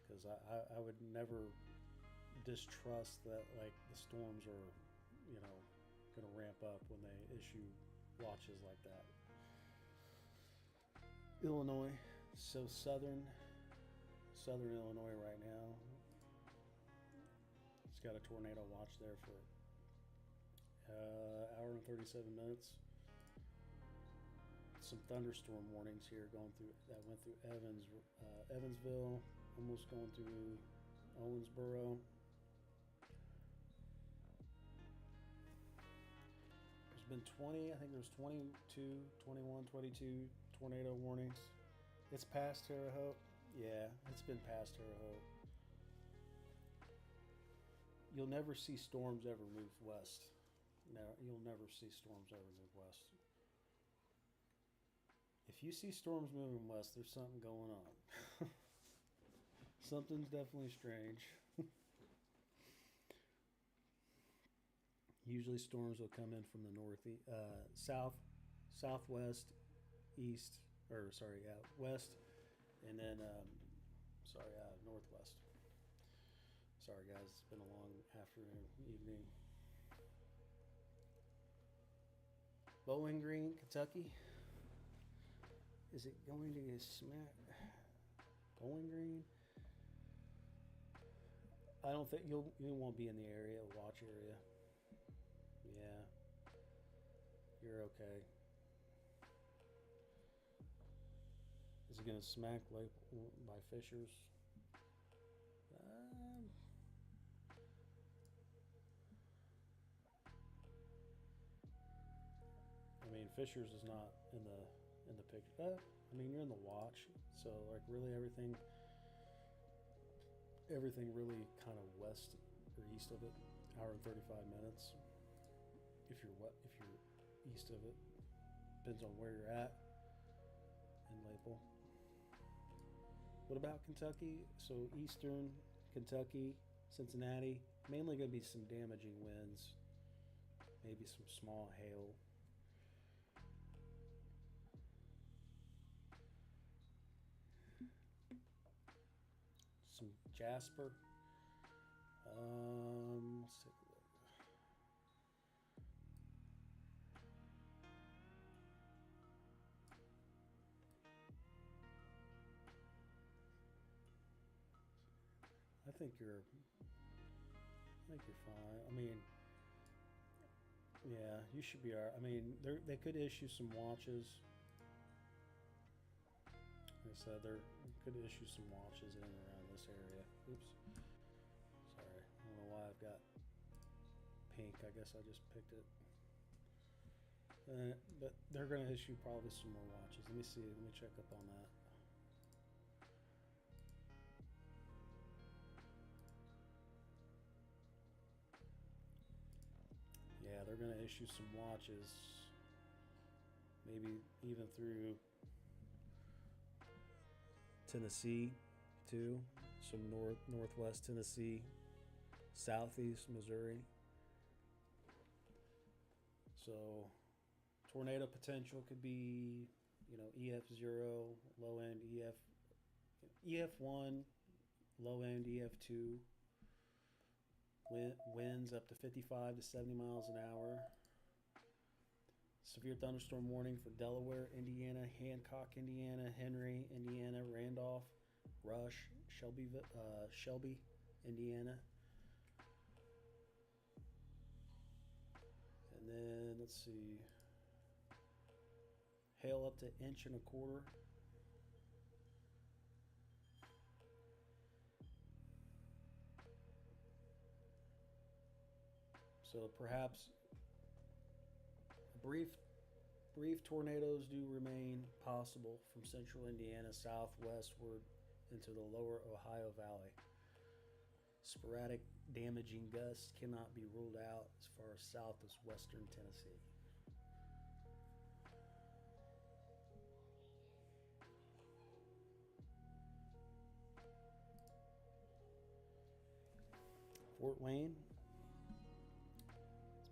Because I would never distrust that like the storms are, you know, going to ramp up when they issue watches like that. Illinois, so southern Illinois right now. It's got a tornado watch there for hour and 37 minutes. Some thunderstorm warnings here went through Evansville, almost going through Owensboro. There's been 20, I think there's 22, 21, 22 tornado warnings. It's past Terre Haute. Yeah, it's been past Terre Haute. You'll never see storms ever move west. No, you'll never see storms ever move west. If you see storms moving west, there's something going on. Something's definitely strange. Usually storms will come in from the southwest, west, and then, northwest. Sorry guys, it's been a long afternoon, evening. Bowling Green, Kentucky. Is it going to get smacked? Bowling Green? I don't think you won't be in the area, watch area. Yeah. You're okay. Is it going to smack by Fishers? I mean, Fishers is not in the picture. I mean, you're in the watch, so like really everything really kind of west or east of it. Hour and 35 minutes. if you're east of it. Depends on where you're at in Maple. What about Kentucky? So eastern Kentucky, Cincinnati, mainly going to be some damaging winds, maybe some small hail. Some Jasper. Let's take a look. I think you're fine. I mean, yeah, you should be alright. I mean, they could issue some watches. Like I said, they could issue some watches in and around this area. Oops. Sorry. I don't know why I've got pink. I guess I just picked it. But they're going to issue probably some more watches. Let me see. Let me check up on that. Yeah, they're going to issue some watches, maybe even through Tennessee too, some northwest Tennessee, southeast Missouri. So tornado potential could be, EF0, low end EF1, low end EF2. Winds up to 55 to 70 miles an hour. Severe thunderstorm warning for Delaware, Indiana, Hancock, Indiana, Henry, Indiana, Randolph, Rush, Shelby, Indiana. And then let's see. Hail up to 1.25 inches. So perhaps brief tornadoes do remain possible from central Indiana southwestward into the lower Ohio Valley. Sporadic damaging gusts cannot be ruled out as far as south as western Tennessee. Fort Wayne.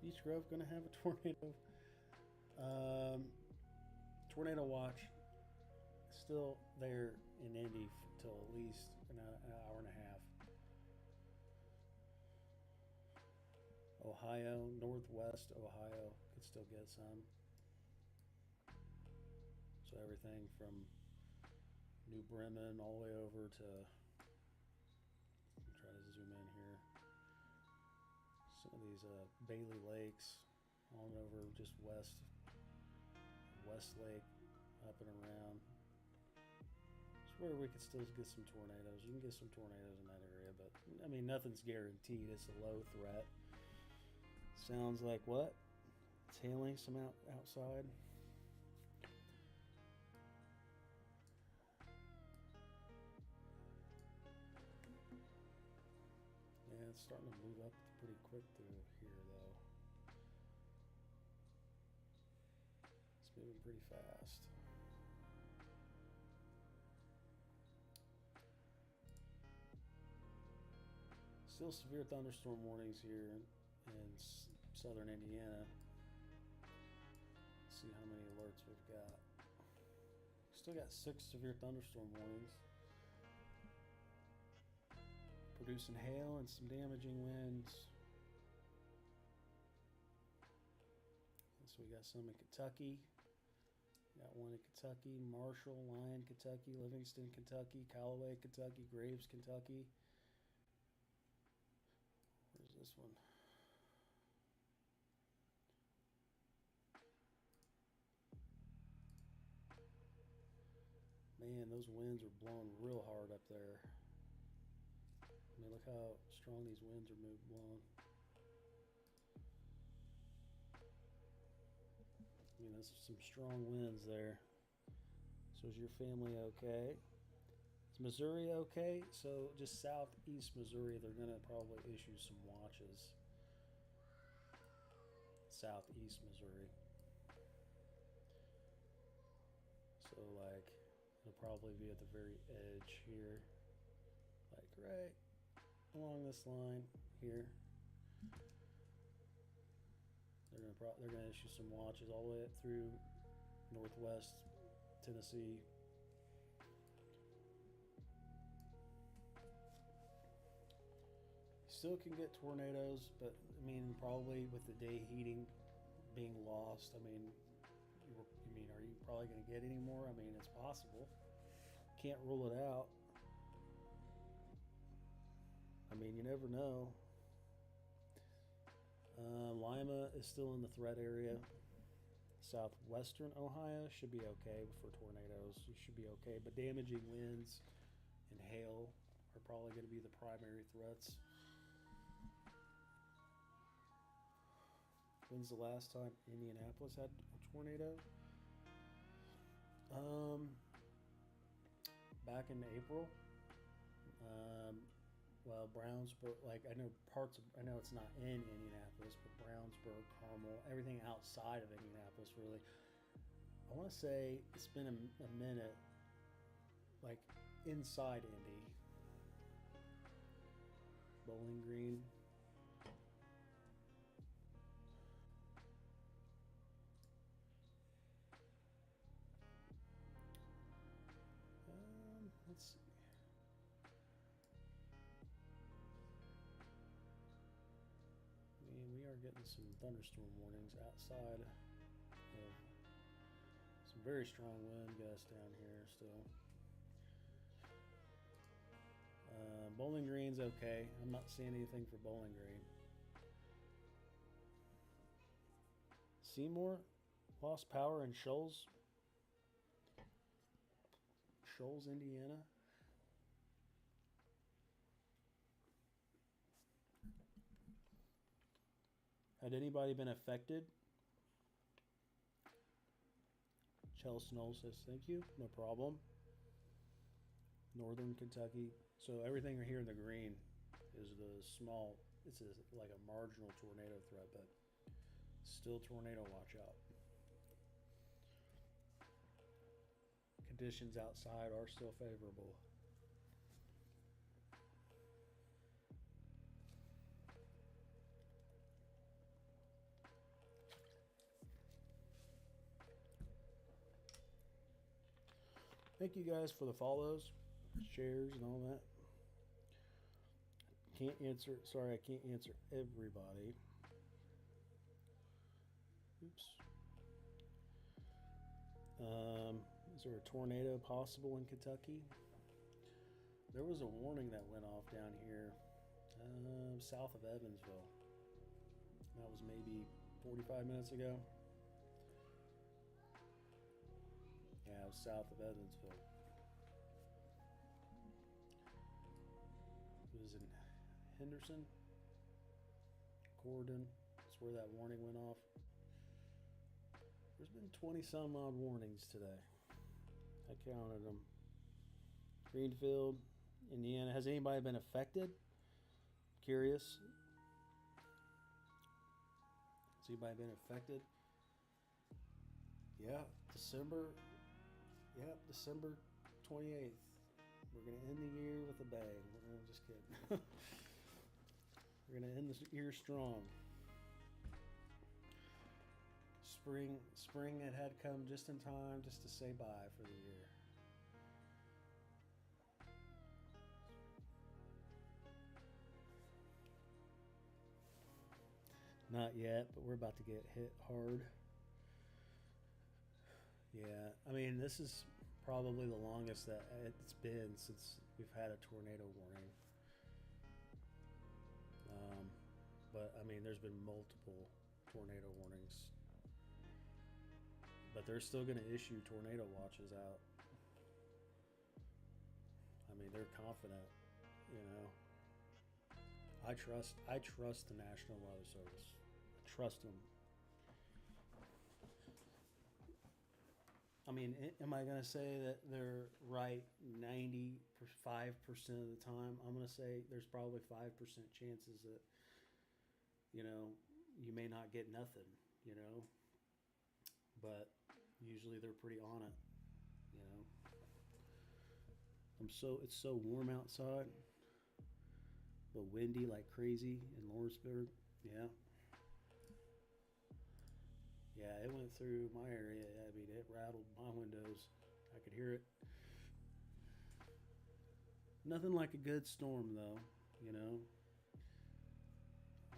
Beech Grove going to have a tornado. Tornado watch still there in Indy till at least an hour and a half. Ohio, northwest Ohio could still get some. So everything from New Bremen all the way over to, I'll try to zoom in here. Some of these Bailey Lakes, on over just west Lake, up and around. It's where we could still get some tornadoes. You can get some tornadoes in that area, but I mean, nothing's guaranteed. It's a low threat. Sounds like what? It's hailing some outside. Yeah, it's starting to move up pretty quick through here, though. It's moving pretty fast. Still severe thunderstorm warnings here in southern Indiana. Let's see how many alerts we've got. Still got 6 severe thunderstorm warnings. Producing hail and some damaging winds. And so we got some in Kentucky. Got one in Kentucky, Marshall, Lyon, Kentucky, Livingston, Kentucky, Callaway, Kentucky, Graves, Kentucky. Where's this one? Man, those winds are blowing real hard up there. I mean, look how strong these winds are blowing. I mean, there's some strong winds there. So is your family okay? Is Missouri okay? So just southeast Missouri, they're going to probably issue some watches. Let's southeast Missouri. So like it'll probably be at the very edge here, like right along this line here. They're gonna issue some watches all the way up through northwest Tennessee. Still can get tornadoes, but I mean, probably with the day heating being lost, I mean, are you probably going to get any more? I mean, it's possible. Can't rule it out. I mean, you never know. Lima is still in the threat area. Southwestern Ohio should be okay for tornadoes. You should be okay, but damaging winds and hail are probably going to be the primary threats. When's the last time Indianapolis had a tornado? Back in April. Well, Brownsburg, like I know it's not in Indianapolis, but Brownsburg, Carmel, everything outside of Indianapolis, really. I want to say it's been a minute, like inside Indy. Bowling Green. Let's see. I mean, we are getting some thunderstorm warnings outside of some very strong wind gusts down here still. Bowling Green's okay. I'm not seeing anything for Bowling Green. Seymour lost power in Shoals, Indiana. Had anybody been affected? Chell Snow says, thank you. No problem. Northern Kentucky. So everything here in the green is the small, it's like a marginal tornado threat, but still tornado watch out. Conditions outside are still favorable. Thank you guys for the follows, shares, and all that. Sorry, I can't answer everybody. Oops. Is there a tornado possible in Kentucky? There was a warning that went off down here south of Evansville. That was maybe 45 minutes ago. Yeah, it was south of Evansville. It was in Henderson, Gordon. That's where that warning went off. There's been 20 some odd warnings today. I counted them. Greenfield, Indiana. Has anybody been affected? Curious. Has anybody been affected? Yeah, December 28th. We're going to end the year with a bang. I'm just kidding. We're going to end this year strong. Spring had come just in time just to say bye for the year. Not yet, but we're about to get hit hard. Yeah, I mean, this is probably the longest that it's been since we've had a tornado warning. But I mean, there's been multiple tornado warnings. But they're still going to issue tornado watches out. I mean, they're confident, you know. I trust the National Weather Service. I trust them. I mean, am I going to say that they're right 95% of the time? I'm going to say there's probably 5% chances that, you know, you may not get nothing. you know, but usually they're pretty on it, you know. It's so warm outside, but windy like crazy in Lawrenceburg. Yeah. Yeah, it went through my area. I mean, it rattled my windows. I could hear it. Nothing like a good storm, though. You know,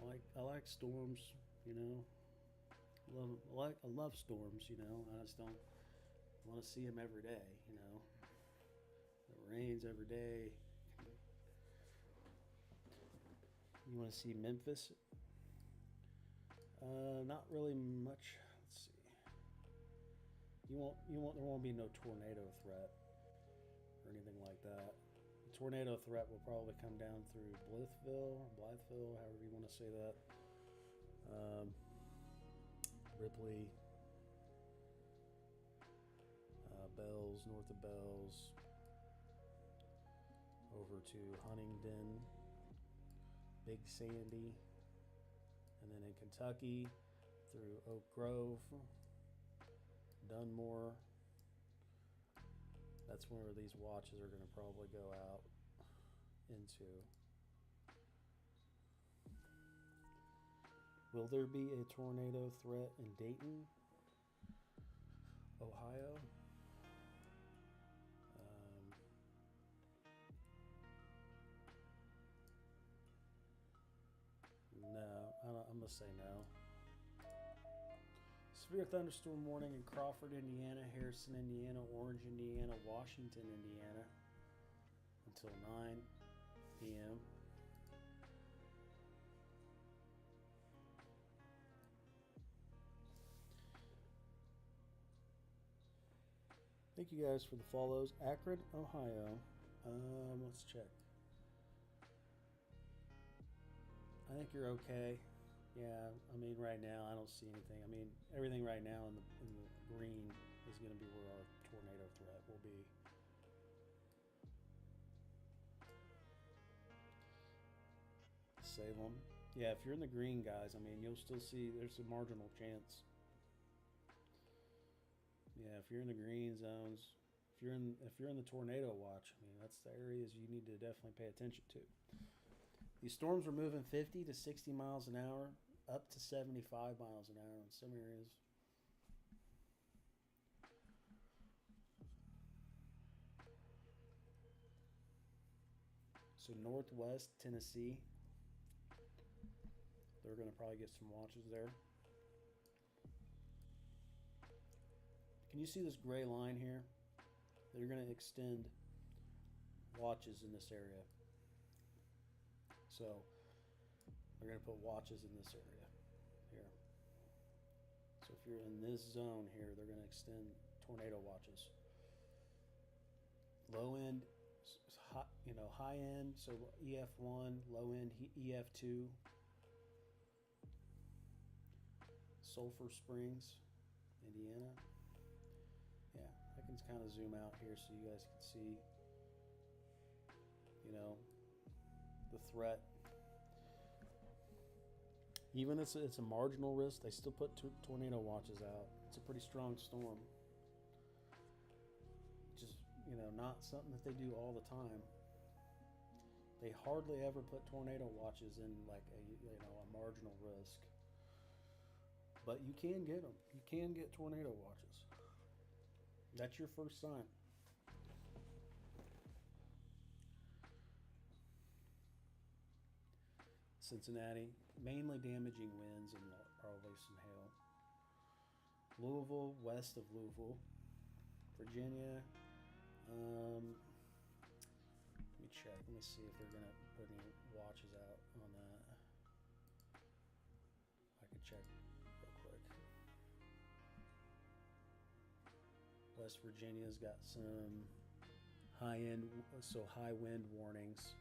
I like storms. You know, I love storms. You know, I just don't want to see them every day. You know, it rains every day. You want to see Memphis? Not really much. Let's see. There won't be no tornado threat or anything like that. The tornado threat will probably come down through Blytheville, however you want to say that. Ripley, Bells, north of Bells, over to Huntingdon, Big Sandy, and then in Kentucky through Oak Grove, Dunmore. That's where these watches are going to probably go out into. Will there be a tornado threat in Dayton, Ohio? No, I'm going to say no. Severe thunderstorm warning in Crawford, Indiana, Harrison, Indiana, Orange, Indiana, Washington, Indiana until 9 p.m. Thank you guys for the follows. Akron, Ohio. Let's check. I think you're okay. Yeah, I mean, right now I don't see anything. I mean, everything right now in the green is going to be where our tornado threat will be. Salem. Yeah, if you're in the green, guys, I mean, you'll still see there's a marginal chance. Yeah, if you're in the green zones, if you're in the tornado watch, I mean, that's the areas you need to definitely pay attention to. These storms are moving 50 to 60 miles an hour, up to 75 miles an hour in some areas. So northwest Tennessee, they're going to probably get some watches there. Can you see this gray line here? They're going to extend watches in this area. So they're going to put watches in this area here. So if you're in this zone here, they're going to extend tornado watches. Low end, high end, so EF1, low end EF2. Sulphur Springs, Indiana. Yeah, I can kind of zoom out here so you guys can see, the threat. Even if it's a marginal risk, they still put tornado watches out. It's a pretty strong storm. Just, not something that they do all the time. They hardly ever put tornado watches in like a marginal risk. But you can get them. You can get tornado watches. That's your first sign. Cincinnati, mainly damaging winds and probably some hail. Louisville, west of Louisville. Virginia. Let me check. Let me see if they're going to put any watches out on that. I can check real quick. West Virginia's got some high wind warnings.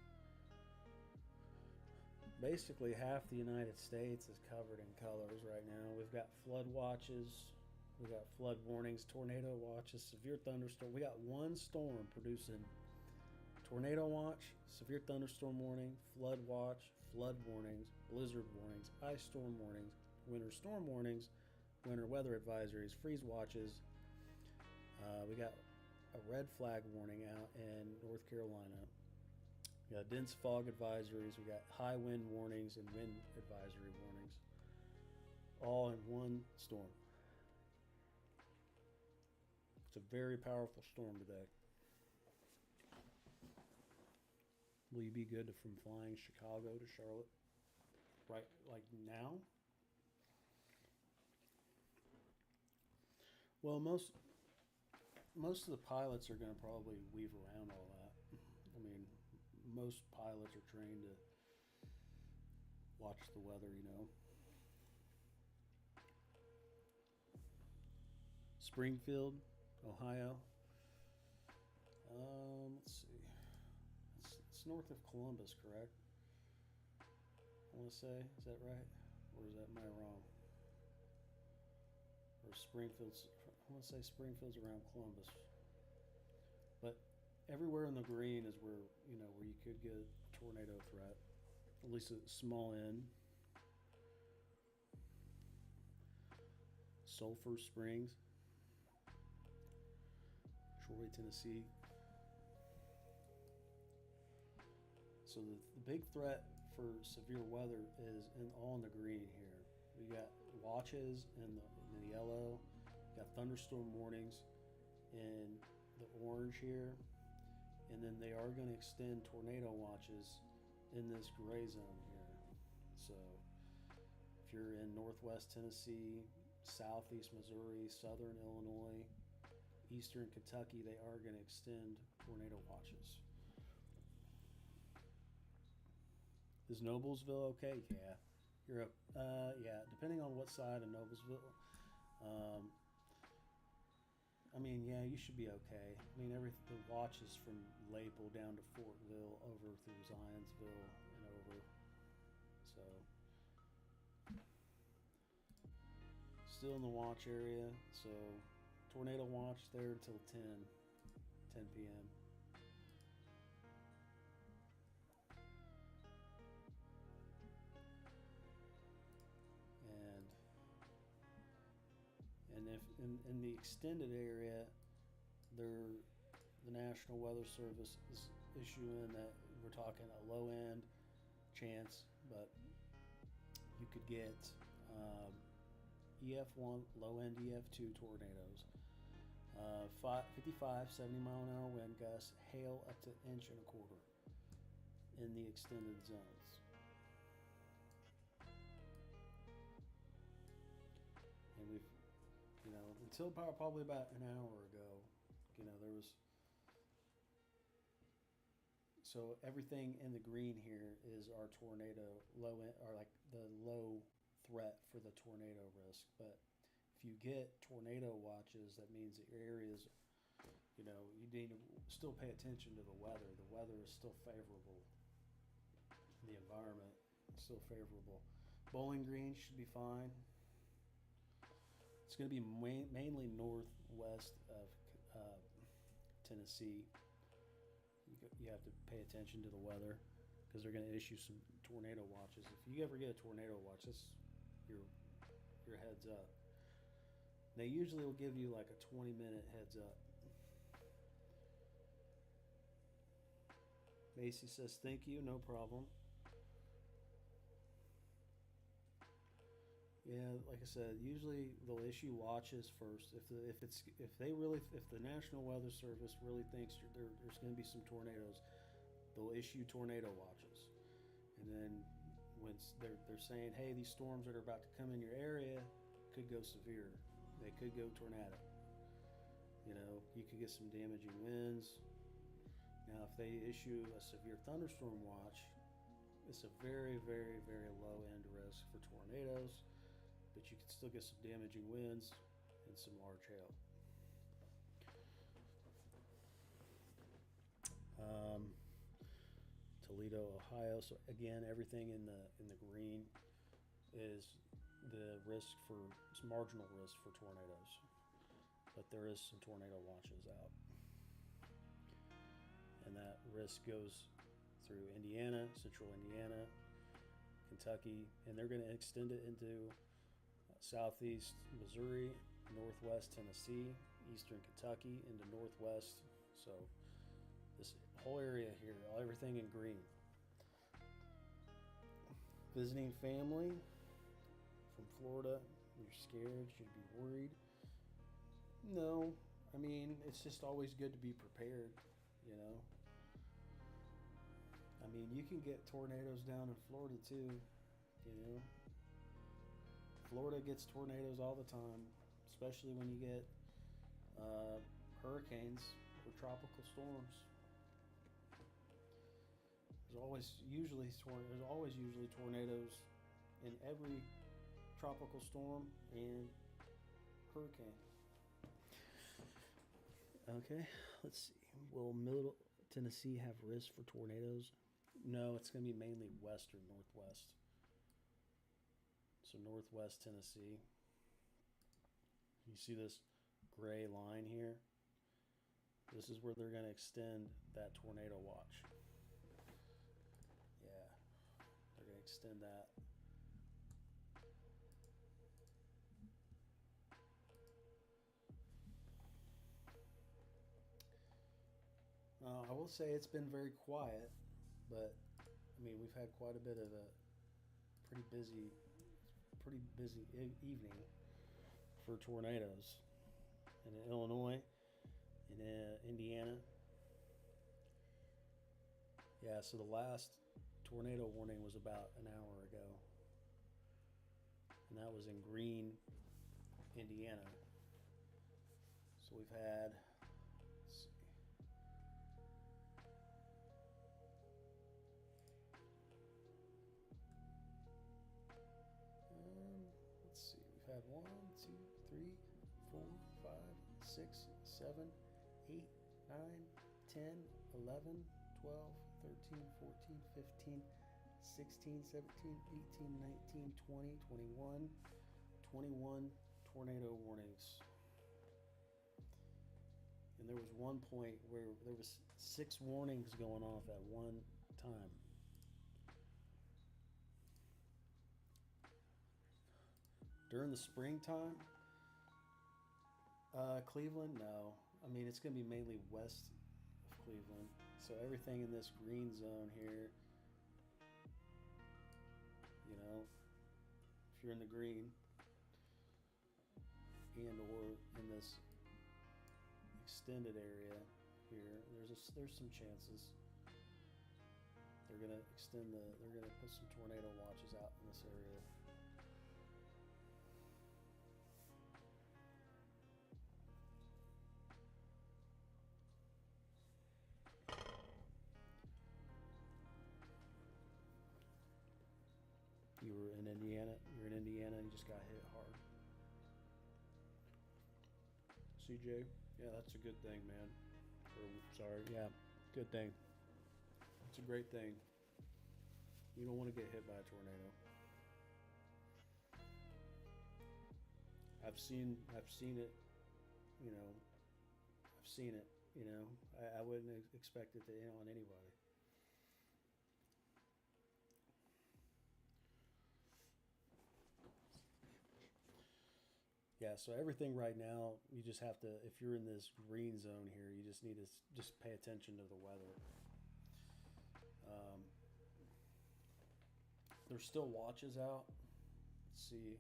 Basically, half the United States is covered in colors right now. We've got flood watches, we got flood warnings, tornado watches, severe thunderstorm. We got one storm producing tornado watch, severe thunderstorm warning, flood watch, flood warnings, blizzard warnings, ice storm warnings, winter storm warnings, winter weather advisories, freeze watches. We got a red flag warning out in North Carolina. We got dense fog advisories. We got high wind warnings and wind advisory warnings, all in one storm. It's a very powerful storm today. Will you be good from flying Chicago to Charlotte right like now? Well, most of the pilots are going to probably weave around all that. I mean, most pilots are trained to watch the weather, you know. Springfield, Ohio. Let's see. It's north of Columbus, correct? I want to say, is that right? Or is that, am I wrong? Or Springfield's, I want to say Springfield's around Columbus. But everywhere in the green is where, you know, where you could get a tornado threat, at least a small end. Sulphur Springs, Troy, Tennessee. So the big threat for severe weather is all in the green here. We got watches in the yellow. We got thunderstorm warnings in the orange here, and then they are going to extend tornado watches in this gray zone here. So if you're in northwest Tennessee, southeast Missouri, southern Illinois, eastern Kentucky, they are going to extend tornado watches. Is Noblesville okay? Yeah, you're up. Yeah, depending on what side of Noblesville. I mean, yeah, you should be okay. I mean, the watches from Lapel down to Fortville, over through Zionsville, and over. So, still in the watch area. So, tornado watch there until 10 p.m. And if in the extended area, the National Weather Service is issuing that we're talking a low end chance, but you could get EF1, low end EF2 tornadoes, 55, 70 mile an hour wind gusts, hail up to 1.25 inches in the extended zones. And we've, you know, until probably about an hour ago, you know, there was, so everything in the green here is our tornado low end, or like the low threat for the tornado risk. But if you get tornado watches, that means that your areas, you know, you need to still pay attention to the weather. The weather is still favorable. The environment is still favorable. Bowling Green should be fine. It's going to be mainly northwest of Tennessee. You have to pay attention to the weather because they're going to issue some tornado watches. If you ever get a tornado watch, that's your heads up. They usually will give you like a 20-minute heads up. Macy says, thank you, no problem. Yeah, like I said, usually they'll issue watches first. If the National Weather Service really thinks there's going to be some tornadoes, they'll issue tornado watches. And then when they're saying, hey, these storms that are about to come in your area could go severe, they could go tornadic. You know, you could get some damaging winds. Now, if they issue a severe thunderstorm watch, it's a very, very, very low end risk for tornadoes, but you can still get some damaging winds and some large hail. Toledo, Ohio. So again, everything in the green is the risk for marginal risk for tornadoes, but there is some tornado watches out, and that risk goes through Indiana, central Indiana, Kentucky, and they're going to extend it into southeast Missouri, northwest Tennessee, eastern Kentucky into northwest. So this whole area here, everything in green. Visiting family from Florida, you're scared, should be worried. No, I mean, it's just always good to be prepared, you know. I mean, you can get tornadoes down in Florida too, you know. Florida gets tornadoes all the time, especially when you get hurricanes or tropical storms. There's always usually tornadoes in every tropical storm and hurricane. Okay, let's see. Will Middle Tennessee have risk for tornadoes? No, it's going to be mainly western northwest. So northwest Tennessee. You see this gray line here? This is where they're going to extend that tornado watch. Yeah, they're going to extend that. I will say it's been very quiet, but I mean, we've had quite a bit of a pretty busy evening for tornadoes in Illinois, in Indiana. Yeah, so the last tornado warning was about an hour ago, and that was in Green, Indiana. So we've had, let's see, we've had 1, 2, 3, 4, 5, 6, 7, 8, 9, 10, 11, 12, 13, 14, 15, 16, 17, 18, 19, 20, 21 tornado warnings. And there was one point where there was 6 warnings going off at one time. During the springtime, Cleveland, no. I mean, it's going to be mainly west of Cleveland. So everything in this green zone here, you know, if you're in the green and or in this extended area here, there's some chances they're going to they're going to put some tornado watches out in this area. You're in Indiana, you just got hit hard. CJ, yeah, that's a good thing, man. Yeah, good thing. It's a great thing. You don't want to get hit by a tornado. I've seen it, you know. I've seen it, you know. I wouldn't expect it to hit on anybody. Yeah, so everything right now, you just have to, if you're in this green zone here, you just need to just pay attention to the weather. There's still watches out. Let's see.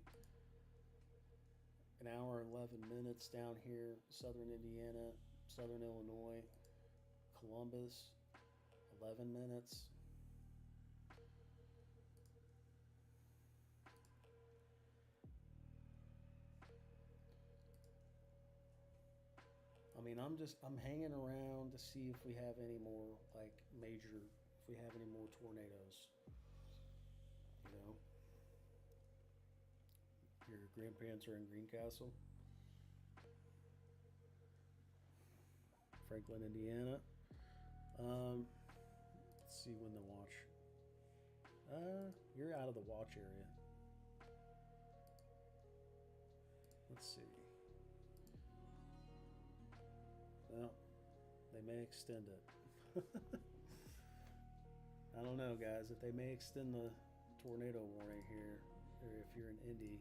An hour and 11 minutes down here, southern Indiana, southern Illinois, Columbus, 11 minutes. I mean, I'm hanging around to see if we have any more if we have any more tornadoes. You know, your grandparents are in Greencastle, Franklin, Indiana. Let's see when the watch. You're out of the watch area. Let's see. Well, they may extend it. I don't know, guys. If they may extend the tornado warning here, or if you're in Indy,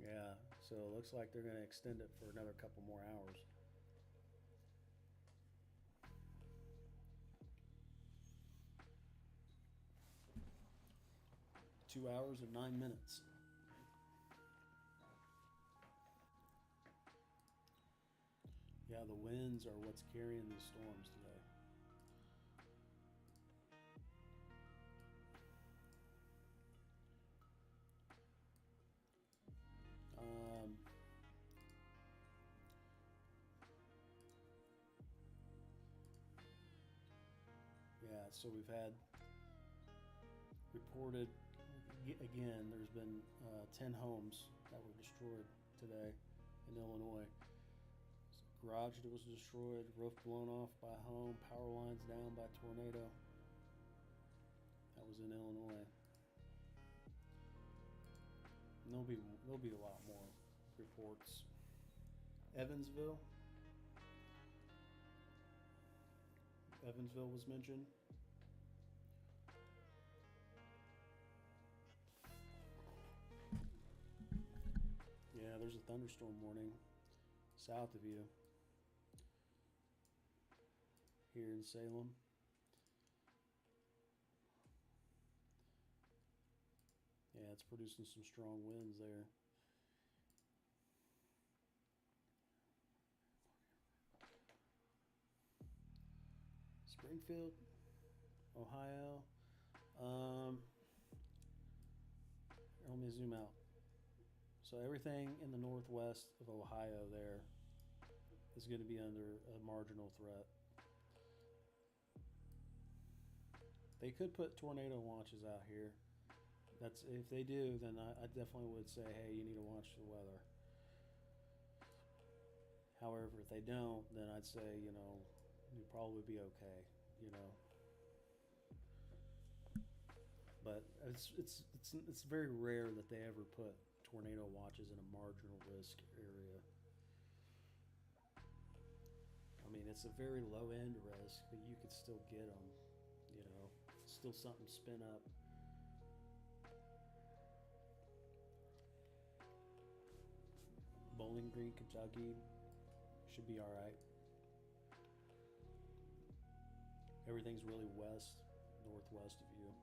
Yeah, so it looks like they're going to extend it for another couple more hours. Two hours and 9 minutes. Yeah, the winds are what's carrying these storms today. Yeah, so we've had reported, again, there's been 10 homes that were destroyed today in Illinois. Garage that was destroyed, roof blown off by a home, power lines down by tornado. That was in Illinois. And there'll be a lot more reports. Evansville was mentioned. Yeah, there's a thunderstorm warning south of you here in Salem. Yeah, it's producing some strong winds there. Springfield, Ohio. Let me zoom out. So everything in the northwest of Ohio there is going to be under a marginal threat. They could put tornado watches out here. That's if they do, then I definitely would say, hey, you need to watch the weather. However, if they don't, then I'd say, you'll probably be okay, But it's very rare that they ever put tornado watches in a marginal risk area. I mean, it's a very low end risk, but you could still get them, still something spin up. Bowling Green, Kentucky should be all right. Everything's really northwest of you.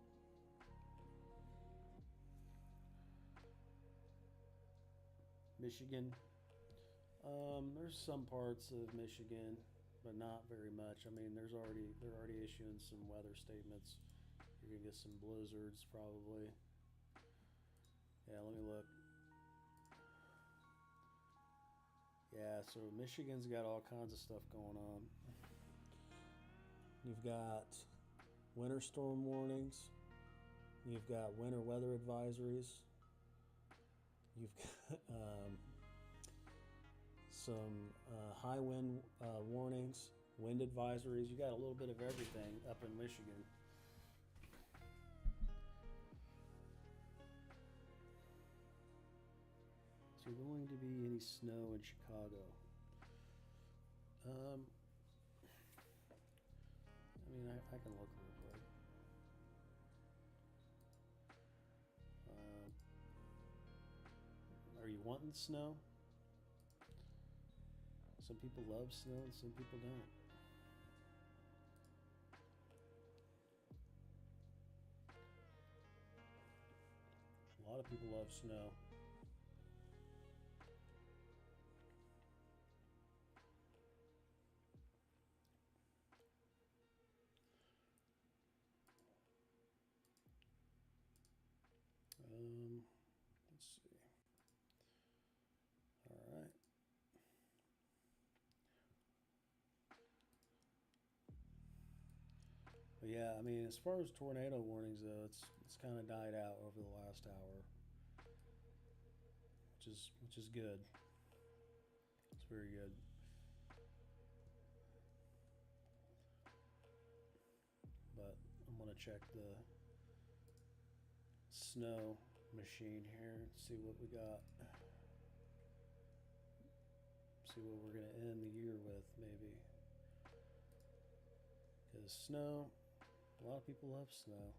Michigan, there's some parts of Michigan, but not very much. I mean, they're already issuing some weather statements. You're gonna get some blizzards probably. Yeah, let me look. Yeah, so Michigan's got all kinds of stuff going on. You've got winter storm warnings. You've got winter weather advisories. You've got some high wind warnings, wind advisories. You got a little bit of everything up in Michigan. Is there going to be any snow in Chicago? I mean, I can look real quick. Are you wanting snow? Some people love snow and some people don't. A lot of people love snow. Let's see. All right. But yeah, I mean, as far as tornado warnings though, it's kind of died out over the last hour, which is good. It's very good. But I'm gonna check the snow machine here and see what we got. See what we're gonna end the year with, maybe. Because snow, a lot of people love snow.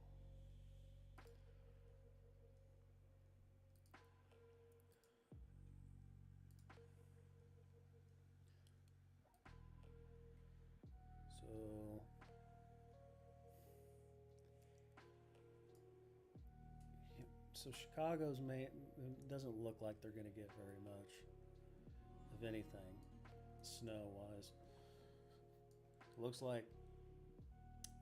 So Chicago's doesn't look like they're going to get very much of anything snow-wise. Looks like,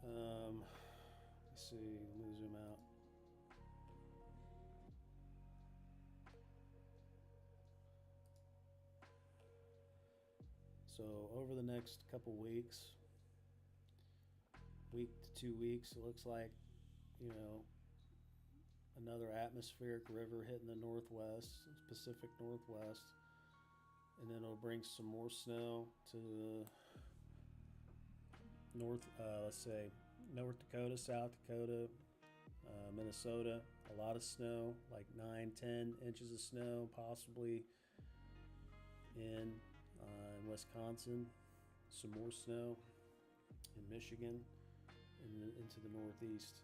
let's see, let me zoom out. So over the next couple weeks, week to 2 weeks, it looks like, you know, another atmospheric river hitting the northwest, Pacific Northwest, and then it'll bring some more snow to the north, let's say North Dakota, South Dakota, Minnesota. A lot of snow, like 9-10 inches of snow, possibly in Wisconsin. Some more snow in Michigan and into the Northeast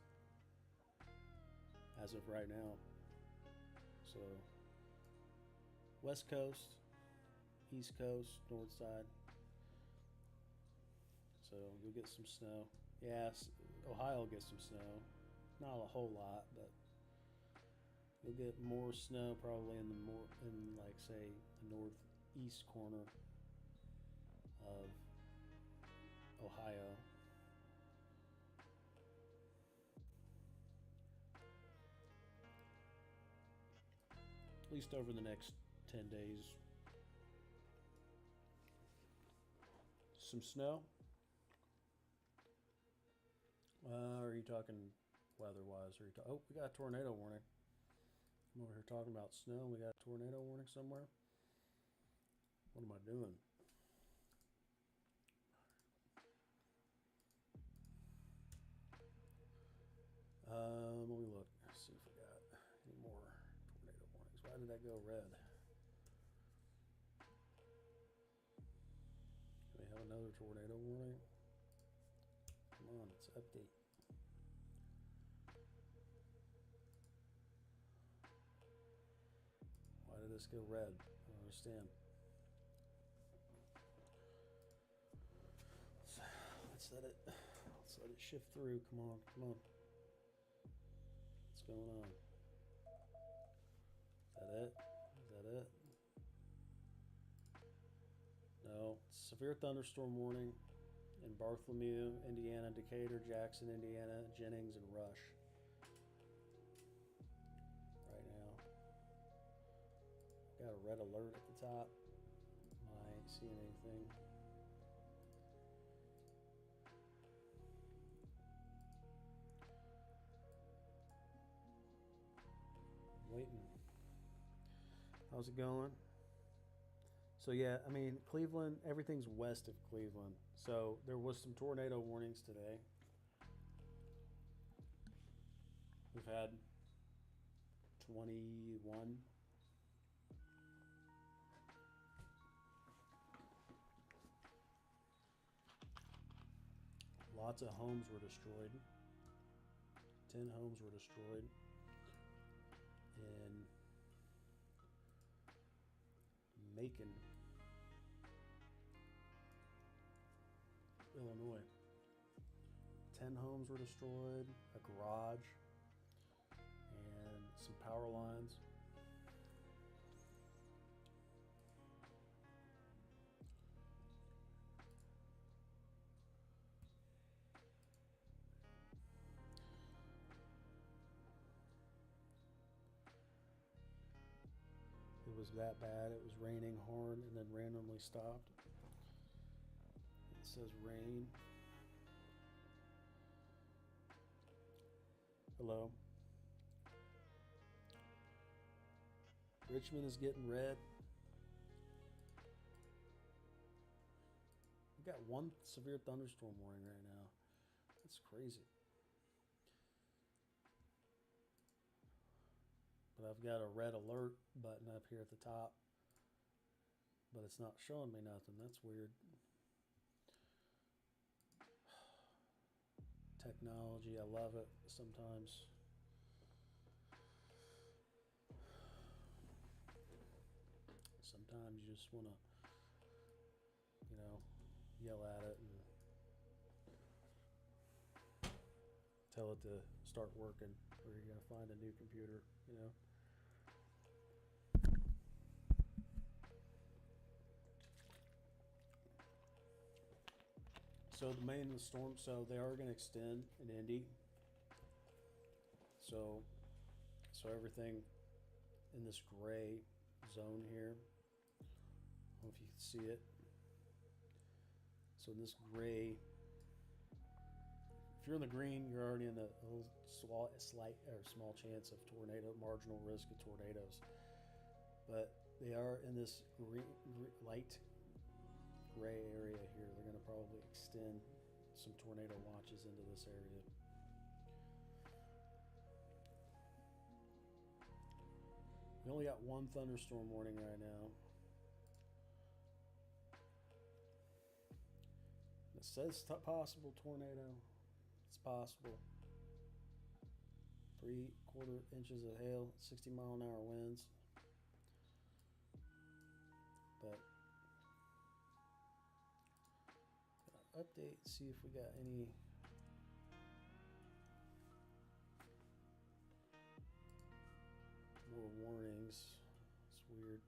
as of right now. So West Coast, East Coast, North side. So you'll get some snow. Yes, Ohio will get some snow. Not a whole lot, but you'll get more snow probably in like say the northeast corner of Ohio. At least over the next 10 days. Some snow? Are you talking weather-wise? Oh, we got a tornado warning. I'm over here talking about snow. We got a tornado warning somewhere. What am I doing? Let me look. See if we got any more tornado warnings. Why did that go red? Do we have another tornado warning? Come on, it's update. Why did this go red? I don't understand. Let's let it shift through. Come on, come on. What's going on? Is that it? Is that it? No. Severe thunderstorm warning in Bartholomew, Indiana, Decatur, Jackson, Indiana, Jennings, and Rush. Right now. Got a red alert at the top. I ain't seeing anything. Waiting. How's it going? So yeah, I mean, Cleveland, everything's west of Cleveland. So there was some tornado warnings today. We've had 21. Lots of homes were destroyed. 10 homes were destroyed. In Macon, Illinois. 10 homes were destroyed, a garage, and some power lines. It was that bad. It was raining hard and then randomly stopped. It says rain. Hello. Richmond is getting red. We got one severe thunderstorm warning right now. That's crazy. But I've got a red alert button up here at the top, but it's not showing me nothing. That's weird. Technology, I love it sometimes. Sometimes you just want to, you know, yell at it and tell it to start working. where you gotta find a new computer, you know. So the main storm, so they are going to extend in Indy. So everything in this gray zone here. I don't know if you can see it. So in this gray, if you're in the green, you're already in a little slight or small chance of tornado, marginal risk of tornadoes. But they are in this light gray area here. They're going to probably extend some tornado watches into this area. We only got one thunderstorm warning right now. It says possible tornado. It's possible. 3/4 inches of hail, 60-mile-an-hour winds. But update, see if we got any more warnings. It's weird.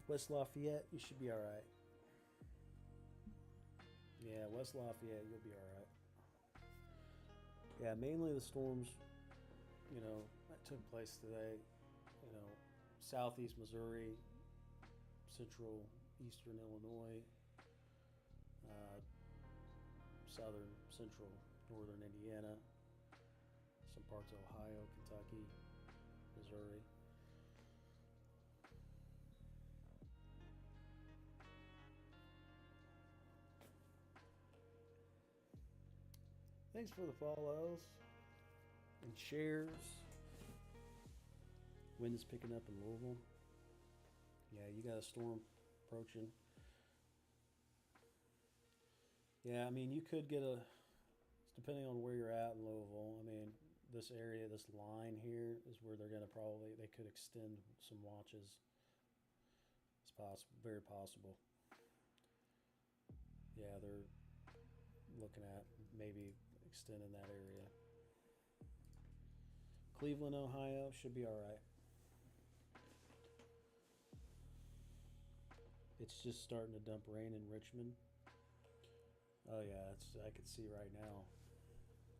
West Lafayette, you should be all right. Yeah, West Lafayette, you'll be all right. Yeah, mainly the storms, you know, that took place today, you know, southeast Missouri, central eastern Illinois, southern central northern Indiana, some parts of Ohio, Kentucky, Missouri. Thanks for the follows and shares. Wind is picking up in Louisville. Yeah, you got a storm approaching. Yeah, I mean, you could get depending on where you're at in Louisville. I mean, this area, this line here is where they're going to they could extend some watches. It's possible, very possible. Yeah, they're looking at maybe extending that area. Cleveland, Ohio should be all right. It's just starting to dump rain in Richmond. Oh yeah, I can see right now.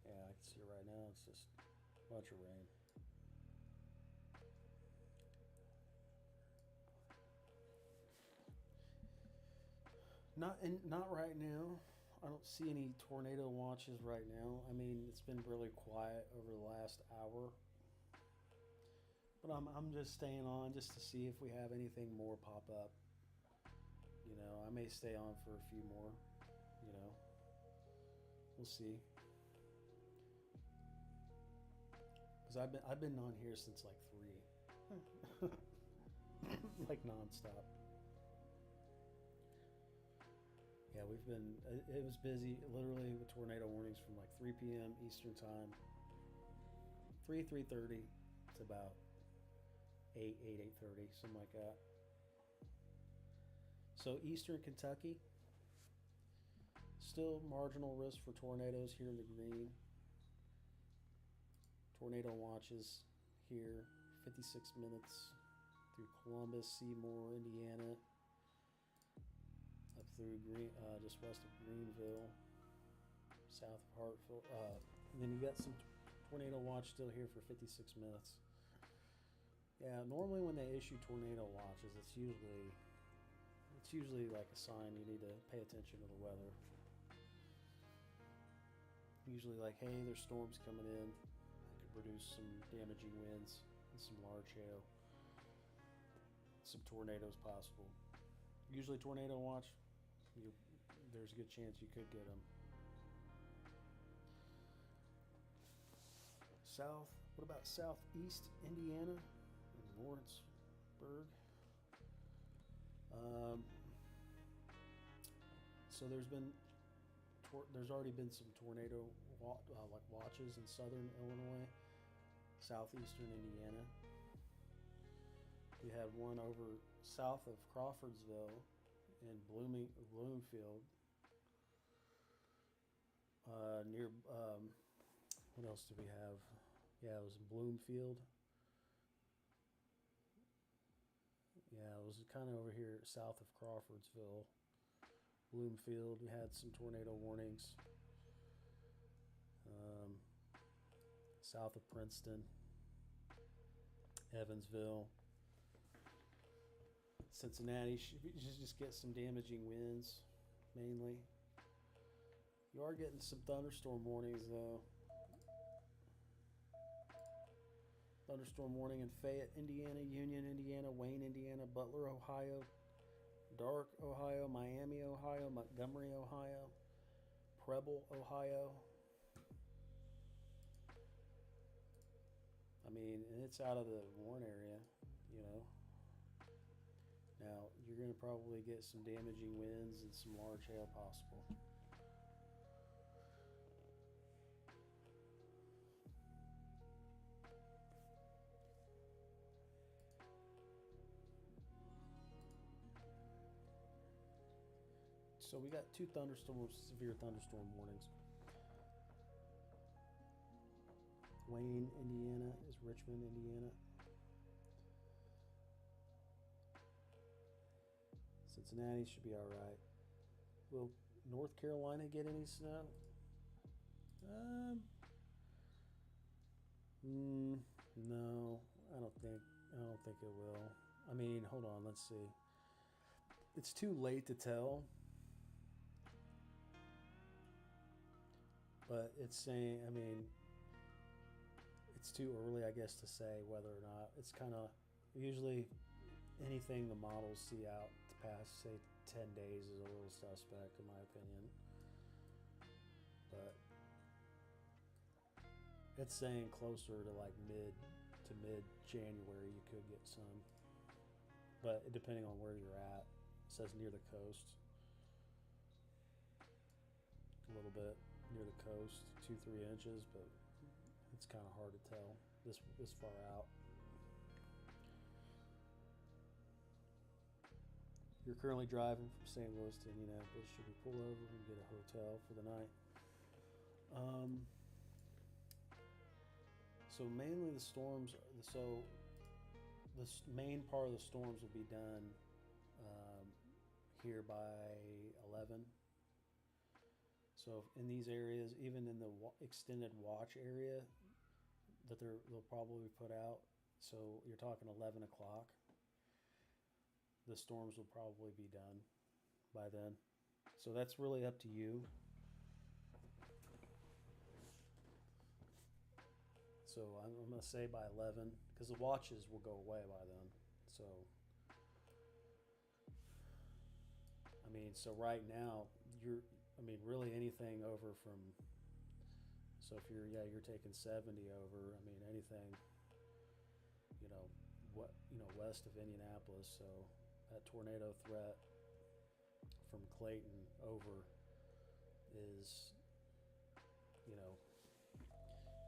Yeah, I can see right now. It's just a bunch of rain. Not right now. I don't see any tornado watches right now. I mean, it's been really quiet over the last hour. But I'm just staying on just to see if we have anything more pop up. You know, I may stay on for a few more. You know, we'll see. Because I've been on here since like 3, like nonstop. Yeah, it was busy literally with tornado warnings from like 3 p.m. Eastern time, 3:30 to about 8:30, something like that. So Eastern Kentucky, still marginal risk for tornadoes here in the green. Tornado watches here, 56 minutes through Columbus, Seymour, Indiana, up through just west of Greenville, south of Hartford. And then you got some tornado watch still here for 56 minutes. Yeah, normally when they issue tornado watches, it's usually like a sign you need to pay attention to the weather. Usually like, hey, there's storms coming in that could produce some damaging winds and some large hail. Some tornadoes possible. Usually tornado watch, there's a good chance you could get them. What about southeast Indiana and Lawrenceburg? So there's already been some tornado like watches in southern Illinois, southeastern Indiana. We had one over south of Crawfordsville in Bloomfield. near, what else do we have? Yeah, it was in Bloomfield. Yeah, it was kind of over here south of Crawfordsville. Bloomfield, we had some tornado warnings. South of Princeton, Evansville, Cincinnati. Should just get some damaging winds, mainly. You are getting some thunderstorm warnings, though. Thunderstorm warning in Fayette, Indiana, Union, Indiana, Wayne, Indiana, Butler, Ohio, Dark, Ohio, Miami, Ohio, Montgomery, Ohio, Preble, Ohio. I mean, and it's out of the warn area, you know. Now, you're going to probably get some damaging winds and some large hail possible. So we got 2 severe thunderstorm warnings. Wayne, Indiana is Richmond, Indiana. Cincinnati should be all right. Will North Carolina get any snow? No, I don't think it will. I mean, hold on, let's see. It's too late to tell. But it's saying, I mean, it's too early, I guess, to say whether or not. It's kind of usually anything the models see out past, say, 10 days is a little suspect, in my opinion. But it's saying closer to like mid January you could get some. But depending on where you're at, it says near the coast. A little bit near the coast, 2-3 inches, but it's kind of hard to tell this far out. You're currently driving from St. Louis to Indianapolis. Should we pull over and get a hotel for the night? So mainly the storms. So the main part of the storms will be done here by 11. So in these areas, even in the extended watch area that they'll probably put out, so you're talking 11 o'clock, the storms will probably be done by then. So that's really up to you. So I'm going to say by 11, because the watches will go away by then. So, I mean, so right now, really anything over from, so if you're taking 70 over, I mean, anything, west of Indianapolis, so that tornado threat from Clayton over is,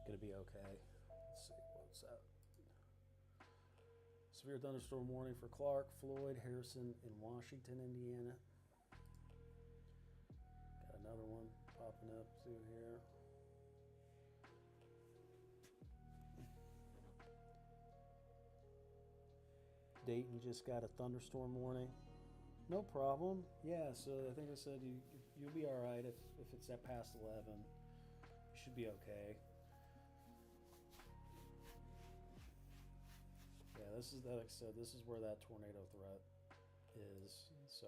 going to be okay. Let's see, what's that? Severe thunderstorm warning for Clark, Floyd, Harrison, and Washington, Indiana. Got another one popping up through here. Dayton just got a thunderstorm warning. No problem. Yeah, so I think I said you'll be all right if it's at past 11. You should be okay. Yeah, this is, like I said, this is where that tornado threat is. So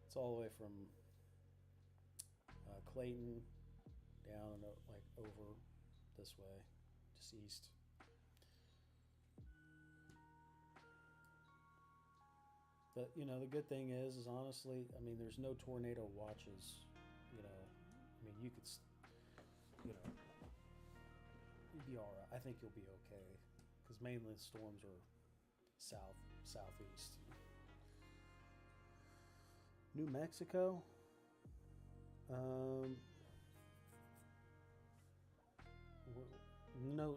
it's all the way from Clayton down and like over this way, just east. But the good thing is honestly, I mean, there's no tornado watches. I mean, you could, you'd be all right. I think you'll be okay, because mainly the storms are southeast. New Mexico.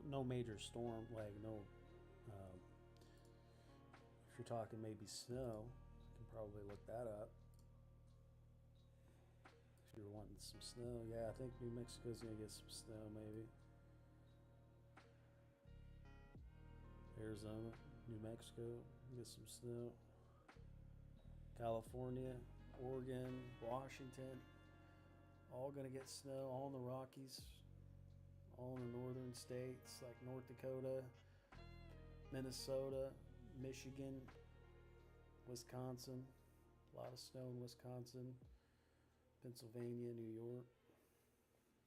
No major storm, like no. If you're talking maybe snow, you can probably look that up. You're wanting some snow. Yeah, I think New Mexico's gonna get some snow maybe. Arizona, New Mexico, get some snow. California, Oregon, Washington, all gonna get snow. All in the Rockies, all in the northern states like North Dakota, Minnesota, Michigan, Wisconsin. A lot of snow in Wisconsin, Pennsylvania, New York.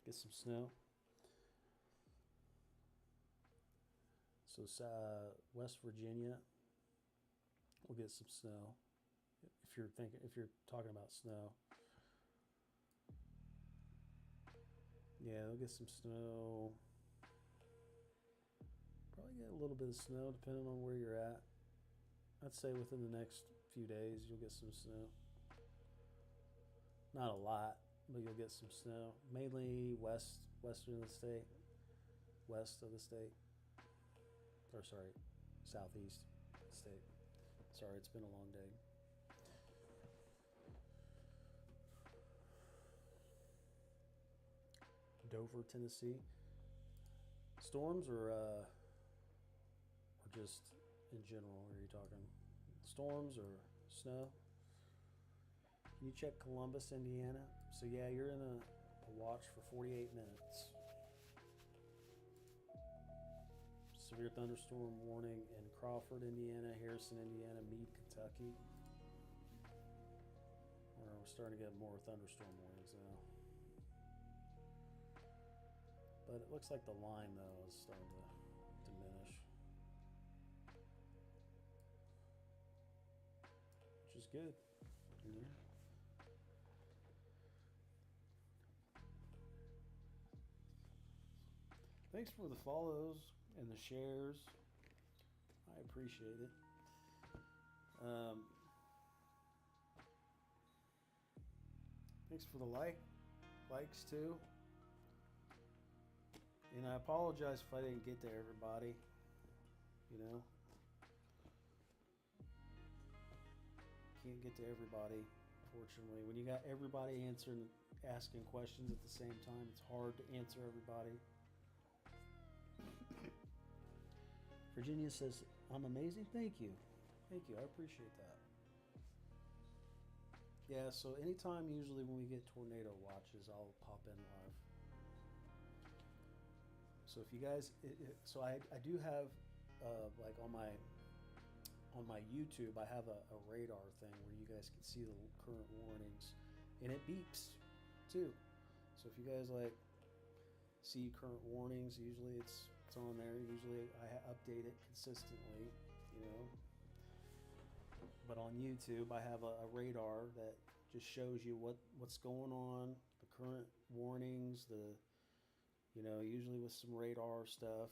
Get some snow. So West Virginia will get some snow. If you're talking about snow, yeah, they'll get some snow. Probably get a little bit of snow depending on where you're at. I'd say within the next few days you'll get some snow. Not a lot, but you'll get some snow. Mainly western of the state, west of the state, or sorry, southeast of the state. Sorry, it's been a long day. Dover, Tennessee. Storms or just in general? Are you talking storms or snow? Can you check Columbus, Indiana? So yeah, you're in a watch for 48 minutes. Severe thunderstorm warning in Crawford, Indiana, Harrison, Indiana, Meade, Kentucky. We're starting to get more thunderstorm warnings now. But it looks like the line, though, is starting to diminish, which is good. Mm-hmm. Thanks for the follows and the shares. I appreciate it. Thanks for the likes too. And I apologize if I didn't get to everybody. Can't get to everybody, fortunately. When you got everybody asking questions at the same time, it's hard to answer everybody. Virginia says, I'm amazing. Thank you. I appreciate that. Yeah, so anytime usually when we get tornado watches, I'll pop in live. So if you guys, so I do have, like on my YouTube, I have a radar thing where you guys can see the current warnings, and it beeps too. So if you guys like see current warnings, usually it's on there. Usually I update it consistently, But on YouTube, I have a radar that just shows you what's going on, the current warnings, usually with some radar stuff,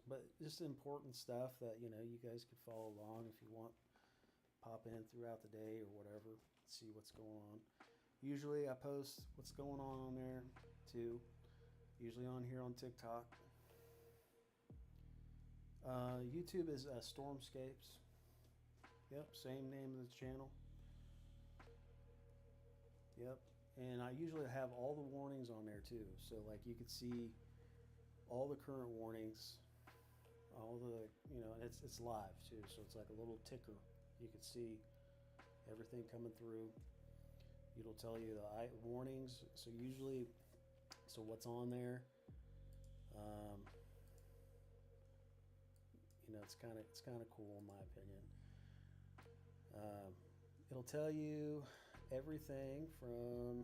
but just important stuff that, you guys could follow along if you want. Pop in throughout the day or whatever, see what's going on. Usually I post what's going on there too, usually on here on TikTok. YouTube is Stormscapes. Yep, same name of the channel. Yep, and I usually have all the warnings on there too. So like you could see all the current warnings, all the, and it's live too. So it's like a little ticker. You could see everything coming through. It'll tell you the warnings. So usually, what's on there, it's kind of cool in my opinion. It'll tell you everything from,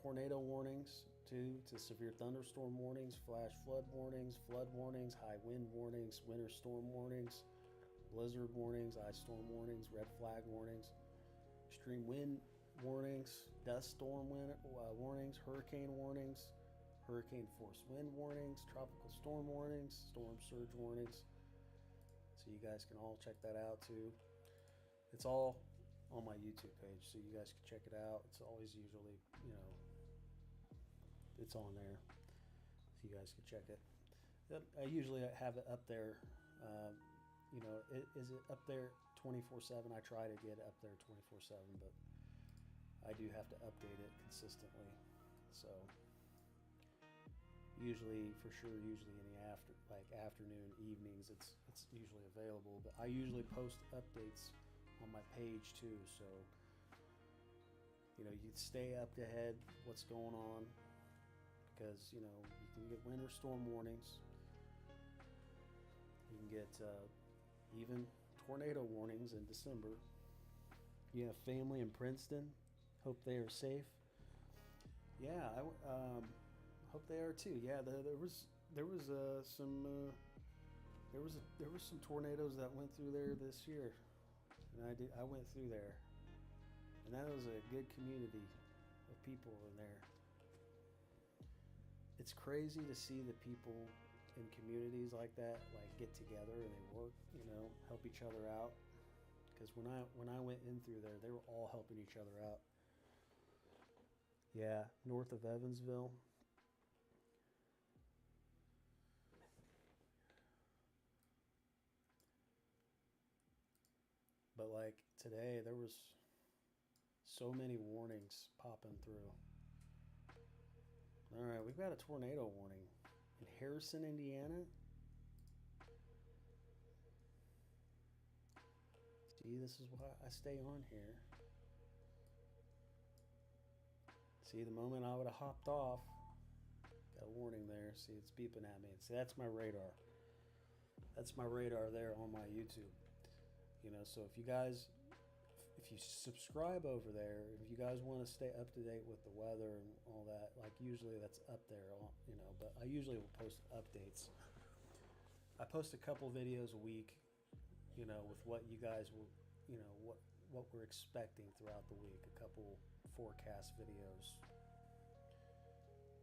tornado warnings to severe thunderstorm warnings, flash flood warnings, high wind warnings, winter storm warnings, blizzard warnings, ice storm warnings, red flag warnings, extreme wind warnings, dust storm warnings, hurricane warnings, hurricane force wind warnings, tropical storm warnings, storm surge warnings. So you guys can all check that out too. It's all on my YouTube page, so you guys can check it out. It's always usually, it's on there, so you guys can check it. I usually have it up there. Is it up there 24/7? I try to get it up there 24/7, but I do have to update it consistently. So usually, for sure, usually in the afternoon, evenings, it's usually available. But I usually post updates on my page too, so you stay up to head what's going on, because you can get winter storm warnings. You can get even tornado warnings in December. You have family in Princeton. Hope they are safe. Yeah, I hope they are too. Yeah, there was some tornadoes that went through there this year, and I went through there, and that was a good community of people in there. It's crazy to see the people in communities like that, like, get together and they work, help each other out. Because when I went in through there, they were all helping each other out. Yeah, north of Evansville. But like today, there was so many warnings popping through. All right, we've got a tornado warning in Harrison, Indiana. See, this is why I stay on here. See, the moment I would have hopped off, got a warning there. See, it's beeping at me. See, that's my radar. That's my radar there on my YouTube. So if you subscribe over there, if you guys want to stay up to date with the weather and all that, like, usually that's up there, but I usually will post updates. I post a couple videos a week, with what you guys will, what we're expecting throughout the week, a couple forecast videos.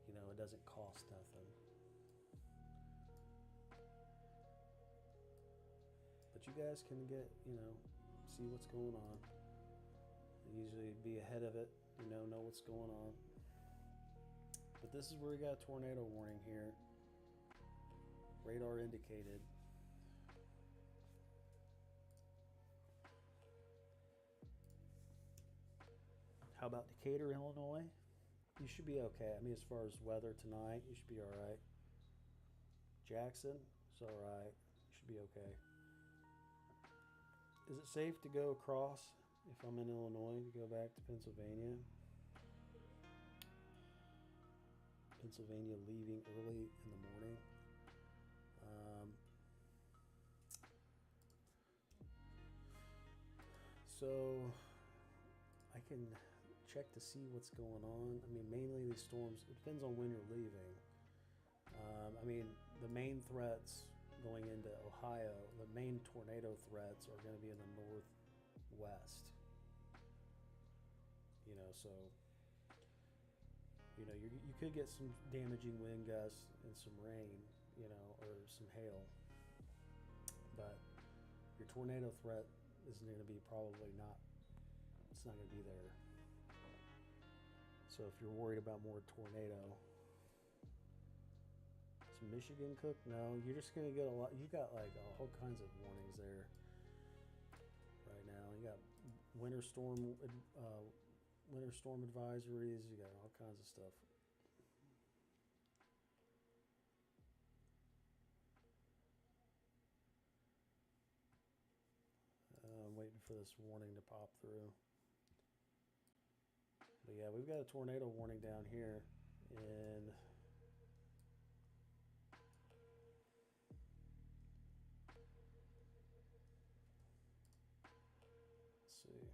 It doesn't cost nothing. But you guys can get, see what's going on. Usually be ahead of it, know what's going on. But this is where we got a tornado warning here. Radar indicated. How about Decatur, Illinois? You should be okay. I mean, as far as weather tonight, you should be all right. Jackson, it's all right. You should be okay. Is it safe to go across if I'm in Illinois to go back to Pennsylvania? Pennsylvania leaving early in the morning. So I can check to see what's going on. I mean, mainly these storms, it depends on when you're leaving. I mean, the main threats going into Ohio, the main tornado threats are going to be in the northwest. So you could get some damaging wind gusts and some rain, or some hail. But your tornado threat isn't going to be it's not going to be there. So if you're worried about more tornado, is Michigan cooked? No, you're just going to get a lot. You got like all kinds of warnings there right now. You got winter storm advisories. You got all kinds of stuff. I'm waiting for this warning to pop through. But yeah, we've got a tornado warning down here in let's see.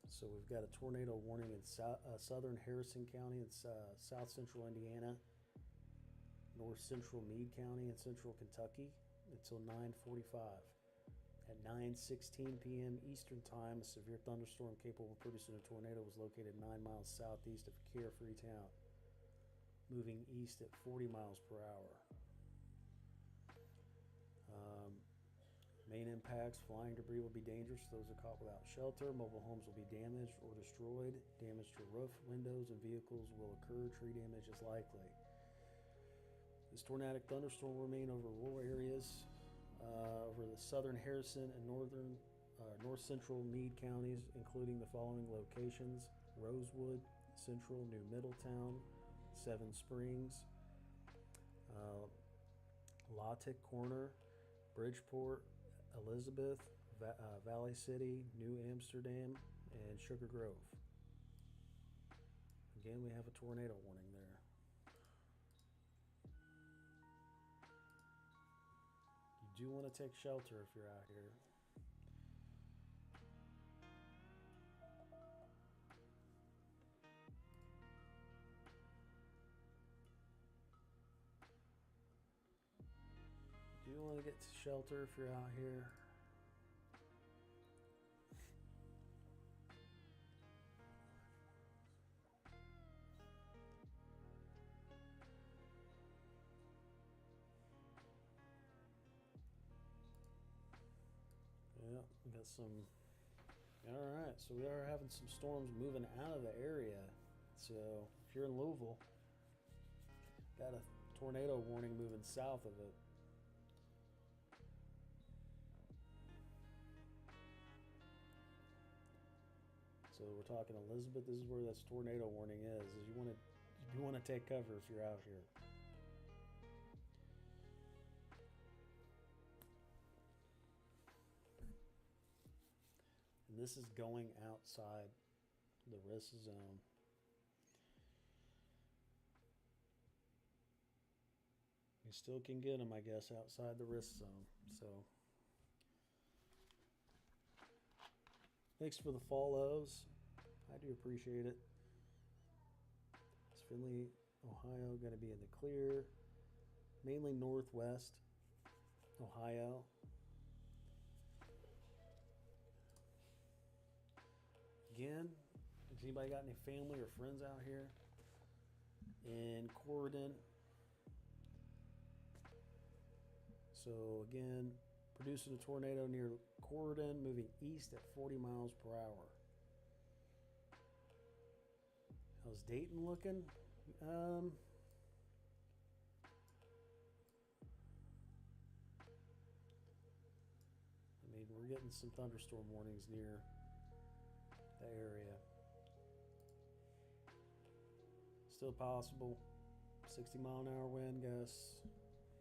So we've got a tornado warning in southern Harrison County and south central Indiana, north central Meade County and central Kentucky until 9:45. At 9:16 p.m. Eastern Time, a severe thunderstorm capable of producing a tornado was located 9 miles southeast of Carefree Town, moving east at 40 miles per hour. Main impacts: flying debris will be dangerous to those are caught without shelter. Mobile homes will be damaged or destroyed. Damage to roof, windows, and vehicles will occur. Tree damage is likely. This tornadic thunderstorm will remain over rural areas over the southern Harrison and north central Meade counties, including the following locations: Rosewood, Central New Middletown, Seven Springs, Lawtick Corner, Bridgeport, Elizabeth, Valley City, New Amsterdam, and Sugar Grove. Again, we have a tornado warning there. You do want to take shelter if you're out here. You do want to get to shelter if you're out here. Yeah, we got some. All right, so we are having some storms moving out of the area. So if you're in Louisville, got a tornado warning moving south of it. So we're talking Elizabeth. This is where this tornado warning is. You want to take cover if you're out here. And this is going outside the risk zone. You still can get them, I guess, outside the risk zone. So thanks for the follows. I do appreciate it. It's Findlay, Ohio, going to be in the clear. Mainly northwest Ohio. Again, has anybody got any family or friends out here in Corydon? So again, producing a tornado near Corydon, moving east at 40 miles per hour. How's Dayton looking? I mean, we're getting some thunderstorm warnings near the area. Still possible. 60-mile-an-hour wind gusts,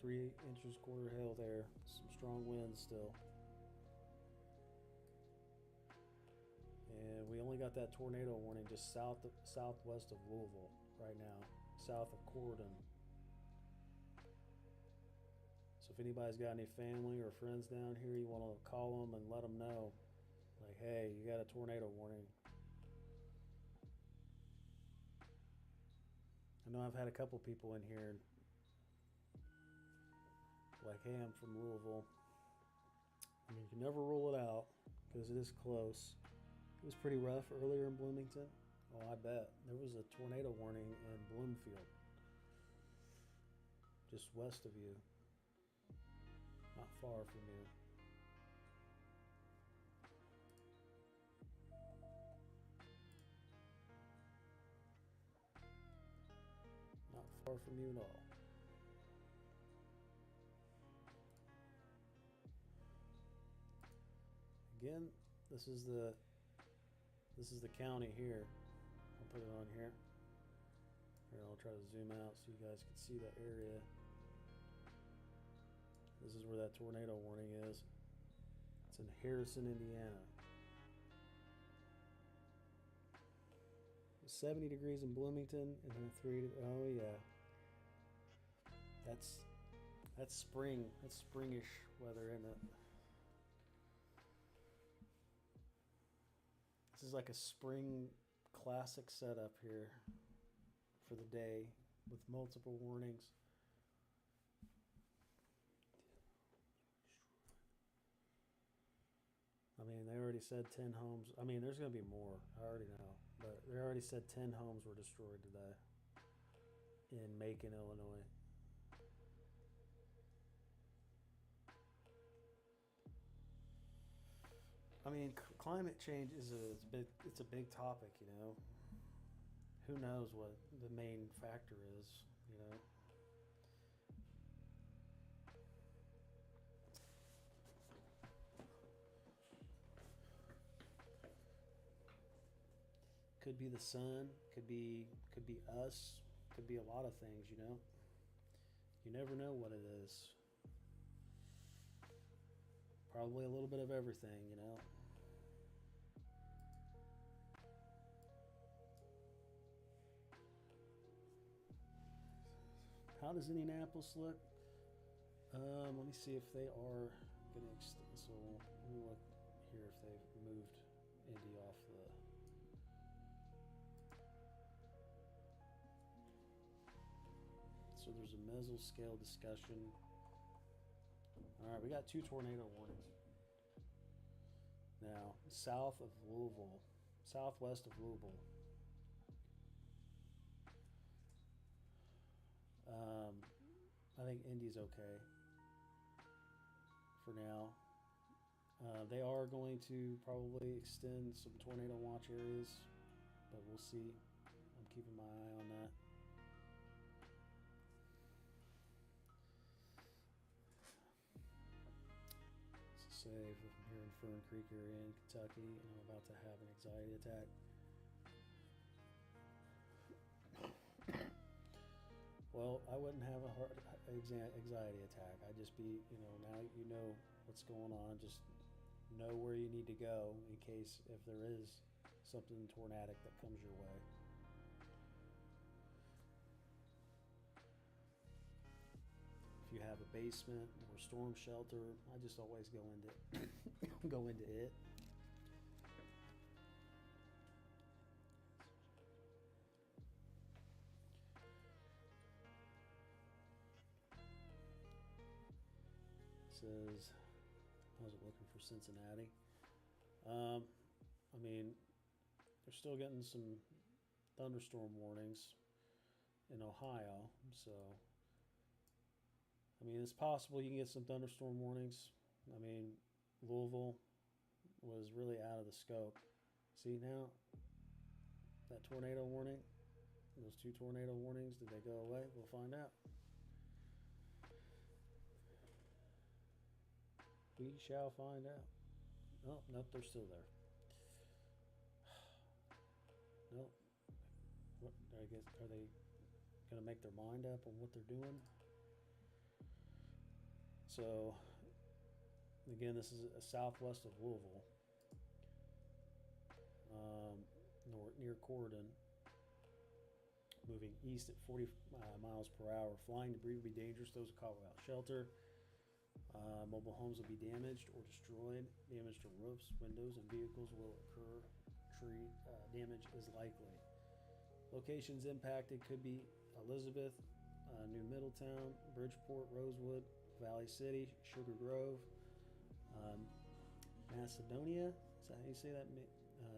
3 inches quarter hail there. Some strong winds still. And we only got that tornado warning just southwest of Louisville right now, south of Corydon. So if anybody's got any family or friends down here, you want to call them and let them know, like, hey, you got a tornado warning. I know I've had a couple people in here like, hey, I'm from Louisville. I mean, you can never rule it out because it is close. It was pretty rough earlier in Bloomington. Oh, I bet. There was a tornado warning in Bloomfield, just west of you, not far from you. Not far from you at all. Again, this is the county here. I'll put it on here. Here, I'll try to zoom out so you guys can see that area. This is where that tornado warning is. It's in Harrison, Indiana. 70 degrees in Bloomington, and then 3. Oh yeah, that's spring. That's springish weather, isn't it? This is like a spring classic setup here for the day with multiple warnings. I mean, they already said 10 homes. I mean, there's going to be more. I already know. But they already said 10 homes were destroyed today in Macon, Illinois. I mean, climate change is it's a big topic, you know. Who knows what the main factor is, you know. Could be the sun, could be us, could be a lot of things, you know. You never know what it is. Probably a little bit of everything, you know. How does Indianapolis look? Let me see if they are going to extend. So let me look here if they've moved Indy off the. So there's a mesoscale discussion. All right, we got 2 tornado warnings. Now, south of Louisville, southwest of Louisville. I think Indy's okay for now. They are going to probably extend some tornado watch areas, but we'll see. I'm keeping my eye on that. Say if I'm here in Fern Creek area in Kentucky and I'm about to have an anxiety attack. Well, I wouldn't have a heart anxiety attack. I'd just be, you know, now you know what's going on. Just know where you need to go in case if there is something tornadic that comes your way. If you have a basement or storm shelter, I just always go into go into it. Says, I was looking for Cincinnati. I mean, they're still getting some thunderstorm warnings in Ohio, so I mean, it's possible you can get some thunderstorm warnings. I mean, Louisville was really out of the scope. See now, that tornado warning, those 2 tornado warnings, did they go away? We'll find out. We shall find out. Oh, nope, they're still there. Nope. What, I guess, are they going to make their mind up on what they're doing? So, again, this is southwest of Louisville, near Corydon, moving east at 40 miles per hour. Flying debris will be dangerous. Those are caught without shelter. Mobile homes will be damaged or destroyed. Damage to roofs, windows, and vehicles will occur. Tree damage is likely. Locations impacted could be Elizabeth, New Middletown, Bridgeport, Rosewood, Valley City, Sugar Grove, Macedonia, is that how you say that?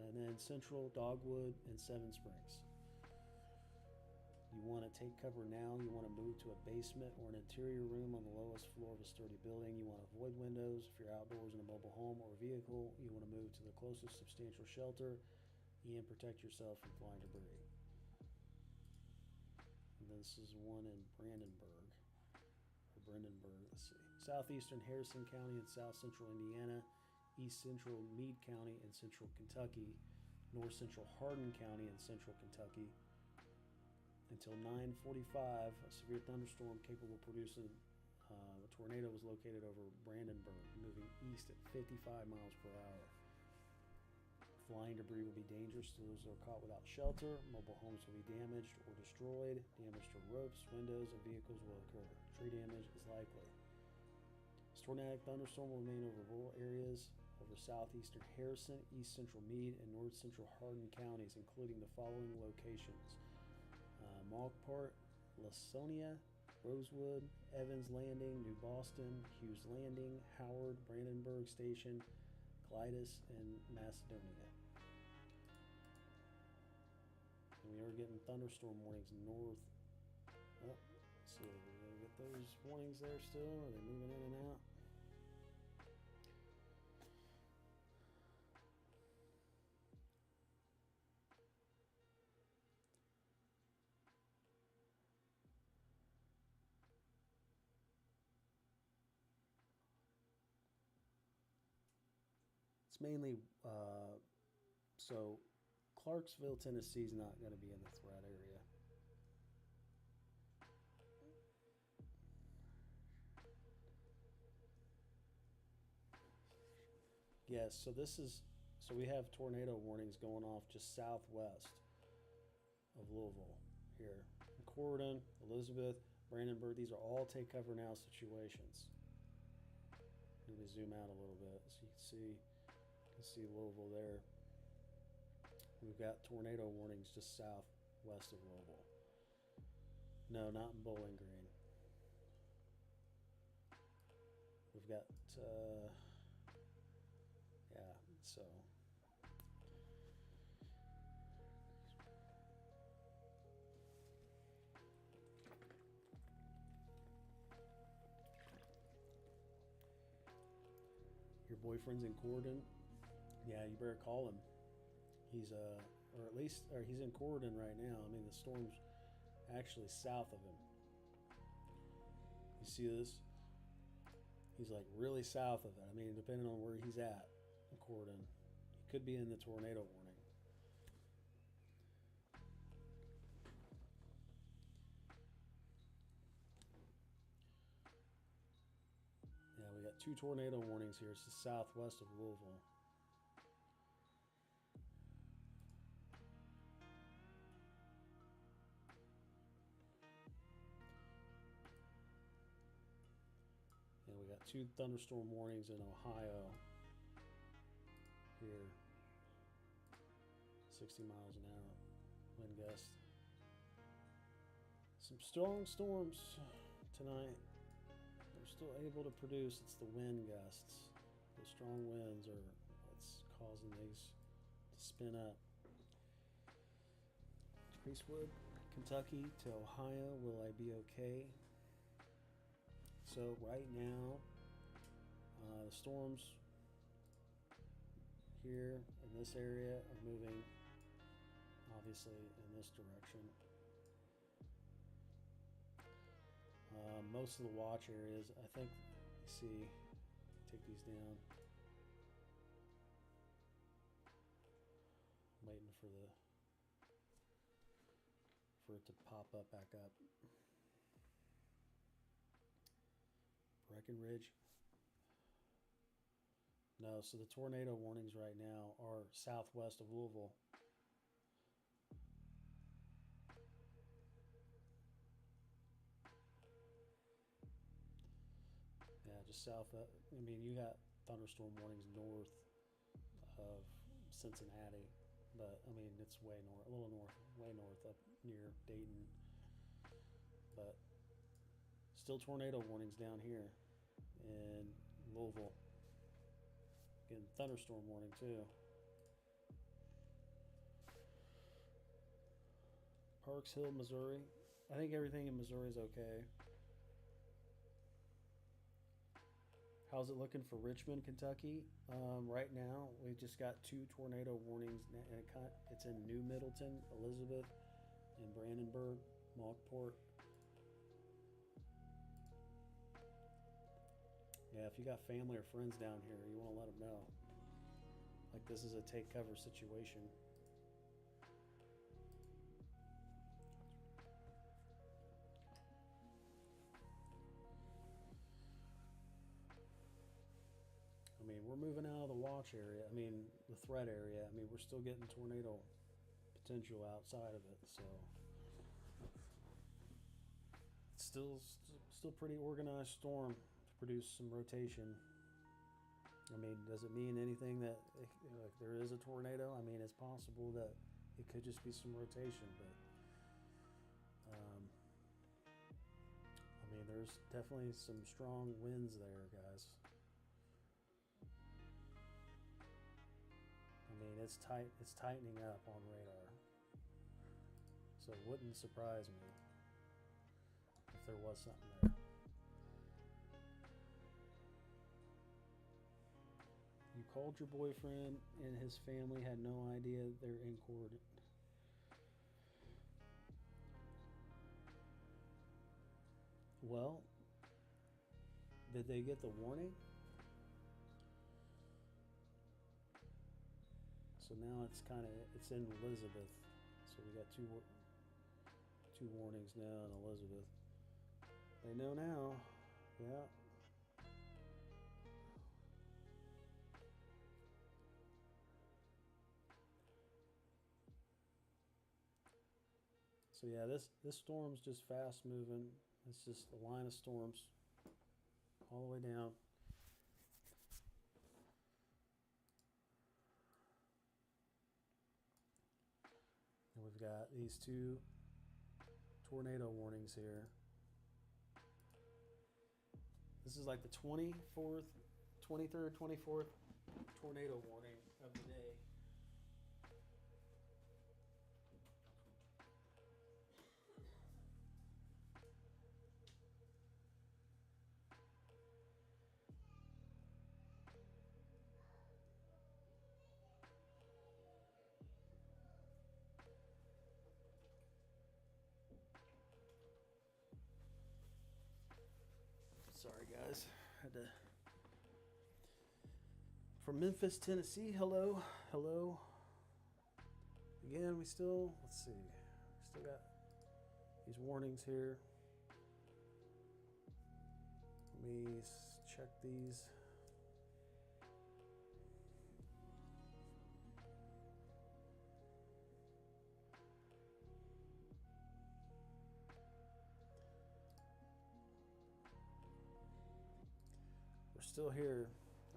And then Central, Dogwood, and Seven Springs. You want to take cover now. You want to move to a basement or an interior room on the lowest floor of a sturdy building. You want to avoid windows. If you're outdoors in a mobile home or a vehicle, you want to move to the closest substantial shelter and protect yourself from flying debris. And this is one in Brandenburg. Let's see. Southeastern Harrison County and South Central Indiana, East Central Meade County and Central Kentucky, North Central Hardin County and Central Kentucky. Until 9:45, a severe thunderstorm capable of producing a tornado was located over Brandenburg, moving east at 55 miles per hour. Flying debris will be dangerous to those that are caught without shelter. Mobile homes will be damaged or destroyed. Damage to roofs, windows, and vehicles will occur. Tree damage is likely. This tornadic thunderstorm will remain over rural areas over southeastern Harrison, east central Meade, and north central Hardin counties, including the following locations: Malkport, Lasonia, Rosewood, Evans Landing, New Boston, Hughes Landing, Howard, Brandenburg Station, Glytis, and Macedonia. And we are getting thunderstorm warnings north. Oh, let's see, are we going to get those warnings there still? Are they moving in and out? It's mainly so Clarksville, Tennessee is not going to be in the threat area. Yes, so we have tornado warnings going off just southwest of Louisville here. Corydon, Elizabeth, Brandenburg, these are all take cover now situations. Let me zoom out a little bit so you can see Louisville there. We've got tornado warnings just southwest of Louisville. No, not in Bowling Green. We've got, yeah, so. Your boyfriend's in Corydon? Yeah, you better call him. He's he's in Corydon right now. I mean, the storm's actually south of him. You see this? He's like really south of it. I mean, depending on where he's at in Corydon, he could be in the tornado warning. Yeah, we got 2 tornado warnings here. It's the southwest of Louisville. And we got 2 thunderstorm warnings in Ohio here. 60 miles an hour wind gust. Some strong storms tonight. They're still able to produce. It's the wind gusts. The strong winds are what's causing these to spin up. Priestwood, Kentucky to Ohio. Will I be okay? So right now, the storms here in this area are moving obviously in this direction. Most of the watch areas, I think, you see, take these down. I'm waiting for it to pop up back up. Breckenridge. No, so the tornado warnings right now are southwest of Louisville. Yeah, just south of, I mean, you got thunderstorm warnings north of Cincinnati, but I mean, it's way north, a little north, way north up near Dayton. But still tornado warnings down here in Louisville. Again, thunderstorm warning too. Parks Hill, Missouri. I think everything in Missouri is okay. How's it looking for Richmond, Kentucky? Right now, we just got 2 tornado warnings. And it's in New Middleton, Elizabeth, and Brandenburg, Malkport. Yeah, if you got family or friends down here, you want to let them know. Like, this is a take cover situation. I mean, we're moving out of the watch area. I mean, the threat area. I mean, we're still getting tornado potential outside of it, so it's still pretty organized storm to produce some rotation. I mean, does it mean anything that like there is a tornado? I mean, it's possible that it could just be some rotation, but I mean, there's definitely some strong winds there, guys. I mean, it's tightening up on radar. So it wouldn't surprise me if there was something there. You called your boyfriend and his family had no idea they're in Corydon. Well, did they get the warning? So now it's in Elizabeth. So we got two warnings now in Elizabeth. They know now. Yeah. So yeah, this storm's just fast moving. It's just a line of storms all the way down. And we've got these two tornado warnings here. This is like the 24th, 23rd, 24th tornado warning of the day. Sorry guys, had to. From Memphis, Tennessee, hello. Again, let's see, we still got these warnings here. Let me check these. We're still here.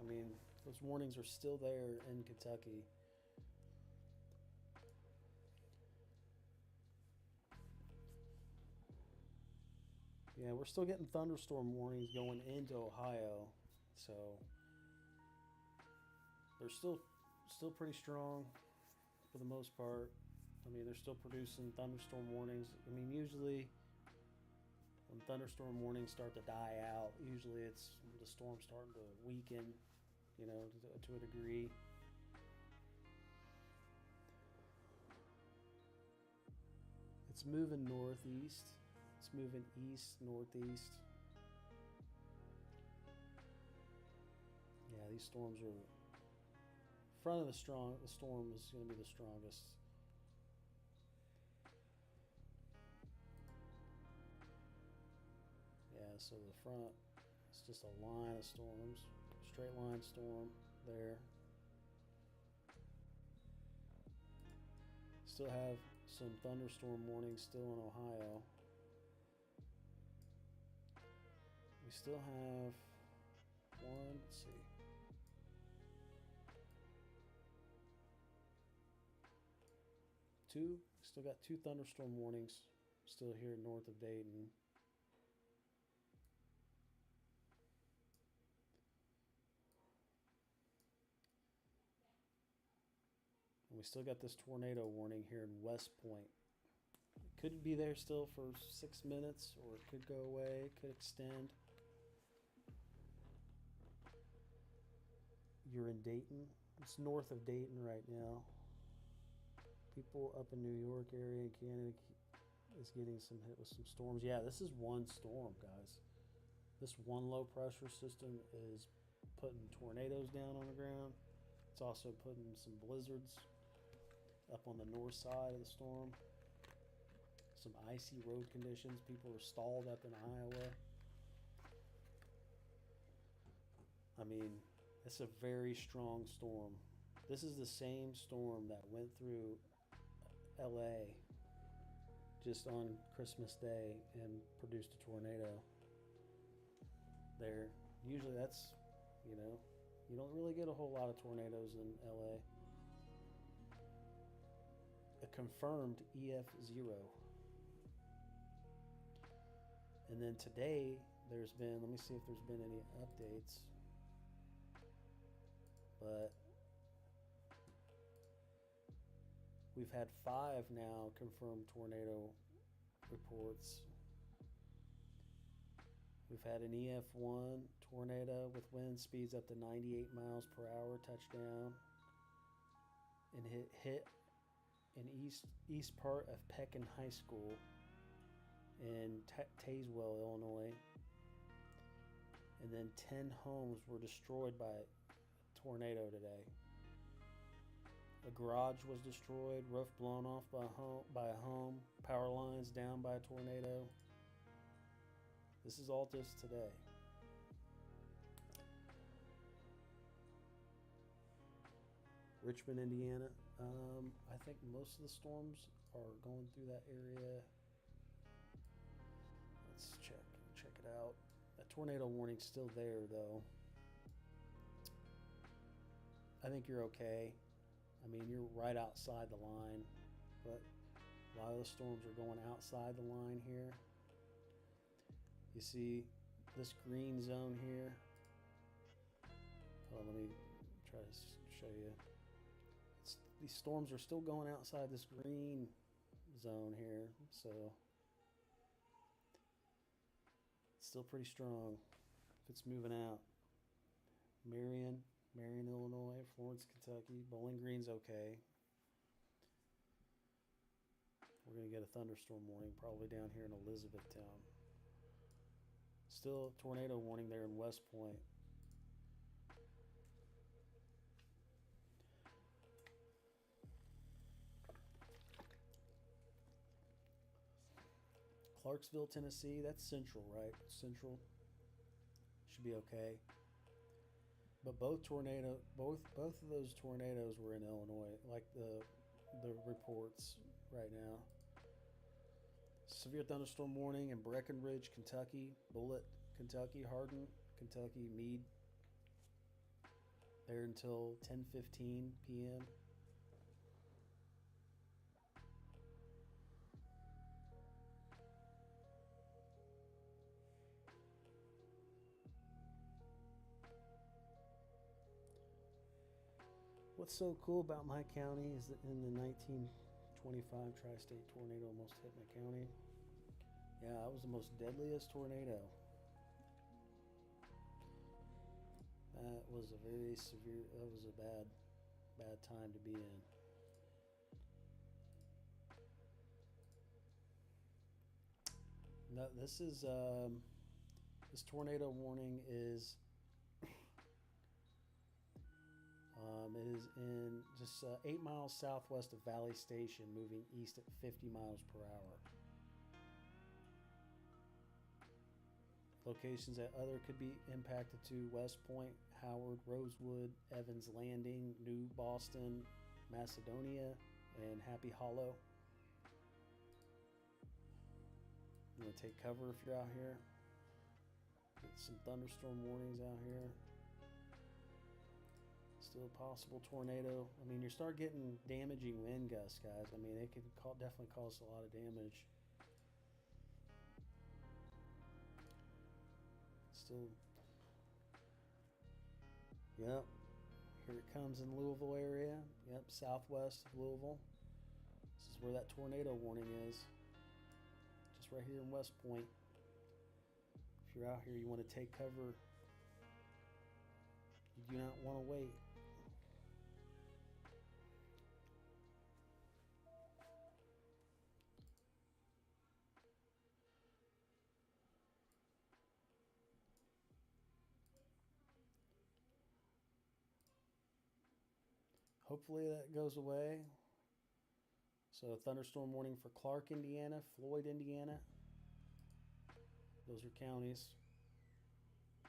I mean, those warnings are still there in Kentucky. Yeah, we're still getting thunderstorm warnings going into Ohio, so they're still pretty strong for the most part. I mean, they're still producing thunderstorm warnings. I mean, usually when thunderstorm warnings start to die out, usually it's the storm starting to weaken, you know, to a degree. It's moving northeast. It's moving east, northeast. Yeah, these storms are front of the storm is going to be the strongest. Yeah, so the front, it's just a line of storms, straight line storm there. Still have some thunderstorm warnings still in Ohio. We still have let's see. Still got two thunderstorm warnings still here north of Dayton. And we still got this tornado warning here in West Point. It could be there still for 6 minutes, or it could go away, it could extend. You're in Dayton. It's north of Dayton right now. People up in New York area and Canada is getting some hit with some storms. Yeah, this is one storm, guys. This one low pressure system is putting tornadoes down on the ground. It's also putting some blizzards up on the north side of the storm. Some icy road conditions. People are stalled up in Iowa. I mean, it's a very strong storm. This is the same storm that went through LA just on Christmas Day and produced a tornado there. Usually that's, you know, you don't really get a whole lot of tornadoes in LA. A confirmed EF0. And then today there's been, let me see if there's been any updates. But we've had 5 now confirmed tornado reports. We've had an EF1 tornado with wind speeds up to 98 miles per hour touchdown and hit in east part of Pekin High School in Tazewell, Illinois. And then 10 homes were destroyed by tornado today. A garage was destroyed, roof blown off by a home, power lines down by a tornado. This is all just today. Richmond, Indiana. I think most of the storms are going through that area. Let's check it out. That tornado warning's still there, though. I think you're okay. I mean, you're right outside the line, but a lot of the storms are going outside the line here. You see this green zone here. Let me try to show you. These storms are still going outside this green zone here, so it's still pretty strong if it's moving out. Marion, Illinois, Florence, Kentucky. Bowling Green's okay. We're going to get a thunderstorm warning probably down here in Elizabethtown. Still a tornado warning there in West Point. Clarksville, Tennessee, that's central, right? Central should be okay. But both of those tornadoes were in Illinois, like the reports right now. Severe thunderstorm warning in Breckenridge, Kentucky, Bullitt, Kentucky, Hardin, Kentucky, Meade. There until 10:15 p.m. What's so cool about my county is that in the 1925 tri-state tornado almost hit my county. Yeah, that was the most deadliest tornado. That was a very severe, that was a bad time to be in. No, this tornado warning is it is in just 8 miles southwest of Valley Station, moving east at 50 miles per hour. Locations that other could be impacted to West Point, Howard, Rosewood, Evans Landing, New Boston, Macedonia, and Happy Hollow. I'm going to take cover if you're out here. Get some thunderstorm warnings out here. Still a possible tornado. I mean, you start getting damaging wind gusts, guys. I mean, it could definitely cause a lot of damage. Still, yep. Here it comes in Louisville area. Yep, southwest of Louisville. This is where that tornado warning is. Just right here in West Point. If you're out here, you want to take cover. You do not want to wait. Hopefully that goes away. So thunderstorm warning for Clark, Indiana, Floyd, Indiana. Those are counties.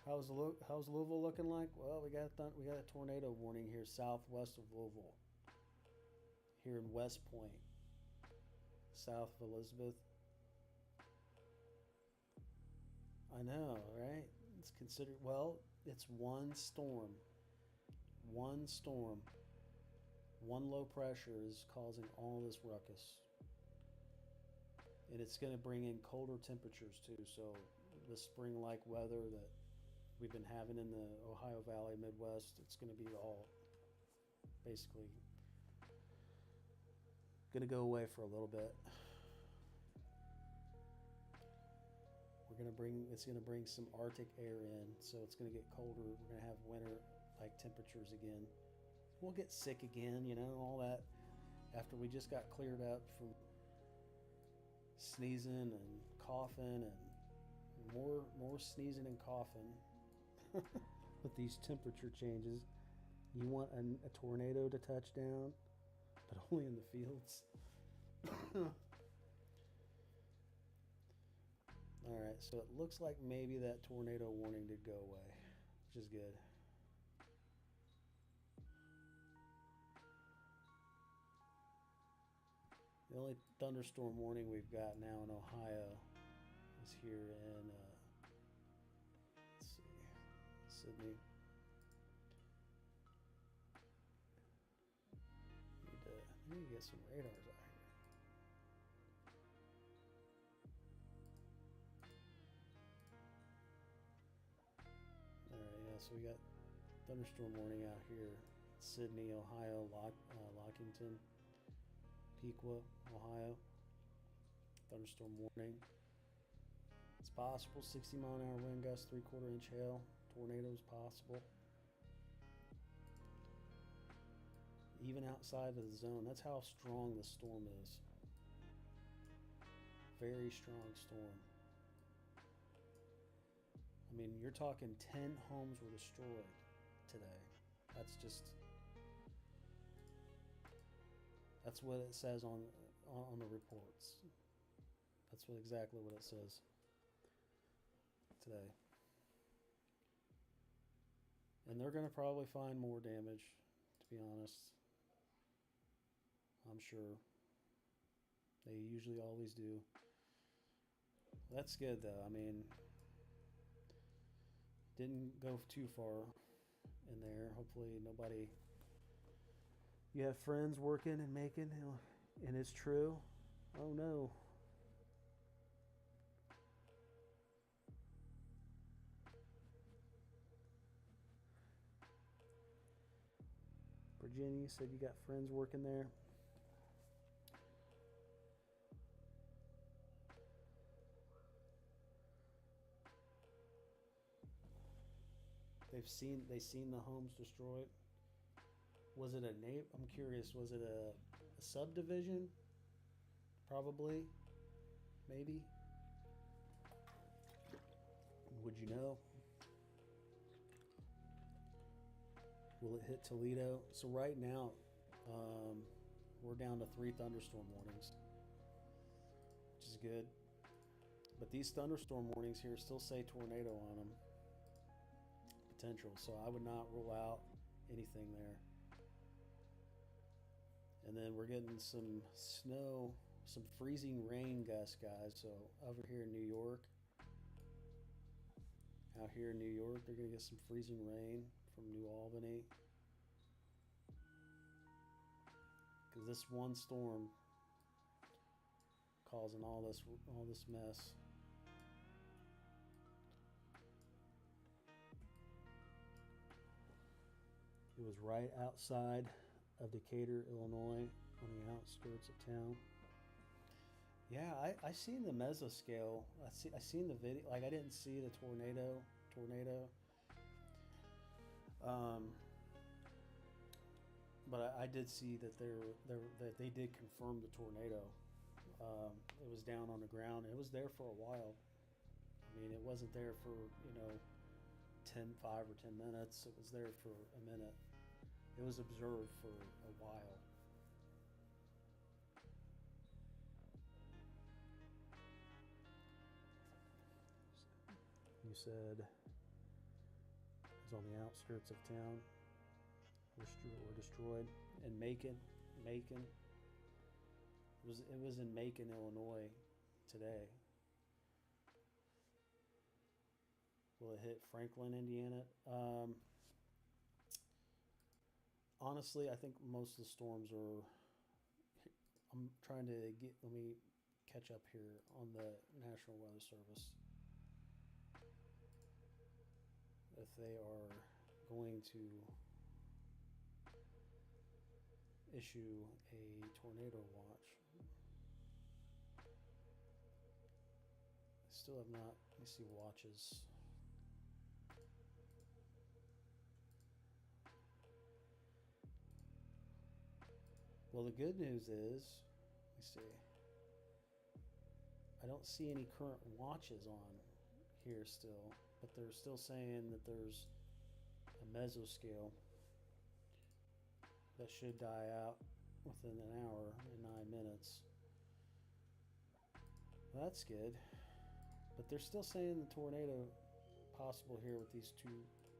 How's Louisville looking like? Well, we got a tornado warning here southwest of Louisville. Here in West Point, south of Elizabeth. I know, right? It's considered, well, it's one storm. One storm. One low pressure is causing all this ruckus. And it's going to bring in colder temperatures too. So the spring-like weather that we've been having in the Ohio Valley, Midwest, it's going to be all basically going to go away for a little bit. It's going to bring some Arctic air in, so it's going to get colder. We're going to have winter-like temperatures again. We'll get sick again, all that after we just got cleared up from sneezing and coughing and more sneezing and coughing with these temperature changes. You want a tornado to touch down? but only in the fields. Alright, so it looks like maybe that tornado warning did go away, which is good. The only thunderstorm warning we've got now in Ohio is here in, let's see, Sydney. I need to get some radars out here. Alright, yeah, so we got thunderstorm warning out here. Sydney, Ohio, Lockington, Pequot, Ohio. Thunderstorm warning. It's possible 60-mile-an-hour wind gusts, 3/4 inch hail. Tornadoes possible. Even outside of the zone. That's how strong the storm is. Very strong storm. I mean, you're talking 10 homes were destroyed today. That's just, that's what it says on the reports. That's exactly what it says today. And they're going to probably find more damage, to be honest. I'm sure. They usually always do. That's good, though. I mean, didn't go too far in there. Hopefully nobody... You have friends working and making, and it's true. Oh, no. Virginia, you said you got friends working there. They seen the homes destroyed. Was it a I'm curious. Was it a subdivision? Probably. Maybe. Would you know? Will it hit Toledo? So right now, we're down to 3 thunderstorm warnings, which is good. But these thunderstorm warnings here still say tornado on them. Potential. So I would not rule out anything there. And then we're getting some snow, some freezing rain gusts, guys. So over here in New York, out here in New York, they're going to get some freezing rain from New Albany. Because this one storm causing all this mess. It was right outside of Decatur, Illinois, on the outskirts of town. Yeah, I seen the mesoscale. I seen the video. Like, I didn't see the tornado. But I did see that that they did confirm the tornado. It was down on the ground. It was there for a while. I mean, it wasn't there for 5 or 10 minutes. It was there for a minute. It was observed for a while. You said it was on the outskirts of town. Were destroyed. And Macon. It was in Macon, Illinois today. Will it hit Franklin, Indiana? Honestly, I think most of the storms are... I'm trying to let me catch up here on the National Weather Service. If they are going to issue a tornado watch. I still have not... Let me see watches. Well, the good news is, let me see. I don't see any current watches on here still, but they're still saying that there's a mesoscale that should die out within an hour and 9 minutes. Well, that's good. But they're still saying the tornado possible here with these 2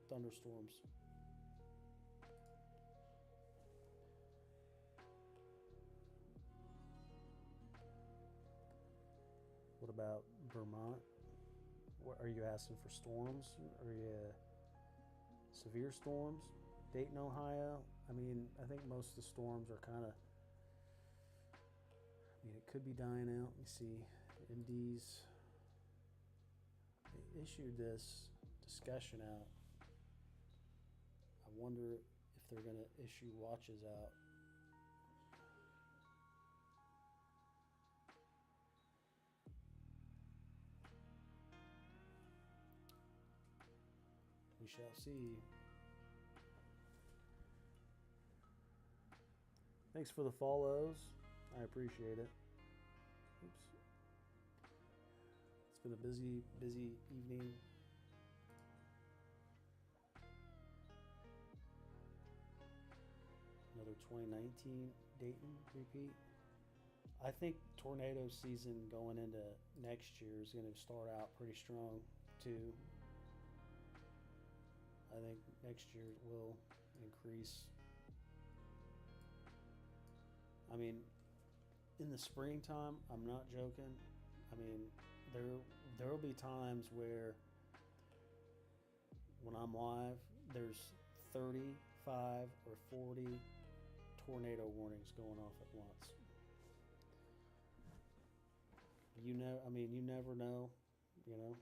thunderstorms. What about Vermont? What, are you asking for storms? Are you severe storms? Dayton, Ohio? I mean, I think most of the storms are kind of, I mean, it could be dying out. You see, MDs, they issued this discussion out. I wonder if they're going to issue watches out. We shall see. Thanks for the follows. I appreciate it. Oops. It's been a busy evening. Another 2019 Dayton repeat. I think tornado season going into next year is going to start out pretty strong too. I think next year will increase. I mean, in the springtime, I'm not joking. I mean, there will be times where when I'm live, there's 35 or 40 tornado warnings going off at once. You know, I mean, you never know, you know.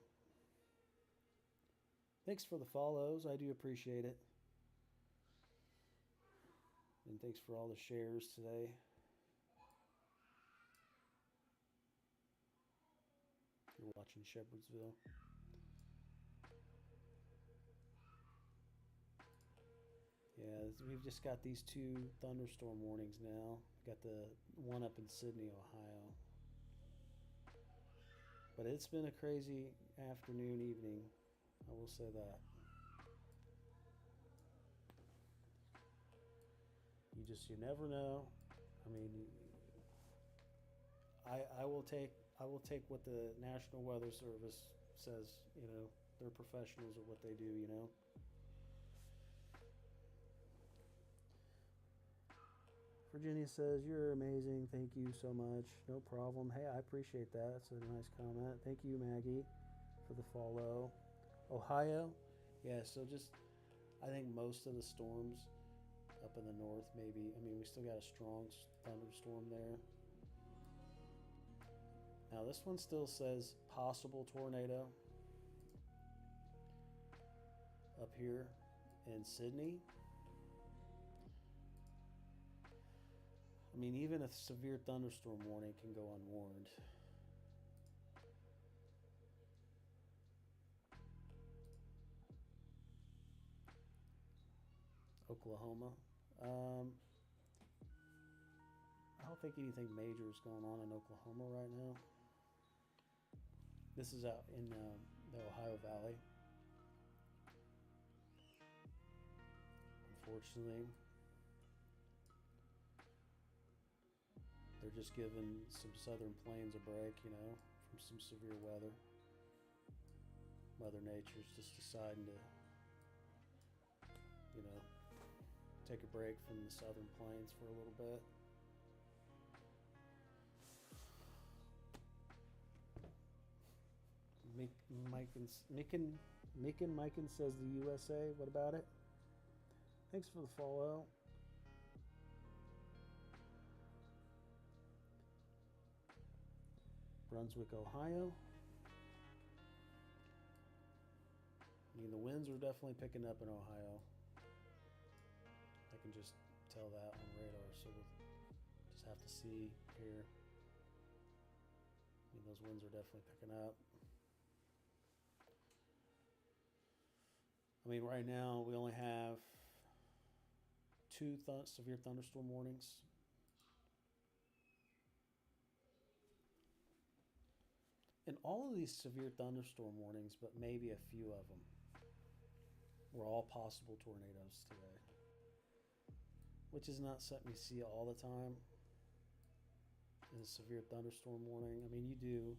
Thanks for the follows. I do appreciate it. And thanks for all the shares today. You're watching Shepherdsville. Yeah, we've just got these 2 thunderstorm warnings now. We got the one up in Sydney, Ohio. But it's been a crazy afternoon, evening. I will say that. You never know. I mean, I will take what the National Weather Service says. You know, they're professionals at what they do. You know. Virginia says, "You're amazing. Thank you so much. No problem. Hey, I appreciate that. That's a nice comment. Thank you, Maggie, for the follow." Ohio, yeah. So just, I think most of the storms up in the north, maybe. I mean, we still got a strong thunderstorm there. Now this one still says possible tornado up here in Sydney. I mean, even a severe thunderstorm warning can go unwarned. Oklahoma. I don't think anything major is going on in Oklahoma right now. This is out in the Ohio Valley. Unfortunately, they're just giving some southern plains a break, you know, from some severe weather. Mother Nature's just deciding to, you know, take a break from the southern plains for a little bit. Mikan says the USA. What about it? Thanks for the follow. Brunswick, Ohio. I mean, the winds are definitely picking up in Ohio. I can just tell that on radar, so we'll just have to see here. I mean, those winds are definitely picking up. I mean, right now we only have 2 severe thunderstorm warnings. And all of these severe thunderstorm warnings, but maybe a few of them, were all possible tornadoes today. which is not something you see all the time in a severe thunderstorm warning. I mean, you do.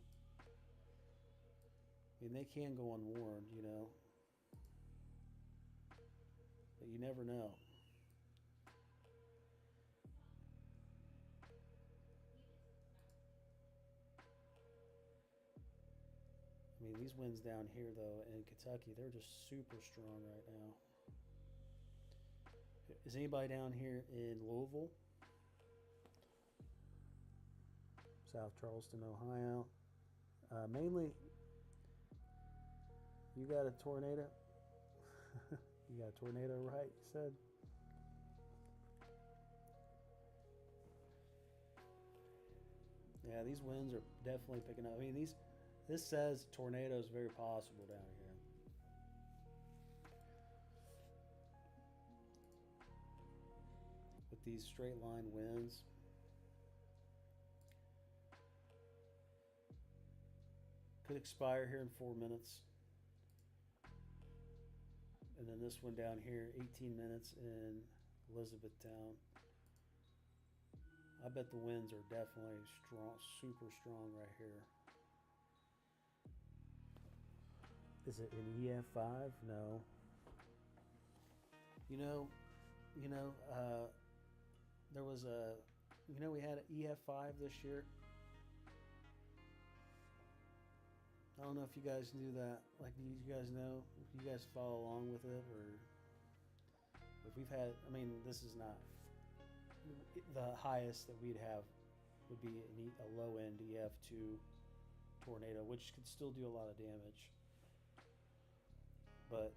I mean, they can go unwarned, you know, but you never know. I mean, these winds down here, though, in Kentucky, they're just super strong right now. Is anybody down here in Louisville? South Charleston, Ohio? Mainly, you got a tornado? You got a tornado, right? You said? Yeah, these winds are definitely picking up. I mean, this says tornadoes very possible down here. With these straight line winds. Could expire here in 4 minutes. And then this one down here, 18 minutes in Elizabethtown. I bet the winds are definitely strong, super strong right here. Is it an EF5? No. There was we had an EF5 this year. I don't know if you guys knew that. Like, do you guys know? If you guys follow along with it, or if we've had, I mean, this is not the highest that we'd have would be a low-end EF2 tornado, which could still do a lot of damage. But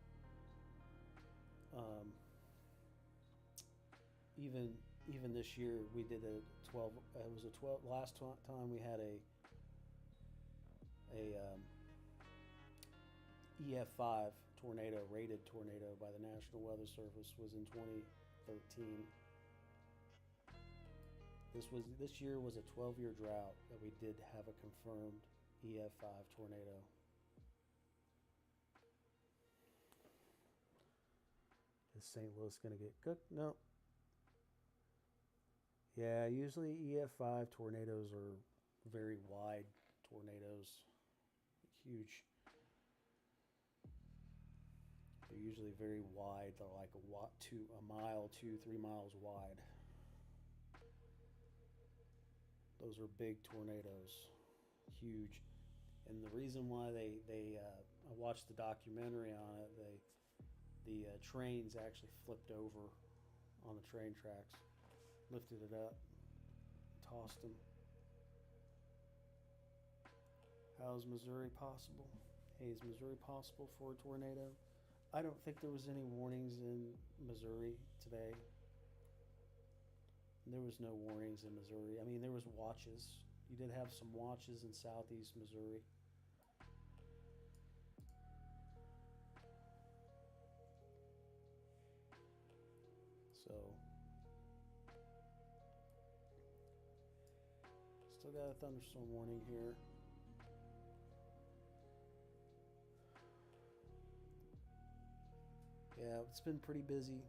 even this year, we did a 12. It was a 12. Last time we had a EF5 tornado, rated tornado by the National Weather Service, was in 2013. This year was a 12-year drought that we did have a confirmed EF5 tornado. Is St. Louis going to get cooked? No. Yeah, usually EF5 tornadoes are very wide tornadoes. Huge. They're usually very wide. They're like a mile, 2-3 miles wide. Those are big tornadoes, huge. And the reason why I watched the documentary on it. The trains actually flipped over on the train tracks, lifted it up, tossed them. How is Missouri possible? Hey, is Missouri possible for a tornado? I don't think there was any warnings in Missouri today. There was no warnings in Missouri. I mean, there was watches. You did have some watches in southeast Missouri. So, still got a thunderstorm warning here. Yeah, it's been pretty busy.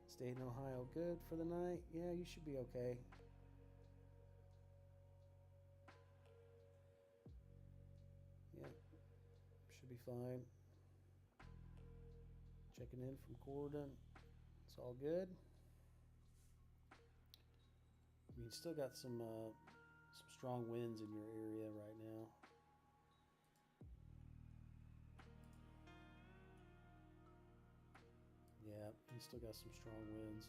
Stayed in Ohio good for the night. Yeah, you should be okay. Yeah, should be fine. Checking in from Gordon. It's all good. You still got some strong winds in your area right now. Yeah, you still got some strong winds.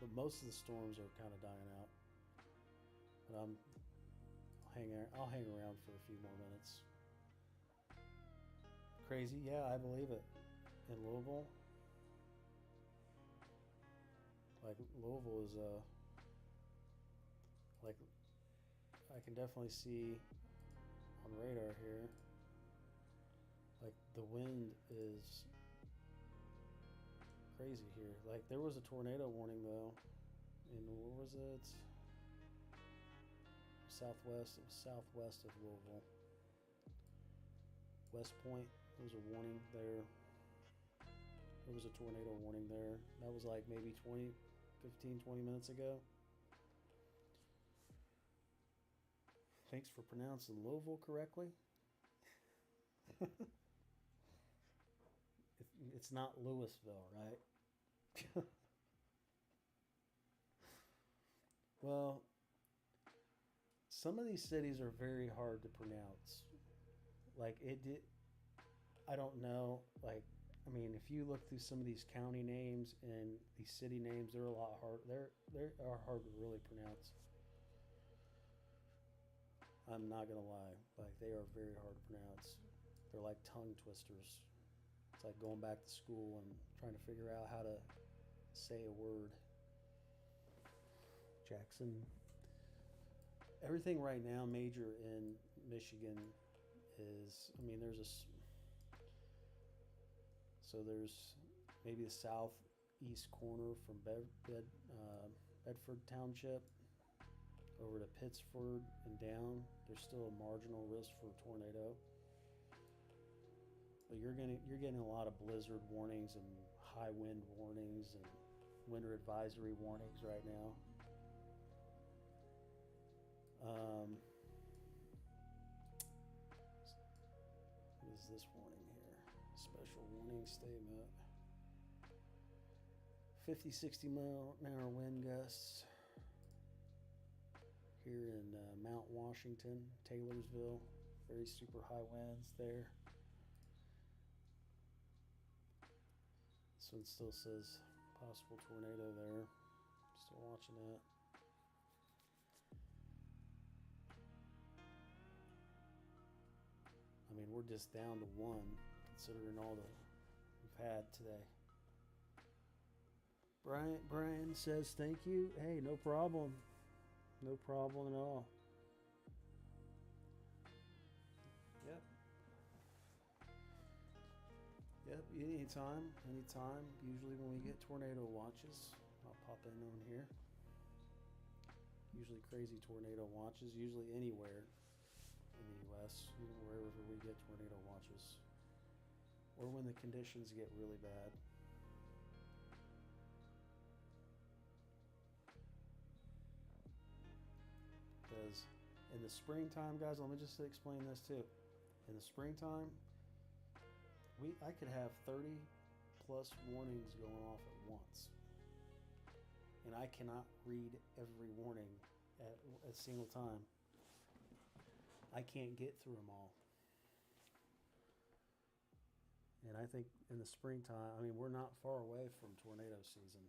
But most of the storms are kind of dying out. But I'll hang around for a few more minutes. Crazy, yeah, I believe it. In Louisville, like Louisville is like I can definitely see on radar here, like the wind is crazy here. Like there was a tornado warning though in, where was it? Southwest. It was southwest of Louisville. West Point, There's a warning there. There was a tornado warning there. That was like maybe 15, 20 minutes ago. Thanks for pronouncing Louisville correctly. It's not Louisville, right? Well, some of these cities are very hard to pronounce. Like I don't know. Like, I mean, if you look through some of these county names and these city names, they're a lot hard. They are hard to really pronounce. I'm not gonna lie. Like, they are very hard to pronounce. They're like tongue twisters. It's like going back to school and trying to figure out how to say a word. Jackson. Everything right now major in Michigan is, I mean, there's maybe the southeast corner from Bedford Township over to Pittsford and down. There's still a marginal risk for a tornado. But you're getting a lot of blizzard warnings and high wind warnings and winter advisory warnings right now. What is this warning here? Special warning statement. 50, 60 mile an hour wind gusts here in Mount Washington, Taylorsville. Very super high winds there. This one still says possible tornado there. Still watching that. I mean, we're just down to one, considering all that we've had today. Brian says thank you. Hey, no problem. No problem at all. Yep. Yep, anytime. Usually when we get tornado watches, I'll pop in on here. Usually crazy tornado watches, usually anywhere in the U.S., wherever we get tornado watches, or when the conditions get really bad. Because in the springtime, guys, let me just explain this too. In the springtime, I could have 30 plus warnings going off at once, and I cannot read every warning at a single time. I can't get through them all. And I think in the springtime, I mean, we're not far away from tornado season.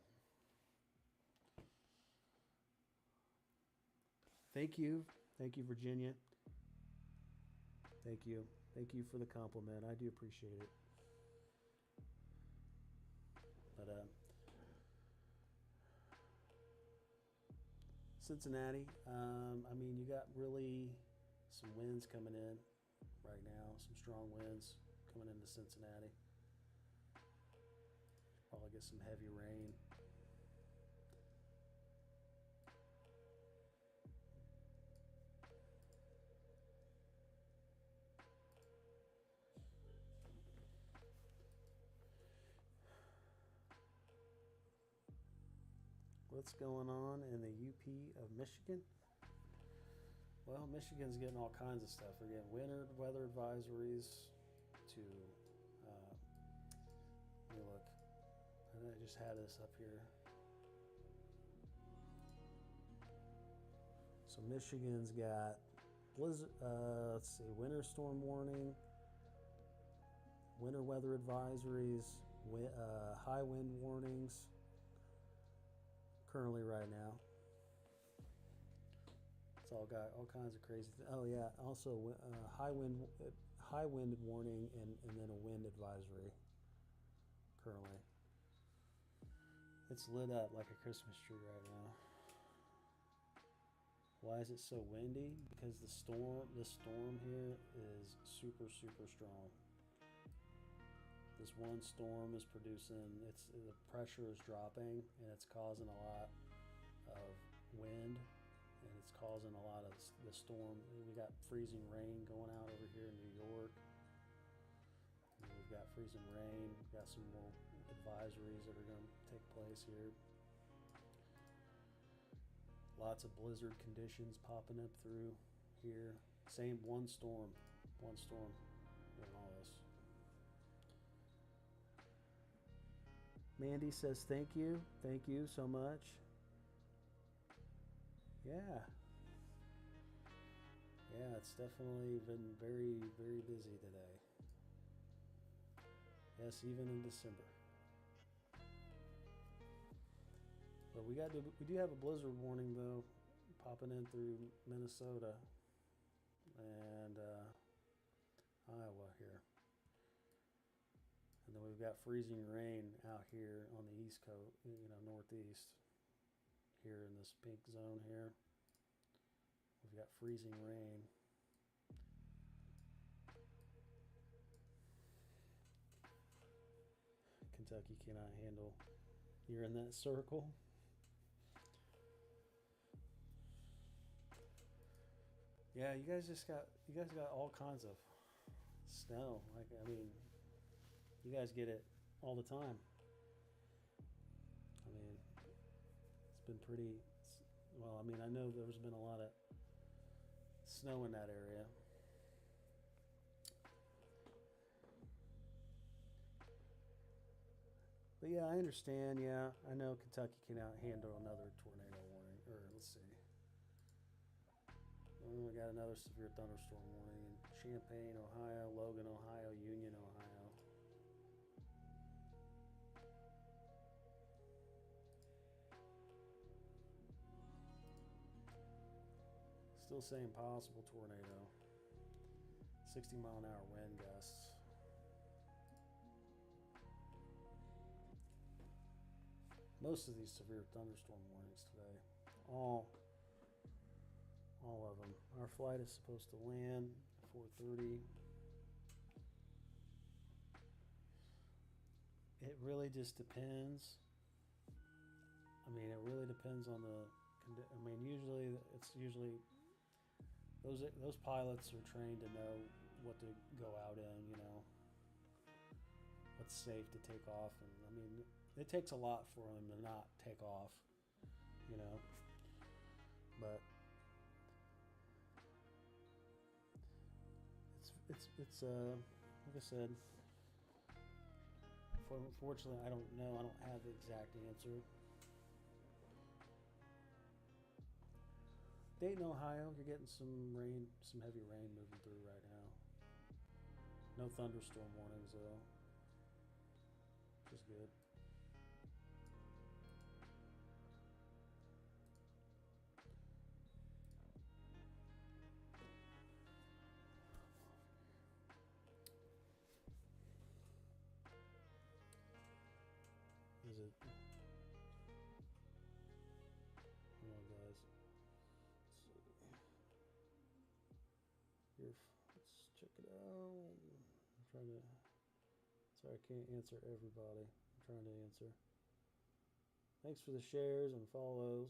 Thank you, Virginia. Thank you for the compliment. I do appreciate it. But Cincinnati, I mean, you got really some winds coming in right now, some strong winds coming into Cincinnati. Probably get some heavy rain. What's going on in the UP of Michigan? Well, Michigan's getting all kinds of stuff. They're getting winter weather advisories to, let me look. I just had this up here. So Michigan's got blizzard, let's see, winter storm warning, winter weather advisories, high wind warnings currently right now. It's all got all kinds of crazy things. Oh yeah, also high wind warning and then a wind advisory currently. It's lit up like a Christmas tree right now. Why is it so windy? Because this storm here is super strong. This one storm is producing, the pressure is dropping, and it's causing a lot of wind, and it's causing a lot of the storm. We got freezing rain going out over here in New York. we've got freezing rain. We've got some more advisories that are going to take place here. Lots of blizzard conditions popping up through here. Same one storm doing all this. Mandy says thank you so much. Yeah, it's definitely been very, very busy today. Yes, even in December. But we do have a blizzard warning though, popping in through Minnesota and Iowa here. And then we've got freezing rain out here on the East Coast, northeast here in this pink zone here. We've got freezing rain. Kentucky cannot handle. You're in that circle. Yeah, you guys got all kinds of snow. Like, I mean, you guys get it all the time. I mean, it's been pretty, well, I mean, I know there's been a lot of snow in that area. But yeah, I understand. Yeah, I know Kentucky cannot handle another tornado warning. Or let's see. We got another severe thunderstorm warning in Champaign, Ohio, Logan, Ohio, Union, Ohio. Still saying possible tornado. 60-mile-an-hour wind gusts. Most of these severe thunderstorm warnings today. All of them. Our flight is supposed to land at 4:30. It really just depends. I mean, it really depends on the. I mean, usually those pilots are trained to know what to go out in. What's safe to take off, and I mean, it takes a lot for them to not take off. But it's like I said, unfortunately I don't know. I don't have the exact answer. Dayton, Ohio, you're getting some rain, some heavy rain moving through right now. No thunderstorm warnings though, which is good. Is it? Come on, guys. Let's check it out. I'm trying to. Sorry, I can't answer everybody. I'm trying to answer. Thanks for the shares and follows.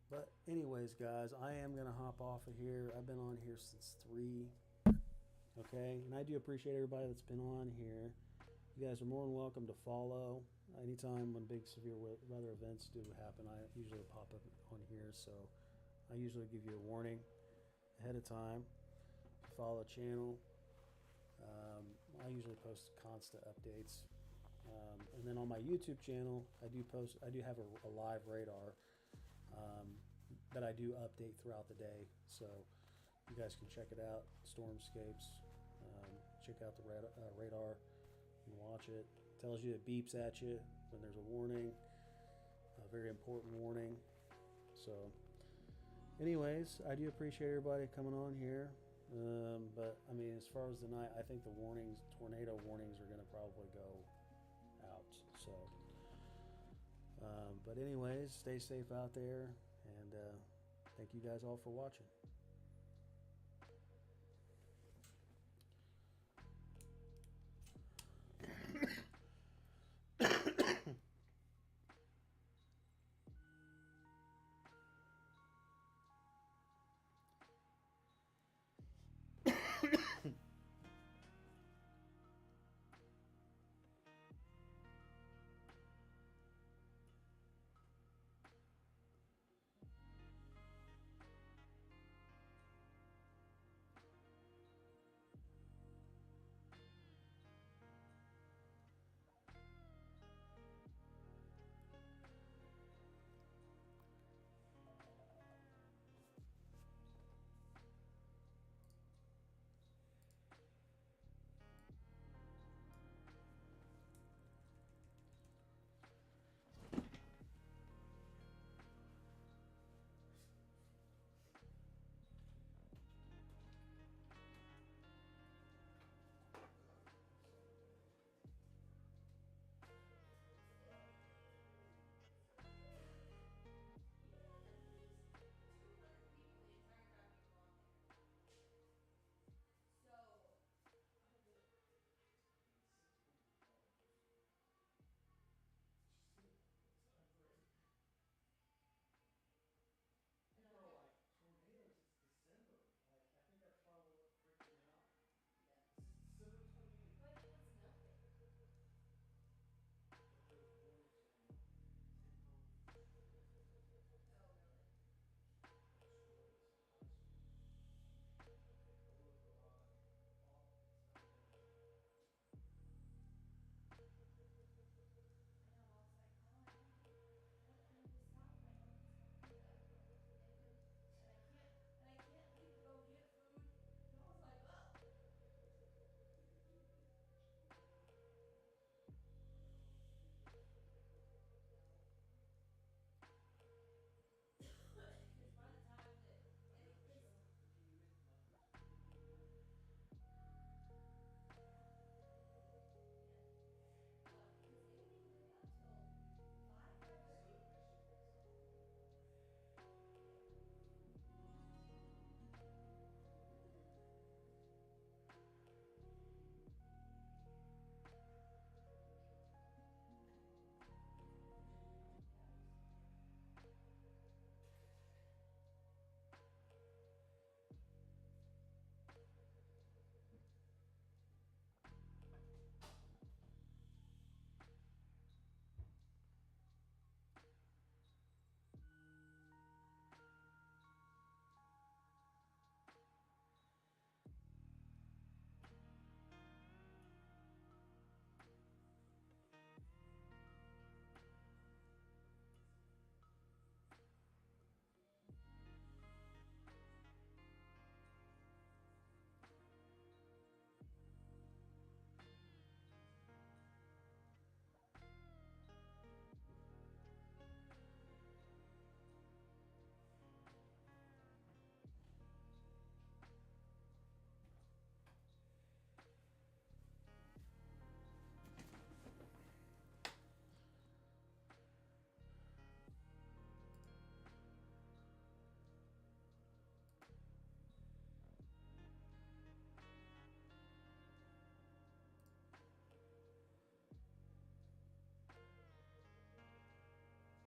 But anyways, guys, I am going to hop off of here. I've been on here since 3. Okay, and I do appreciate everybody that's been on here. You guys are more than welcome to follow. Anytime when big severe weather events do happen, I usually pop up on here. So I usually give you a warning ahead of time to follow the channel. I usually post constant updates. And then on my YouTube channel, I do have a live radar that I do update throughout the day. So you guys can check it out, Stormscapes. Check out the radar and watch it. Tells you, it beeps at you when there's a warning, a very important warning. So anyways, I do appreciate everybody coming on here. But I mean, as far as the night, I think the tornado warnings are going to probably go out. So, but anyways, stay safe out there, and thank you guys all for watching.